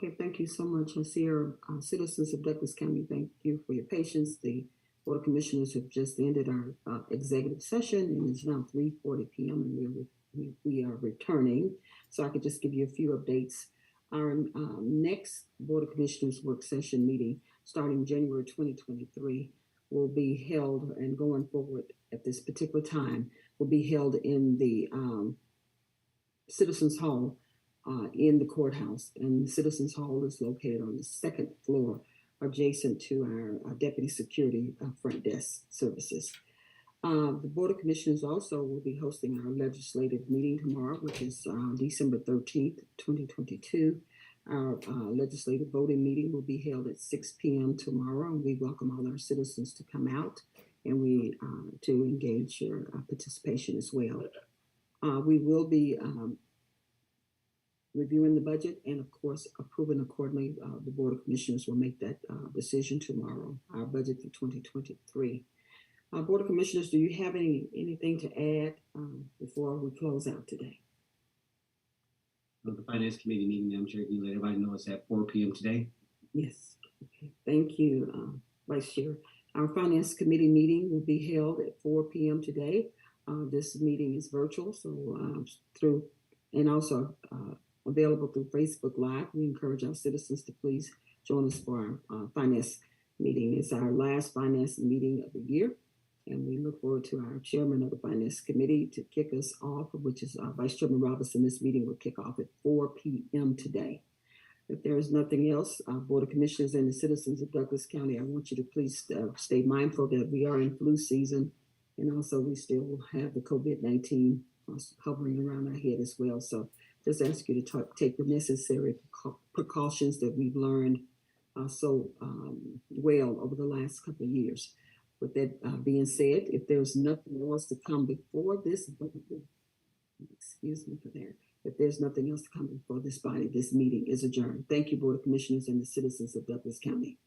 Okay, thank you so much, Sierra. Citizens of Douglas County, thank you for your patience. The Board of Commissioners have just ended our executive session, and it's now 3:40 p.m. and we are returning. So I could just give you a few updates. Our next Board of Commissioners work session meeting starting January 2023 will be held, and going forward at this particular time, will be held in the Citizens Hall in the courthouse. And Citizens Hall is located on the second floor, adjacent to our deputy security front desk services. The Board of Commissioners also will be hosting our legislative meeting tomorrow, which is December 13th, 2022. Our legislative voting meeting will be held at 6 p.m. tomorrow, and we welcome all our citizens to come out and we to engage your participation as well. We will be reviewing the budget and, of course, approving accordingly. The Board of Commissioners will make that decision tomorrow, our budget for 2023. Board of Commissioners, do you have anything to add before we close out today? The Finance Committee meeting, Madam Chair, can you let everybody know it's at 4 p.m. today? Yes. Okay. Thank you, Vice Chair. Our Finance Committee meeting will be held at 4 p.m. today. This meeting is virtual, so through and also available through Facebook Live. We encourage our citizens to please join us for our finance meeting. It's our last finance meeting of the year, and we look forward to our chairman of the Finance Committee to kick us off, which is Vice Chairman Robinson. This meeting will kick off at 4 p.m. today. If there is nothing else, Board of Commissioners and the citizens of Douglas County, I want you to please stay mindful that we are in flu season, and also we still have the COVID-19 hovering around our head as well. So just ask you to take the necessary precautions that we've learned so well over the last couple of years. With that being said, if there's nothing else to come before this, excuse me for that. If there's nothing else to come before this body, this meeting is adjourned. Thank you, Board of Commissioners and the citizens of Douglas County.